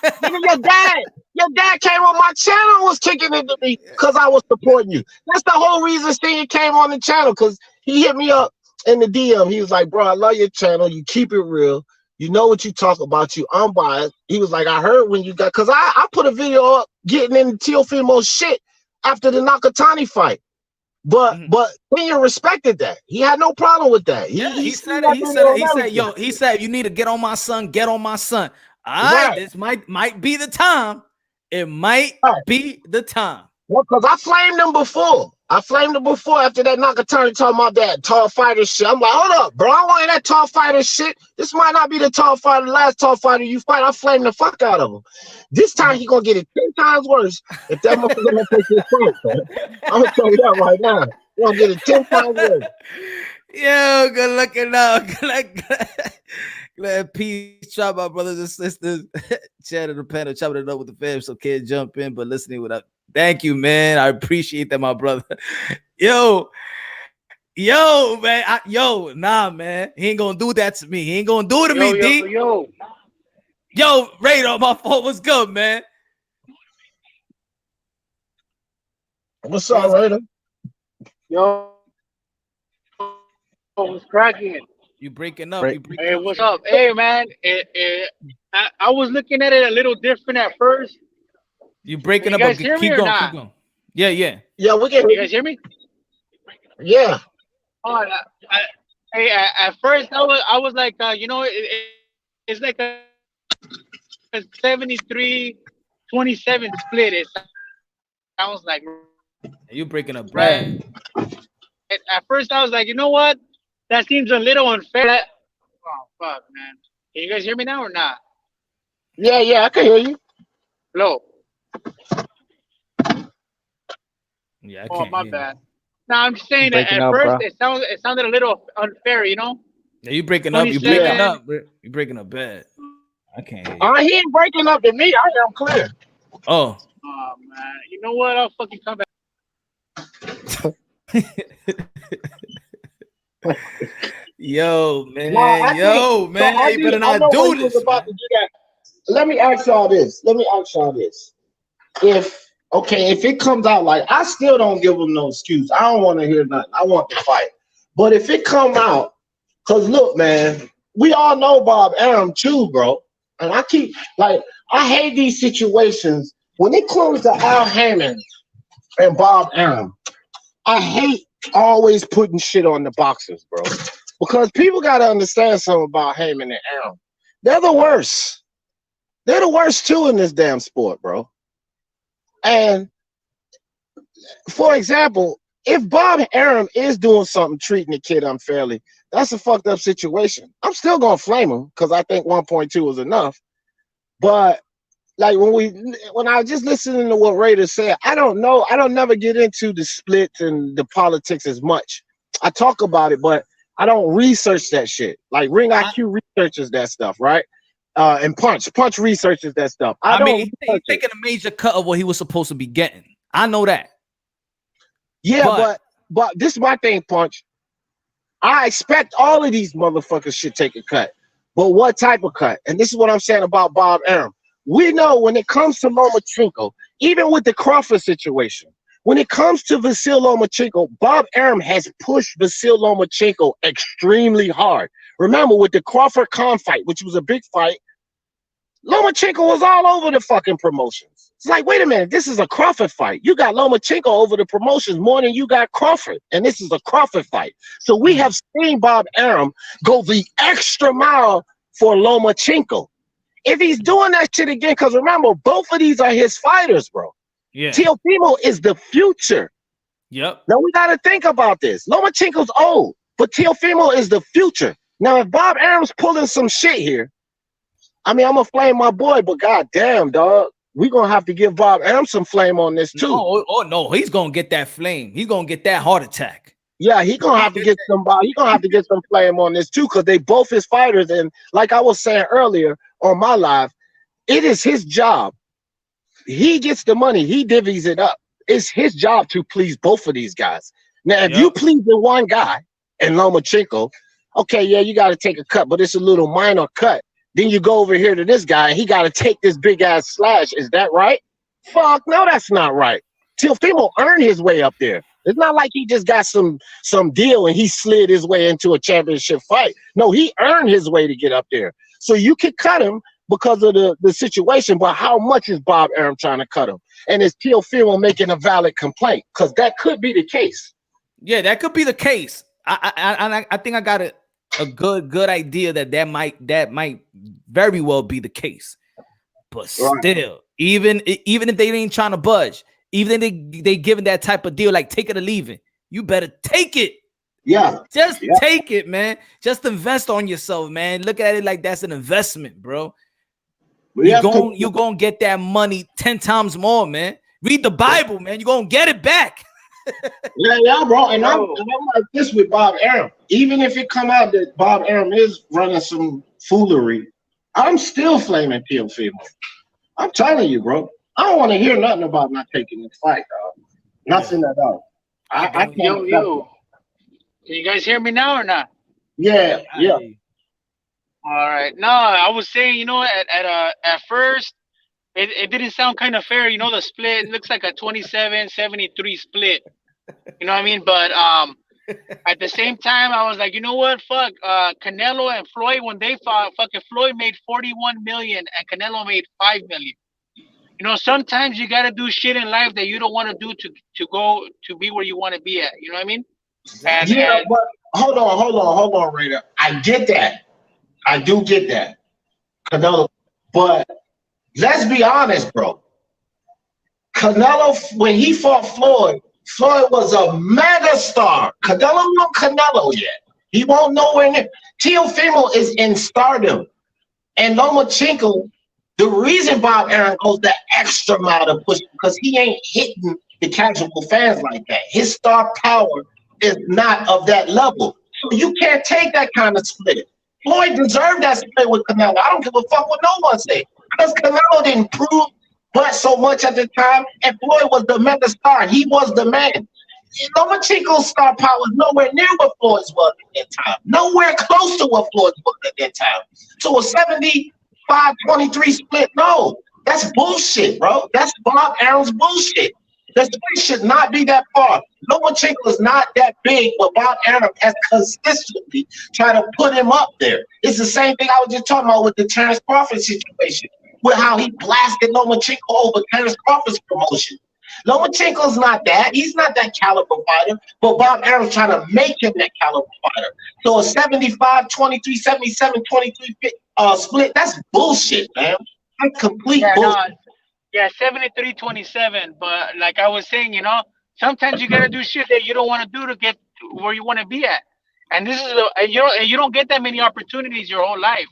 Your dad came on my channel, was kicking into me because I was supporting you. That's the whole reason Sting came on the channel, because he hit me up in the DM. He was like, bro, I love your channel. You keep it real. You know what you talk about. You unbiased. He was like, I heard when you got, because I put a video up getting in Teofimo's shit after the Nakatani fight. But Senior respected that. He had no problem with that. He said, you need to get on my son. Get on my son. All right, this might be the time. It might be the time. Well, because I flamed him before. I flamed him before after that Nakatani talking about that tall fighter shit. I'm like, hold up, bro. I want that tall fighter shit. This might not be the tall fighter, the last tall fighter you fight. I flamed the fuck out of him. This time he gonna get it 10 times worse if that motherfucker don't take this fight, man. I'm gonna tell you that right now. He gonna get it 10 times worse. Yo, good looking out. Glad peace, chop my brothers and sisters. Chat in the panel, chopping it up with the fam so can't jump in, but listening without. Thank you, man. I appreciate that, my brother. Yo, man. Nah, man. He ain't gonna do that to me. He ain't gonna do it to me, D. Yo, Radar, my fault. What's good, man? What's up, Raider? Yo, what's cracking? You breaking up? Hey, what's up? Hey, man. I was looking at it a little different at first. You breaking up? You guys hear me or not? Keep going. Yeah. Yeah, we can. You guys hear me? Yeah. Oh, hey, at first I was like, it's like a 73-27 split. It sounds like. You breaking up, Brad? At first I was like, you know what? That seems a little unfair. Oh fuck, man! Can you guys hear me now or not? Yeah, I can hear you. Hello. Yeah, I Oh, can't my hear bad. No, I'm just saying that at Breaking up, first bro. it sounded a little unfair, you know? Yeah, you breaking up. You 27. breaking up. You breaking up bad. I can't hear you. He ain't breaking up to me. I am clear. Oh. Oh man, you know what? I'll fucking come back. Yo, man. Nah, You better I not know do when you was this. about to do that. Let me ask y'all this. If it comes out like, I still don't give them no excuse. I don't want to hear nothing. I want to fight. But if it come out, because look, man, we all know Bob Arum too, bro. And I hate these situations. When it comes to Al Hammond and Bob Arum, I hate always putting shit on the boxers, bro. Because people got to understand something about Heyman and Arum. They're the worst. They're the worst too in this damn sport, bro. And for example, if Bob Arum is doing something treating the kid unfairly, that's a fucked up situation. I'm still gonna flame him because I think 1.2 was enough. But like when I was just listening to what Raiders said, I don't know. I don't never get into the splits and the politics as much. I talk about it, but I don't research that shit. Like Ring IQ researches that stuff, right? And Punch researches that stuff. I mean, he's taking a major cut of what he was supposed to be getting. I know that. Yeah, but this is my thing, Punch. I expect all of these motherfuckers should take a cut. But what type of cut? And this is what I'm saying about Bob Arum. We know when it comes to Lomachenko, even with the Crawford situation, when it comes to Vasyl Lomachenko, Bob Arum has pushed Vasyl Lomachenko extremely hard. Remember, with the Crawford Khan fight, which was a big fight, Lomachenko was all over the fucking promotions. It's like, wait a minute, this is a Crawford fight. You got Lomachenko over the promotions more than you got Crawford, and this is a Crawford fight. So we have seen Bob Arum go the extra mile for Lomachenko. If he's doing that shit again, because remember, both of these are his fighters, bro. Yeah. Teofimo is the future. Yep. Now we got to think about this. Lomachenko's old, but Teofimo is the future. Now, if Bob Arum's pulling some shit here, I mean, I'm going to flame my boy, but goddamn, dog, we're going to have to give Bob Arum some flame on this, too. No, he's going to get that flame. He's going to get that heart attack. Yeah, he's going to have to get somebody. He's going to have to get some flame on this, too, because they both his fighters. And like I was saying earlier on my live, it is his job. He gets the money. He divvies it up. It's his job to please both of these guys. Now, if you please the one guy and Lomachenko, okay, yeah, you got to take a cut, but it's a little minor cut. Then you go over here to this guy, and he got to take this big-ass slash. Is that right? Fuck, no, that's not right. Teofimo earned his way up there. It's not like he just got some deal and he slid his way into a championship fight. No, he earned his way to get up there. So you can cut him because of the situation, but how much is Bob Arum trying to cut him? And is Teofimo making a valid complaint? Because that could be the case. Yeah, that could be the case. I think I got a good idea that might very well be the case. But still, even if they ain't trying to budge, Even they giving that type of deal, like take it or leave it. You better take it. Yeah. Just take it, man. Just invest on yourself, man. Look at it like that's an investment, bro. You're gonna get that money 10 times more, man. Read the Bible, man. You're gonna get it back. Yeah, bro. And I'm like this with Bob Arum. Even if it come out that Bob Arum is running some foolery, I'm still flaming Teofimo. I'm telling you, bro. I don't want to hear nothing about not taking this fight, dog. Nothing at all. I can't. Yo. Can you guys hear me now or not? Yeah. All right. No, I was saying, you know, at first, it didn't sound kind of fair. You know, the split looks like a 27-73 split. You know what I mean? But at the same time, I was like, you know what? Fuck, Canelo and Floyd, when they fought, fucking Floyd made 41 million and Canelo made 5 million. You know, sometimes you gotta do shit in life that you don't want to do to go to be where you want to be at. You know what I mean? But hold on, Raider. I get that. I do get that. Canelo, but let's be honest, bro. Canelo, when he fought Floyd was a mega star. Canelo won't Canelo yet. He won't nowhere near. Teofimo is in stardom. And Lomachenko, the reason Bob Arum goes the extra mile to push, because he ain't hitting the casual fans like that. His star power is not of that level. So you can't take that kind of split. Floyd deserved that split with Canelo. I don't give a fuck what no one say. Because Canelo didn't prove but so much at the time, and Floyd was the mega star. He was the man. Lomachenko's star power is nowhere near what Floyd's was at that time. Nowhere close to what Floyd's was at that time. So a 75-23 split, no. That's bullshit, bro. That's Bob Arum's bullshit. The split should not be that far. Lomachenko is not that big, but Bob Arum has consistently tried to put him up there. It's the same thing I was just talking about with the Terrence Crawford situation, with how he blasted Lomachenko over Terrence Crawford's promotion. Lomachenko's not that. He's not that caliber fighter, but Bob Arum's trying to make him that caliber fighter. So a 75-23, 77-23 split, that's bullshit, man. That's complete bullshit. Yeah, 73-27. But like I was saying, you know, sometimes you gotta do shit that you don't want to do to get to where you want to be at. And this is you don't get that many opportunities your whole life.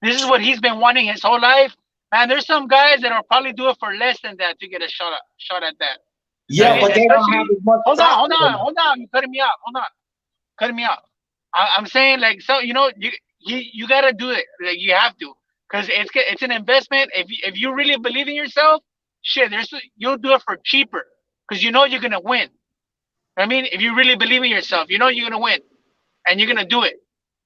This is what he's been wanting his whole life. Man, there's some guys that will probably do it for less than that to get a shot at that. Yeah, but they don't have as much. Hold on. You're cutting me out. Cutting me out. I'm saying, like, so, you know, you gotta do it. Like, you have to, because it's an investment. If you really believe in yourself, shit, you'll do it for cheaper, because you know you're gonna win. I mean, if you really believe in yourself, you know you're gonna win, and you're gonna do it,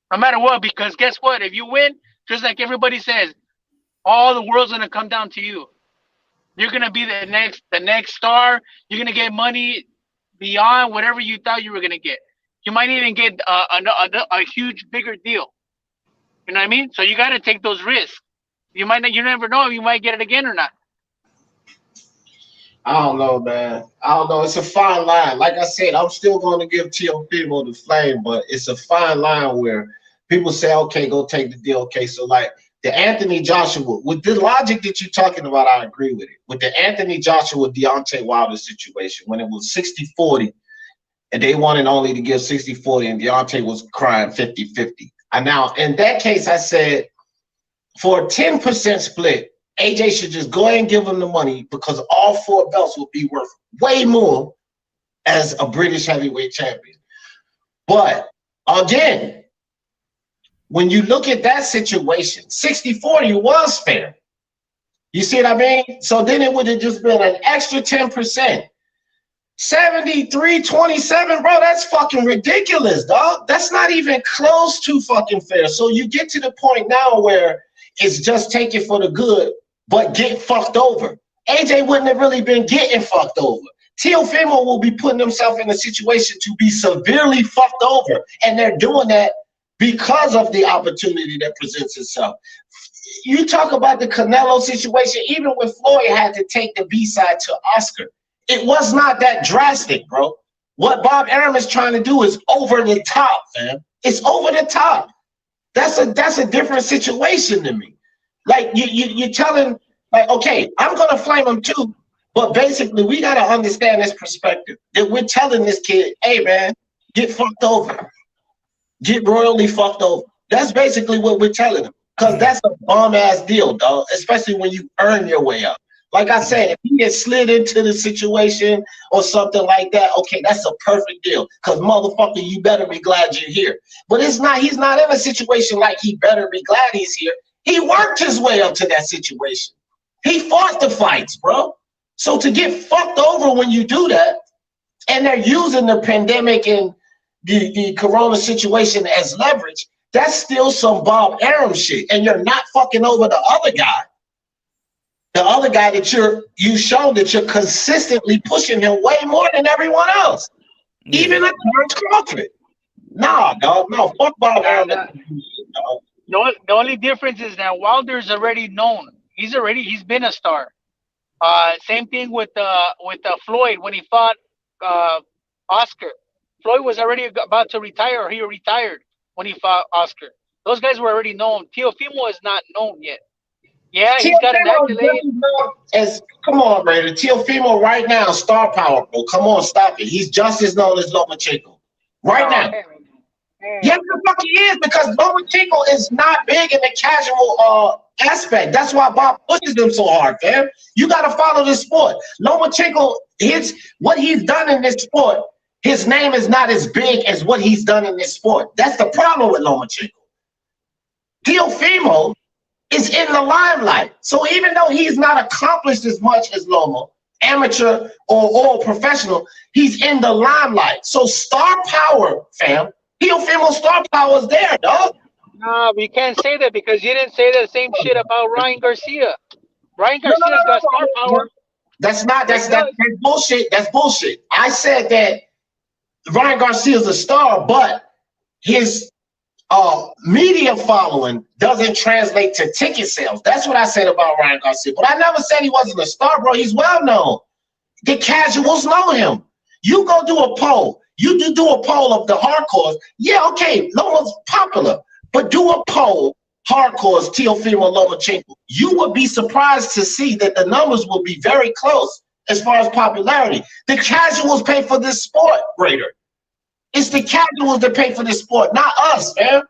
no matter what. Because guess what? If you win, just like everybody says, all the world's gonna come down to you. You're gonna be the next star. You're gonna get money beyond whatever you thought you were gonna get. You might even get a huge, bigger deal. You know what I mean? So you gotta take those risks. You never know if you might get it again or not. I don't know, man. I don't know. It's a fine line. Like I said, I'm still going to give Teofimo the flame, but it's a fine line where people say, okay, go take the deal. Okay, so like the Anthony Joshua, with the logic that you're talking about, I agree with it. With the Anthony Joshua Deontay Wilder situation, when it was 60-40, and they wanted only to give 60-40, and Deontay was crying 50-50. And now, in that case, I said, for a 10% split, AJ should just go ahead and give him the money, because all 4 belts will be worth way more as a British heavyweight champion. But again, when you look at that situation, 60-40 was fair. You see what I mean? So then it would have just been an extra 10%. 73-27, bro, that's fucking ridiculous, dog. That's not even close to fucking fair. So you get to the point now where it's just take it for the good, but get fucked over. AJ wouldn't have really been getting fucked over. Teofimo will be putting himself in a situation to be severely fucked over, and they're doing that because of the opportunity that presents itself. You talk about the Canelo situation, even when Floyd had to take the B-side to Oscar, it was not that drastic, bro. What Bob Arum is trying to do is over the top, man. It's over the top. That's a different situation to me. Like you're telling, like, okay, I'm gonna flame him too, But basically, we got to understand this perspective that we're telling this kid, hey, man, get fucked over. Get royally fucked over. That's basically what we're telling him. Because that's a bomb-ass deal, dog, especially when you earn your way up. Like I said, if he gets slid into the situation or something like that, okay, that's a perfect deal. Because, motherfucker, you better be glad you're here. But it's not. He's not in a situation like he better be glad he's here. He worked his way up to that situation. He fought the fights, bro. So to get fucked over when you do that, and they're using the pandemic and the corona situation as leverage, that's still some Bob Arum shit. And you're not fucking over the other guy. The other guy that you've shown that you're consistently pushing him way more than everyone else. Yeah. Even at Crawford. Nah, dog. No, fuck Bob Arum. The only difference is that Wilder's already known. He's been a star. Same thing with Floyd when he fought Oscar. Floyd was already about to retire, or he retired when he fought Oscar. Those guys were already known. Teofimo is not known yet. Yeah, he's got an accolade. Come on, Raider. Teofimo right now, star power, bro. Come on, stop it. He's just as known as Lomachenko. Right now. Yes, the fuck he is, because Lomachenko is not big in the casual aspect. That's why Bob pushes him so hard, fam. You got to follow this sport. Lomachenko, what he's done in this sport, his name is not as big as what he's done in this sport. That's the problem with Lomachenko. Teofimo is in the limelight. So even though he's not accomplished as much as Loma, amateur or professional, he's in the limelight. So star power, fam. Teofimo star power is there, dog. No, we can't say that because you didn't say the same shit about Ryan Garcia. Ryan Garcia's got star power. That's bullshit. That's bullshit. I said that Ryan Garcia's a star, but his media following doesn't translate to ticket sales. That's what I said about Ryan Garcia. But I never said he wasn't a star, bro. He's well known. The casuals know him. You go do a poll. You do a poll of the hardcores. Yeah, okay, Loma's popular. But do a poll, hardcores, Teofimo, Lomachenko. You would be surprised to see that the numbers will be very close as far as popularity. The casuals pay for this sport, Raider. It's the casuals that pay for this sport, not us, man.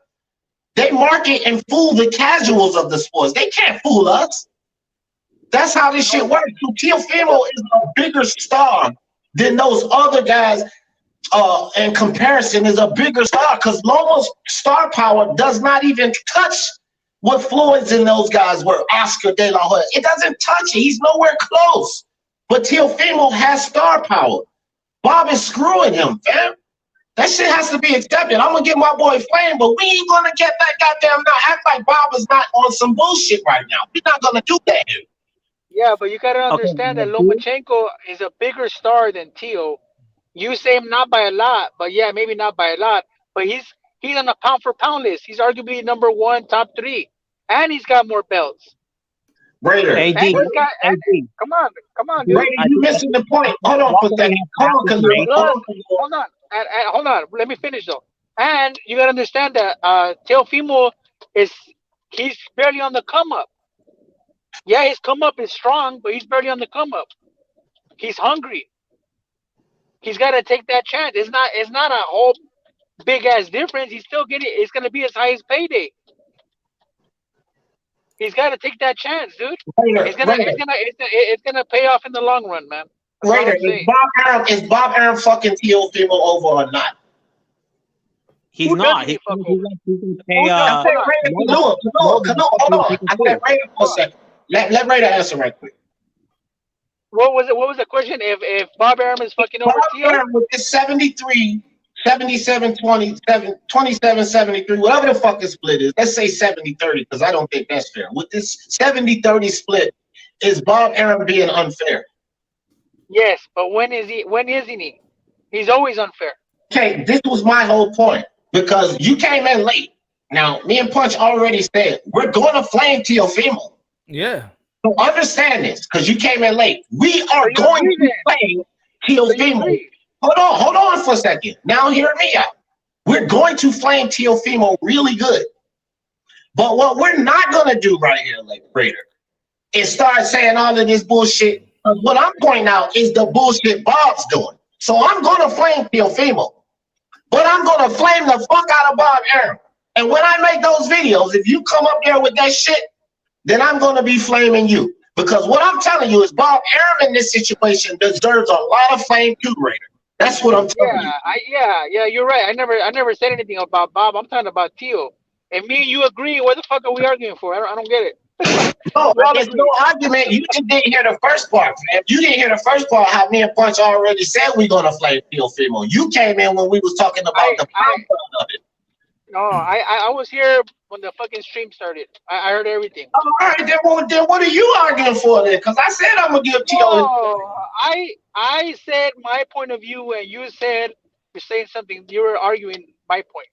They market and fool the casuals of the sports. They can't fool us. That's how this shit works. So Teofimo is a bigger star than those other guys. In comparison, is a bigger star because Loma's star power does not even touch what Floyd's and those guys were, Oscar De La Hoya. It doesn't touch it. He's nowhere close. But Teofimo has star power. Bob is screwing him, fam. That shit has to be accepted. I'm going to get my boy Flame, but we ain't going to get that goddamn now. Act like Bob is not on some bullshit right now. We're not going to do that here. Yeah, but you got to understand that Lomachenko is a bigger star than Teo. You say him not by a lot, but yeah, maybe not by a lot. But he's on a pound for pound list. He's arguably number 1, top 3, and he's got more belts. Raider, come on, dude. Raider, you missing the point. Hold on for a second. Hold on. Let me finish though. And you got to understand that Teofimo he's barely on the come up. Yeah, his come up is strong, but he's barely on the come up. He's hungry. He's got to take that chance. It's not a whole big ass difference. He's still getting. It's going to be his highest payday. He's got to take that chance, dude. It's gonna pay off in the long run, man. Raider, is Bob Arum fucking Teofimo over or not? He's not. He's gonna pay. Hold on. I said Raider for a second. Let Raider answer right quick. What was the question? If Bob Arum is fucking over Teo? Bob Arum with this 73, 77, 27, 27, 73, whatever the fuck the split is. Let's say 70-30, because I don't think that's fair. With this 70-30 split, is Bob Arum being unfair? Yes, but when isn't he? He's always unfair. Okay, this was my whole point, because you came in late. Now, me and Punch already said, we're going to flame Teofimo. Yeah. So understand this, because you came in late. We are going to flame Teofimo. Hold on for a second. Now hear me out. We're going to flame Teofimo really good. But what we're not going to do right here, like Raider, is start saying all of this bullshit What I'm pointing out is the bullshit Bob's doing. So I'm gonna flame Teofimo, but I'm gonna flame the fuck out of Bob Arum. And when I make those videos, if you come up there with that shit, then I'm gonna be flaming you. Because what I'm telling you is Bob Arum in this situation deserves a lot of flame too, Raider. That's what I'm telling you. Yeah, you're right. I never said anything about Bob. I'm talking about Teo. And me and you agree. What the fuck are we arguing for? I don't get it. No, there's no argument. You just didn't hear the first part, man. You didn't hear the first part how me and Punch already said we're gonna flame Teofimo. You came in when we was talking about the part of it. No, I was here when the fucking stream started. I heard everything. All right, then what are you arguing for then? Because I said I'm gonna give Teo. No, I said my point of view, and you said you're saying something. You were arguing my point.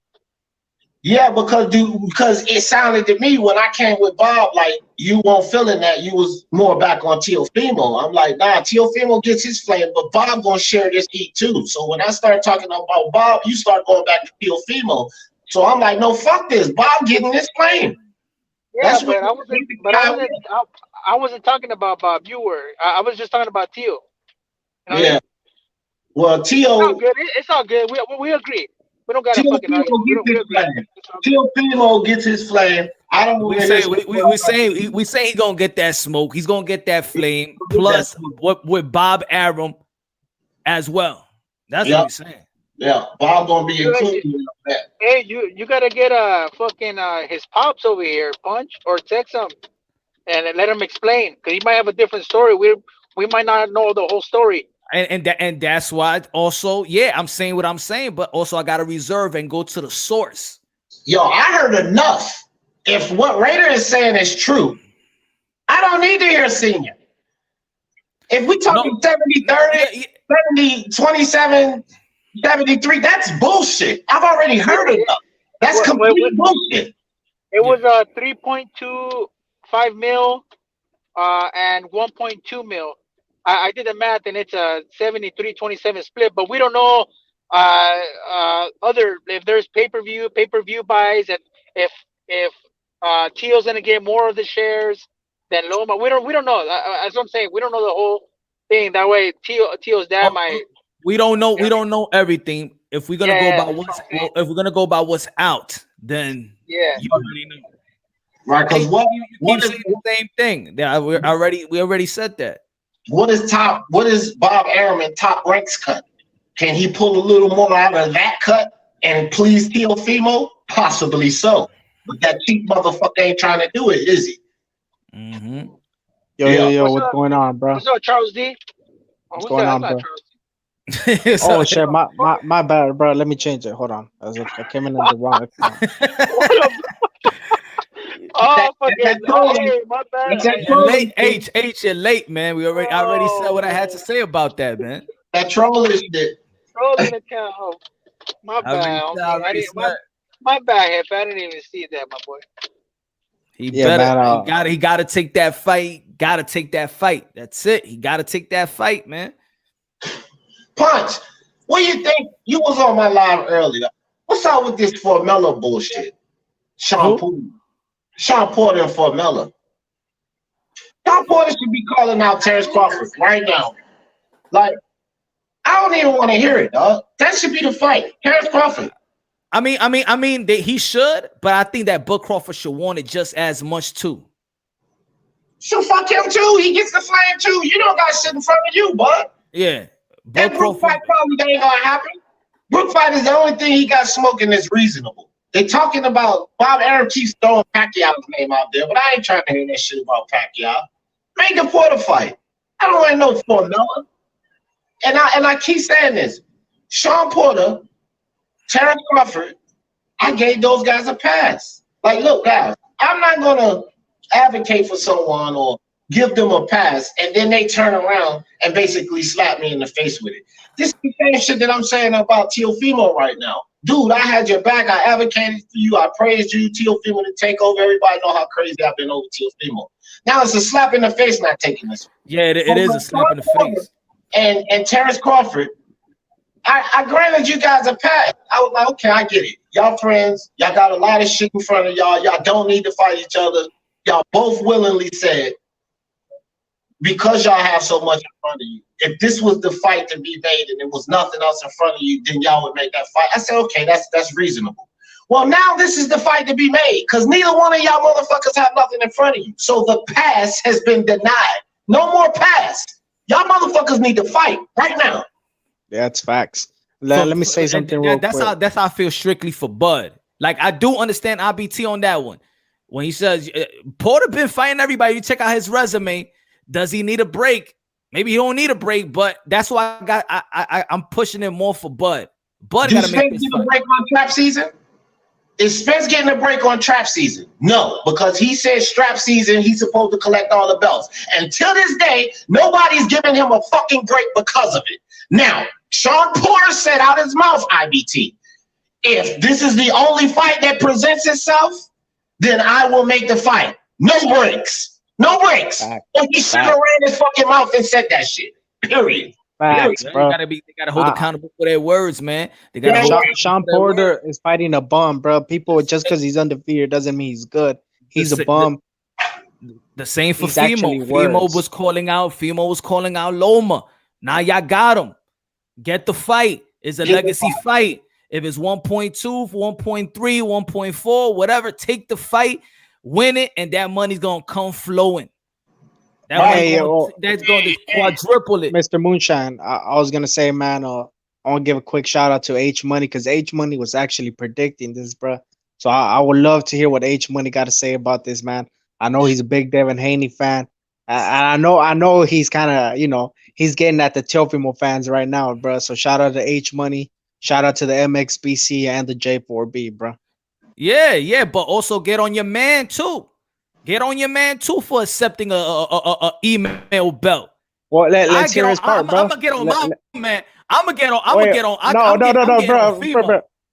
Yeah, because it sounded to me when I came with Bob like you weren't feeling that. You was more back on Teofimo. I'm like, nah, Teofimo gets his flame, but Bob gonna share this heat too. So when I start talking about Bob, you start going back to Teofimo. So I'm like, no, fuck this. Bob getting this flame. Yeah, but I wasn't talking about Bob. You were. I was just talking about Teo. You know yeah. Well, Teo. It's all good. We agree. We don't got to fucking argue. Teofimo gets his flame. I don't. We say he's gonna get that smoke. He's gonna get that flame. Plus, with Bob Arum as well. That's what we're saying. Yeah, Bob gonna be included in that. Hey, you gotta get fucking his pops over here, Punch, or text him and let him explain, because he might have a different story. We might not know the whole story. And that's why also, I'm saying what I'm saying, but also I gotta reserve and go to the source. Yo, I heard enough. If what Raider is saying is true, I don't need to hear Senior. If we talking 70-30, 70-27, 73, that's bullshit. I've already heard enough. That's complete bullshit. It was 3.25 mil and 1.2 mil. I did the math, and it's a 73-27 split, but we don't know if there's pay-per-view buys, and if Teo's gonna get more of the shares than Loma. We don't know. That's what I'm saying. We don't know the whole thing. That way, Teo's dad might. We don't know. We don't know everything. If we're gonna go by what's out, then you already know. Right? Because you keep saying the same thing. We already said that. What is Bob Arum in Top Rank's cut? Can he pull a little more out of that cut and please Teofimo? Possibly so. But that cheap motherfucker ain't trying to do it, is he? Mm-hmm. Yo, what's going on, bro? What's up, Charles D? What's going on, bro? Oh shit, my bad, bro. Let me change it. Hold on. I came in the wrong account. Oh, my bad. Late H, you're late, man. I already said what I had to say about that, man. That trolling shit. Trolling account. Oh, my bad. My bad, Hef. I didn't even see that, my boy. He gotta take that fight. Gotta take that fight. That's it. He gotta take that fight, man. Punch, what do you think? You was on my live earlier. What's up with this Formella bullshit? Sean Porter and Formella. Sean Porter should be calling out Terrence Crawford right now. Like, I don't even want to hear it, dog. That should be the fight. Terrence Crawford. I mean, he should, but I think that Bud Crawford should want it just as much too. So fuck him too. He gets the flame too. You don't got shit in front of you, bud. Yeah. That Brook fight probably ain't gonna happen. Brook fight is the only thing he got smoking that's reasonable. They talking about Bob Arum keeps throwing Pacquiao's name out there, but I ain't trying to hear that shit about Pacquiao. Make the Porter fight. I don't want no Formella. And I keep saying this. Sean Porter, Terrence Crawford, I gave those guys a pass. Like, look, guys, I'm not gonna advocate for someone or give them a pass, and then they turn around and basically slap me in the face with it. This is the same shit that I'm saying about Teofimo right now. Dude, I had your back. I advocated for you. I praised you, Teofimo, to take over. Everybody know how crazy I've been over Teofimo. Now it's a slap in the face not taking this. Yeah, it is a slap in the face. And Terrence Crawford, I granted you guys a pass. I was like, okay, I get it. Y'all friends. Y'all got a lot of shit in front of y'all. Y'all don't need to fight each other. Y'all both willingly said, because y'all have so much in front of you. If this was the fight to be made and there was nothing else in front of you, then y'all would make that fight. I said, okay, that's reasonable. Well, now this is the fight to be made because neither one of y'all motherfuckers have nothing in front of you. So the pass has been denied. No more pass. Y'all motherfuckers need to fight right now. Yeah, that's facts. Let me say something real quick. That's how I feel strictly for Bud. Like, I do understand IBT on that one. When he says, Porter been fighting everybody. You check out his resume. Does he need a break? Maybe he don't need a break, but that's why I'm pushing it more for Bud. Bud got to make this fight. Break on trap season? Is Spence getting a break on trap season? No, because he said strap season, he's supposed to collect all the belts. And till this day, nobody's giving him a fucking break because of it. Now, Sean Porter said out his mouth, IBT, if this is the only fight that presents itself, then I will make the fight. No breaks. No breaks. But he should have ran his fucking mouth and said that shit. Period. Facts, bro. They gotta hold accountable for their words, man. They gotta Sean Porter is fighting a bum, bro. People, just because he's undefeated doesn't mean he's good. He's a bum. The same for Fimo. Fimo was calling out Loma. Now y'all got him. Get the fight. It's a legacy fight. If it's 1.2, 1.3, 1.4, whatever, take the fight, win it, and that money's gonna come flowing. That's going to quadruple it. Mr. Moonshine, I was going to say, man, I want to give a quick shout out to H Money because H Money was actually predicting this, bro. So I would love to hear what H Money got to say about this, man. I know he's a big Devin Haney fan. I know he's kind of, he's getting at the Teofimo fans right now, bro. So shout out to H Money. Shout out to the MXBC and the J4B, bro. Yeah, but also get on your man, too. Get on your man too for accepting a email belt. Well, let's hear his part, bro. I'm gonna get on my man. I'm gonna get on. No, bro.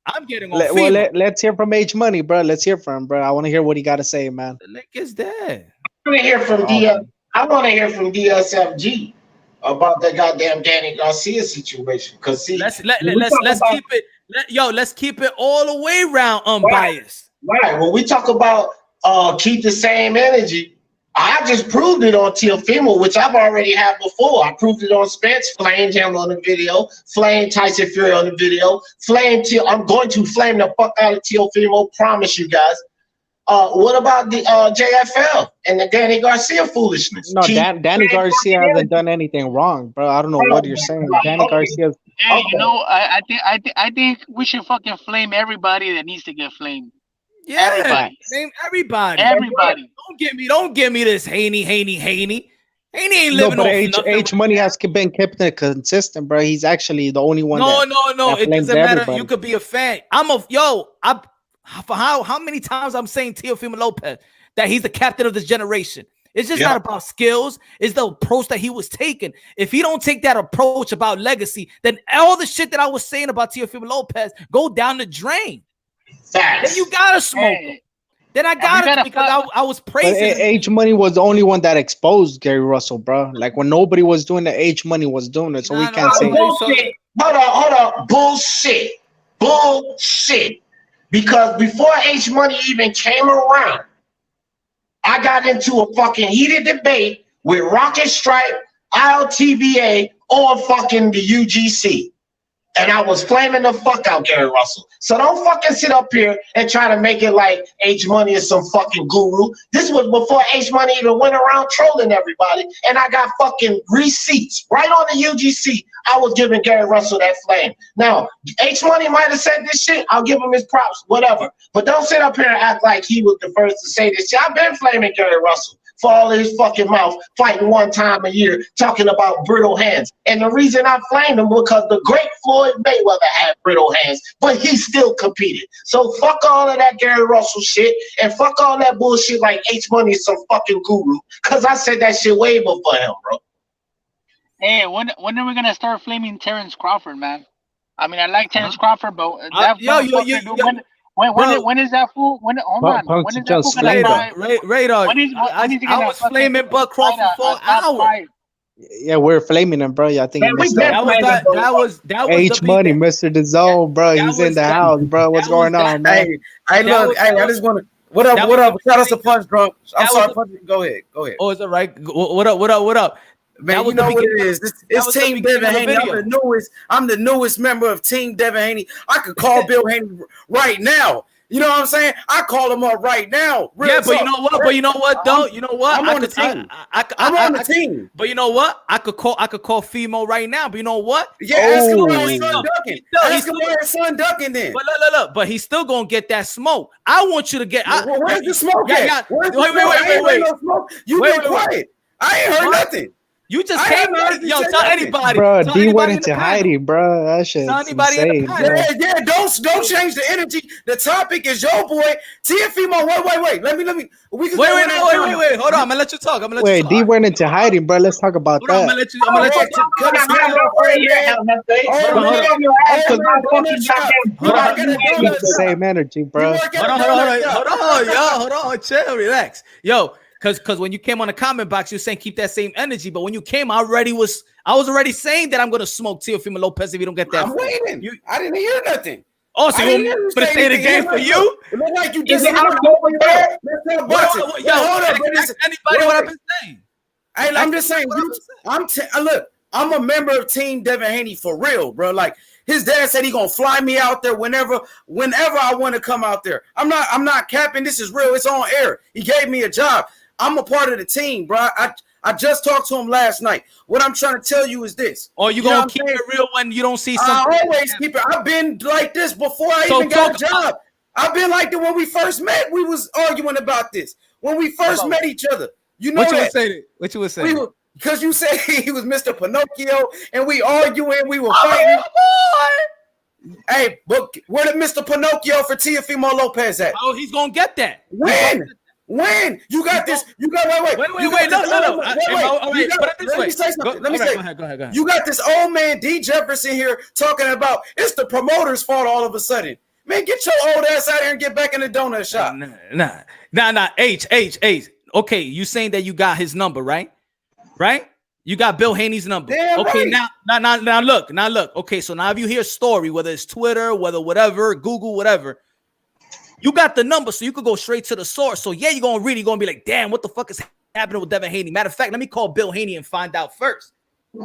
I'm getting on. Well, let's hear from H Money, bro. Let's hear from him, bro. I want to hear what he got to say, man. The link is there. I want to hear from I want to hear from DSFG about the goddamn Danny Garcia situation. Cause see, let's keep it. Let's keep it all the way around unbiased. Right. When we talk about keep the same energy, I just proved it on Teofimo, which I've already had before. I proved it on Spence, flamed him on the video, flamed Tyson Fury on the video, I'm going to flame the fuck out of Teofimo, promise you guys. What about the JFL and the Danny Garcia foolishness? No, Danny Garcia hasn't done anything wrong, bro. I don't know what you're saying. Danny Garcia. Hey, I think we should fucking flame everybody that needs to get flamed. Yeah, everybody. Don't give me this Haney. Haney ain't living off nothing. H Money has been kept consistent, bro. He's actually the only one. No. It doesn't matter. Everybody. You could be a fan. For how many times I'm saying Teofimo Lopez that he's the captain of this generation. It's just not about skills. It's the approach that he was taking. If he don't take that approach about legacy, then all the shit that I was saying about Teofimo Lopez go down the drain. Facts. Then you gotta smoke him. Then I gotta because I was praising H Money was the only one that exposed Gary Russell, bro. Like when nobody was doing it, H Money was doing it. So we can't say bullshit. Hold on. Bullshit. Because before H Money even came around, I got into a fucking heated debate with Rocket Stripe, ILTBA, or fucking the UGC. And I was flaming the fuck out Gary Russell. So don't fucking sit up here and try to make it like H Money is some fucking guru. This was before H Money even went around trolling everybody. And I got fucking receipts right on the UGC. I was giving Gary Russell that flame. Now, H Money might have said this shit. I'll give him his props, whatever. But don't sit up here and act like he was the first to say this shit. I've been flaming Gary Russell for all his fucking mouth, fighting one time a year, talking about brittle hands. And the reason I flamed him because the great Floyd Mayweather had brittle hands, but he still competed. So fuck all of that Gary Russell shit and fuck all that bullshit like H Money is some fucking guru. Cause I said that shit way before him, bro. Hey, when are we gonna start flaming Terrence Crawford, man? I mean, I like Terrence Crawford, but that when is that fool? When is that fool gonna fight? Radar. I was flaming Buck Crawford for an hour. Yeah, we're flaming him, bro. Yeah, I think that was H Money, Mr. The Zone, bro. He's in the house, bro. What's going on, man? I just want What up? What up? Shout out to Punch Drunk. I'm sorry, Punch. Go ahead. Oh, is it right? What up? What up? What up? Man, you know what it is. It's Team Devin Haney. I'm the newest member of Team Devin Haney. I could call Bill Haney right now. You know what I'm saying? I call him up right now. Yeah, but you know what? But you know what? Though you know what? I'm on the team. I'm on the team. But you know what? I could call Fimo right now. But you know what? Yeah, ask him why his son ducking. Ask him why his son ducking then. But look. But he's still gonna get that smoke. I want you to get. Where's the smoke at? Wait. You been quiet. I ain't heard nothing. You just came out. Yo, tell anybody. Bro, D went into hiding, bro. That shit. Tell anybody in the panel. Yeah. Don't change the energy. The topic is your boy Tiafimo. Wait. Let me. We can wait. Hold on. I'm gonna let you talk. Wait, D went into hiding, bro. Let's talk about that. I'm gonna let you Keep the same energy, bro. Hold on, chill, relax, yo. Because when you came on the comment box, you were saying keep that same energy. But when you came, I was already saying that I'm gonna smoke Teofimo Lopez if you don't get that. I'm waiting. I didn't hear nothing. Oh, so you want me to say it again for you? It looked like you just Yo, hold up. Anybody what I've been saying? Hey, I'm just saying. Look, I'm a member of Team Devin Haney for real, bro. Like his dad said, he gonna fly me out there whenever I want to come out there. I'm not capping. This is real. It's on air. He gave me a job. I'm a part of the team, bro. I just talked to him last night. What I'm trying to tell you is this. Oh, you gonna keep it real when you don't see something? I always keep it. I've been like this before I even got a job. I've been like that when we first met. We was arguing about this when we first met each other. You know what you would say? Because you said he was Mr. Pinocchio, and we arguing. We were fighting. Hey, but where did Mr. Pinocchio for Teofimo Lopez at? Oh, he's gonna get that. When you got this, you got wait. No. Let me say something. Go ahead. You got this old man D Jefferson here talking about it's the promoter's fault all of a sudden. Man, get your old ass out here and get back in the donut shop. Nah. H. Okay, you saying that you got his number, right? Right? You got Bill Haney's number. Damn okay, right. now look. Okay, so now if you hear a story, whether it's Twitter, whatever, Google, whatever. You got the number, so you could go straight to the source. So yeah, you're gonna be like, damn, what the fuck is happening with Devin Haney? Matter of fact, let me call Bill Haney and find out first.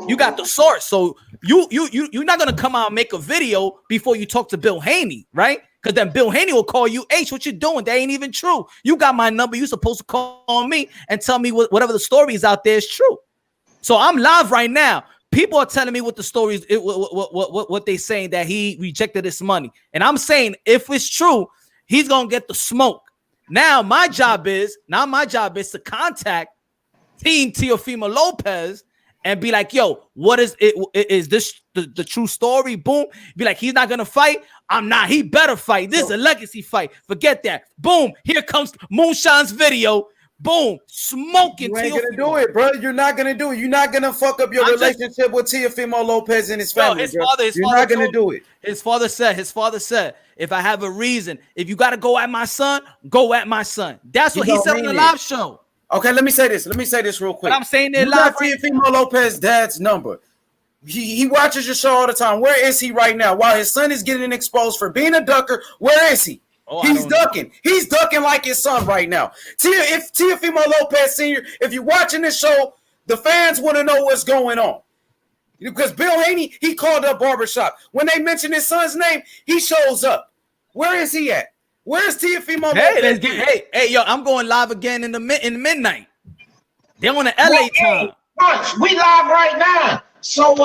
You got the source, so you're not gonna come out and make a video before you talk to Bill Haney, right? Because then Bill Haney will call you, H, what you doing? That ain't even true. You got my number. You supposed to call me and tell me whatever the story is out there is true. So I'm live right now. People are telling me what the story is, what they saying that he rejected this money, and I'm saying if it's true. He's gonna get the smoke. Now my job is to contact Team Teofimo Lopez and be like, yo, what is it? Is this the true story? Boom. Be like, he's not gonna fight. I'm not. He better fight. This is a legacy fight. Forget that. Boom. Here comes Moonshine's video. Boom. Smoking. You ain't gonna do it, bro. You're not gonna do it. You're not gonna fuck up your relationship with Teofimo Lopez and his family. You're not gonna do it. His father said, if I have a reason, if you gotta go at my son, go at my son. That's what he said on the live show. Okay, let me say this real quick. But I'm saying it live. Teofimo Lopez dad's number. He watches your show all the time. Where is he right now? While his son is getting exposed for being a ducker, where is he? He's ducking. He's ducking like his son right now. If Teofimo Lopez Sr., if you're watching this show, the fans want to know what's going on. Because Bill Haney, he called up barbershop. When they mention his son's name, he shows up. Where is he at? Where's Teofimo Lopez? Hey, yo, I'm going live again in the midnight. They're on the LA time. We live right now. So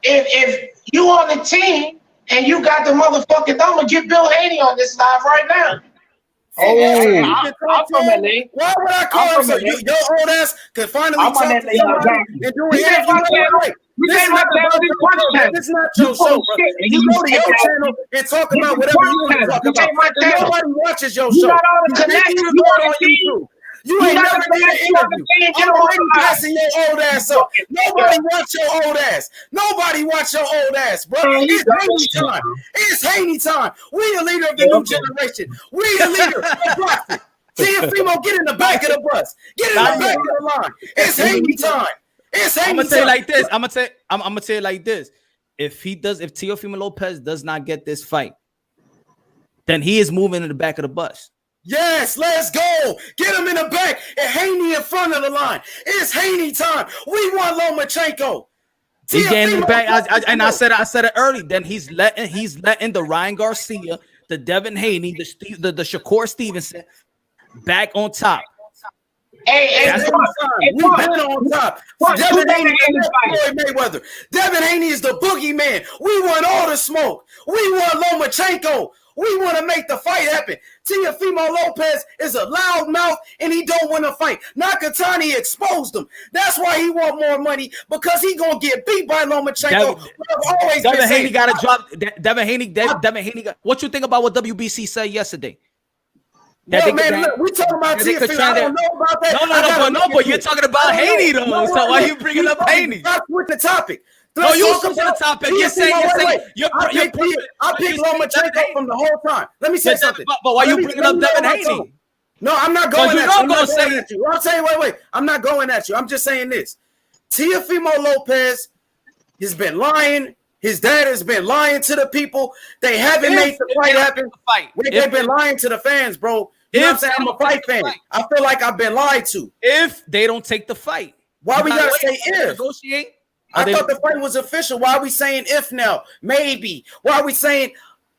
if you on the team and you got the motherfucking number, get Bill Haney on this live right now. I'm from LA. Why would I call him? So your old ass could finally talk to somebody and do it. This is not your show, bro. You go to your channel and talk about whatever you want to talk about. Nobody watches your show. You ain't never did an interview. I'm already passing your old ass up. Nobody wants your old ass. Nobody wants your old ass, bro. It's Haney time. It's Haney time. We the leader of the new generation. We the leader of boxing. Teofimo, get in the back of the bus. Get in the back of the line. It's Haney time. It's Haney time. I'm gonna say it like this. I'm gonna say it like this. If Teofimo Lopez does not get this fight, then he is moving in the back of the bus. Yes, let's go. Get him in the back and Haney in front of the line. It's Haney time. We want Lomachenko. He's getting it back. I said it early. Then he's letting the Ryan Garcia, the Devin Haney, the Shakur Stevenson back on top. Hey, we've been on top. Devin Haney is Floyd Mayweather. Devin Haney is the boogeyman. We want all the smoke. We want Lomachenko. We want to make the fight happen. Teofimo Lopez is a loud mouth and he don't want to fight. Nakatani exposed him. That's why he want more money, because he gonna get beat by Lomachenko. Devin Haney got to drop. Devin Haney. What you think about what WBC said yesterday? Well, man, look, we talking about Teofimo. I don't know about that. But you're talking about Haney though. So why are you bringing up Haney? That's with the topic. No, you switch the topic. You're saying I picked Lomachenko from the whole time. Let me say something. But why you bringing up Devin Haney? No, I'm not going at you. I'm saying, wait. I'm not going at you. I'm just saying this. Teofimo Lopez has been lying. His dad has been lying to the people. They haven't made the fight happen. They've been lying to the fans, bro. You know what I'm saying? I'm a fight fan. I feel like I've been lied to. If they don't take the fight. Why we got to say if? Negotiate? I thought the fight was official. Why are we saying if now? Maybe. Why are we saying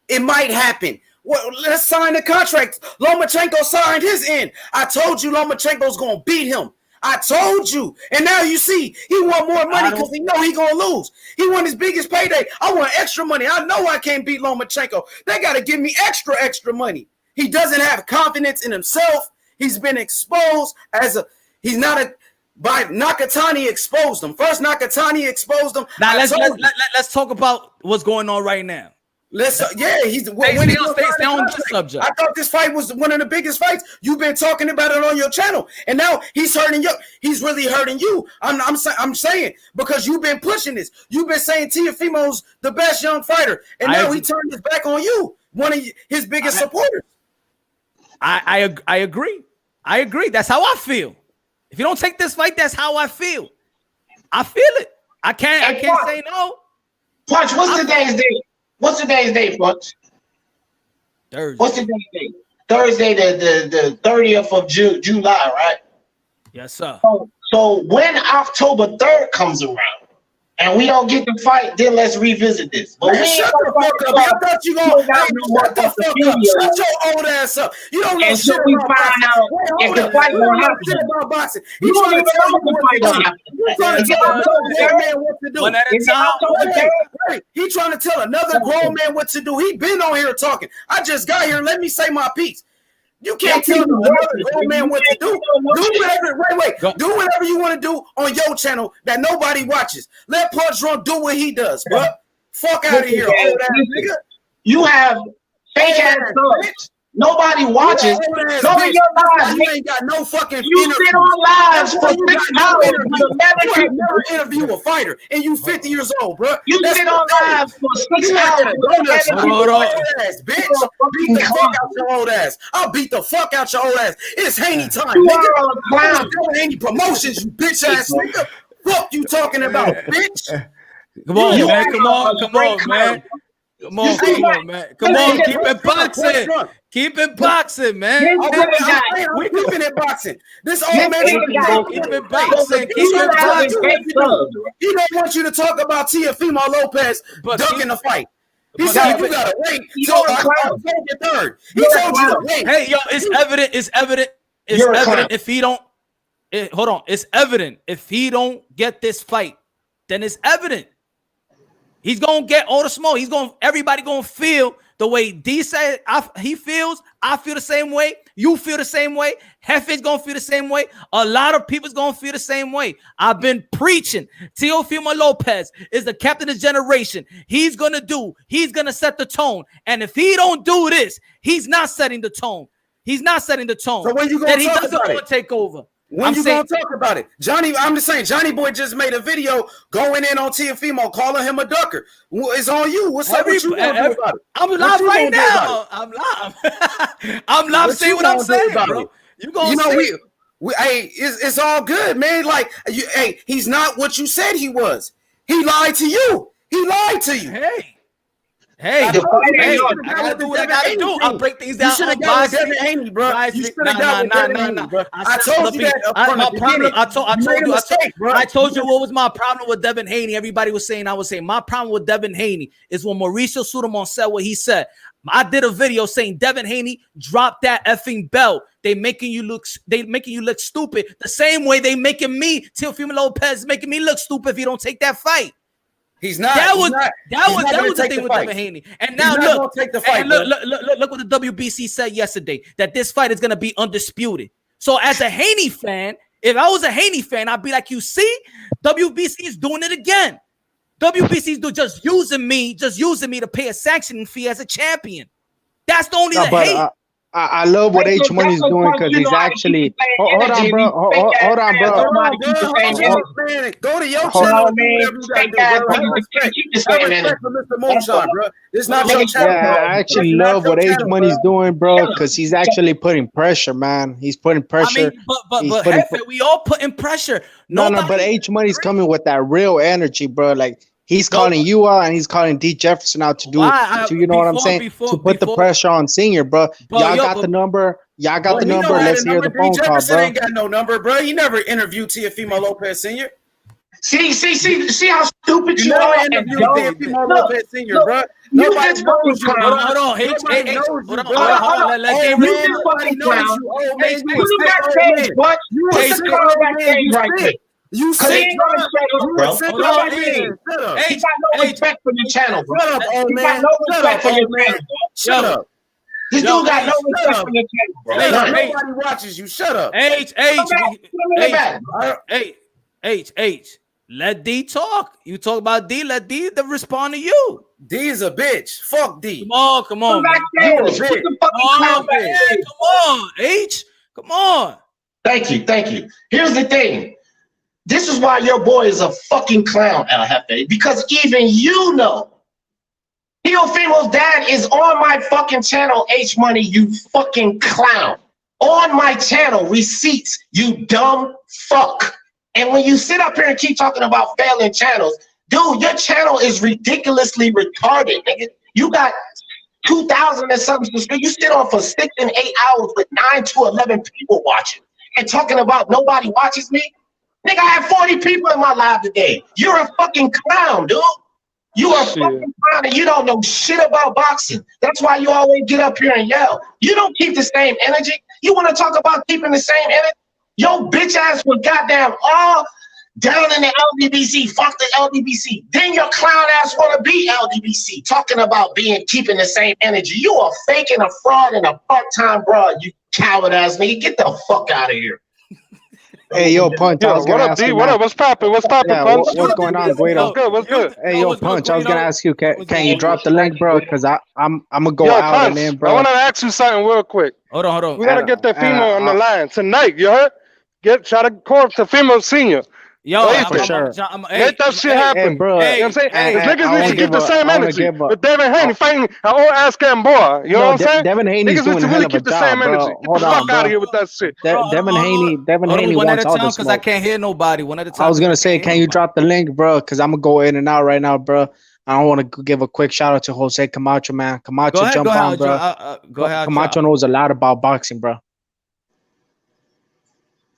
it might happen? Well, let's sign the contract. Lomachenko signed his end. I told you Lomachenko's going to beat him. I told you. And now you see, he want more money because he know he going to lose. He want his biggest payday. I want extra money. I know I can't beat Lomachenko. They got to give me extra money. He doesn't have confidence in himself. He's been exposed he's not a by Nakatani exposed him. First, Nakatani exposed him. Now let's talk about what's going on right now. Stay on this subject. I thought this fight was one of the biggest fights. You've been talking about it on your channel, and now he's hurting you. He's really hurting you. I'm saying, because you've been pushing this. You've been saying Teofimo's the best young fighter, and now he turned his back on you, one of his biggest supporters. I agree. I agree. That's how I feel. If you don't take this fight, that's how I feel. I feel it. I can't say no. Punch, what's today's date? What's today's date, Punch? Thursday. What's today's date? Thursday, the 30th of July, right? Yes, sir. So when October 3rd comes around and we don't get to fight, then let's revisit this. But man, shut the fuck up. I thought you gonna shut the fuck up. Shut your old ass up. You don't know shit we find out if the fight will happen. About boxing. You don't even know if the fight will happen. He's trying to tell another man what to do. One at a time. He's trying to tell another grown man what to do. He been on here talking. I just got here. Let me say my piece. You can't tell another grown man what to do. Do whatever you want to do on your channel that nobody watches. Let Punch Drunk do what he does, bro. Fuck out of here, old ass nigga. You have fake ass subs. Nobody watches. Go in your lives. You ain't got no fucking. You sit on lives for 6 hours. You never interview a fighter, and you 50 years old, bro. You sit on lives for 6 hours. Bitch, beat the fuck out your old ass. I'll beat the fuck out your old ass. It's Haney time, nigga. Haney promotions, you bitch ass nigga. Fuck you talking about, bitch. Come on, man. Come on, man. Come on, man. Come on, keep it boxing. Keep it boxing, man. We're keeping it boxing. This old man keep it boxing. Keep it boxing. He don't want you to talk about Teofimo Lopez ducking the fight. He said you gotta wait till October 3rd. He told you to wait. Hey, yo, it's evident. It's evident if he don't. Hold on. It's evident if he don't get this fight, then it's evident. He's gonna get all the smoke. Everybody gonna feel the way D said he feels. I feel the same way. You feel the same way. Hefe's gonna feel the same way. A lot of people's gonna feel the same way. I've been preaching. Teofimo Lopez is the captain of generation. He's gonna set the tone. And if he don't do this, he's not setting the tone. He's not setting the tone. So when you gonna talk about it? Take over. When you gonna talk about it? I'm just saying, Johnny Boy just made a video going in on Teofimo, calling him a ducker. It's on you. What's up? What you gonna do about it? I'm live right now. I'm live. I'm live saying what I'm saying, bro. Hey, it's all good, man. Like, he's not what you said he was. He lied to you. He lied to you. Hey. Hey, I gotta do what I gotta do. I'll break things down. You should have got with Devin Haney, bro. You should have got with Devin Haney, bro. I told you that. I told you what was my problem with Devin Haney. Everybody was saying, I was saying my problem with Devin Haney is when Mauricio Sudamon said what he said. I did a video saying Devin Haney dropped that effing belt. They making you look stupid the same way they making me, Teofimo Lopez, making me look stupid if you don't take that fight. He's not. That was the thing with Devin Haney. And now look, take the fight, look what the WBC said yesterday, that this fight is gonna be undisputed. So as a Haney fan, if I was a Haney fan, I'd be like, you see, WBC is doing it again. WBC is just using me to pay a sanctioning fee as a champion. That's the only hate. I love what H Money is doing because he's actually. Hold on, bro. Hold on, bro. Go to your channel. I actually love what H Money is doing, bro, because he's actually putting pressure, man. He's putting pressure. I mean, but we all putting pressure. No, but H Money's coming with that real energy, bro. Like. He's calling you out and he's calling D Jefferson out to do you know what I'm saying? To put the pressure on Senior, bro. Y'all got the number. Y'all got the number. Let's hear the phone call, bro. Ain't got no number, bro. You never interviewed Teofimo Lopez Senior. See how stupid you are. Teofimo Lopez Senior, bro. Nobody knows you. Hold on. Hey, hold on. Let's get real. Nobody knows you. Oh man, you a sick right there. You say, bro. He got no respect for your channel, bro. Shut up, old man. He got no respect for your channel, bro. Shut up. This dude got no respect for your channel, bro. Nobody watches you. Shut up. H. Let D talk. You talk about D. Let D respond to you. D is a bitch. Fuck D. Come on. You a bitch. Come on, H. Come on. Thank you. Here's the thing. This is why your boy is a fucking clown, El Jefe, because even you know Teofimo's dad is on my fucking channel, H Money, you fucking clown. On my channel, receipts, you dumb fuck. And when you sit up here and keep talking about failing channels, dude, your channel is ridiculously retarded, nigga. You got 2,000 and something subscribers. You sit on for 6 and 8 hours with 9 to 11 people watching and talking about nobody watches me. Nigga, I have 40 people in my live today. You're a fucking clown, dude. You are a fucking clown and you don't know shit about boxing. That's why you always get up here and yell. You don't keep the same energy. You want to talk about keeping the same energy? Your bitch ass was goddamn all down in the LDBC. Fuck the LDBC. Then your clown ass want to be LDBC. Talking about keeping the same energy. You are fake and a fraud and a part-time broad, you coward ass nigga. Get the fuck out of here. Hey, yo, Punch. Yo, what up, D? What up? What's poppin'? Punch? What's going on, Guido? What's good? Hey, yo, Punch. I was gonna ask you, can you drop the link, bro? Because I'm gonna go out Punch, and in, bro. I want to ask you something real quick. Hold on. We gotta get that female on the line tonight. You heard? Try to call to female Senior. Yo, for sure. Make that shit happen, bro. You know what I'm saying? Niggas need to keep the same energy. With Devin Haney fighting an old ass boy. You know what I'm saying? Devin Haney's doing a hell of a job, bro. Get the fuck out of here with that shit. Devin Haney one at wants a all time the because I smoke. can't hear nobody. One at a time. I was gonna say, can you drop the link, bro? Because I'm gonna go in and out right now, bro. I want to give a quick shout out to Jose Camacho, man. Camacho, jump on, bro. Go ahead. Camacho knows a lot about boxing, bro.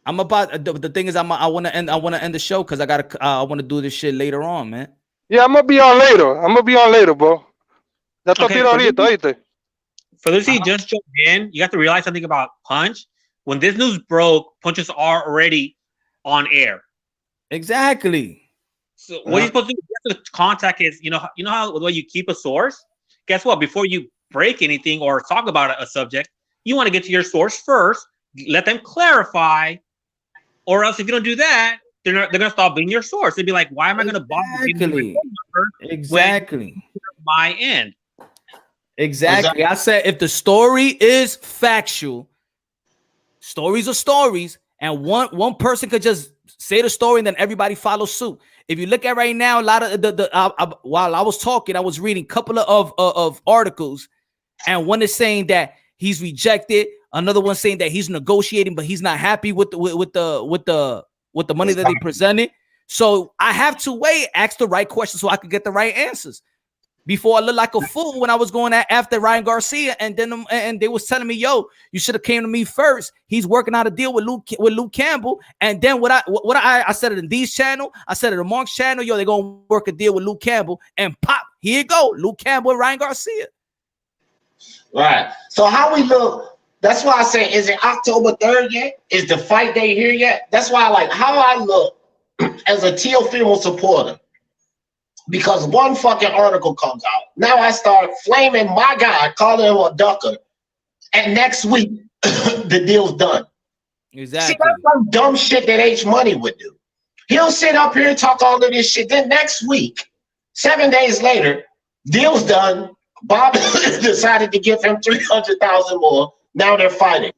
I'm about the thing is I want to end the show because I want to do this shit later on, man. Yeah, I'm gonna be on later, bro. For those who just jumped in, you have to realize something about Punch. When this news broke, Punches are already on air. Exactly. So what you're supposed to do, you have to contact is, you know how the way you keep a source? Guess what? Before you break anything or talk about a subject, you want to get to your source first, let them clarify. Or else, if you don't do that, they're gonna stop being your source. They'd be like, "Why am I gonna bother?" Exactly. My end. Exactly. I said if the story is factual, stories are stories, and one person could just say the story and then everybody follows suit. If you look at right now, a lot of while I was talking, I was reading a couple of articles, and one is saying that he's rejected. Another one saying that he's negotiating, but he's not happy with the money that they presented. So I have to ask the right questions so I could get the right answers. before I looked like a fool when I was going after Ryan Garcia, and then and they was telling me, "Yo, you should have came to me first. He's working out a deal with Luke Campbell." And then what I said it in D's channel, I said it in Mark's channel. Yo, they're gonna work a deal with Luke Campbell, and pop, here you go, Luke Campbell and Ryan Garcia. Right. So how we look? That's why I say, is it October 3rd yet? Is the fight day here yet? That's why I like how I look as a Teofimo supporter. Because one fucking article comes out. Now I start flaming my guy, calling him a ducker. And next week, the deal's done. Exactly. See, that's some dumb shit that H Money would do. He'll sit up here and talk all of this shit. Then next week, 7 days later, deal's done. Bob decided to give him $300,000 more. Now they're fighting.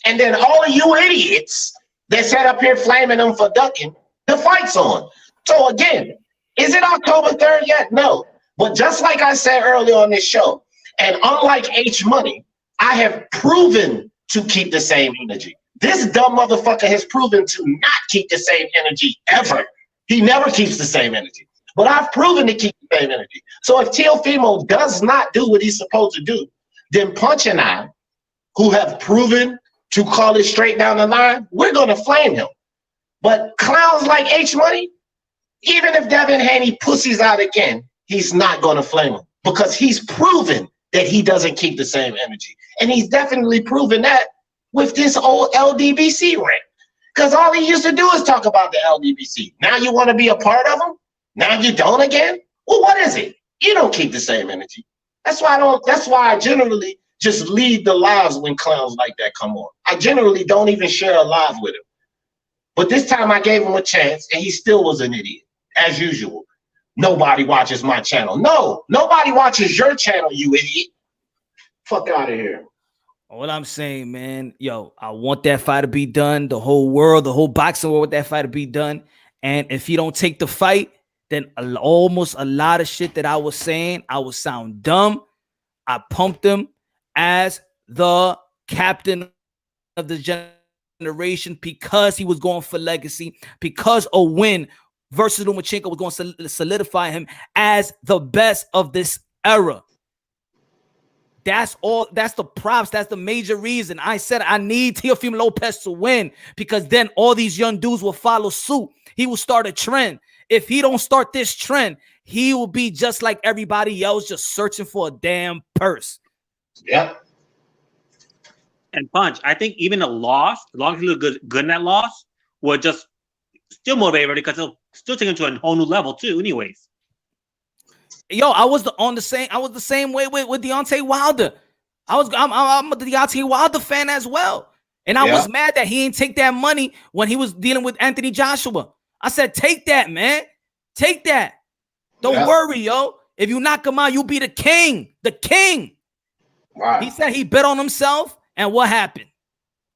And then all of you idiots that sat up here flaming him for ducking, the fight's on. So again, is it October 3rd yet? No. But just like I said earlier on this show, and unlike H Money, I have proven to keep the same energy. This dumb motherfucker has proven to not keep the same energy ever. He never keeps the same energy. But I've proven to keep the same energy. So if Teofimo does not do what he's supposed to do, then Punch and I, who have proven to call it straight down the line, we're going to flame him. But clowns like H Money, even if Devin Haney pussies out again, he's not going to flame him because he's proven that he doesn't keep the same energy. And he's definitely proven that with this old LDBC rant. Because all he used to do is talk about the LDBC. Now you want to be a part of them? Now you don't again? Well, what is it? You don't keep the same energy. That's why I generally just leave the lives when clowns like that come on. I generally don't even share a live with him. But this time I gave him a chance and he still was an idiot. As usual, nobody watches my channel. No, nobody watches your channel, you idiot. Fuck out of here. All I'm saying, man, yo, I want that fight to be done. The whole world, the whole boxing world, want that fight to be done. And if he don't take the fight, then almost a lot of shit that I was saying, I would sound dumb. I pumped him as the captain of the generation because he was going for legacy, because a win versus Lomachenko was going to solidify him as the best of this era. That's all. That's the props. That's the major reason. I said I need Teofimo Lopez to win because then all these young dudes will follow suit. He will start a trend. If he don't start this trend, he will be just like everybody else, just searching for a damn purse. Yep. And Punch, I think even a loss, as long as he look good in that loss, will just still motivate everybody because it'll still take him to a whole new level too. Anyways, yo, I was the same way with Deontay Wilder. I'm a Deontay Wilder fan as well, and I was mad that he didn't take that money when he was dealing with Anthony Joshua. I said, take that, man, take that. Don't worry, yo. If you knock him out, you'll be the king, the king. Wow. He said he bet on himself, and what happened?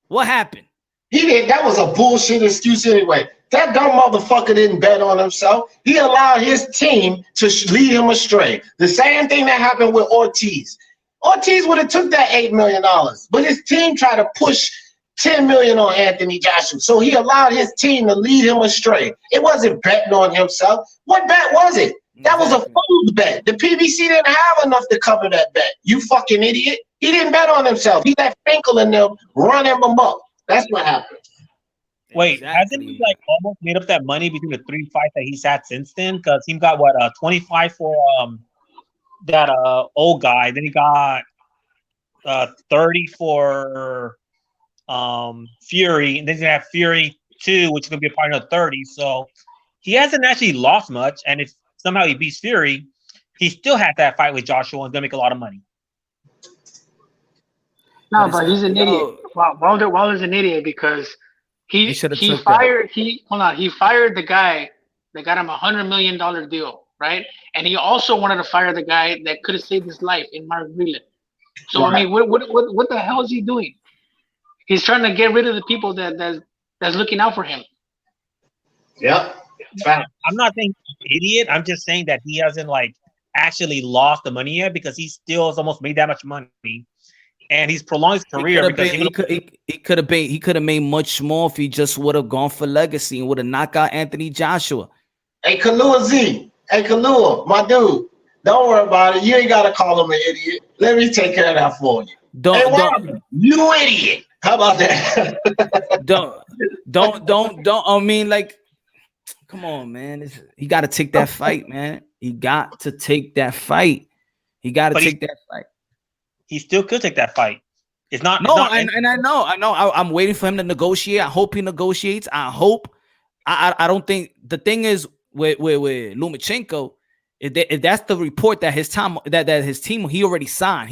What happened? He did. That was a bullshit excuse anyway. That dumb motherfucker didn't bet on himself. He allowed his team to lead him astray. The same thing that happened with Ortiz. Ortiz would have took that $8 million, but his team tried to push $10 million on Anthony Joshua. So he allowed his team to lead him astray. It wasn't betting on himself. What bet was it? That was a fool's bet. The PBC didn't have enough to cover that bet. You fucking idiot. He didn't bet on himself. He let Finkel and them run him up. That's what happened. Wait, hasn't he like almost made up that money between the 3 fights that he's had since then? Because he got what 25 for that old guy. Then he got 30 for Fury, and then he's gonna have Fury 2, which is gonna be a part of 30. So he hasn't actually lost much. And if somehow he beats Fury, he still had that fight with Joshua and gonna make a lot of money. No, but he's an idiot. Wilder's an idiot because he fired the guy that got him $100 million deal, right? And he also wanted to fire the guy that could have saved his life in Mark Breland. So I mean, what the hell is he doing? He's trying to get rid of the people that's looking out for him. Yep. I'm not saying idiot. I'm just saying that he hasn't like actually lost the money yet because he still has almost made that much money. And he's prolonged his career he could have made much more if he just would have gone for legacy and would have knocked out Anthony Joshua. Hey, Kalua Z. Hey, Kalua, my dude. Don't worry about it. You ain't gotta call him an idiot. Let me take care of that for you. Don't. You idiot. How about that? don't. I mean, like, come on, man. He got to take that fight, man. He got to take that fight. He got to take that fight. He still could take that fight. It's not. No, I know. I'm waiting for him to negotiate. I hope he negotiates. I hope. I don't think the thing is with Lomachenko. If that's the report that his team he already signed.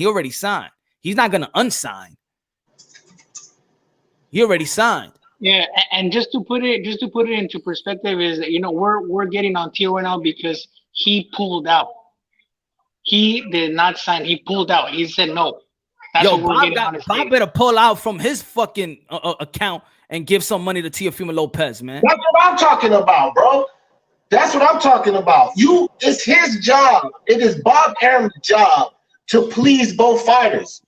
He's not gonna unsign. He already signed. Yeah, and just to put it into perspective is that, we're getting on Tio right now because he pulled out. He did not sign. He pulled out. He said no. That's what we're getting on his Bob better pull out from his fucking account and give some money to Teofimo Lopez, man. That's what I'm talking about, bro. That's what I'm talking about. It's his job. It is Bob Arum's job to please both fighters.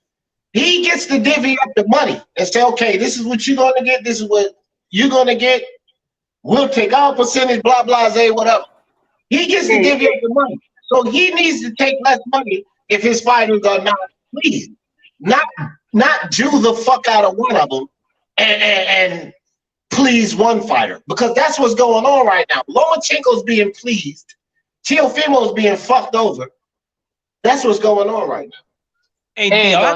He gets to divvy up the money and say, okay, this is what you're going to get. This is what you're going to get. We'll take our percentage, blah, blah, say whatever. He gets to divvy up the money. So he needs to take less money if his fighters are not pleased. Not Jew the fuck out of one of them and please one fighter. Because that's what's going on right now. Lomachenko's being pleased. Teofimo's being fucked over. That's what's going on right now. Hey,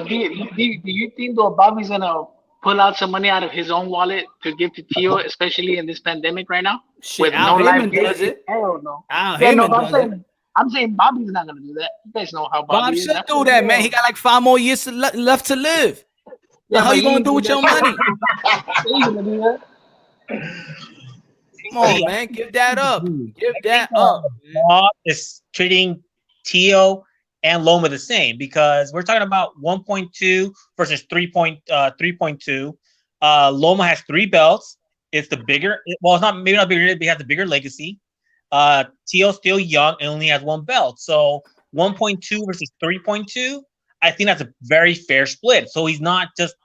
do you think though Bobby's gonna pull out some money out of his own wallet to give to Tio, especially in this pandemic right now? Shit, Al Heyman does it. Hell no. Al Heyman does it. I'm saying Bobby's not gonna do that. You guys know how Bobby is. Bob should do that, man. He got like 5 more years left to live. Yeah, how you gonna do with your money? Come on, man. Give that up. Give that up. Bob is treating Tio and Loma the same because we're talking about 1.2 versus 3.2. Loma has 3 belts. It's the bigger. Well, it's not maybe not bigger. But he has the bigger legacy. Tio's still young and only has 1 belt. So 1.2 versus 3.2. I think that's a very fair split. So he's not just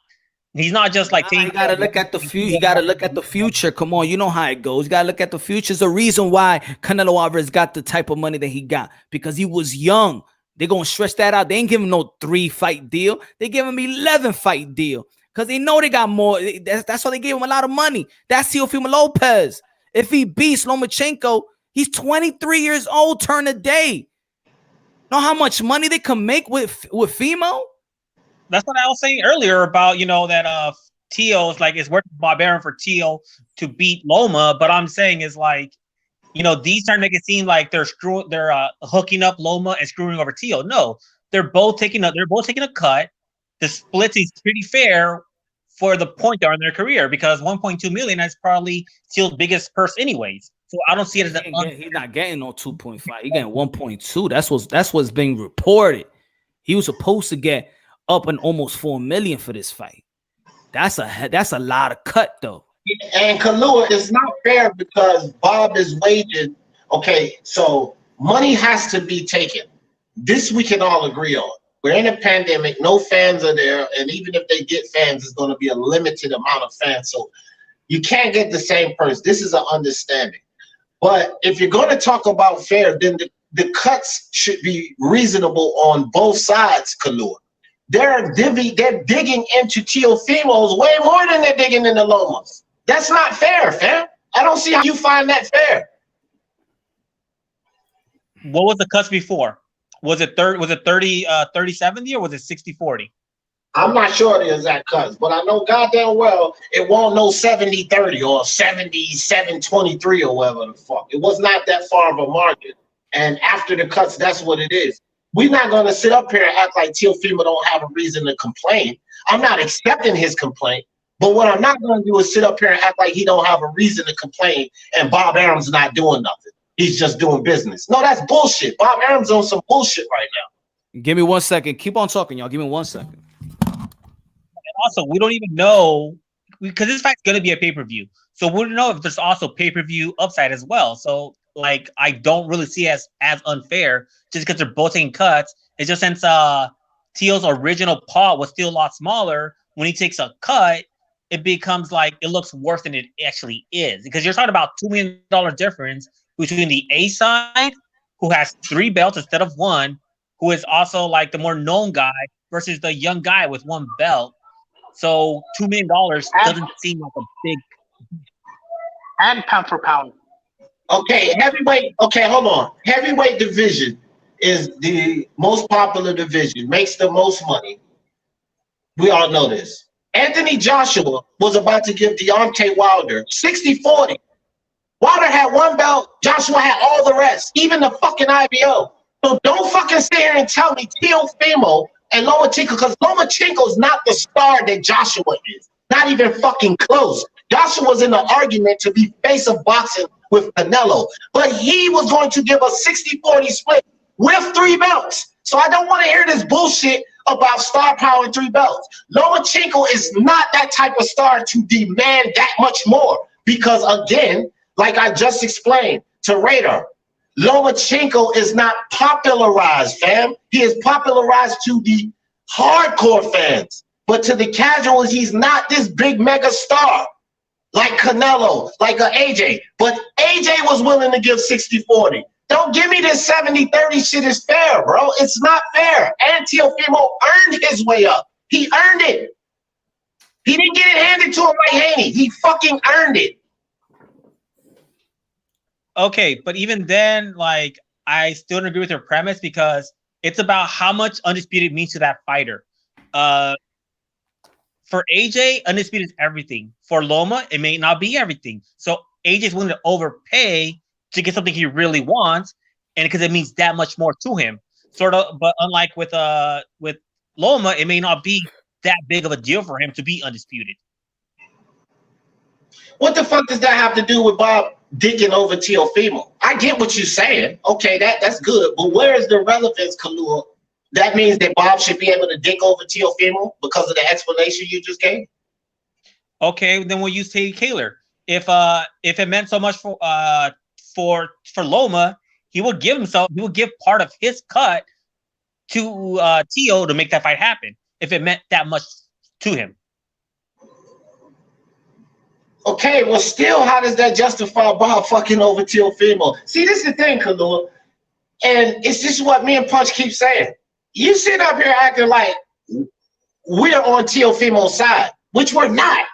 like taking. You gotta look at the future. You gotta look at the future. Come on, you know how it goes. You gotta look at the future. There's a reason why Canelo Alvarez got the type of money that he got because he was young. They're gonna stretch that out. They ain't giving no 3-fight deal. They give him 11-fight deal because they know they got more. That's why they gave him a lot of money. That's Teofimo Lopez. If he beats Lomachenko, he's 23 years old. Turn a day. Know how much money they can make with Fimo? That's what I was saying earlier about that Tio's like it's worth Bob Arum for Tio to beat Loma, but I'm saying is like. These trying to make it seem like they're hooking up Loma and screwing over Tio. No, they're both taking a cut. The split is pretty fair for the point they're in their career because 1.2 million is probably Tio's biggest purse anyways. So I don't see it as he's not getting no 2.5. He's getting 1.2. That's what's being reported. He was supposed to get up in almost 4 million for this fight. That's a lot of cut though. And Kalua, it's not fair because Bob is waging. Okay, so money has to be taken. This we can all agree on. We're in a pandemic. No fans are there. And even if they get fans, it's going to be a limited amount of fans. So you can't get the same person. This is an understanding. But if you're going to talk about fair, then the cuts should be reasonable on both sides, Kalua. They're digging into Teofimo's way more than they're digging into Lomas. That's not fair, fam. I don't see how you find that fair. What was the cuts before? Was it 30-70 or was it 60-40? I'm not sure the exact cuts, but I know goddamn well it won't no 70-30 or 77-23 or whatever the fuck. It was not that far of a margin. And after the cuts, that's what it is. We're not going to sit up here and act like Teofimo don't have a reason to complain. I'm not accepting his complaint. But what I'm not going to do is sit up here and act like he don't have a reason to complain and Bob Arum's not doing nothing. He's just doing business. No, that's bullshit. Bob Arum's on some bullshit right now. Give me 1 second. Keep on talking, y'all. Give me 1 second. And also, we don't even know because this fight's going to be a pay-per-view. So we don't know if there's also pay-per-view upside as well. So, like, I don't really see it as unfair just because they're both taking cuts. It's just since Tio's original pot was still a lot smaller, when he takes a cut, it becomes like it looks worse than it actually is because you're talking about $2 million difference between the A side who has 3 belts instead of 1, who is also like the more known guy versus the young guy with 1 belt. So $2 million doesn't seem like a big. And pound for pound. Okay, heavyweight. Okay, hold on. Heavyweight division is the most popular division, makes the most money. We all know this. Anthony Joshua was about to give Deontay Wilder 60-40. Wilder had 1 belt, Joshua had all the rest, even the fucking IBO. So don't fucking sit here and tell me Teofimo and Lomachenko, because Lomachenko's not the star that Joshua is. Not even fucking close. Joshua was in the argument to be face of boxing with Canelo, but he was going to give a 60-40 split with 3 belts. So I don't want to hear this bullshit about star power and 3 belts. Lomachenko is not that type of star to demand that much more because, again, like I just explained to Radar, Lomachenko is not popularized, fam. He is popularized to the hardcore fans, but to the casuals, he's not this big mega star like Canelo, like AJ. But AJ was willing to give 60-40. Don't give me this 70-30 shit is fair, bro. It's not fair. And Teofimo earned his way up. He earned it. He didn't get it handed to him like Haney. He fucking earned it. Okay, but even then, like, I still don't agree with your premise because it's about how much undisputed means to that fighter. For AJ, undisputed is everything. For Loma, it may not be everything. So AJ's willing to overpay to get something he really wants, and because it means that much more to him. Sort of, but unlike with Loma, it may not be that big of a deal for him to be undisputed. What the fuck does that have to do with Bob dicking over Teofimo? I get what you're saying. Okay, that's good. But where is the relevance, Kalua? That means that Bob should be able to dick over Teofimo because of the explanation you just gave? Okay, then we'll use Teddy Kaler. If it meant so much for Loma, he would give part of his cut to Teo to make that fight happen if it meant that much to him. Okay, well, still, how does that justify Bob fucking over Teofimo? See, this is the thing, Kalua, and it's just what me and Punch keep saying. You sit up here acting like we're on Teofimo's side, which we're not.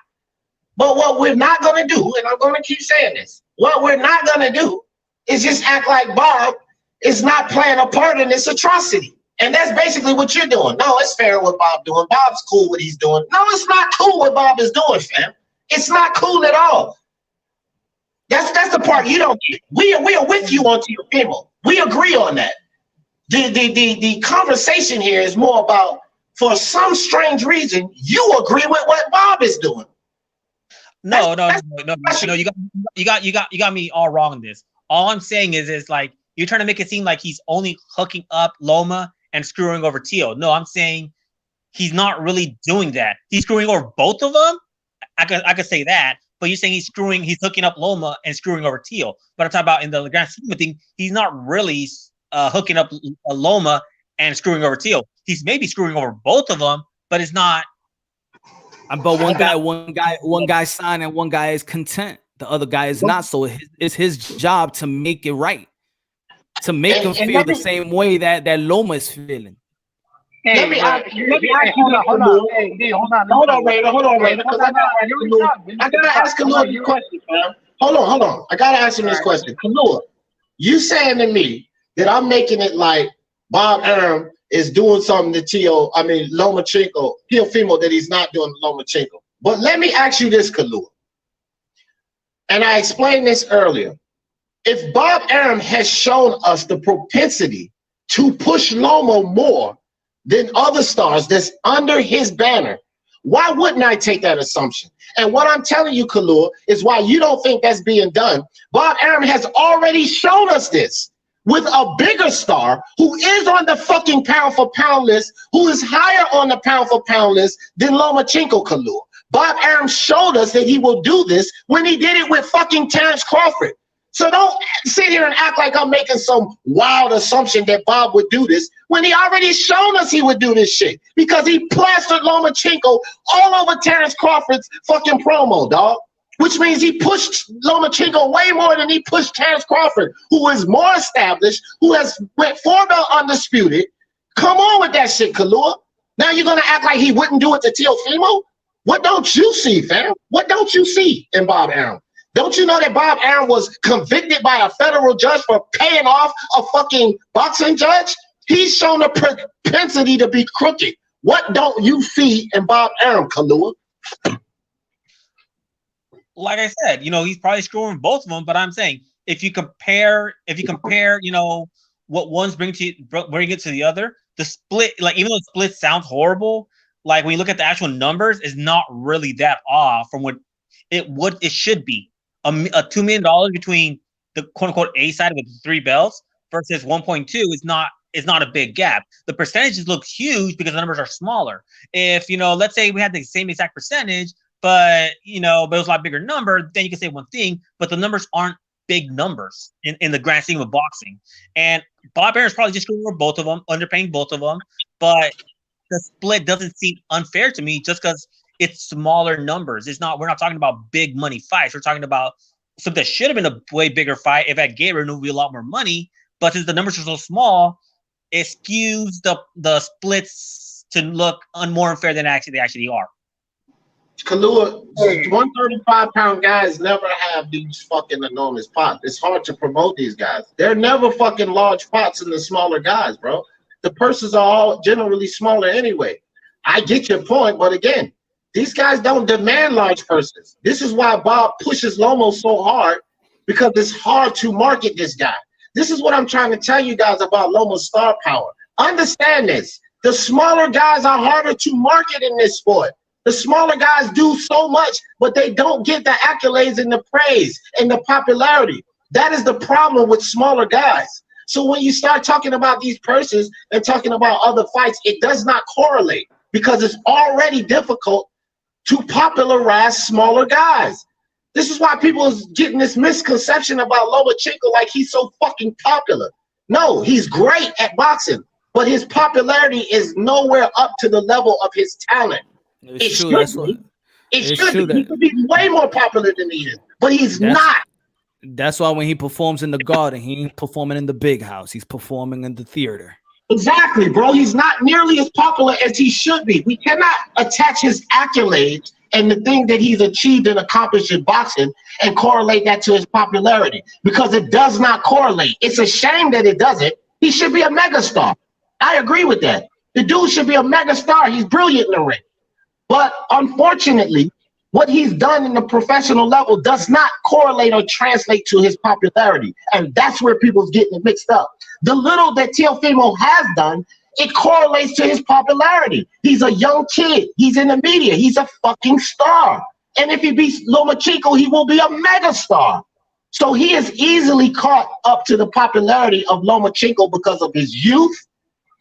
But what we're not going to do, and I'm going to keep saying this, what we're not going to do is just act like Bob is not playing a part in this atrocity. And that's basically what you're doing. No, it's fair what Bob's doing. Bob's cool what he's doing. No, it's not cool what Bob is doing, fam. It's not cool at all. That's the part you don't get. We are with you on Teofimo. We agree on that. The conversation here is more about, for some strange reason, you agree with what Bob is doing. No. You got me all wrong in this. All I'm saying is like you're trying to make it seem like he's only hooking up Loma and screwing over Teo. No, I'm saying he's not really doing that. He's screwing over both of them. I could say that, but you're saying he's hooking up Loma and screwing over Teo. But I'm talking about in the grand scheme of things, he's not really hooking up Loma and screwing over Teo. He's maybe screwing over both of them, but it's not. But one guy signed and one guy is content. The other guy is not. So it's his job to make it right, to make him feel the same way that Loma is feeling. Hey, let me ask you. Hold on, Raider. I gotta ask Kalua this question, man. Hold on. I gotta ask him this question. Kalua, you saying to me that I'm making it like Bob Arum is doing something to Lomachenko, Teofimo, that he's not doing to Lomachenko. But let me ask you this, Kalua. And I explained this earlier. If Bob Arum has shown us the propensity to push Loma more than other stars that's under his banner, why wouldn't I take that assumption? And what I'm telling you, Kalua, is why you don't think that's being done. Bob Arum has already shown us this with a bigger star who is on the fucking pound for pound list, who is higher on the pound for pound list than Lomachenko, Kalua. Bob Arum showed us that he will do this when he did it with fucking Terrence Crawford. So don't sit here and act like I'm making some wild assumption that Bob would do this when he already shown us he would do this shit, because he plastered Lomachenko all over Terrence Crawford's fucking promo, dog. which means he pushed Lomachenko way more than he pushed Terrence Crawford, who is more established, who has went 4-belt undisputed. Come on with that shit, Kalua. Now you're gonna act like he wouldn't do it to Teofimo? What don't you see, fam? What don't you see in Bob Arum? Don't you know that Bob Arum was convicted by a federal judge for paying off a fucking boxing judge? He's shown a propensity to be crooked. What don't you see in Bob Arum, Kalua? Like I said, he's probably screwing both of them. But I'm saying if you compare, what one's bring it to the other, the split, like even though the split sounds horrible, like when you look at the actual numbers, is not really that off from what it should be. A $2 million between the quote unquote A side with 3 belts versus 1.2 is not a big gap. The percentages look huge because the numbers are smaller. If let's say we had the same exact percentage, but it was a lot bigger number, then you can say one thing, but the numbers aren't big numbers in the grand scheme of boxing. And Bob Arum's probably just screwing over both of them, underpaying both of them, but the split doesn't seem unfair to me just because it's smaller numbers. We're not talking about big money fights. We're talking about something that should have been a way bigger fight if at Gabriel knew we a lot more money. But since the numbers are so small, it skews the splits to look more unfair than they actually are. Kalua, 135-pound guys never have these fucking enormous pots. It's hard to promote these guys. They're never fucking large pots in the smaller guys, bro. The purses are all generally smaller anyway. I get your point, but again, these guys don't demand large purses. This is why Bob pushes Lomo so hard, because it's hard to market this guy. This is what I'm trying to tell you guys about Lomo's star power. Understand this. The smaller guys are harder to market in this sport. The smaller guys do so much, but they don't get the accolades and the praise and the popularity. That is the problem with smaller guys. So when you start talking about these purses and talking about other fights, it does not correlate because it's already difficult to popularize smaller guys. This is why people is getting this misconception about Lomachenko like he's so fucking popular. No, he's great at boxing, but his popularity is nowhere up to the level of his talent. It should be. He could be way more popular than he is, but he's not. That's why when he performs in the Garden, he ain't performing in the big house. He's performing in the theater. Exactly, bro. He's not nearly as popular as he should be. We cannot attach his accolades and the thing that he's achieved and accomplished in boxing and correlate that to his popularity because it does not correlate. It's a shame that it doesn't. He should be a megastar. I agree with that. The dude should be a megastar. He's brilliant in the ring. But unfortunately, what he's done in the professional level does not correlate or translate to his popularity. And that's where people's getting it mixed up. The little that Teofimo has done, it correlates to his popularity. He's a young kid. He's in the media. He's a fucking star. And if he beats Lomachenko, he will be a megastar. So he is easily caught up to the popularity of Lomachenko because of his youth,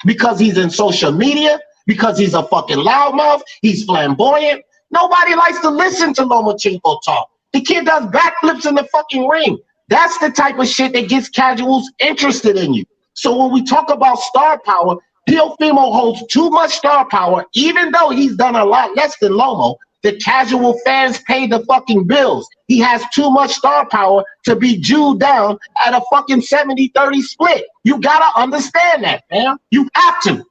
because he's in social media, because he's a fucking loudmouth, he's flamboyant. Nobody likes to listen to Lomachenko talk. The kid does backflips in the fucking ring. That's the type of shit that gets casuals interested in you. So when we talk about star power, Teofimo holds too much star power, even though he's done a lot less than Lomo. The casual fans pay the fucking bills. He has too much star power to be jewed down at a fucking 70-30 split. You gotta understand that, man. You have to.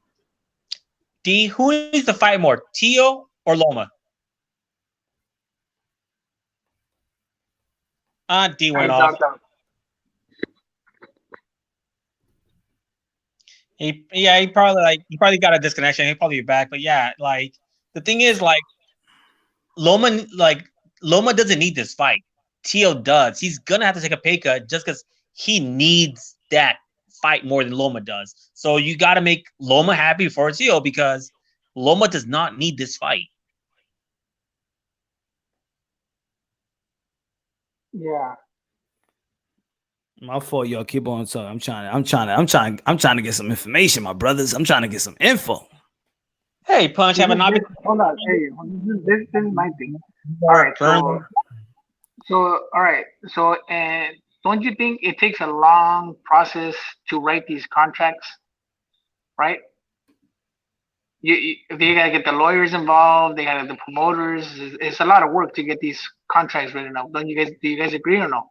D, who needs to fight more, Teo or Loma? D went off. He probably got a disconnection. He'll probably be back. But yeah, like the thing is, like Loma doesn't need this fight. Teo does. He's gonna have to take a pay cut just because he needs that fight more than Loma does. So you got to make Loma happy for Teo because Loma does not need this fight. Yeah. My fault, y'all. Keep on talking. I'm trying to get some information, my brothers. I'm trying to get some info. Hey, Punch, have a not been. Hold on. Hey, this is my thing. All right. So all right. So and don't you think it takes a long process to write these contracts? Right? they gotta get the lawyers involved. They gotta get the promoters. It's a lot of work to get these contracts written up. Don't you guys? Do you guys agree or no?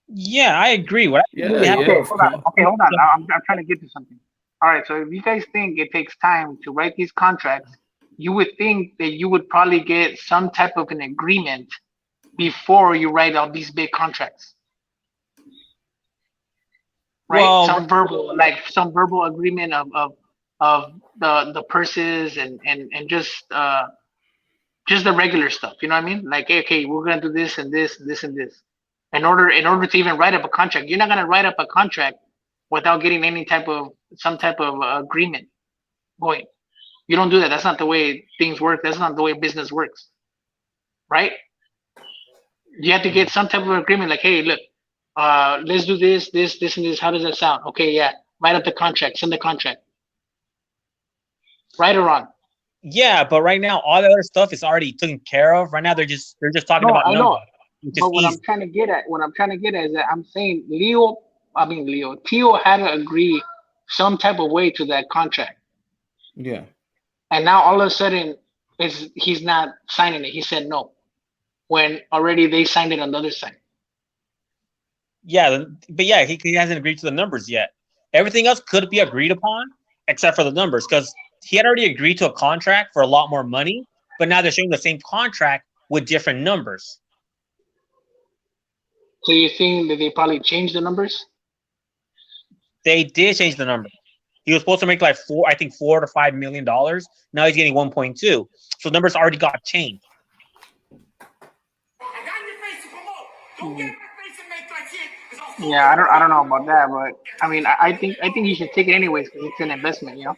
Yeah, I agree. What I really Okay, hold on. Okay, hold on. I'm trying to get to something. All right. So if you guys think it takes time to write these contracts, you would think that you would probably get some type of an agreement before you write out these big contracts. Right? Well, some verbal agreement of the purses and just the regular stuff. You know what I mean? Like, okay, we're gonna do this and this and this and this. In order to even write up a contract, you're not gonna write up a contract without getting some type of agreement going. You don't do that. That's not the way things work. That's not the way business works, right? You have to get some type of agreement. Like, hey, look, let's do this, and this. How does that sound? Okay, yeah. Write up the contract. Send the contract. Right or wrong? Yeah, but right now all the other stuff is already taken care of. Right now they're just talking about numbers. Know. But what I'm trying to get at is that I'm saying Tio had to agree some type of way to that contract. Yeah. And now all of a sudden he's not signing it. He said no. When already they signed it on the other side. Yeah, but yeah, he hasn't agreed to the numbers yet. Everything else could be agreed upon except for the numbers, because he had already agreed to a contract for a lot more money, but now they're showing the same contract with different numbers. So you think that they probably changed the numbers? They did change the number. He was supposed to make like $4 to $5 million. Now he's getting 1.2. So numbers already got changed. Yeah, I don't know about that, but I mean, I think he should take it anyways because it's an investment, you know.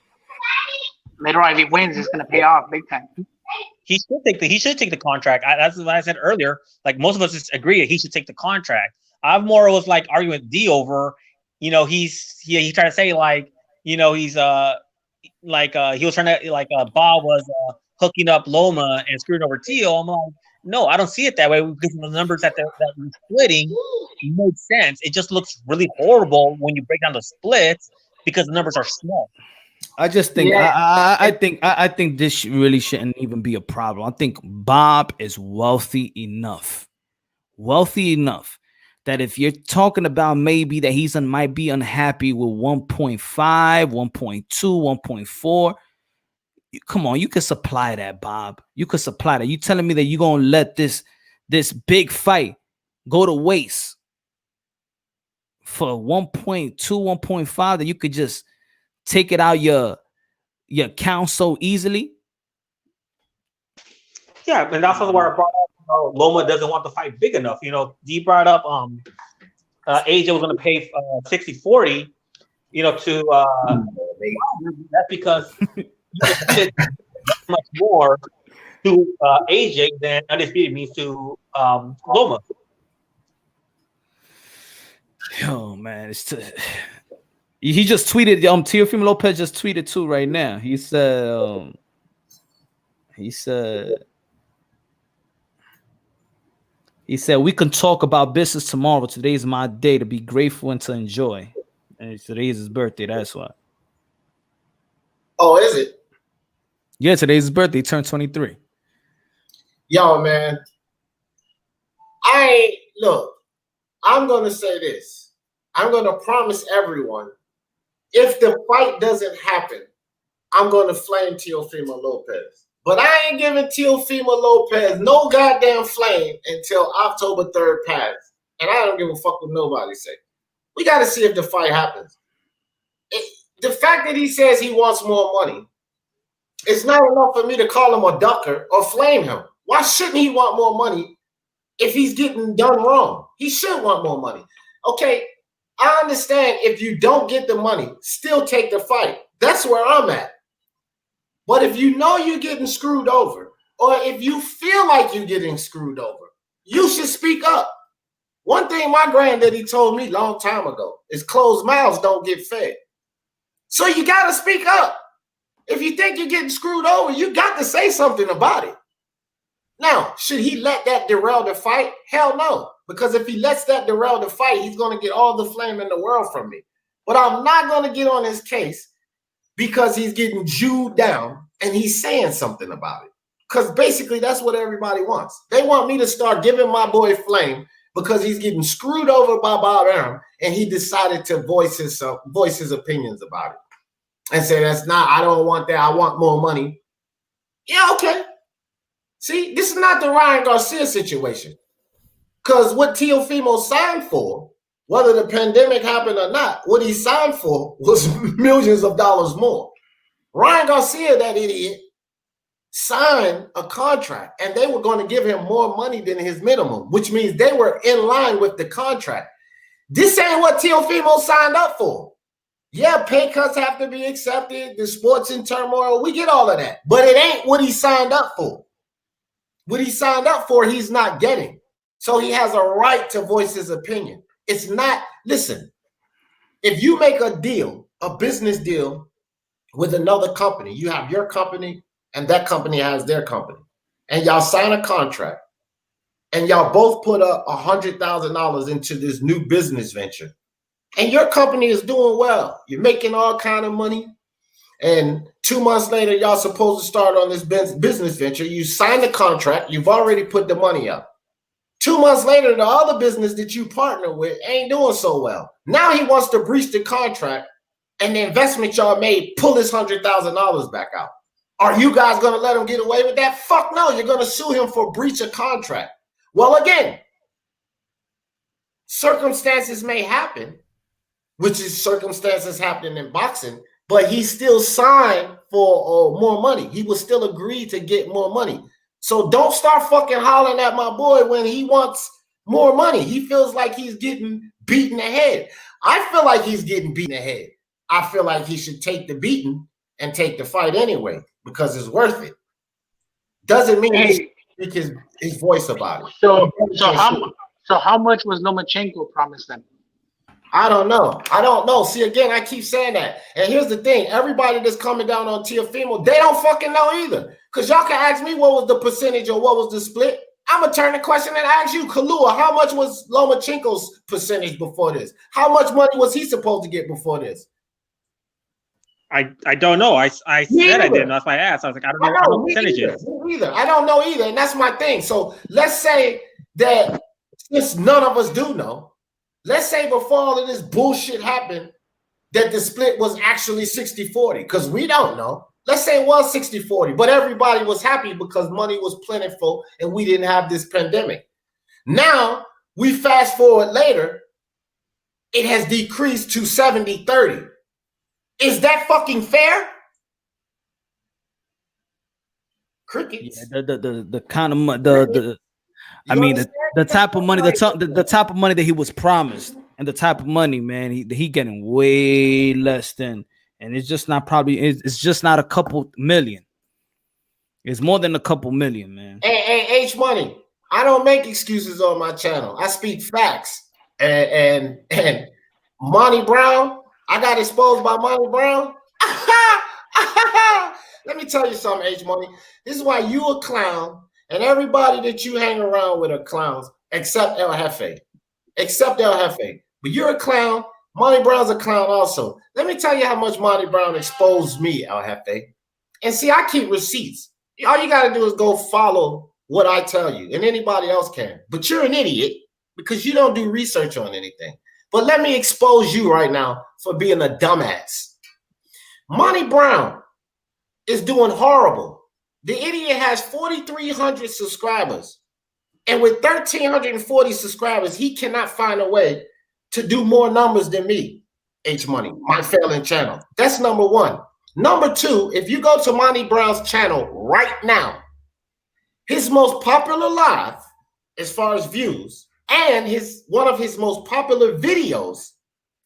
Later on, if he wins, it's gonna pay off big time. He should take the contract. That's what I said earlier. Like most of us just agree that he should take the contract. I've more was like arguing with D over, you know, he tried to say like, you know, he's he was trying to like Bob was hooking up Loma and screwing over Tio. I'm like, no, I don't see it that way because the numbers that we're splitting make sense. It just looks really horrible when you break down the splits because the numbers are small. I just think I think this really shouldn't even be a problem. I think Bob is wealthy enough that if you're talking about maybe that he's might be unhappy with 1.5, 1.2, 1.4, come on, you can supply that, Bob. You could supply that. You telling me that you're gonna let this big fight go to waste for 1.2, 1.5 that you could just take it out your account so easily? Yeah, and that's why I brought up Loma doesn't want the fight big enough. You know, he brought up AJ was going to pay 60-40, you know, to that's because he did much more to AJ than Undisputed means to Loma. Oh man, he just tweeted. Teofimo Lopez just tweeted too right now. He said we can talk about business tomorrow. Today is my day to be grateful and to enjoy. And today is his birthday. That's why. Oh, is it? Yeah, today's his birthday. He turned 23. Yo, man. Look, I'm going to say this. I'm going to promise everyone, if the fight doesn't happen, I'm going to flame Teofimo Lopez. But I ain't giving Teofimo Lopez no goddamn flame until October 3rd passes. And I don't give a fuck what nobody say. We got to see if the fight happens. The fact that he says he wants more money, it's not enough for me to call him a ducker or flame him. Why shouldn't he want more money if he's getting done wrong? He should want more money. Okay, I understand if you don't get the money, still take the fight. That's where I'm at. But if you know you're getting screwed over, or if you feel like you're getting screwed over, you should speak up. One thing my granddaddy told me a long time ago is closed mouths don't get fed. So you got to speak up. If you think you're getting screwed over, you got to say something about it. Now, should he let that derail the fight? Hell no. Because if he lets that derail the fight, he's going to get all the flame in the world from me. But I'm not going to get on his case because he's getting Jewed down and he's saying something about it. Because basically that's what everybody wants. They want me to start giving my boy flame because he's getting screwed over by Bob Arum and he decided to voice his opinions about it and say, that's not, I don't want that. I want more money. Yeah, okay. See, this is not the Ryan Garcia situation. Because what Teofimo signed for, whether the pandemic happened or not, what he signed for was millions of dollars more. Ryan Garcia, that idiot, signed a contract and they were going to give him more money than his minimum, which means they were in line with the contract. This ain't what Teofimo signed up for. Yeah, pay cuts have to be accepted. The sports in turmoil, we get all of that. But it ain't what he signed up for. What he signed up for, he's not getting. So he has a right to voice his opinion. It's not, listen, if you make a deal, a business deal with another company, you have your company and that company has their company, and y'all sign a contract and y'all both put up $100,000 into this new business venture, and your company is doing well. You're making all kind of money. And 2 months later, y'all supposed to start on this business venture. You sign the contract. You've already put the money up. 2 months later, the other business that you partner with ain't doing so well. Now he wants to breach the contract and the investment y'all made, pull his $100,000 back out. Are you guys going to let him get away with that? Fuck no. You're going to sue him for breach of contract. Well, again, circumstances may happen, which is circumstances happening in boxing, but he still signed for more money. He will still agree to get more money. So don't start fucking hollering at my boy when he wants more money. He feels like he's getting beaten ahead. I feel like he's getting beaten ahead. I feel like he should take the beating and take the fight anyway because it's worth it. Doesn't mean he should speak his voice about it. So how much was Lomachenko promised then? I don't know. See, again, I keep saying that. And here's the thing. Everybody that's coming down on Teofimo, they don't fucking know either. Because y'all can ask me what was the percentage or what was the split. I'm going to turn the question and ask you, Kalua, how much was Lomachenko's percentage before this? How much money was he supposed to get before this? I don't know. I said I didn't. That's my ass. I was like, I don't know what percentage is. Either. I don't know either. And that's my thing. So let's say that since none of us do know, let's say before all of this bullshit happened, that the split was actually 60-40, because we don't know. Let's say it was 60-40, but everybody was happy because money was plentiful and we didn't have this pandemic. Now, we fast forward later, it has decreased to 70-30. Is that fucking fair? Crickets. Yeah, the kind of money, the type of money, the type of money that he was promised, and the type of money, man, he getting way less than, and it's just not it's just not a couple million. It's more than a couple million, man. Hey, H Money, I don't make excuses on my channel. I speak facts. And Monty Brown, I got exposed by Monty Brown. Let me tell you something, H Money. This is why you a clown. And everybody that you hang around with are clowns, except El Jefe. But you're a clown. Monty Brown's a clown also. Let me tell you how much Monty Brown exposed me, El Jefe. And see, I keep receipts. All you got to do is go follow what I tell you, and anybody else can. But you're an idiot because you don't do research on anything. But let me expose you right now for being a dumbass. Monty Brown is doing horrible. The idiot has 4,300 subscribers. And with 1,340 subscribers, he cannot find a way to do more numbers than me, H Money, my failing channel. That's number one. Number two, if you go to Monty Brown's channel right now, his most popular live, as far as views, and one of his most popular videos,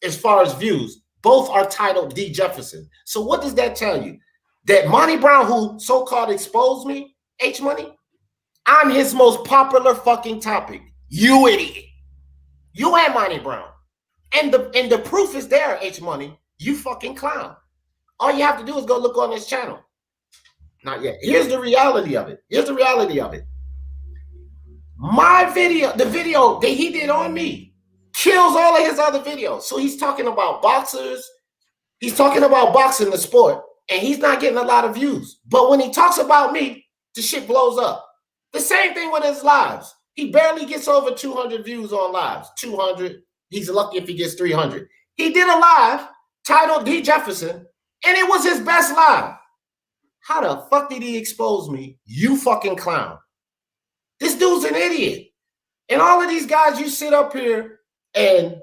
as far as views, both are titled D. Jefferson. So what does that tell you? That Monty Brown, who so-called exposed me, H Money, I'm his most popular fucking topic. You idiot. You and Monty Brown. And the proof is there, H Money. You fucking clown. All you have to do is go look on his channel. Not yet. Here's the reality of it. My video, the video that he did on me, kills all of his other videos. So he's talking about boxers He's talking about boxing, the sport, and he's not getting a lot of views. But when he talks about me, the shit blows up. The same thing with his lives. He barely gets over 200 views on lives. 200. He's lucky if he gets 300. He did a live titled D. Jefferson, and it was his best live. How the fuck did he expose me? You fucking clown. This dude's an idiot. And all of these guys you sit up here and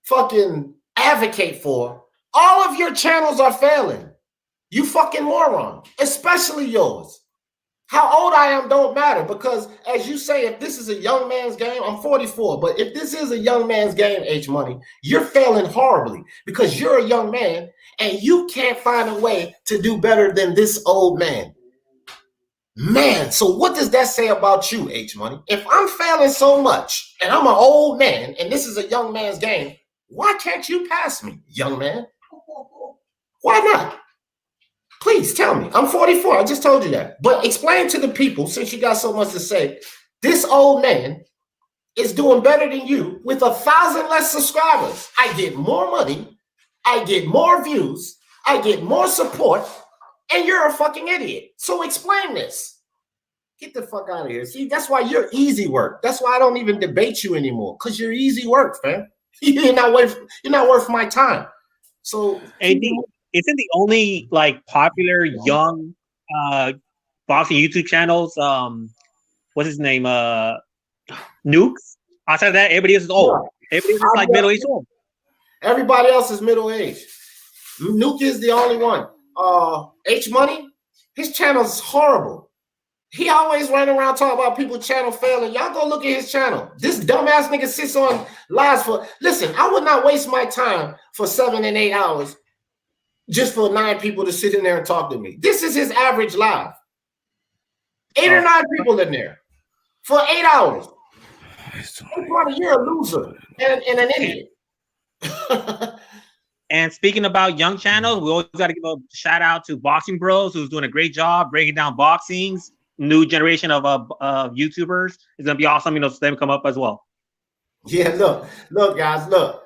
fucking advocate for, all of your channels are failing. You fucking moron, especially yours. How old I am don't matter because, as you say, if this is a young man's game, I'm 44, but if this is a young man's game, H Money, you're failing horribly because you're a young man and you can't find a way to do better than this old man. Man, so what does that say about you, H Money? If I'm failing so much and I'm an old man and this is a young man's game, why can't you pass me, young man? Why not? Please tell me. I'm 44. I just told you that. But explain to the people, since you got so much to say, this old man is doing better than you with 1,000 less subscribers. I get more money. I get more views. I get more support. And you're a fucking idiot. So explain this. Get the fuck out of here. See, that's why you're easy work. That's why I don't even debate you anymore. Because you're easy work, fam. You're not worth my time. So isn't the only like popular young boxing YouTube channels what's his name? Nukes? Outside of that, everybody else is old. Everybody else is like middle-aged old. Everybody else is middle-aged. Nuke is the only one. H Money, his channel is horrible. He always running around talking about people's channel failing. Y'all go look at his channel. This dumbass nigga sits on lives for. Listen, I would not waste my time for 7 and 8 hours just for 9 people to sit in there and talk to me. This is his average live. 8 or 9 people in there for 8 hours. You're a loser and an idiot. And speaking about young channels, we always got to give a shout out to Boxing Bros, who's doing a great job breaking down boxing's new generation of YouTubers. It's gonna be awesome, for them to come up as well. Yeah, look, guys, look.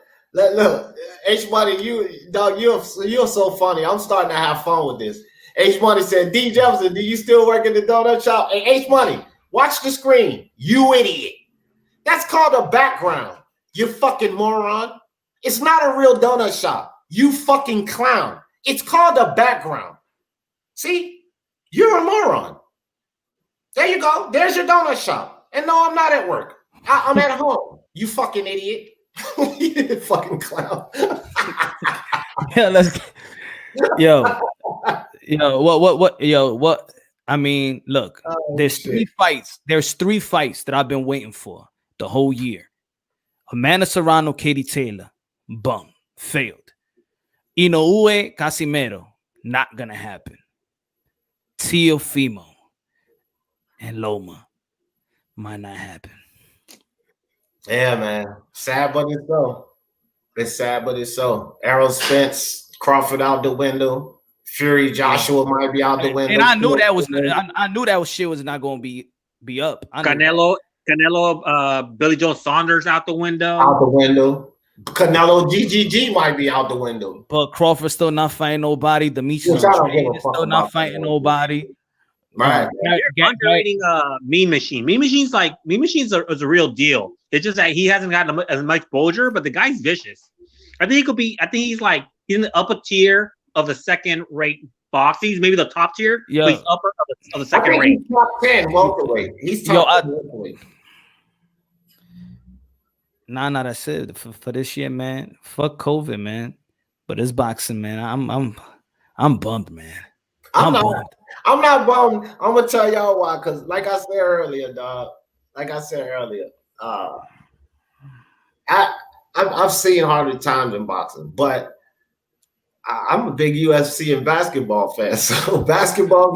H Money, you're so funny. I'm starting to have fun with this. H Money said, D Jefferson, do you still work in the donut shop? Hey, H Money, watch the screen. You idiot. That's called a background. You fucking moron. It's not a real donut shop. You fucking clown. It's called a background. See? You're a moron. There you go. There's your donut shop. And no, I'm not at work. I'm at home. You fucking idiot. You fucking clown. What? I mean, look, there's 3 fights. There's 3 fights that I've been waiting for the whole year. Amanda Serrano, Katie Taylor, bum, failed. Inoue, Casimero, not gonna happen. Teofimo and Loma might not happen. Yeah, man. Sad, but it's so. It's sad, but it's so. Errol Spence, Crawford out the window. Fury, Joshua might be out the window. And I knew that was shit was not gonna be up. Canelo, Billy Joe Saunders out the window. Out the window. Canelo GGG might be out the window. But Crawford still not fighting nobody. Demetrius still not fighting nobody. Right. You're underrating Mean Machine. Mean Machine's is a real deal. It's just that he hasn't gotten as much exposure, but the guy's vicious. I think he's in the upper tier of the second-rate boxing. He's maybe the top tier, but he's upper of the second rate. He's top 10 welterweight. He's top 10 welterweight. Nah, that's it for this year, man. Fuck COVID, man. But it's boxing, man. I'm bummed, man. I'm not bummed. I'm gonna tell y'all why, because like I said earlier, dog. I've seen harder times in boxing, but I'm a big UFC and basketball fan. So basketball,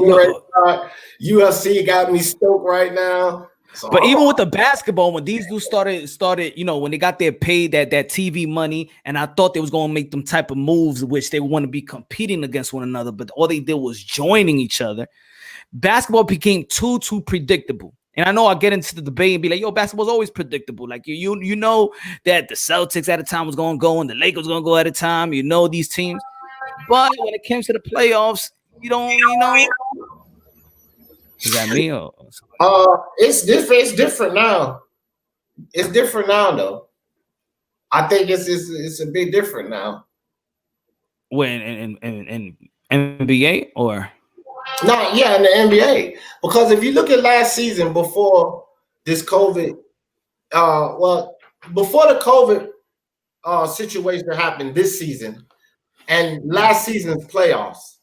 UFC got me stoked right now. So, but even with the basketball, when these dudes started, when they got their paid that TV money, and I thought they was gonna make them type of moves which they want to be competing against one another, but all they did was joining each other. Basketball became too predictable. And I know I'll get into the debate and be like, yo, basketball's always predictable. Like you know that the Celtics at a time was gonna go and the Lakers was gonna go at a time. You know these teams. But when it comes to the playoffs, you don't, you know. Is that me or? It's different. It's different now. It's different now, though. I think it's a bit different now. When in NBA or? No, yeah, in the NBA. Because if you look at last season before this COVID, before the COVID situation happened this season and last season's playoffs,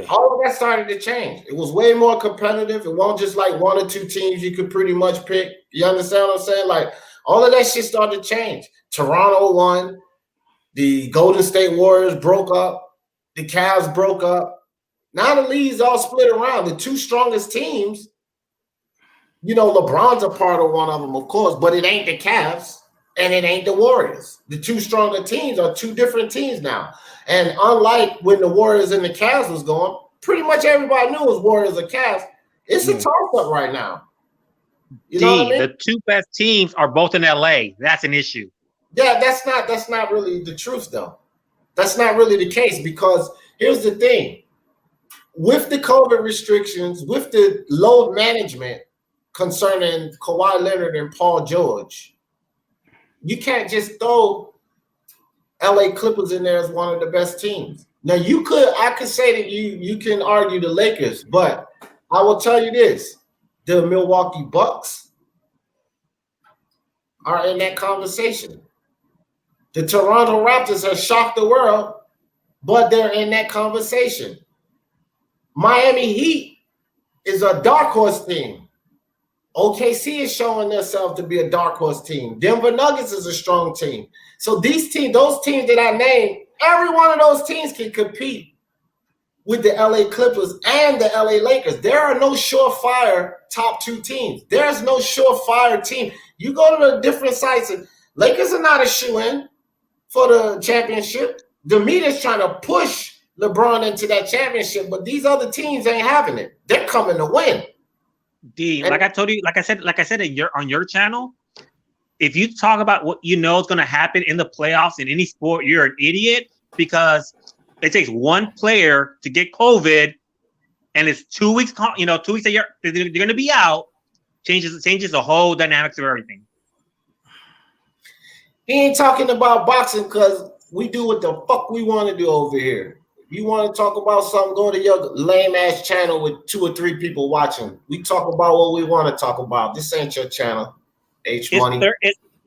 all of that started to change. It was way more competitive. It wasn't just like one or two teams you could pretty much pick. You understand what I'm saying? Like all of that shit started to change. Toronto won. The Golden State Warriors broke up. The Cavs broke up. Now the league's all split around. The two strongest teams, you know, LeBron's a part of one of them, of course, but it ain't the Cavs and it ain't the Warriors. The two stronger teams are two different teams now. And unlike when the Warriors and the Cavs was going, pretty much everybody knew it was Warriors or Cavs. It's a toss-up right now. You know what I mean? The two best teams are both in LA. That's an issue. Yeah, that's not really the truth, though. That's not really the case because here's the thing. With the COVID restrictions, with the load management concerning Kawhi Leonard and Paul George, you can't just throw LA Clippers in there as one of the best teams. Now, I could say that you can argue the Lakers, but I will tell you this. The Milwaukee Bucks are in that conversation. The Toronto Raptors have shocked the world, but they're in that conversation. Miami Heat is a dark horse team. OKC is showing themselves to be a dark horse team. Denver Nuggets is a strong team. So those teams that I named, every one of those teams can compete with the LA Clippers and the LA Lakers. There are no surefire top two teams. There's no surefire team. You go to the different sites, and Lakers are not a shoe-in for the championship. The media's trying to push LeBron into that championship, but these other teams ain't having it. They're coming to win. Like I told you, like I said on your channel, if you talk about what you know is going to happen in the playoffs in any sport, you're an idiot because it takes one player to get COVID, and it's 2 weeks. 2 weeks that they're going to be out. Changes the whole dynamics of everything. He ain't talking about boxing because we do what the fuck we want to do over here. If you want to talk about something, go to your lame ass channel with 2 or 3 people watching. We talk about what we want to talk about. This ain't your channel. H Money.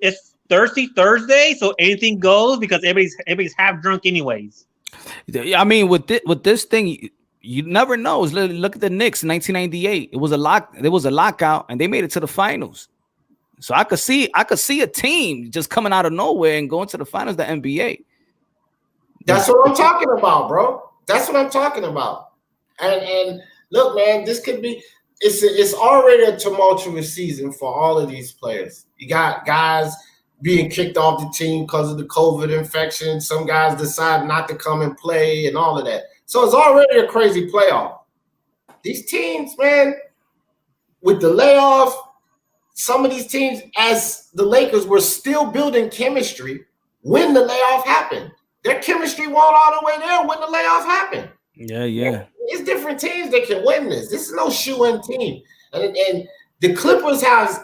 It's Thursday, so anything goes because everybody's half drunk anyways. I mean, with this thing, you never know. Look at the Knicks in 1998. There was a lockout, and they made it to the finals. So I could see a team just coming out of nowhere and going to the finals of the NBA. That's what I'm talking about, bro. That's what I'm talking about. And look, man, this could be. It's already a tumultuous season for all of these players. You got guys being kicked off the team because of the COVID infection. Some guys decide not to come and play and all of that. So it's already a crazy playoff. These teams, man, with the layoff, some of these teams, as the Lakers, were still building chemistry when the layoff happened. Their chemistry won't all the way there when the layoff happened. Yeah. It's different teams that can win this. This is no shoe-in team. And the Clippers have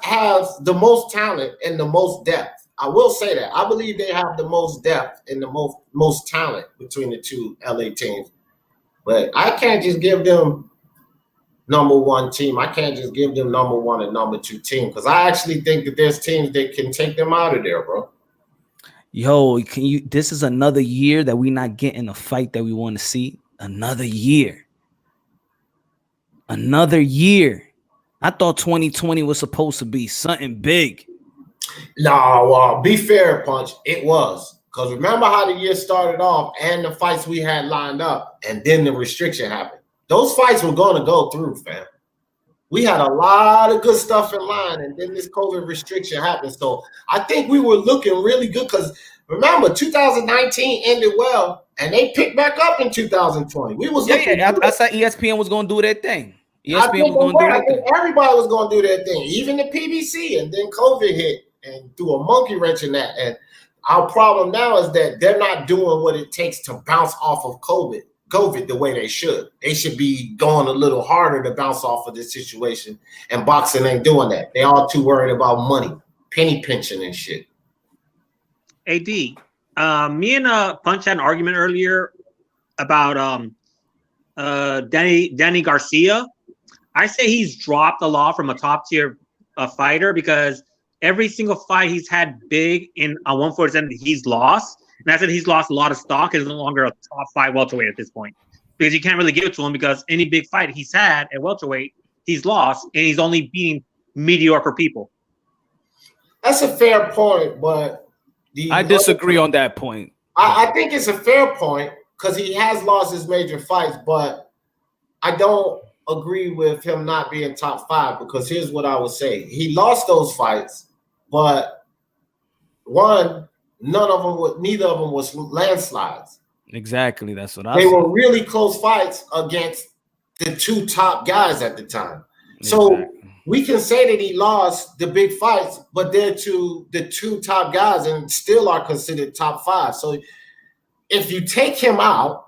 the most talent and the most depth. I will say that. I believe they have the most depth and the most talent between the two LA teams. But I can't just give them number one team. I can't just give them number one and number two team because I actually think that there's teams that can take them out of there, bro. Yo, this is another year that we're not getting a fight that we want to see. Another year. I thought 2020 was supposed to be something big. No, be fair, Punch. It was. Because remember how the year started off and the fights we had lined up, and then the restriction happened. Those fights were going to go through, fam. We had a lot of good stuff in line, and then this COVID restriction happened. So I think we were looking really good because remember, 2019 ended well, and they picked back up in 2020. We was looking. I thought ESPN was going to do their thing. ESPN was going to do their thing. Everybody was going to do their thing, even the PBC, and then COVID hit and threw a monkey wrench in that. And Our problem now is that they're not doing what it takes to bounce off of COVID the way they should. They should be going a little harder to bounce off of this situation, and boxing ain't doing that. They all too worried about money, penny pinching and shit. AD, me and Punch had an argument earlier about Danny Garcia. I say he's dropped a lot from a top tier fighter because every single fight he's had big in 147 he's lost. And I said he's lost a lot of stock and is no longer a top 5 welterweight at this point. Because you can't really give it to him because any big fight he's had at welterweight, he's lost, and he's only beating mediocre people. That's a fair point, but I disagree on that point. I think it's a fair point because he has lost his major fights, but I don't agree with him not being top 5 because here's what I would say. He lost those fights, but neither of them was landslides. Exactly. That's what They were really close fights against the 2 top guys at the time. So we can say that he lost the big fights, but they're to the 2 top guys and still are considered top 5. So if you take him out,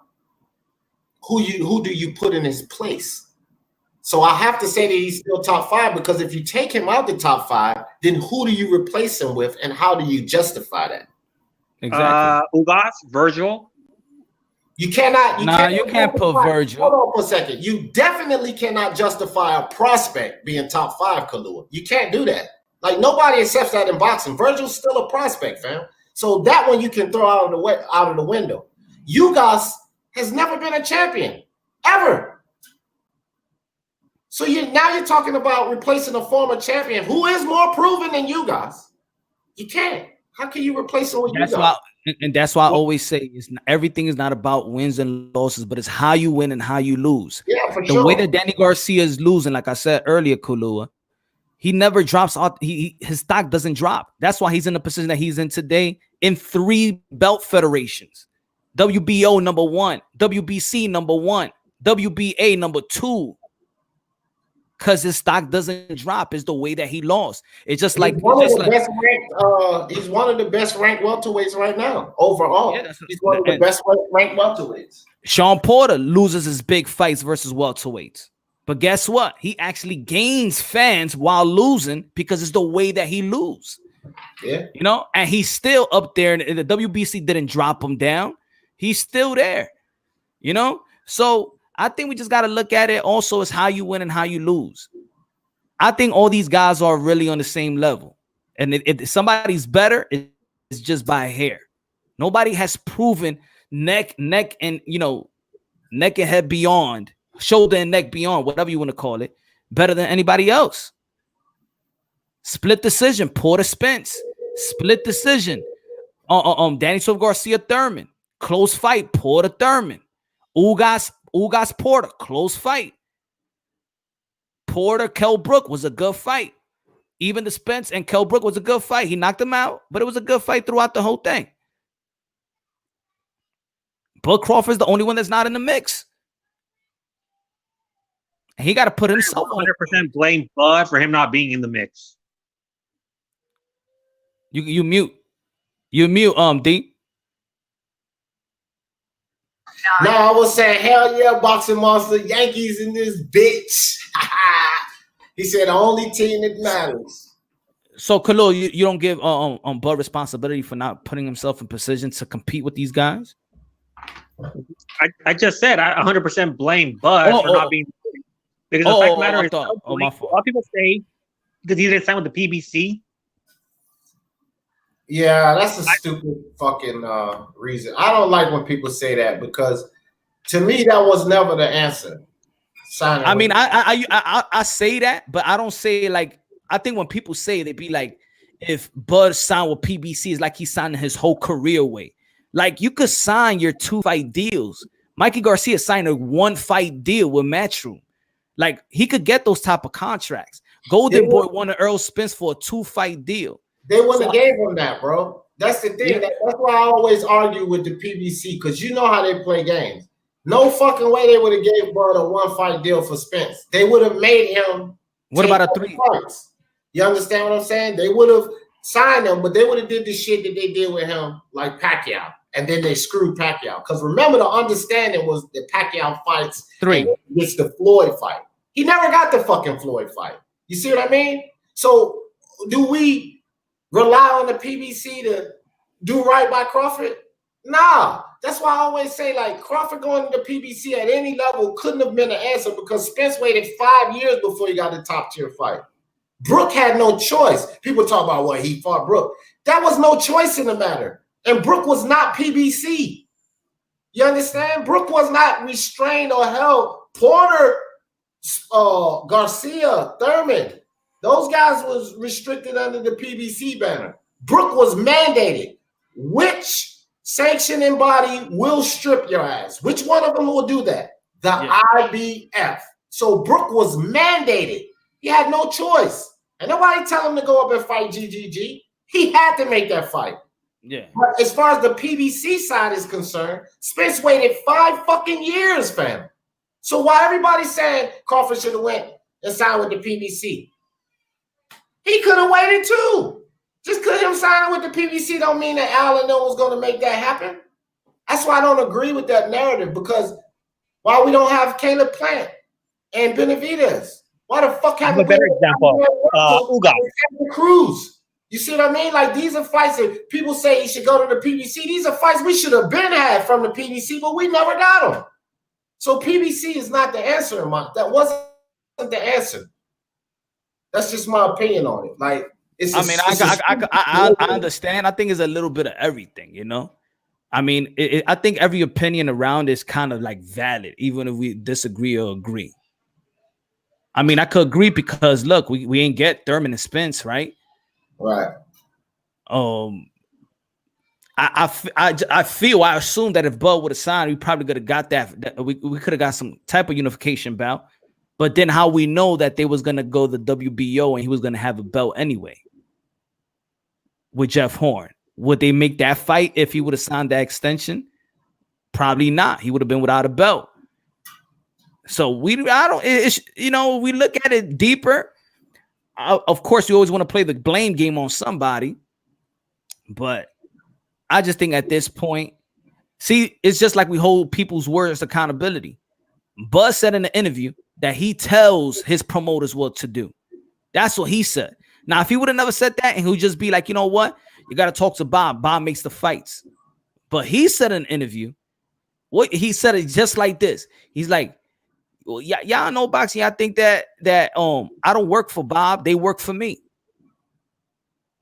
who do you put in his place? So I have to say that he's still top 5 because if you take him out the top 5, then who do you replace him with, and how do you justify that? Exactly. Ugas, Virgil. You cannot. You can't put Virgil. Hold on for a second. You definitely cannot justify a prospect being top 5, Kalua. You can't do that. Like nobody accepts that in boxing. Virgil's still a prospect, fam. So that one you can throw out of the window. Ugas has never been a champion ever. So now you're talking about replacing a former champion who is more proven than Ugas. You can't. How can you replace him with Ugas? That's why I always say everything is not about wins and losses, but it's how you win and how you lose. Yeah, for the sure. The way that Danny Garcia is losing, like I said earlier, Kulua, he never drops off. His stock doesn't drop. That's why he's in the position that he's in today in 3 belt federations. WBO number 1, WBC number 1, WBA number 2. Because his stock doesn't drop is the way that he lost. It's just like he's one of the best ranked welterweights right now overall. Yeah, he's one of the best ranked welterweights. Sean Porter loses his big fights versus welterweights, but guess what? He actually gains fans while losing because it's the way that he loses. Yeah, and he's still up there, and the WBC didn't drop him down. He's still there. So I think we just got to look at it also as how you win and how you lose. I think all these guys are really on the same level. And if somebody's better, it's just by a hair. Nobody has proven neck and, neck and head beyond, shoulder and neck beyond, whatever you want to call it, better than anybody else. Split decision, Porter Spence. Split decision. Danny Silva Garcia Thurman. Close fight, Porter Thurman. Ugas Porter, close fight. Porter Kell Brook was a good fight. Even the Spence and Kell Brook was a good fight. He knocked him out, but it was a good fight throughout the whole thing. Bud Crawford's the only one that's not in the mix. And he got to put himself 100% blame Bud for him not being in the mix. You mute. You mute, D. No, I was saying, hell yeah, Boxing Monster, Yankees in this bitch. He said the only team that matters. So, Khalil, you don't give Bud responsibility for not putting himself in position to compete with these guys? I just said I 100% blame Bud for not being, because the fact of the matter is, a lot of people say because he didn't sign with the PBC. Yeah, that's a stupid fucking reason. I don't like when people say that because to me that was never the answer. I mean, I say that, but I don't say it like. I think when people say it, they be like, if Bud signed with PBC, it's like he signed his whole career away. Like you could sign your 2-fight deals. Mikey Garcia signed a 1-fight deal with Matchroom. Like he could get those type of contracts. Golden Boy wanted Earl Spence for a 2-fight deal. They wouldn't have gave him that, bro. That's the thing. Yeah. That's why I always argue with the PBC because you know how they play games. No fucking way they would have gave Bud a 1-fight deal for Spence. They would have made him. What about a 3 fights? You understand what I'm saying? They would have sign him, but they would have did the shit that they did with him, like Pacquiao, and then they screwed Pacquiao. Because remember, the understanding was that Pacquiao fights 3. Gets the Floyd fight. He never got the fucking Floyd fight. You see what I mean? So do we rely on the PBC to do right by Crawford? Nah. That's why I always say, like, Crawford going to the PBC at any level couldn't have been an answer because Spence waited 5 years before he got a top-tier fight. Brook had no choice. People talk about what he fought Brook. That was no choice in the matter. And Brook was not PBC. You understand? Brook was not restrained or held. Porter, Garcia, Thurman, those guys was restricted under the PBC banner. Brook was mandated. Which sanctioning body will strip your ass? Which one of them will do that? The IBF. So Brook was mandated. He had no choice. And nobody tell him to go up and fight GGG. He had to make that fight. Yeah. But as far as the PBC side is concerned, Spence waited 5 fucking years, fam. So why everybody's saying Crawford should have went and signed with the PBC? He could have waited too. Just because him signing with the PBC don't mean that Allen was going to make that happen. That's why I don't agree with that narrative, because why we don't have Caleb Plant and Benavidez? Why the fuck have a better example? Ugas. Cruz. You see what I mean? Like, these are fights that people say he should go to the PBC. These are fights we should have been had from the PBC, but we never got them. So PBC is not the answer, that wasn't the answer. That's just my opinion on it. Like, I understand. I think it's a little bit of everything, you know. I mean, I think every opinion around is kind of like valid, even if we disagree or agree. I mean, I could agree because look, we ain't get Thurman and Spence, right? Right. I assume that if Bud would have signed, we probably could have got that we could have got some type of unification bout. But then how we know that they was gonna go the WBO and he was gonna have a belt anyway with Jeff Horn? Would they make that fight if he would have signed that extension? Probably not. He would have been without a belt. So we look at it deeper. Of course, you always want to play the blame game on somebody, but I just think at this point, see, it's just like we hold people's words accountability. Buzz said in the interview that he tells his promoters what to do. That's what he said. Now, if he would have never said that and he would just be like, you know what? You got to talk to Bob. Bob makes the fights. But he said in an interview, what he said it just like this. He's like, well, y'all know boxing. I think that I don't work for Bob. They work for me.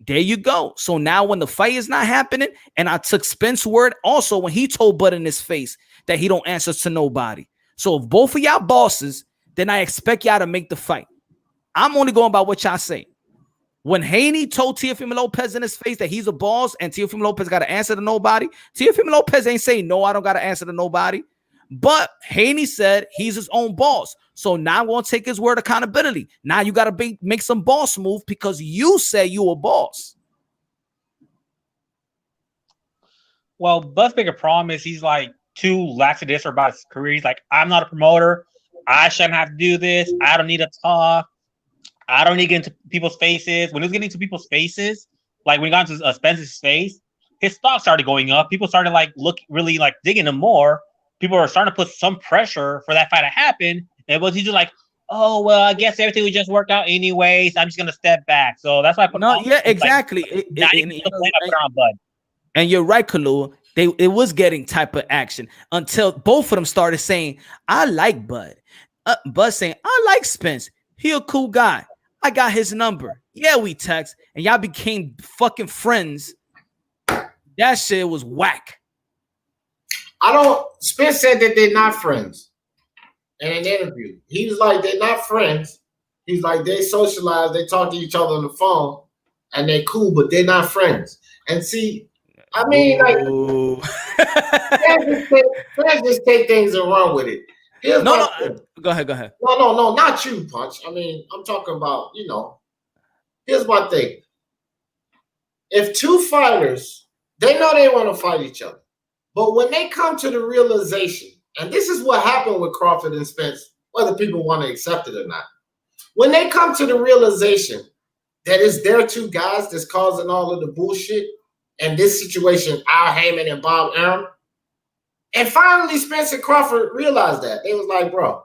There you go. So now when the fight is not happening, and I took Spence's word also when he told Bud in his face that he don't answer to nobody. So if both of y'all bosses, then I expect y'all to make the fight. I'm only going by what y'all say. When Haney told Teofimo Lopez in his face that he's a boss and Teofimo Lopez got to answer to nobody, Teofimo Lopez ain't saying, no, I don't got to answer to nobody. But Haney said he's his own boss. So now I'm going to take his word accountability. Now you got to make some boss move because you say you a boss. Well, Bud's bigger problem is he's like too lackadaisical about his career. He's like, I'm not a promoter. I shouldn't have to do this. I don't need to talk. I don't need to get into people's faces. When he was getting into people's faces, like when he got into Spence's face, his stock started going up. People started really digging him more. People are starting to put some pressure for that fight to happen. And he's just like, oh, well, I guess everything would just work out anyways. I'm just going to step back. So that's why I put exactly. And you're right, Kalua. It was getting type of action until both of them started saying, I like Bud. Bud saying, I like Spence. He a cool guy. I got his number. Yeah, we text. And y'all became fucking friends. That shit was whack. Spence said that they're not friends in an interview. He was like, they're not friends. He's like, they socialize, they talk to each other on the phone, and they're cool, but they're not friends. And see, I mean, fans just take things and run with it. Go ahead. No, not you, Punch. I mean, I'm talking about, here's my thing. If two fighters, they know they want to fight each other, but when they come to the realization, and this is what happened with Crawford and Spence, whether people want to accept it or not, when they come to the realization that it's their two guys that's causing all of the bullshit. And this situation, Al Heyman and Bob Arum. And finally, Spence and Crawford realized that. They was like, bro,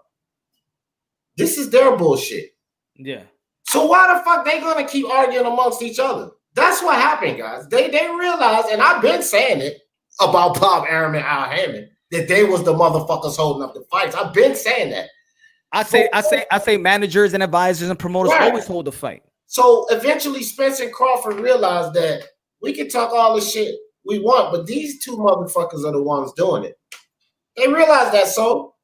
this is their bullshit. Yeah. So why the fuck they gonna keep arguing amongst each other? That's what happened, guys. They realized, and I've been saying it about Bob Arum and Al Heyman, that they was the motherfuckers holding up the fights. I've been saying that. I say managers and advisors and promoters always hold the fight. So eventually Spence and Crawford realized that we can talk all the shit we want, but these two motherfuckers are the ones doing it. They realized that, so.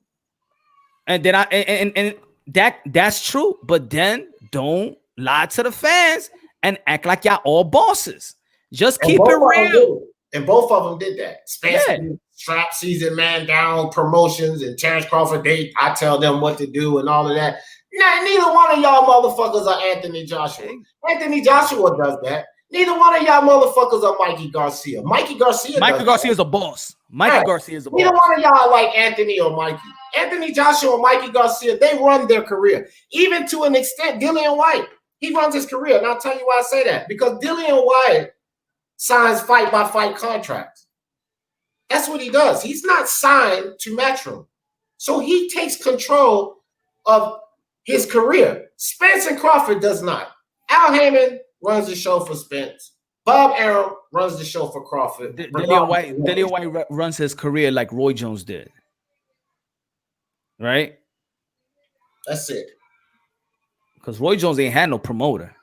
And then that's true, but then don't lie to the fans and act like y'all all bosses. Just keep it real. And both of them did that. Spence strap season man down promotions, and Terrence Crawford, I tell them what to do and all of that. Neither one of y'all motherfuckers are Anthony Joshua. Anthony Joshua does that. Neither one of y'all motherfuckers are Mikey Garcia. Michael Garcia is a boss. Garcia is a boss. Neither one of y'all are like Anthony or Mikey. Anthony Joshua and Mikey Garcia, they run their career. Even to an extent, Dillian White, he runs his career. And I'll tell you why I say that. Because Dillian White signs fight-by-fight contracts. That's what he does. He's not signed to Matchroom. So he takes control of his career. Spence and Crawford does not. Al Heyman runs the show for Spence. Bob Arum runs the show for Crawford. Dillian White runs his career like Roy Jones did. Right? That's it. Because Roy Jones ain't had no promoter.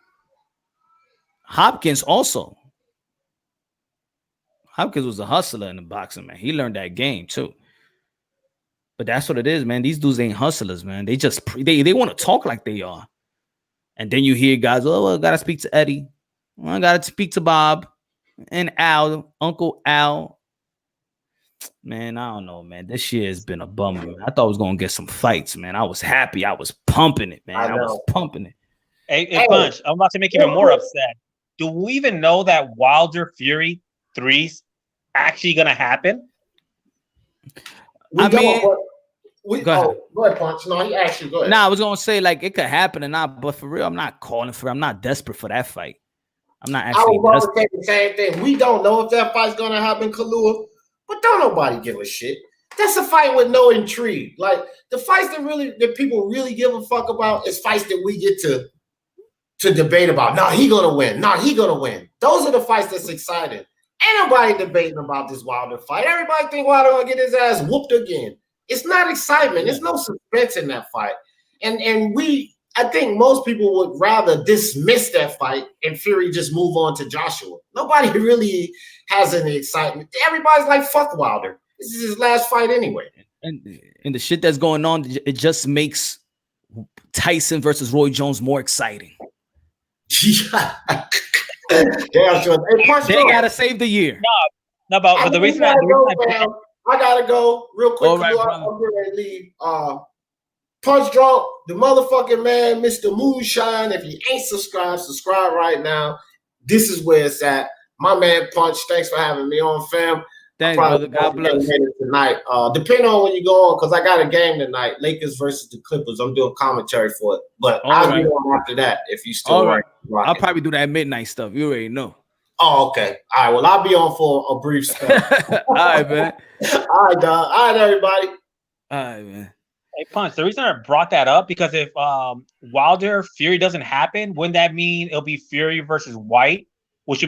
Hopkins also. Hopkins was a hustler in the boxing, man. He learned that game too. But that's what it is, man. These dudes ain't hustlers, man. They just they want to talk like they are. And then you hear guys, oh, I gotta speak to Eddie. Well, I gotta speak to Bob and Al, Uncle Al. Man, I don't know, man. This year has been a bummer. Man. I thought I was gonna get some fights, man. I was happy. I was pumping it, man. I was pumping it. Hey, Punch, I'm about to make you even more upset. Do we even know that Wilder Fury 3's actually gonna happen? Go ahead, Punch. No, he actually go ahead. I was gonna say like it could happen or not, but for real, I'm not calling for it. I'm not desperate for that fight. I'm not actually. I was going to say the same thing. We don't know if that fight's gonna happen, Kalua, but don't nobody give a shit. That's a fight with no intrigue. Like the fights that people really give a fuck about is fights that we get to debate about. Nah, he gonna win. Nah, he gonna win. Those are the fights that's exciting. Ain't nobody debating about this Wilder fight. Everybody think Wilder gonna get his ass whooped again. It's not excitement. There's no suspense in that fight. And I think most people would rather dismiss that fight and Fury just move on to Joshua. Nobody really has any excitement. Everybody's like, fuck Wilder. This is his last fight anyway. And the shit that's going on, it just makes Tyson versus Roy Jones more exciting. Damn sure. Hey, they gotta save the year. No, but the reason I gotta go real quick. All right, I'm gonna leave. Punch Drunk, the motherfucking man, Mr. Moonshine. If you ain't subscribed, subscribe right now. This is where it's at. My man Punch, thanks for having me on, fam. Thanks, brother. God bless. Tonight, depending on when you go on, because I got a game tonight, Lakers versus the Clippers. I'm doing commentary for it, but I'll be on after that if you still right. I'll probably do that midnight stuff. You already know. Oh, okay. All right. Well, I'll be on for a brief spell. All right, man. All right, dog. All right, everybody. All right, man. Hey, Punch, the reason I brought that up because if Wilder Fury doesn't happen, wouldn't that mean it'll be Fury versus White, which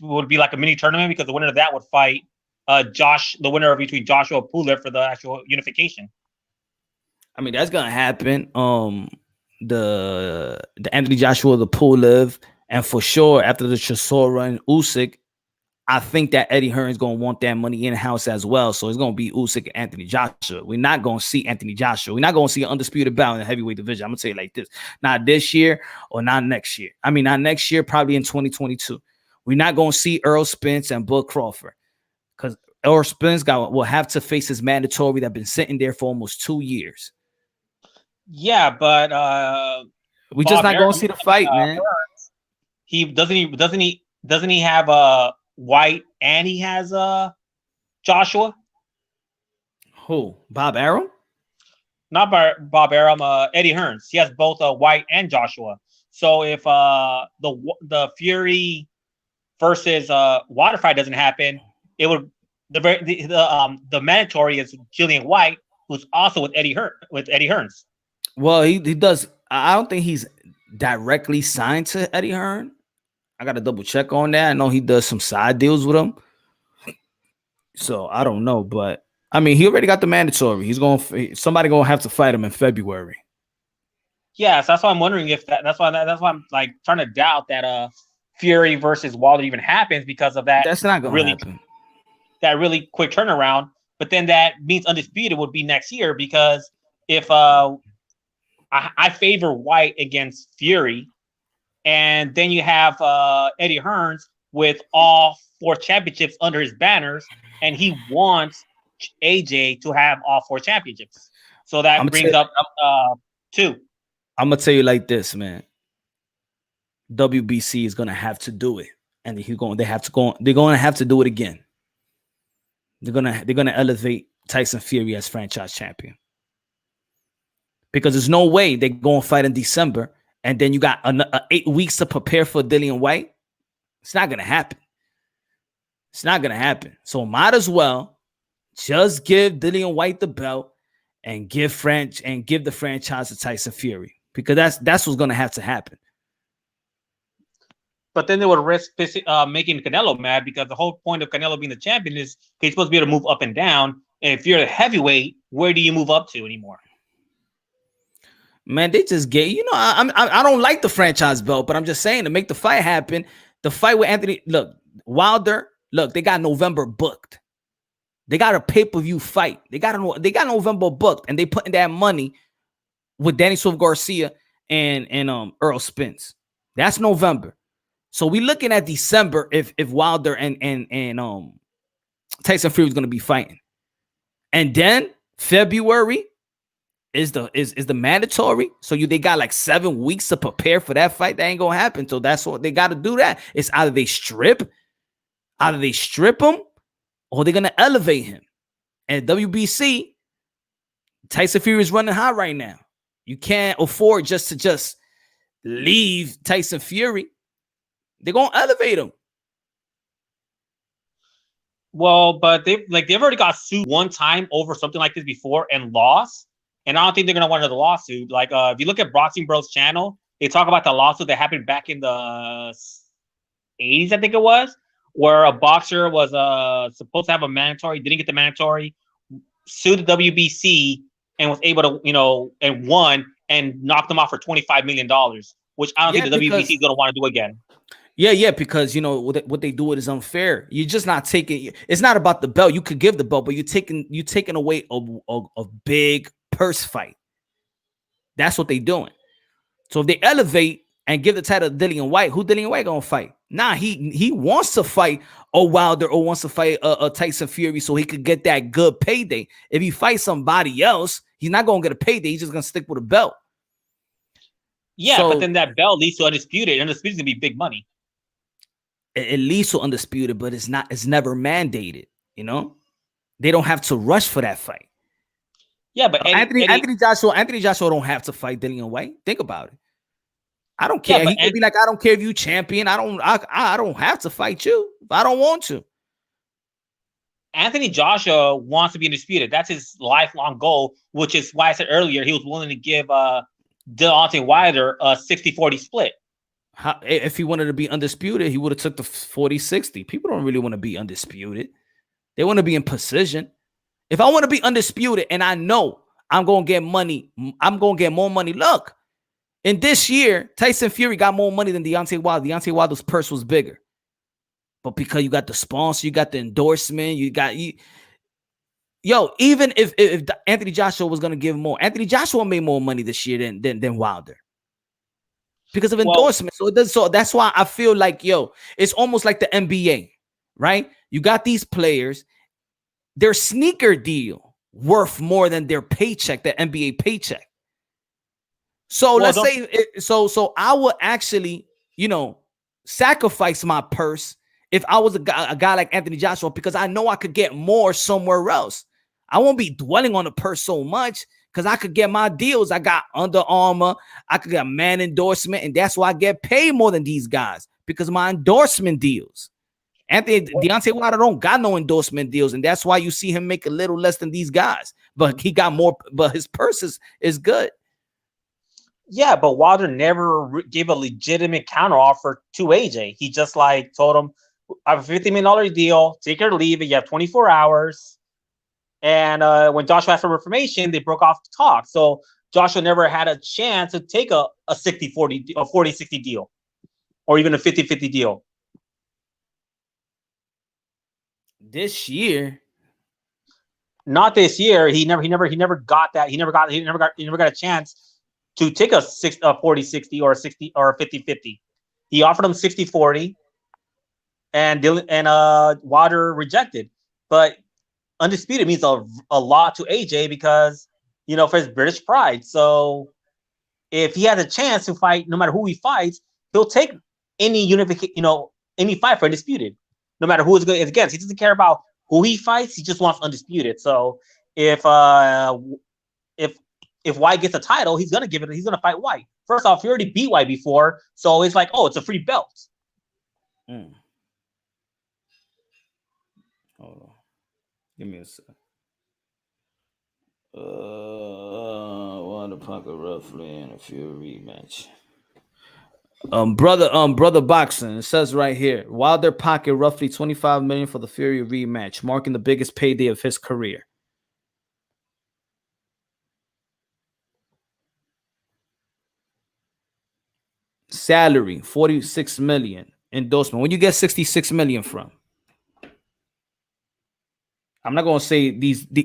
would be like a mini tournament because the winner of that would fight the winner between Joshua Pulev for the actual unification. I mean, that's gonna happen. The Anthony Joshua, the Pulev, and for sure after the Chisora and Usyk, I think that Eddie Hearn's gonna want that money in house as well. So it's gonna be Usyk and Anthony Joshua. We're not gonna see Anthony Joshua. We're not gonna see an undisputed bout in the heavyweight division. I'm gonna say it like this: not this year or not next year. I mean, not next year, probably in 2022. We're not gonna see Errol Spence and Bud Crawford because Errol Spence will have to face his mandatory that's been sitting there for almost 2 years. Yeah, but we just not gonna see the fight, man. He doesn't he have a White and he has Joshua? Who? Bob Arum? Not Bob Arum, Eddie Hearns. He has both White and Joshua. So if the Fury versus water fight doesn't happen, it would the mandatory is Jillian White, who's also with Eddie Hearns. Well, he does. I don't think he's directly signed to Eddie Hearn. I got to double check on that. I know he does some side deals with him. So I don't know, but I mean, he already got the mandatory. Somebody gonna have to fight him in February. Yes, that's why I'm wondering if that's why I'm like trying to doubt that Fury versus Wilder even happens because of that. That's not gonna happen. That really quick turnaround. But then that means undisputed would be next year because if I favor White against Fury, and then you have Eddie Hearns with all 4 championships under his banners, and he wants AJ to have all 4 championships. So that brings up 2. I'm gonna tell you like this, man. WBC is gonna have to do it, and they're gonna have to do it again. They're gonna elevate Tyson Fury as franchise champion because there's no way they're gonna fight in December and then you got 8 weeks to prepare for Dillian White. It's not gonna happen. It's not gonna happen. So might as well just give Dillian White the belt and give the franchise to Tyson Fury because that's what's gonna have to happen. But then they would risk making Canelo mad because the whole point of Canelo being the champion is he's supposed to be able to move up and down. And if you're a heavyweight, where do you move up to anymore? Man, they just get, I don't like the franchise belt, but I'm just saying to make the fight happen. The fight with Anthony, Wilder, they got November booked. They got a pay-per-view fight. They got November booked, and they putting that money with Danny Swift Garcia and Earl Spence. That's November. So we looking at December if Wilder and Tyson Fury is going to be fighting, and then February is the mandatory. So they got like 7 weeks to prepare for that fight. That ain't gonna happen. So that's what they got to do. That it's either they strip him, or they're gonna elevate him. And WBC, Tyson Fury is running hot right now. You can't afford just to leave Tyson Fury. They're gonna elevate him. Well, but they've already got sued one time over something like this before and lost. And I don't think they're gonna want another lawsuit. Like if you look at Boxing Bros channel, they talk about the lawsuit that happened back in the 80s, I think it was, where a boxer was supposed to have a mandatory, didn't get the mandatory, sued the WBC and was able to, and won and knocked them off for $25 million, which I don't think the WBC is gonna want to do again. Yeah, because what they do it is unfair. You're just not taking. It's not about the belt. You could give the belt, but you're taking away a big purse fight. That's what they're doing. So if they elevate and give the title to Dillian White, who Dillian White gonna fight? Nah, he wants to fight a Wilder or wants to fight a Tyson Fury so he could get that good payday. If he fights somebody else, he's not gonna get a payday. He's just gonna stick with a belt. Yeah, but then that belt leads to undisputed. Undisputed is gonna be big money. It leads to undisputed, but it's never mandated. They don't have to rush for that fight. Yeah, but Anthony Joshua don't have to fight Dillian White. Think about it. I don't care. He could be like, I don't care if you champion. I don't have to fight you if I don't want to. Anthony Joshua wants to be undisputed. That's his lifelong goal, which is why I said earlier he was willing to give Deontay Wilder a 60-40 split. If he wanted to be undisputed, he would have took the 40-60. People don't really want to be undisputed. They want to be in precision. If I want to be undisputed and I know I'm going to get money, I'm going to get more money. Look, in this year, Tyson Fury got more money than Deontay Wilder. Deontay Wilder's purse was bigger. But because you got the sponsor, you got the endorsement, even if Anthony Joshua was going to give more, Anthony Joshua made more money this year than Wilder. Because of endorsement. So that's why I feel like, it's almost like the NBA, right? You got these players, their sneaker deal worth more than their paycheck, the NBA paycheck. So let's say, so I would actually, sacrifice my purse if I was a guy like Anthony Joshua, because I know I could get more somewhere else. I won't be dwelling on the purse so much because I could get my deals. I got Under Armour. I could get a man endorsement, and that's why I get paid more than these guys because of my endorsement deals. Deontay Wilder don't got no endorsement deals, and that's why you see him make a little less than these guys. But he got more. But his purse is good. Yeah, but Wilder never gave a legitimate counteroffer to AJ. He just like told him, "I have a $50 million deal. Take it or leave it. You have 24 hours." And when Joshua asked for information, they broke off the talk. So Joshua never had a chance to take a 60-40, a 40-60 deal, or even a 50-50 deal. This year, not this year. He never got that. He never got a chance to take a 40-60 or a 60 or a 50-50. He offered him 60-40, and Wilder rejected. But undisputed means a lot to AJ because, you know, for his British pride. So if he has a chance to fight, no matter who he fights, he'll take any unification, you know, any fight for undisputed, no matter who it's against. He doesn't care about who he fights. He just wants undisputed. So if White gets a title, he's gonna give it. He's gonna fight White. First off, he already beat White before, so it's like, oh, it's a free belt. Hold on, give me a sec. Wilder pocket roughly in a Fury rematch. Brother Boxing. It says right here, Wilder pocket roughly $25 million for the Fury rematch, marking the biggest payday of his career. Salary $46 million. Endorsement. When you get $66 million from? I'm not gonna say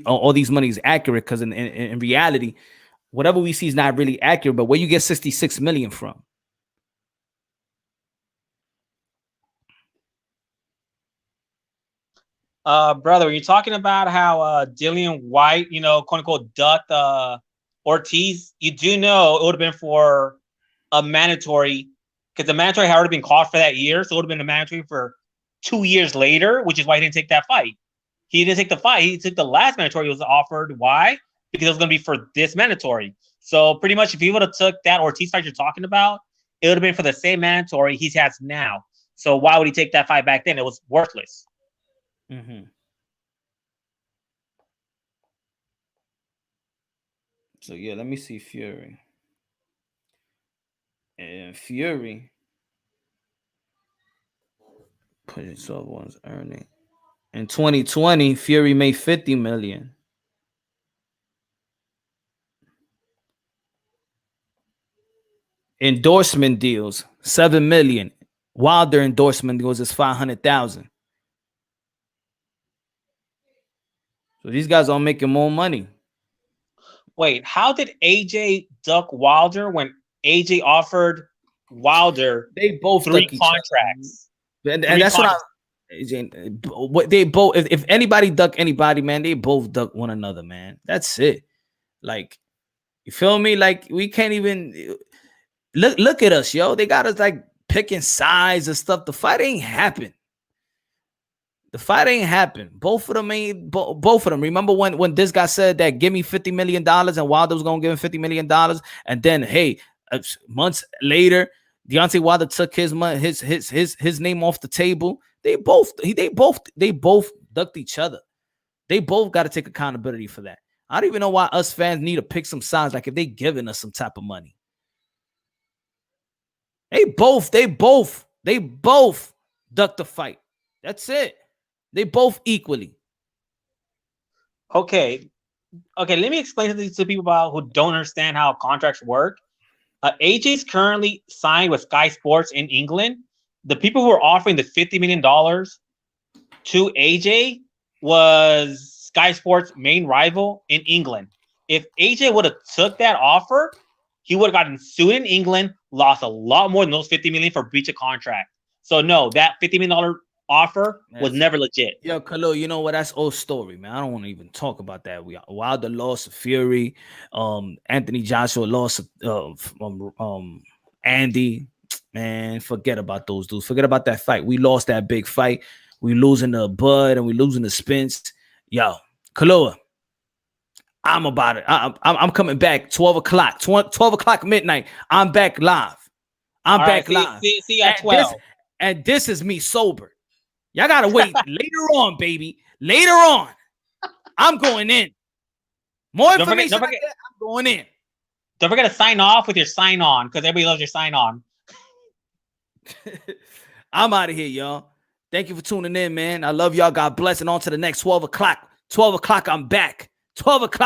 all these money is accurate because in reality, whatever we see is not really accurate. But where you get $66 million from? Brother, you're talking about how Dillian White, you know, quote unquote, ducked Ortiz. You do know it would have been for a mandatory, because the mandatory had already been called for that year, so it would have been a mandatory for 2 years later, which is why he didn't take that fight. He didn't take the fight. He took the last mandatory he was offered. Why? Because it was going to be for this mandatory. So pretty much, if he would have took that Ortiz fight you're talking about, it would have been for the same mandatory he has now. So why would he take that fight back then? It was worthless. Mm-hmm. So yeah, let me see Fury. And Fury put it 12 ones earning. In 2020, Fury made $50 million. Endorsement deals, $7 million. Wilder endorsement deals is $500,000. So these guys are making more money. Wait, how did AJ duck Wilder when AJ offered Wilder they both 3 contracts? And that's what they both, if anybody duck anybody, man, they both duck one another, man. That's it. Like, you feel me? Like, we can't even look at us, yo. They got us like picking sides and stuff. The fight ain't happen. Both of them ain't both of them. Remember when this guy said that give me $50 million and Wilder was gonna give him $50 million, and then hey, months later, Deontay Wilder took his name off the table. They both ducked each other. They both got to take accountability for that. I don't even know why us fans need to pick some sides. Like if they giving us some type of money, they both ducked the fight. That's it. They both equally. Okay. Let me explain this to people about who don't understand how contracts work. AJ's currently signed with Sky Sports in England. The people who are offering the $50 million to AJ was Sky Sports' main rival in England. If AJ would have took that offer, he would have gotten sued in England, lost a lot more than those $50 million for breach of contract. So no, that $50 million offer was never legit. Yo, Khalil, you know what? That's old story, man. I don't want to even talk about that. Wilder lost to Fury. Anthony Joshua lost Andy. Man, forget about those dudes. Forget about that fight. We lost that big fight. We losing to Bud and we losing to Spence. Yo, Khalil, I'm about it. I'm coming back 12 o'clock, 12 o'clock midnight. I'm back live. I'm All back right, live. See at 12. And this is me sober. Y'all got to wait later on, baby. Later on. I'm going in. More information don't forget, I'm going in. Don't forget to sign off with your sign on because everybody loves your sign on. I'm out of here, y'all. Thank you for tuning in, man. I love y'all. God bless. And on to the next 12 o'clock. 12 o'clock, I'm back. 12 o'clock.